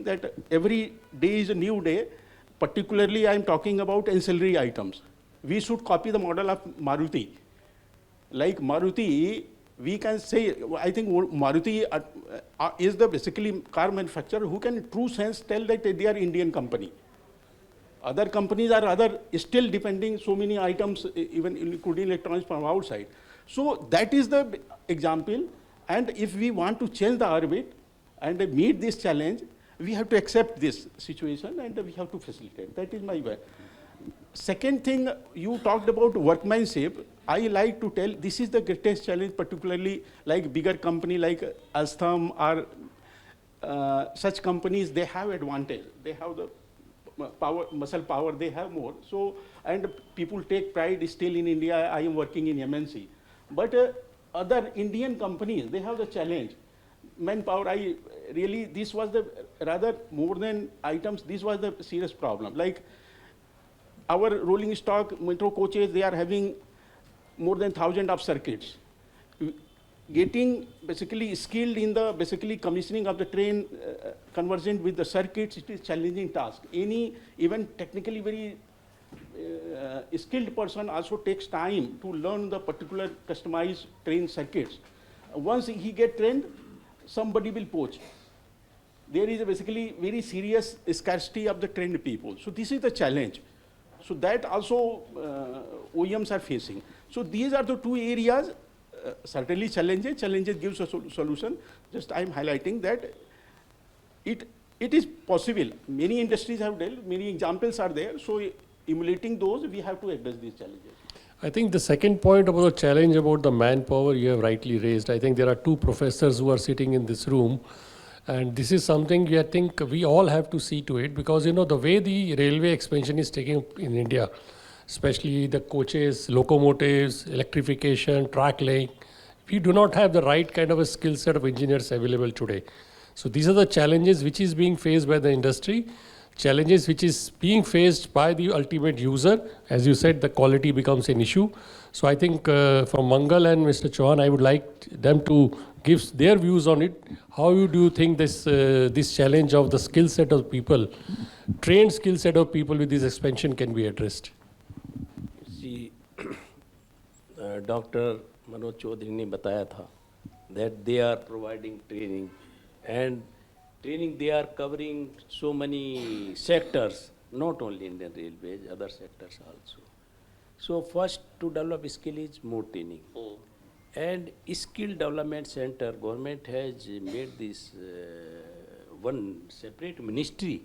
that. Every day is a new day. Particularly, I am talking about ancillary items. We should copy the model of Maruti. Like Maruti, we can say, I think Maruti is the basically car manufacturer who can in true sense tell that they are Indian company. Other companies are still depending so many items, even including electronics from outside. So that is the example. And if we want to change the orbit and meet this challenge, we have to accept this situation and we have to facilitate. That is my way. Second thing, you talked about workmanship. I like to tell this is the greatest challenge, particularly like bigger company like Alstom or such companies, they have advantage. They have the power, muscle power, they have more. So, and people take pride still in India, I am working in MNC. But other Indian companies, they have the challenge. Manpower, this was the, rather more than items, this was the serious problem. Like our rolling stock metro coaches, they are having more than 1,000 of circuits. Getting basically skilled in the basically commissioning of the train convergent with the circuits, it is challenging task. Even technically very skilled person also takes time to learn the particular customized train circuits. Once he get trained, somebody will poach. There is a basically very serious scarcity of the trained people. So this is the challenge. So that also OEMs are facing. So these are the two areas, certainly challenges gives a solution. Just I am highlighting that it is possible. Many industries have dealt, many examples are there. So emulating those, we have to address these challenges. I think the second point about the challenge about the manpower you have rightly raised. I think there are two professors who are sitting in this room. And this is something I think we all have to see to it, because the way the railway expansion is taking in India, especially the coaches, locomotives, electrification, track laying, we do not have the right kind of a skill set of engineers available today. So these are the challenges which is being faced by the industry, challenges which is being faced by the ultimate user. As you said, the quality becomes an issue. So I think from Mangal and Mr. Chauhan, I would like them to give their views on it. How do you think this challenge of the skill set of people, trained skill set of people with this expansion can be addressed? See, Dr. Manoj Chaudhary ने बताया था that they are providing training, and training they are covering so many sectors, not only Indian Railways, other sectors also. So first to develop skill is more training. And skill development center, government has made this one separate ministry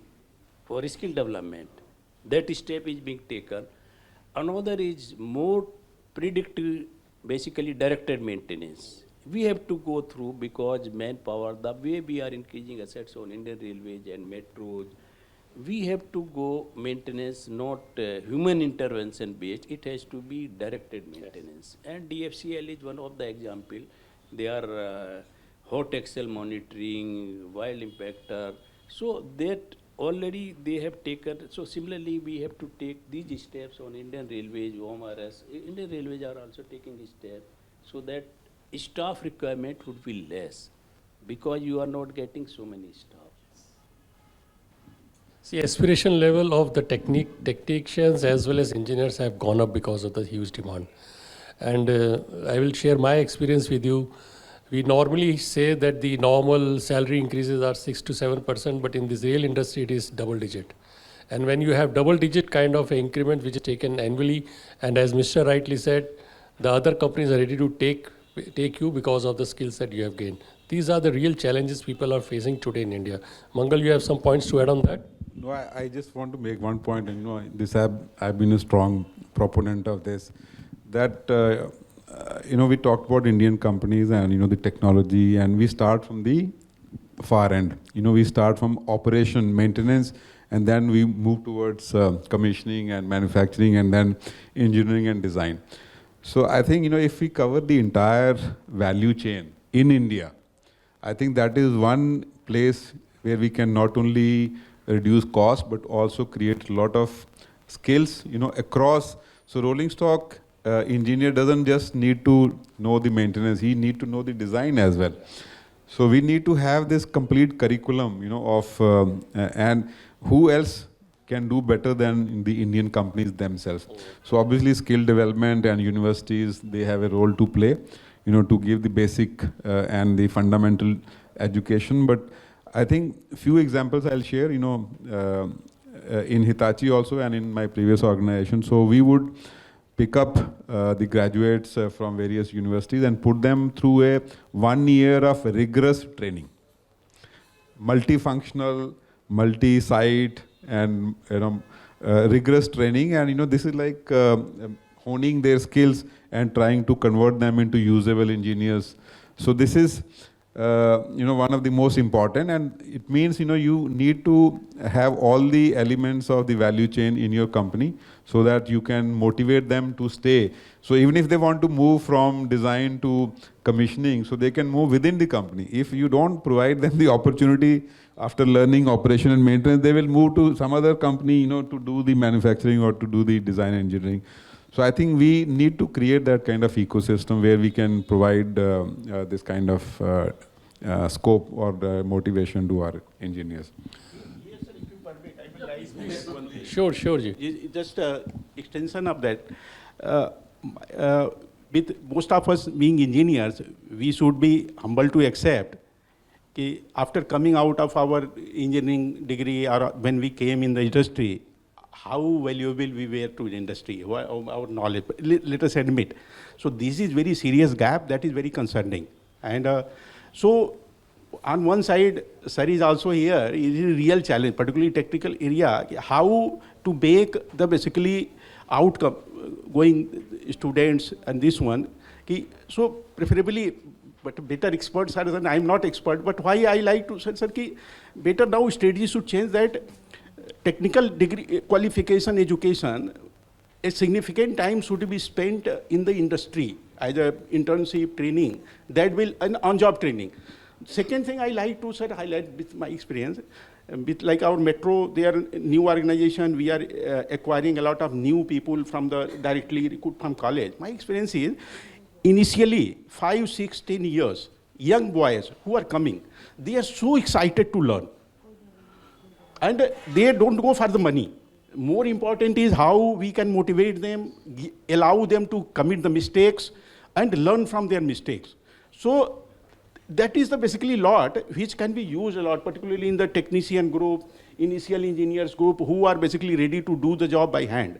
for skill development. That step is being taken. Another is more predictive, basically directed maintenance. we have to go through, because manpower, the way we are increasing assets on Indian Railways and metros, we have to go maintenance, not human intervention based. It has to be directed maintenance. And DFCL is one of the example. They are hot excel monitoring, wild impactor. So that already they have taken. So similarly, we have to take these steps on Indian Railways, OMRS. Indian Railways are also taking steps so that staff requirement would be less, because you are not getting so many staff. See, aspiration level of the technicians as well as engineers have gone up because of the huge demand. And I will share my experience with you. We normally say that the normal salary increases are 6 to 7%, but in this rail industry, it is double digit. And when you have double digit kind of increment which is taken annually, and as Mr. rightly said, the other companies are ready to take you because of the skills that you have gained. These are the real challenges people are facing today in India. Mangal, you have some points to add on that? No, I just want to make one point, and I've been a strong proponent of this, that we talked about Indian companies and the technology, and we start from the far end. We start from operation, maintenance, and then we move towards commissioning and manufacturing, and then engineering and design. So I think if we cover the entire value chain in India, I think that is one place where we can not only reduce cost but also create a lot of skills across. So rolling stock engineer doesn't just need to know the maintenance, he need to know the design as well. So we need to have this complete curriculum and who else can do better than the Indian companies themselves. So obviously skill development and universities, they have a role to play, to give the basic and the fundamental education. But I think few examples I'll share, in Hitachi also and in my previous organization. So we would pick up the graduates from various universities and put them through a 1 year of rigorous training. Multifunctional, multi-site and rigorous training, and this is like honing their skills and trying to convert them into usable engineers. So this is one of the most important, and it means you need to have all the elements of the value chain in your company so that you can motivate them to stay. So even if they want to move from design to commissioning, so they can move within the company. If you don't provide them the opportunity after learning operation and maintenance, they will move to some other company to do the manufacturing or to do the design engineering. So I think we need to create that kind of ecosystem where we can provide this kind of scope or motivation to our engineers. Yes, sir, if you permit, I will raise one thing. Sure, Ji. Just extension of that. With most of us being engineers, we should be humble to accept that after coming out of our engineering degree or when we came in the industry, how valuable we were to the industry, our knowledge. Let us admit. So this is very serious gap that is very concerning. And so on one side, sir is also here, it is a real challenge, particularly technical area, how to make the basically outcome going students and this one. So preferably, but better experts are than I am not expert, but why I like to say, sir, better now strategy should change that technical degree qualification education, a significant time should be spent in the industry, either internship training, that will, and on-job training. Second thing I like to highlight with my experience, with like our metro, they are a new organization, we are acquiring a lot of new people from the directly recruit from college. My experience is, initially 5, 6, 10 years, young boys who are coming, they are so excited to learn. And they don't go for the money. More important is how we can motivate them, allow them to commit the mistakes and learn from their mistakes. So that is the basically lot which can be used a lot, particularly in the technician group, initial engineers group who are basically ready to do the job by hand.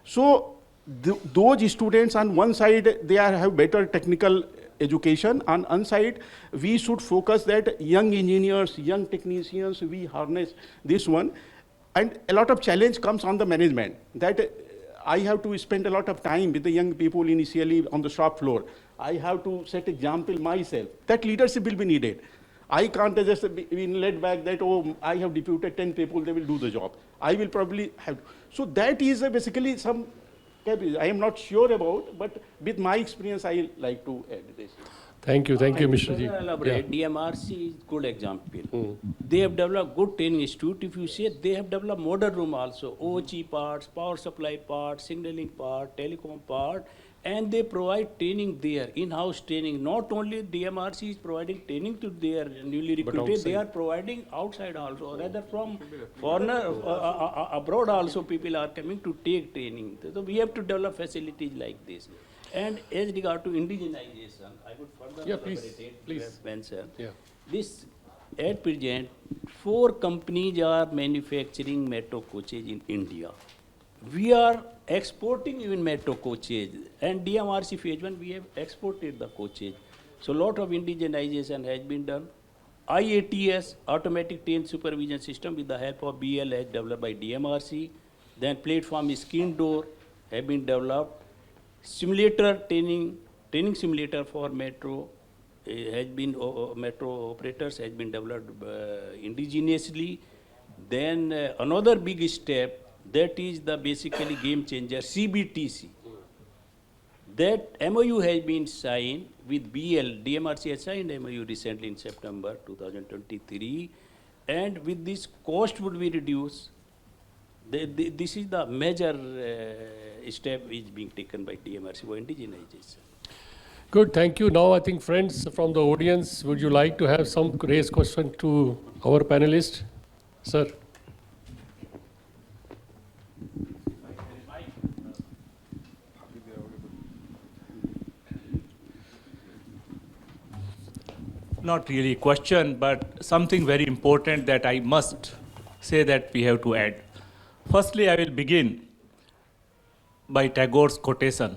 So those students on one side, they have better technical education. On one side, we should focus that young engineers, young technicians, we harness this one. And a lot of challenge comes on the management that I have to spend a lot of time with the young people initially on the shop floor. I have to set example myself. That leadership will be needed. I can't just be led back that, oh, I have deputed 10 people, they will do the job. I will probably have. So that is basically some, I am not sure about, but with my experience, I like to add this. Thank you, Mr. Ji. Elaborate. DMRC is good example. They have developed good training institute. If you say they have developed model room also, OG parts, power supply part, signaling part, telecom part, and they provide training there, in-house training. Not only DMRC is providing training to their newly recruited, they are providing outside also, rather from foreigner, abroad also people are coming to take training. So we have to develop facilities like this. And as regard to indigenization, I would further please. mention this. At present, 4 companies are manufacturing metro coaches in India. We are exporting even metro coaches, and DMRC phase 1 we have exported the coaches. So a lot of indigenization has been done. IATS, automatic train supervision system, with the help of BL, has developed by DMRC. Then platform skin door have been developed. Simulator training simulator for metro has been metro operators has been developed indigenously. Then another big step, that is the basically game changer, CBTC. That MOU has been signed with BL. DMRC has signed MOU recently in September 2023, and with this cost would be reduced. This is the major step is being taken by DMRC for indigenization. Good, thank you. Now I think friends from the audience, would you like to have some raised question to our panelists? Sir. Not really a question, but something very important that I must say that we have to add. Firstly, I will begin by Tagore's quotation.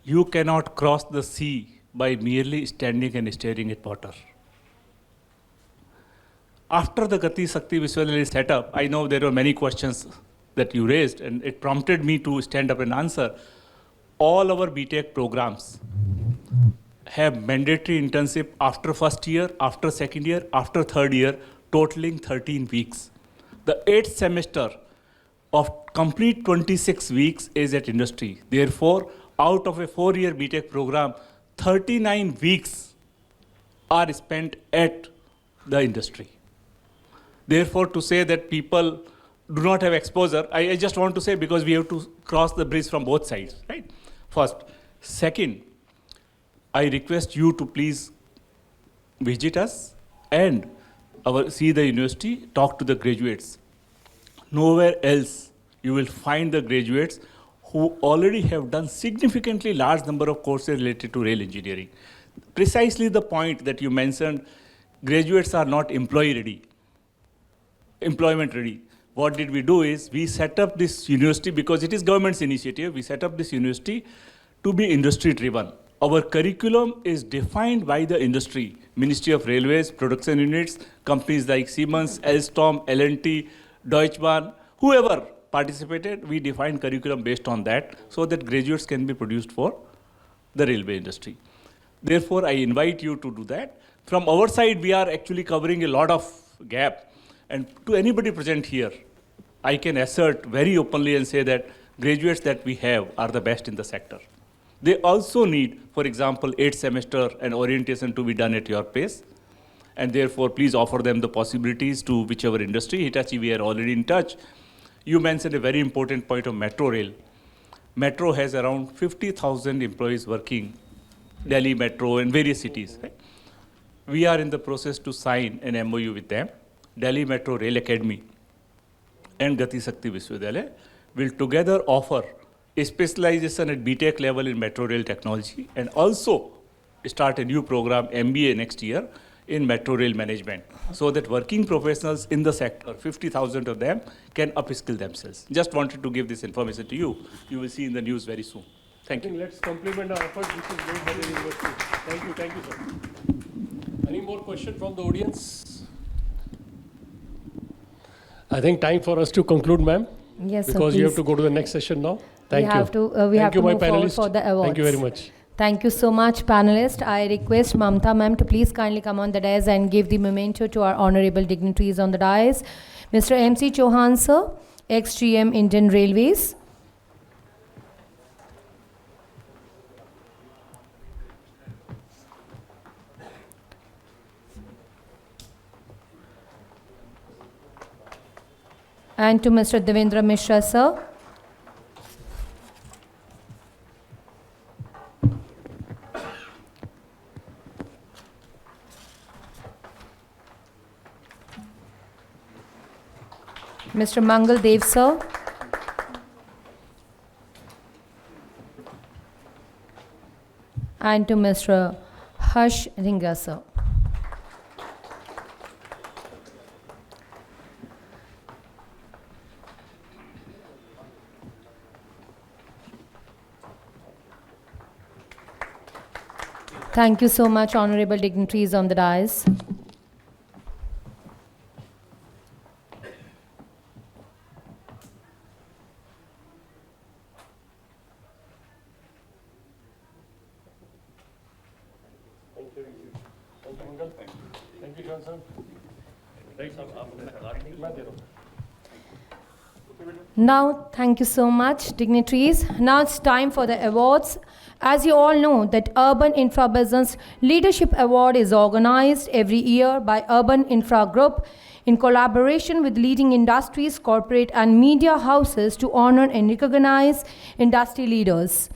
You cannot cross the sea by merely standing and staring at water. After the Gati Shakti Vishwavidyalaya set up, I know there were many questions that you raised, and it prompted me to stand up and answer. All our BTech programs have mandatory internship after first year, after second year, after third year, totaling 13 weeks. The 8th semester of complete 26 weeks is at industry. Therefore, out of a 4-year BTech program, 39 weeks are spent at the industry. Therefore, to say that people do not have exposure, I just want to say, because we have to cross the bridge from both sides, right? First. Second, I request you to please visit us and see the university, talk to the graduates. Nowhere else you will find the graduates who already have done significantly large number of courses related to rail engineering. Precisely the point that you mentioned, graduates are not employment ready. What did we do is, we set up this university because it is government's initiative. We set up this university to be industry driven. Our curriculum is defined by the industry, Ministry of Railways, production units, companies like Siemens, Alstom, L&T, Deutsche Bahn, whoever participated, we defined curriculum based on that, so that graduates can be produced for the railway industry. Therefore, I invite you to do that. From our side, we are actually covering a lot of gap. And to anybody present here, I can assert very openly and say that graduates that we have are the best in the sector. They also need, for example, 8th semester and orientation to be done at your pace. And therefore, please offer them the possibilities to whichever industry. Hitachi, we are already in touch. You mentioned a very important point of metro rail. Metro has around 50,000 employees working, Delhi Metro and various cities. Right? We are in the process to sign an MOU with them. Delhi Metro Rail Academy and Gati Shakti Vishwavidyalaya will together offer a specialization at BTech level in metro rail technology, and also start a new program, MBA, next year in metro rail management, so that working professionals in the sector, 50,000 of them, can upskill themselves. Just wanted to give this information to you. You will see in the news very soon. Thank you. Let's compliment our efforts, which is made by the university. Thank you, sir. Any more questions from the audience? I think time for us to conclude, ma'am. Yes, sir, because you have please. to go to the next session now. Thank you. We have to Thank you, my move forward panelists. for the awards. Thank you very much. Thank you so much, panelists. I request Mamta ma'am to please kindly come on the dais and give the memento to our honorable dignitaries on the dais. Mr. MC Chauhan, sir, ex-GM Indian Railways. And to Mr. Devendra Mishra, sir. Mr. Mangal Dev, sir. And to Mr. Harsh Ringa, sir. Thank you so much, honorable dignitaries on the dais. Thank you, Johnson. Now, thank you so much, dignitaries. Now it's time for the awards. As you all know, that Urban Infra Business Leadership Award is organized every year by Urban Infra Group in collaboration with leading industries, corporate and media houses to honor and recognize industry leaders,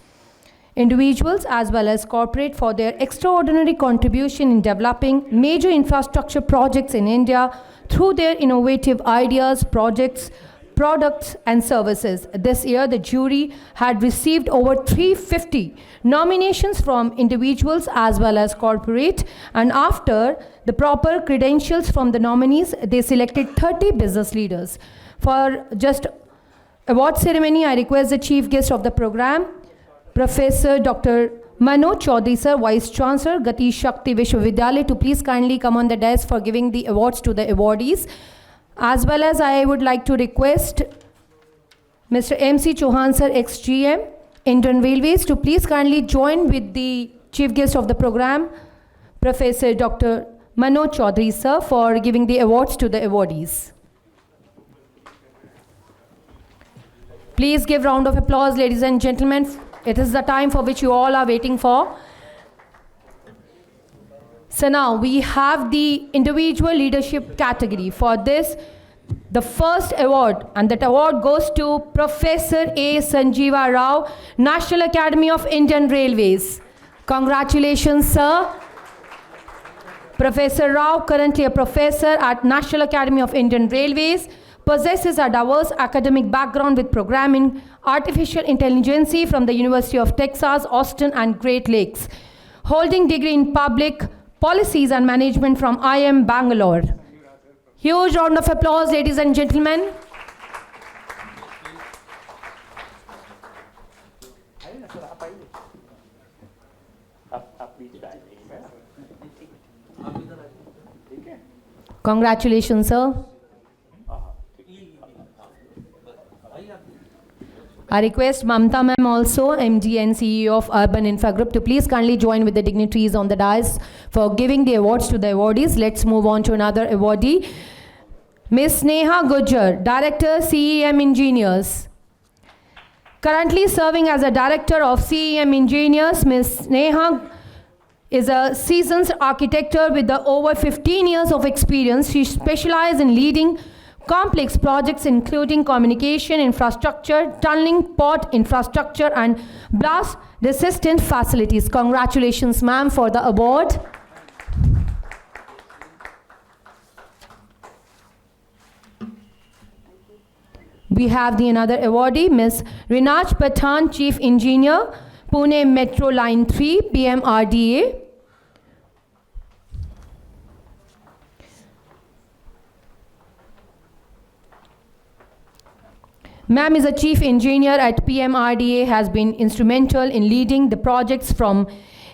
individuals as well as corporate for their extraordinary contribution in developing major infrastructure projects in India through their innovative ideas, projects, products and services. This year, the jury had received over 350 nominations from individuals as well as corporate, and after the proper credentials from the nominees, they selected 30 business leaders. For just award ceremony, I request the chief guest of the program, Professor Dr. Manoj Chaudhary, sir, Vice Chancellor, Gati Shakti Vishwavidyalaya, to please kindly come on the desk for giving the awards to the awardees. As well as I would like to request Mr. MC Chauhan, sir, ex-GM, Indian Railways, to please kindly join with the chief guest of the program, Professor Dr. Manoj Chaudhary, sir, for giving the awards to the awardees. Please give round of applause, ladies and gentlemen. It is the time for which you all are waiting for. So now we have the individual leadership category. For this, the first award, and that award goes to Professor A. Sanjeeva Rao, National Academy of Indian Railways. Congratulations, sir. Professor Rao, currently a professor at National Academy of Indian Railways, possesses a diverse academic background with programming artificial intelligence from the University of Texas, Austin and Great Lakes, holding degree in public policies and management from IIM Bangalore. Huge round of applause, ladies and gentlemen. Congratulations, sir. I request Mamta ma'am also, MD and CEO of Urban Infra Group, to please kindly join with the dignitaries on the dais for giving the awards to the awardees. Let's move on to another awardee. Ms. Neha Gujjar, Director, CEM Engineers. Currently serving as a Director of CEM Engineers, Ms. Neha is a seasoned architect with over 15 years of experience. She specializes in leading complex projects including communication infrastructure, tunneling, port infrastructure and blast resistant facilities. Congratulations, ma'am, for the award. We have the another awardee, Ms. Rinaj Pathan, Chief Engineer, Pune Metro Line 3, PMRDA. Ma'am is a chief engineer at PMRDA, has been instrumental in leading the projects from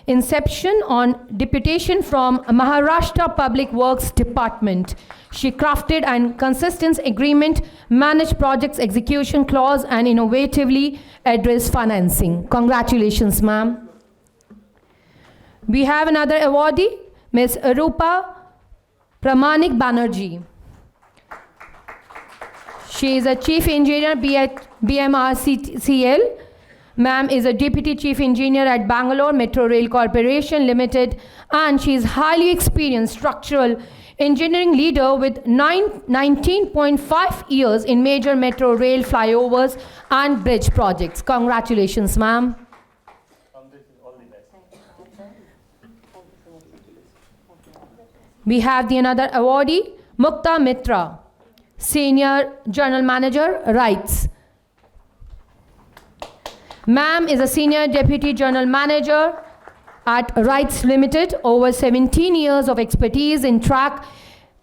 inception on deputation from Maharashtra Public Works Department. She crafted and consistent agreement, managed projects execution clause, and innovatively addressed financing. Congratulations, ma'am. We have another awardee, Ms. Rupa Pramanik Banerjee. She is a Chief Engineer at BMRCL. Ma'am is a Deputy Chief Engineer at Bangalore Metro Rail Corporation Limited, and she is highly experienced structural engineering leader with 19.5 years in major metro rail flyovers and bridge projects. Congratulations, ma'am. We have the another awardee, Mukta Mitra, Senior General Manager, Rights. Ma'am is a Senior Deputy General Manager at Rights Limited, over 17 years of expertise in track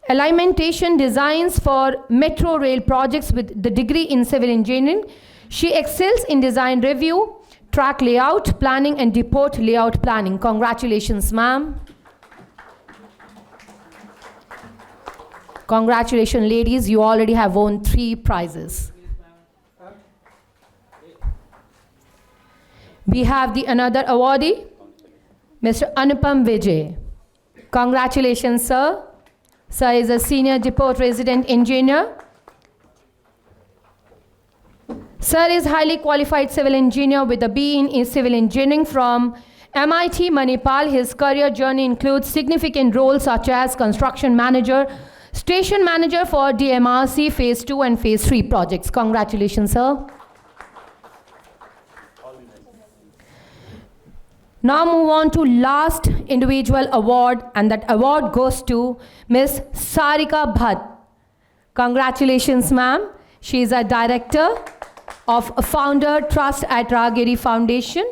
alignmentation designs for metro rail projects with the degree in civil engineering. She excels in design review, track layout planning, and depot layout planning. Congratulations, ma'am. Congratulations, ladies. You already have won 3 prizes. We have the another awardee, Mr. Anupam Vijay. Congratulations, sir. Sir is a Senior Depot Resident Engineer. Sir is highly qualified civil engineer with a BE in civil engineering from MIT Manipal. His career journey includes significant roles such as construction manager, station manager for DMRC Phase 2 and Phase 3 projects. Congratulations, sir. Now move on to last individual award, and that award goes to Ms. Sarika Bhatt. Congratulations, ma'am. She is a director of Founder Trust at Ragiri Foundation.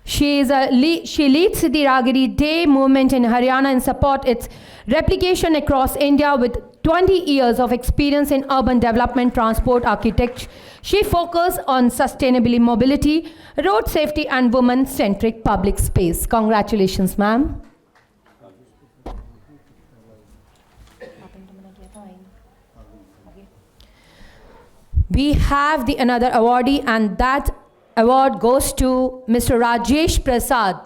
She leads the Ragiri Day movement in Haryana and support its replication across India with 20 years of experience in urban development, transport, architecture. She focuses on sustainable mobility, road safety, and women-centric public space. Congratulations, ma'am. We have the another awardee, and that award goes to Mr. Rajesh Prasad.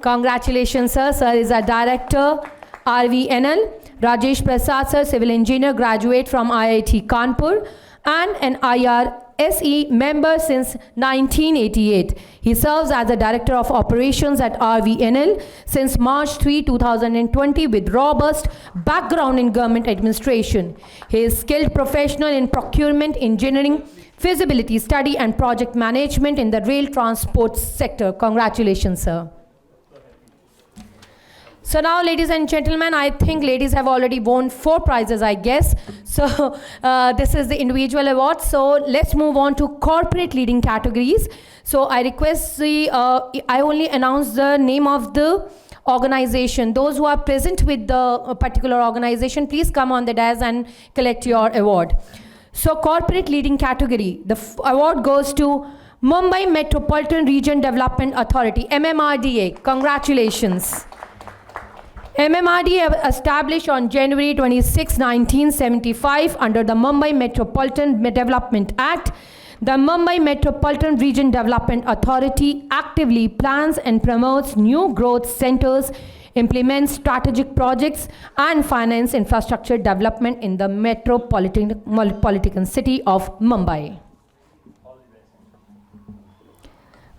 Congratulations, sir. Sir is a director, RVNL. Rajesh Prasad, sir, civil engineer, graduate from IIT Kanpur, and an IRSE member since 1988. He serves as a director of operations at RVNL since March 3, 2020, with robust background in government administration. He is skilled professional in procurement, engineering, feasibility study, and project management in the rail transport sector. Congratulations, sir. So now, ladies and gentlemen, I think ladies have already won 4 prizes, I guess. So this is the individual award. So let's move on to corporate leading categories. So I request I only announce the name of the organization. Those who are present with the particular organization, please come on the dais and collect your award. So corporate leading category, the award goes to Mumbai Metropolitan Region Development Authority, MMRDA. Congratulations. MMRDA established on January 26, 1975 under the Mumbai Metropolitan Development Act. The Mumbai Metropolitan Region Development Authority actively plans and promotes new growth centers, implements strategic projects, and finance infrastructure development in the metropolitan city of Mumbai.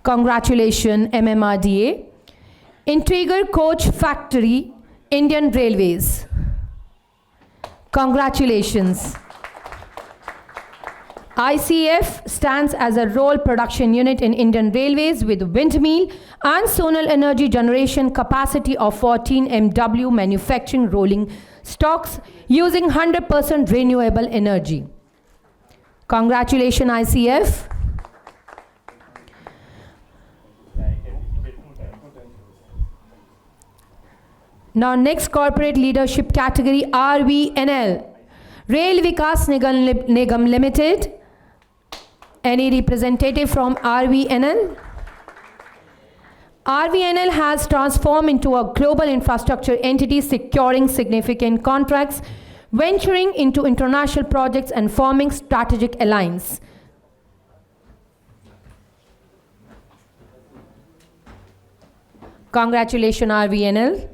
Congratulations, MMRDA. Integral Coach Factory, Indian Railways. Congratulations. ICF stands as a role production unit in Indian Railways with windmill and solar energy generation capacity of 14 MW, manufacturing rolling stocks using 100% renewable energy. Congratulations, ICF. Now next corporate leadership category, RVNL, Rail Vikas Nigam Limited. Any representative from RVNL? RVNL has transformed into a global infrastructure entity, securing significant contracts, venturing into international projects and forming strategic alliance. Congratulations, RVNL.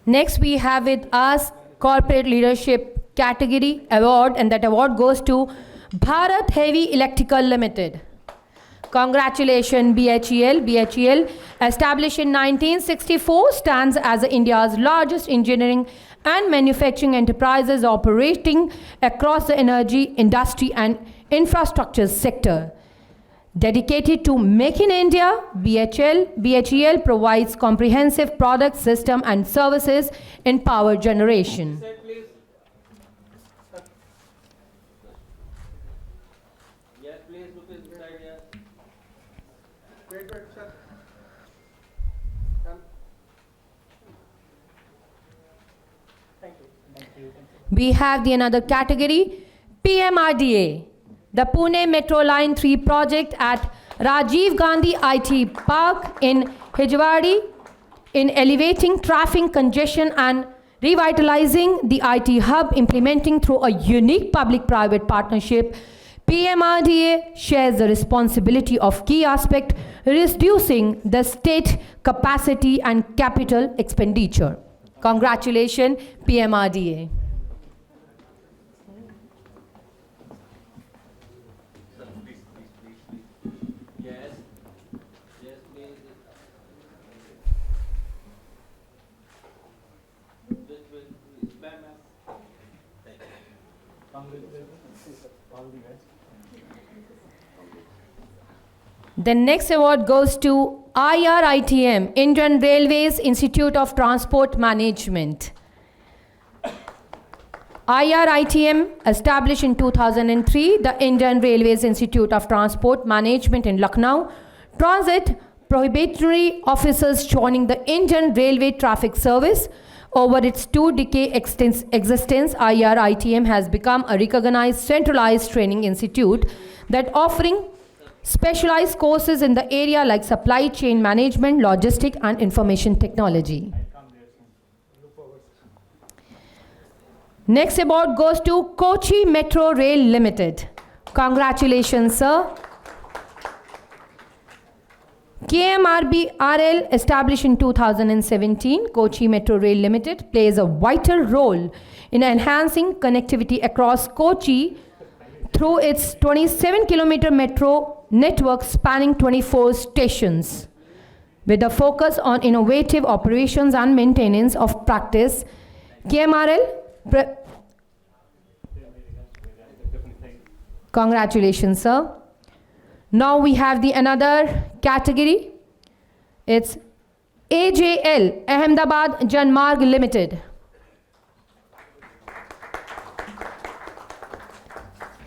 Next, we have with us Corporate Leadership Category Award, and that award goes to Bharat Heavy Electrical Limited. Congratulations, BHEL. BHEL, established in 1964, stands as India's largest engineering and manufacturing enterprises operating across the energy, industry and infrastructure sector. Dedicated to Make in India, BHEL provides comprehensive product, system and services in power generation. We have the another category, PMRDA. The Pune Metro Line 3 project at Rajiv Gandhi IT Park in Hijwadi in elevating traffic congestion and revitalizing the IT hub, implementing through a unique public-private partnership. PMRDA shares the responsibility of key aspect, reducing the state capacity and capital expenditure. Congratulations, PMRDA. The next award goes to IRITM, Indian Railways Institute of Transport Management. IRITM, established in 2003, the Indian Railways Institute of Transport Management in Lucknow. Transit prohibitory officers joining the Indian Railway Traffic Service. Over its 2-decade existence, IRITM has become a recognized centralized training institute that offering specialized courses in the area like supply chain management, logistics, and information technology. Next award goes to Kochi Metro Rail Limited. Congratulations, sir. KMRBRL, established in 2017, Kochi Metro Rail Limited plays a vital role in enhancing connectivity across Kochi through its 27-kilometer metro network spanning 24 stations. With a focus on innovative operations and maintenance of practice, KMRL congratulations, sir. Now we have the another category. It's AJL, Ahmedabad Janmarg Limited.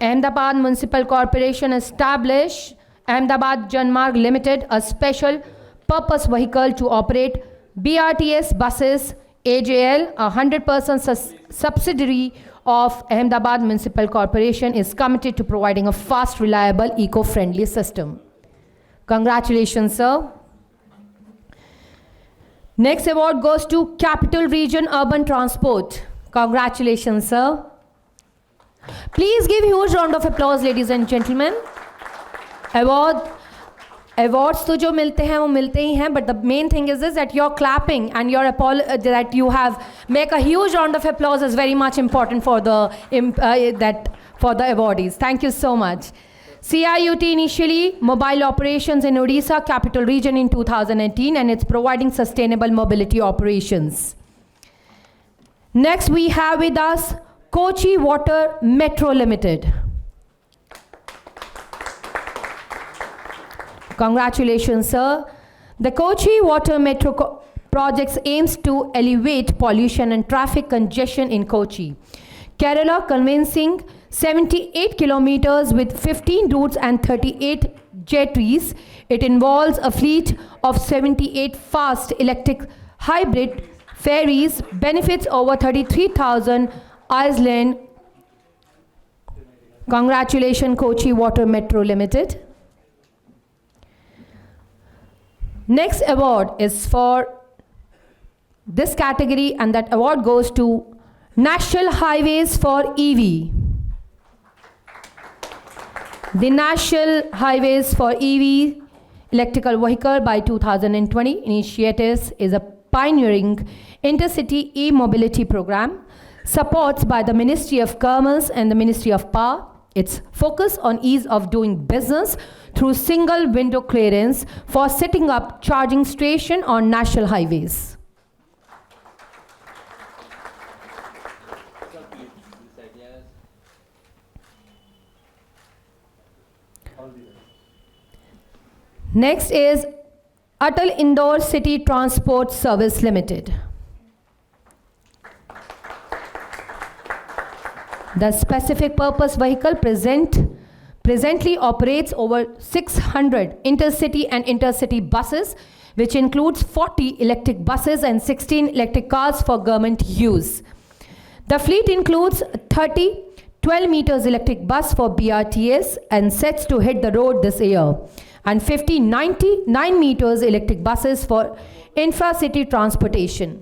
Ahmedabad Municipal Corporation established Ahmedabad Janmarg Limited, a special purpose vehicle to operate BRTS buses. AJL, a 100% subsidiary of Ahmedabad Municipal Corporation, is committed to providing a fast, reliable, eco-friendly system. Congratulations, sir. Next award goes to Capital Region Urban Transport. Congratulations, sir. Please give huge round of applause, ladies and gentlemen. Awards तो जो मिलते हैं वो मिलते ही हैं, but the main thing is that you're clapping and that you have make a huge round of applause is very much important for the awardees. Thank you so much. CIUT initially mobile operations in Odisha capital region in 2018, and it's providing sustainable mobility operations. Next we have with us Kochi Water Metro Limited. Congratulations, sir. The Kochi Water Metro projects aims to alleviate pollution and traffic congestion in Kochi. Kerala convincing 78 kilometers with 15 routes and 38 jetties. It involves a fleet of 78 fast electric hybrid ferries, benefits over 33,000 island. Congratulations, Kochi Water Metro Limited. Next award is for this category, and that award goes to National Highways for EV. The National Highways for EV electrical vehicle by 2020 initiatives is a pioneering intercity e-mobility program, supports by the Ministry of Commerce and the Ministry of Power. Its focus on ease of doing business through single window clearance for setting up charging station on national highways. Next is Atal Indore City Transport Service Limited. The specific purpose vehicle presently operates over 600 intercity and intercity buses, which includes 40 electric buses and 16 electric cars for government use. The fleet includes 30 12 meters electric bus for BRTS and sets to hit the road this year, and 50 9 meters electric buses for infra-city transportation.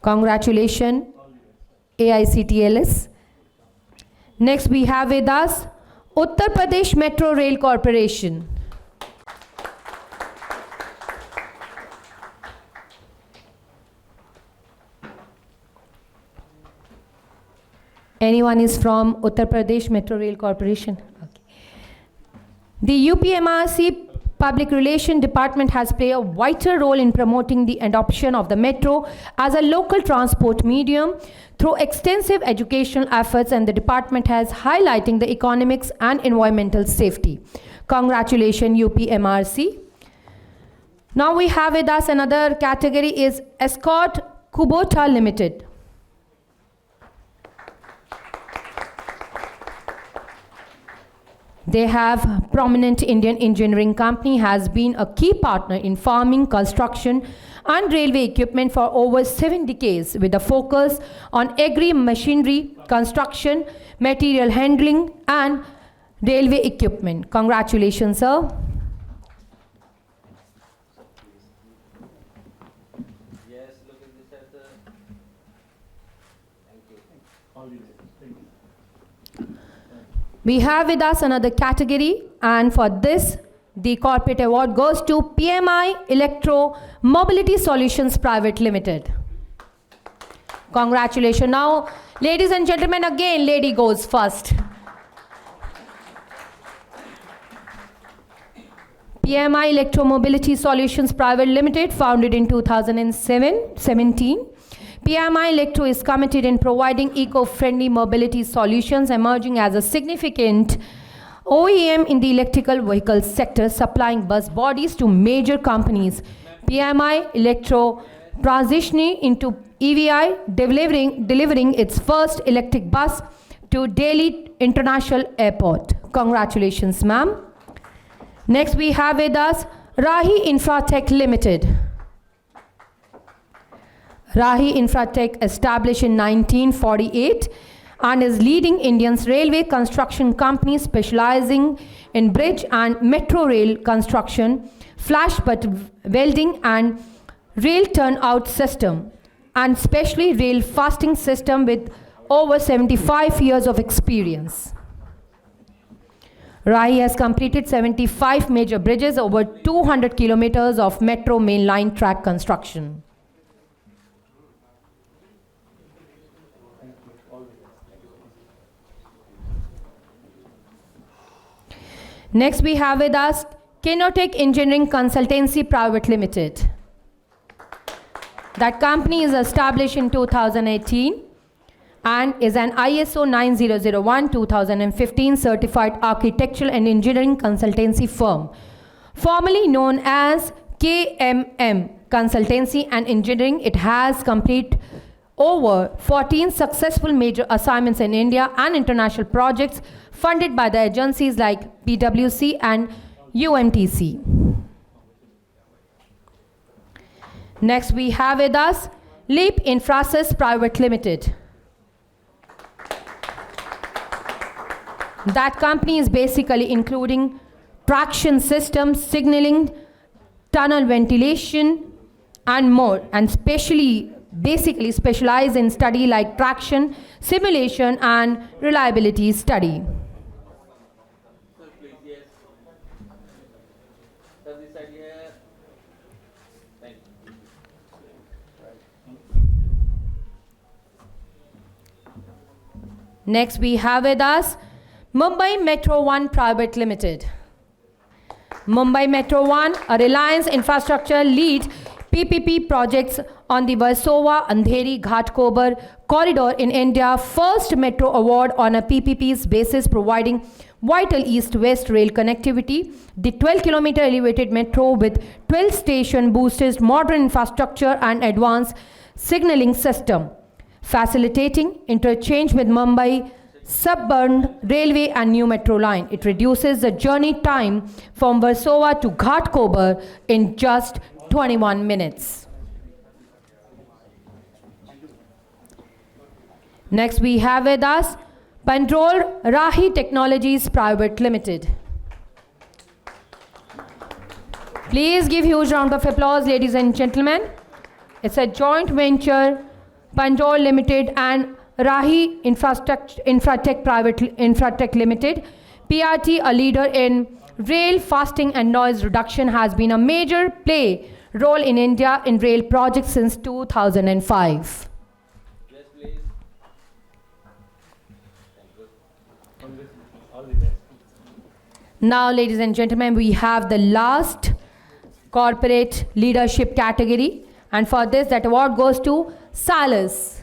Congratulations, AICTLS. Next we have with us Uttar Pradesh Metro Rail Corporation. Anyone is from Uttar Pradesh Metro Rail Corporation? Okay. The UPMRC Public Relations Department has played a vital role in promoting the adoption of the metro as a local transport medium through extensive educational efforts, and the department has highlighting the economics and environmental safety. Congratulations, UPMRC. Now we have with us another category is Escort Kubota Limited. They have prominent Indian engineering company, has been a key partner in farming, construction and railway equipment for over 7 decades, with a focus on agri machinery, construction, material handling and railway equipment. Congratulations, sir. We have with us another category, and for this, the corporate award goes to PMI Electro Mobility Solutions Private Limited. Congratulations. Now, ladies and gentlemen, again, lady goes first. PMI Electro Mobility Solutions Private Limited, founded in 2017. PMI Electro is committed in providing eco-friendly mobility solutions, emerging as a significant OEM in the electrical vehicle sector, supplying bus bodies to major companies. PMI Electro transitioning into EVI, delivering its first electric bus to Delhi International Airport. Congratulations, ma'am. Next we have with us Rahi Infratech Limited. Rahi Infratech, established in 1948, and is leading Indian railway construction company specializing in bridge and metro rail construction, flash butt welding and rail turnout system, and specially rail fastening system, with over 75 years of experience. Rahi has completed 75 major bridges, over 200 kilometers of metro main line track construction. Next we have with us Kinotech Engineering Consultancy Private Limited. That company is established in 2018 and is an ISO 9001-2015 certified architectural and engineering consultancy firm, formerly known as KMM, consultancy and engineering. It has completed over 14 successful major assignments in India and international projects funded by the agencies like PwC and UMTC. Next we have with us Leap Infrasys Private Limited. That company is basically including traction systems, signaling, tunnel ventilation, and more, and basically specialize in study like traction, simulation, and reliability study. Next we have with us Mumbai Metro One Private Limited. Mumbai Metro One, a Reliance Infrastructure lead PPP projects on the Versova-Andheri Ghatkopar corridor in India. First metro award on a PPP's basis, providing vital east-west rail connectivity. The 12-kilometer elevated metro with 12 station boosted modern infrastructure and advanced signaling system, facilitating interchange with Mumbai suburban railway and new metro line. It reduces the journey time from Versova to Ghatkopar in just 21 minutes. Next we have with us Pandrol Rahi Technologies Private Limited. Please give huge round of applause, ladies and gentlemen. It's a joint venture, Pandrol Limited and Rahi Infratech Limited. PRT, a leader in rail fasting and noise reduction, has been a major role in India in rail projects since 2005. Now, ladies and gentlemen, we have the last corporate leadership category, and for this, that award goes to Salis.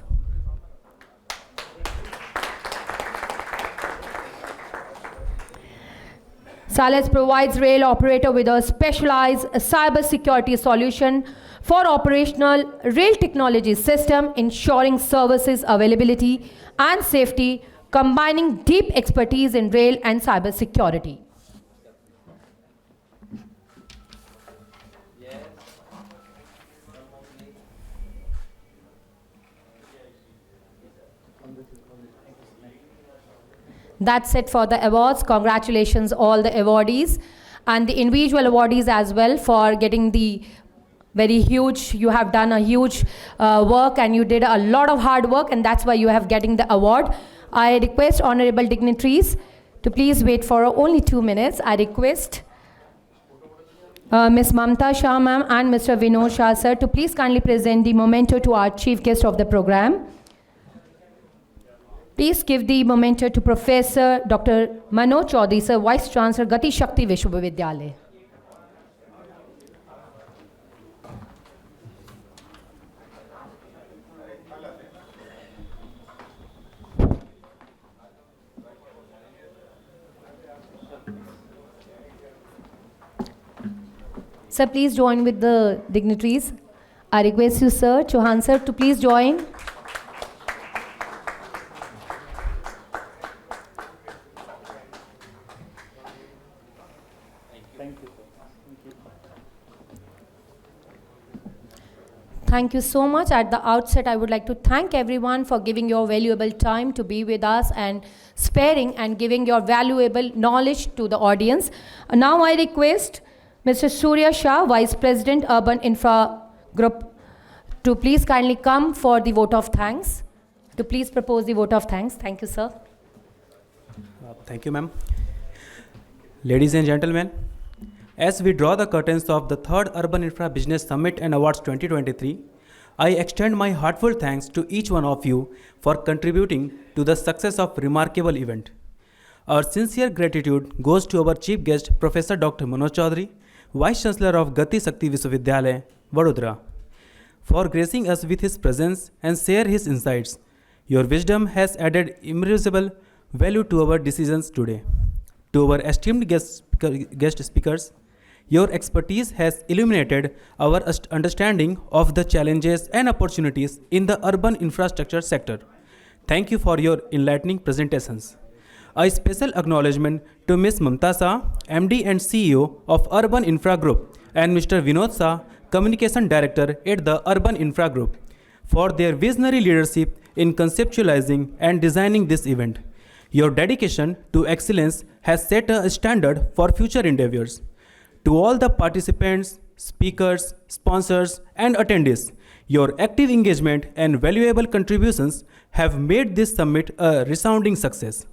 Salis provides rail operator with a specialized cyber security solution for operational rail technology system, ensuring services availability and safety, combining deep expertise in rail and cyber security. That's it for the awards. Congratulations all the awardees and the individual awardees as well for getting the very huge, you have done a huge work and you did a lot of hard work, and that's why you have getting the award. I request honorable dignitaries to please wait for only 2 minutes. I request Ms. Mamta Shah ma'am and Mr. Vinod Shah sir to please kindly present the memento to our chief guest of the program. Please give the memento to Professor Dr. Manoj Chaudhary, Sir, Vice Chancellor, Gati Shakti Vishwavidyalaya. Sir, please join with the dignitaries. I request you, Sir, Chauhan sir, to please join. Thank you so much. At the outset, I would like to thank everyone for giving your valuable time to be with us and sparing and giving your valuable knowledge to the audience. Now I request Mr. Surya Shah, Vice President, Urban Infra Group, to please kindly come for the vote of thanks, to please propose the vote of thanks. Thank you, sir. Thank you, ma'am. Ladies and gentlemen, as we draw the curtains of the 3rd Urban Infra Business Summit and Awards 2023, I extend my heartfelt thanks to each one of you for contributing to the success of remarkable event. Our sincere gratitude goes to our chief guest, Professor Dr. Manoj Chaudhary, Vice Chancellor of Gati Shakti Vishwavidyalaya, Vadodara, for gracing us with his presence and share his insights. Your wisdom has added immeasurable value to our decisions today. To our esteemed guest speakers, Your expertise has illuminated our understanding of the challenges and opportunities in the urban infrastructure sector. Thank you for your enlightening presentations. A special acknowledgement to Ms. Mamta Shah, MD and CEO of Urban Infra Group, and Mr. Vinod Shah, Communication Director at the Urban Infra Group, for their visionary leadership in conceptualizing and designing this event. Your dedication to excellence has set a standard for future endeavors. To all the participants, speakers, sponsors, and attendees, your active engagement and valuable contributions have made this summit a resounding success.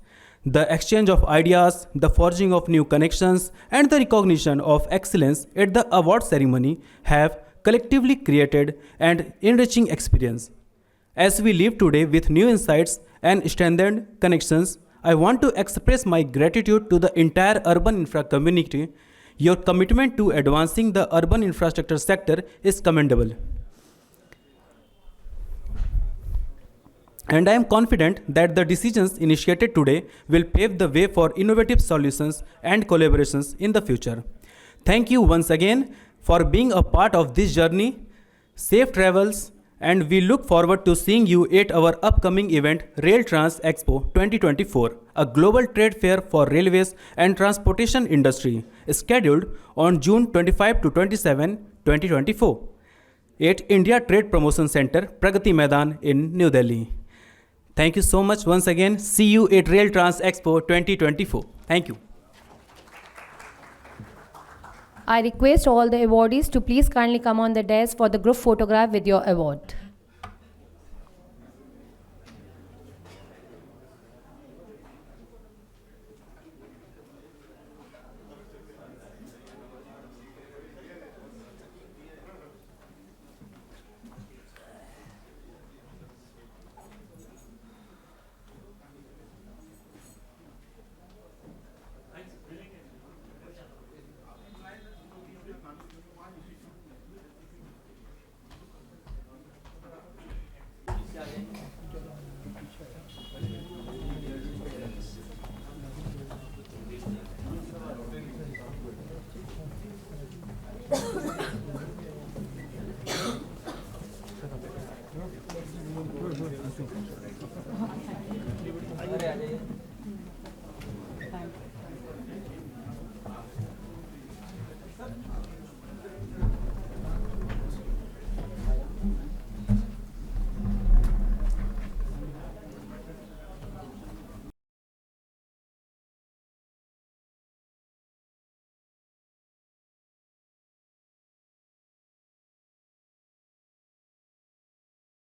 The exchange of ideas, the forging of new connections, and the recognition of excellence at the award ceremony have collectively created an enriching experience. As we leave today with new insights and strengthened connections, I want to express my gratitude to the entire urban infra community. Your commitment to advancing the urban infrastructure sector is commendable. And I am confident that the decisions initiated today will pave the way for innovative solutions and collaborations in the future. Thank you once again for being a part of this journey. Safe travels, and we look forward to seeing you at our upcoming event, Rail Trans Expo 2024, a global trade fair for railways and transportation industry, scheduled on June 25 to 27, 2024, at India Trade Promotion Center, Pragati Maidan in New Delhi. Thank you so much once again. See you at Rail Trans Expo 2024. Thank you. I request all the awardees to please kindly come on the dais for the group photograph with your award.